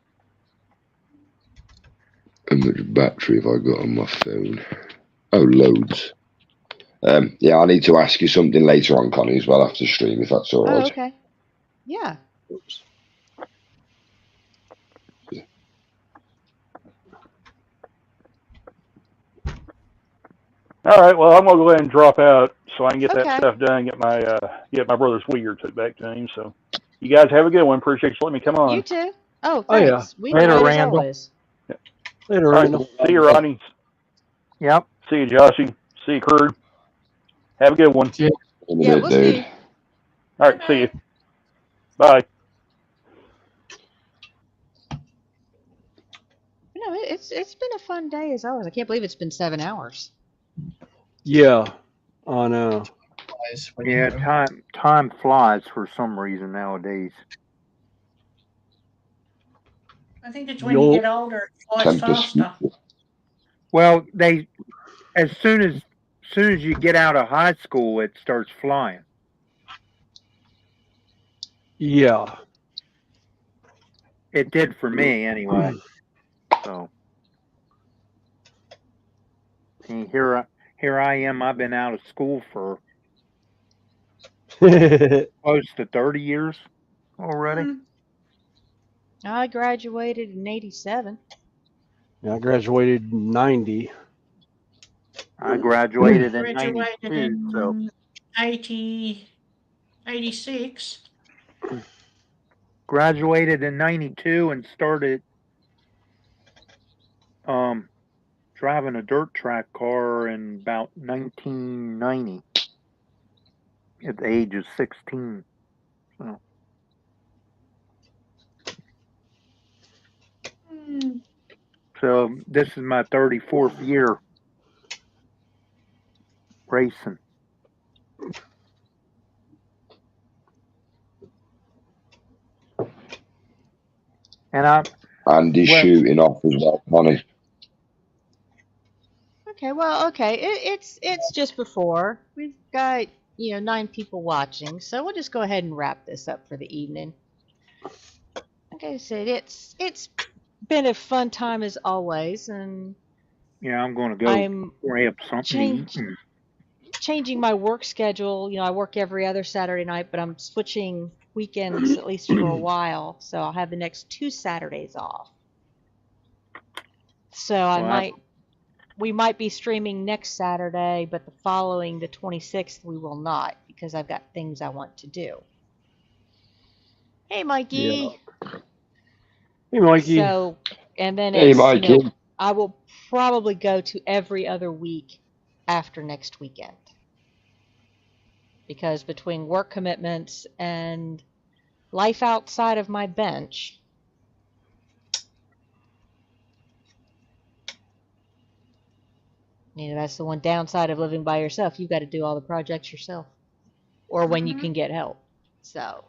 [SPEAKER 16] How much battery have I got on my phone? Oh, loads. Yeah, I need to ask you something later on, Connie, as well after stream, if that's all
[SPEAKER 1] Oh,
[SPEAKER 16] right.
[SPEAKER 1] okay. Yeah.
[SPEAKER 5] Oops.
[SPEAKER 14] All right. Well, I'm gonna go ahead and drop out so I can get that
[SPEAKER 1] Okay.
[SPEAKER 14] stuff done. Get my brother's weed took back to him. So, you guys have a good one. Appreciate you letting me come
[SPEAKER 1] You
[SPEAKER 14] on.
[SPEAKER 1] too. Oh,
[SPEAKER 5] Oh, yeah.
[SPEAKER 1] thanks. We
[SPEAKER 4] Later,
[SPEAKER 1] enjoyed it as
[SPEAKER 4] Randall.
[SPEAKER 1] always.
[SPEAKER 5] Later,
[SPEAKER 14] All right.
[SPEAKER 5] Randall.
[SPEAKER 14] See you, Ronnie.
[SPEAKER 4] Yep.
[SPEAKER 14] See you, Joshy. See you, crew. Have a good one.
[SPEAKER 17] Yeah.
[SPEAKER 16] In a
[SPEAKER 1] Yeah,
[SPEAKER 16] bit,
[SPEAKER 1] we'll
[SPEAKER 16] dude.
[SPEAKER 1] see.
[SPEAKER 14] All right. See you. Bye.
[SPEAKER 1] No, it's been a fun day as always. I can't believe it's been 7 hours.
[SPEAKER 5] Yeah. I know.
[SPEAKER 4] Yeah, time flies for some reason nowadays.
[SPEAKER 3] I think it's when you get older, it flies faster.
[SPEAKER 4] Well, as soon as you get out of high school, it starts flying.
[SPEAKER 5] Yeah.
[SPEAKER 4] It did for me anyway. So, and here I am. I've been out of school for close to 30 years already.
[SPEAKER 1] I graduated in 87.
[SPEAKER 5] Yeah, I graduated in 90.
[SPEAKER 4] I graduated in
[SPEAKER 3] Graduated
[SPEAKER 4] 92, so
[SPEAKER 3] in 86.
[SPEAKER 4] graduated in 92 and started driving a dirt track car in about 1990 at the age of 16. So, so this is my 34th year racing. And
[SPEAKER 16] Andy's shooting off as well, Connie.
[SPEAKER 1] Okay, well, okay. It's just before. We've got, 9 people watching, so we'll just go ahead and wrap this up for the evening. Like I said, it's been a fun time as always, and
[SPEAKER 4] yeah, I'm going to go
[SPEAKER 1] I'm
[SPEAKER 4] grab something to eat.
[SPEAKER 1] changing my work schedule. I work every other Saturday night, but I'm switching weekends at least for a while, so I'll have the next 2 Saturdays off. So we might be streaming next Saturday, but the following, the 26th, we will not because I've got things I want to do. Hey, Mikey.
[SPEAKER 5] Yeah. Hey, Mikey.
[SPEAKER 1] So, and then
[SPEAKER 16] Hey,
[SPEAKER 1] it's,
[SPEAKER 16] Mikey.
[SPEAKER 1] I will probably go to every other week after next weekend. Because between work commitments and life outside of my bench, that's the one downside of living by yourself. You've got to do all the projects yourself. or when you can get help. So,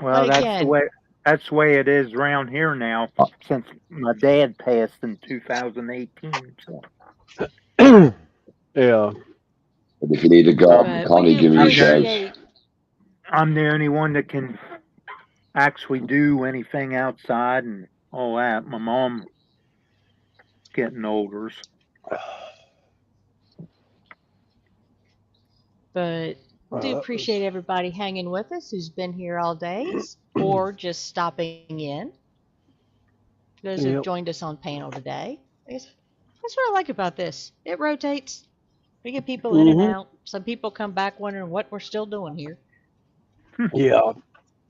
[SPEAKER 4] Well,
[SPEAKER 1] but again,
[SPEAKER 4] that's the way it is around here now. Since my dad passed in 2018. So.
[SPEAKER 5] Yeah.
[SPEAKER 16] But if you need to go, Connie, give me a shout.
[SPEAKER 4] I'm the only one that can actually do anything outside and all that. My mom getting older.
[SPEAKER 1] But do appreciate everybody hanging with us who's been here all day or just stopping in. Those who joined us on panel today. That's what I like about this. It rotates. We get people in and out. Some people come back wondering what we're still doing here.
[SPEAKER 5] Yeah.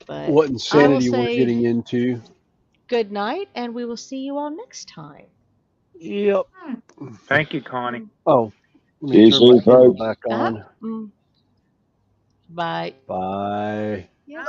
[SPEAKER 1] But
[SPEAKER 5] what insanity we're getting into.
[SPEAKER 1] Good night, and we will see you all next time.
[SPEAKER 5] Yep.
[SPEAKER 4] Thank you, Connie.
[SPEAKER 5] Oh,
[SPEAKER 16] See you soon, folks.
[SPEAKER 5] back on.
[SPEAKER 1] Bye.
[SPEAKER 5] Bye.
[SPEAKER 1] Yes,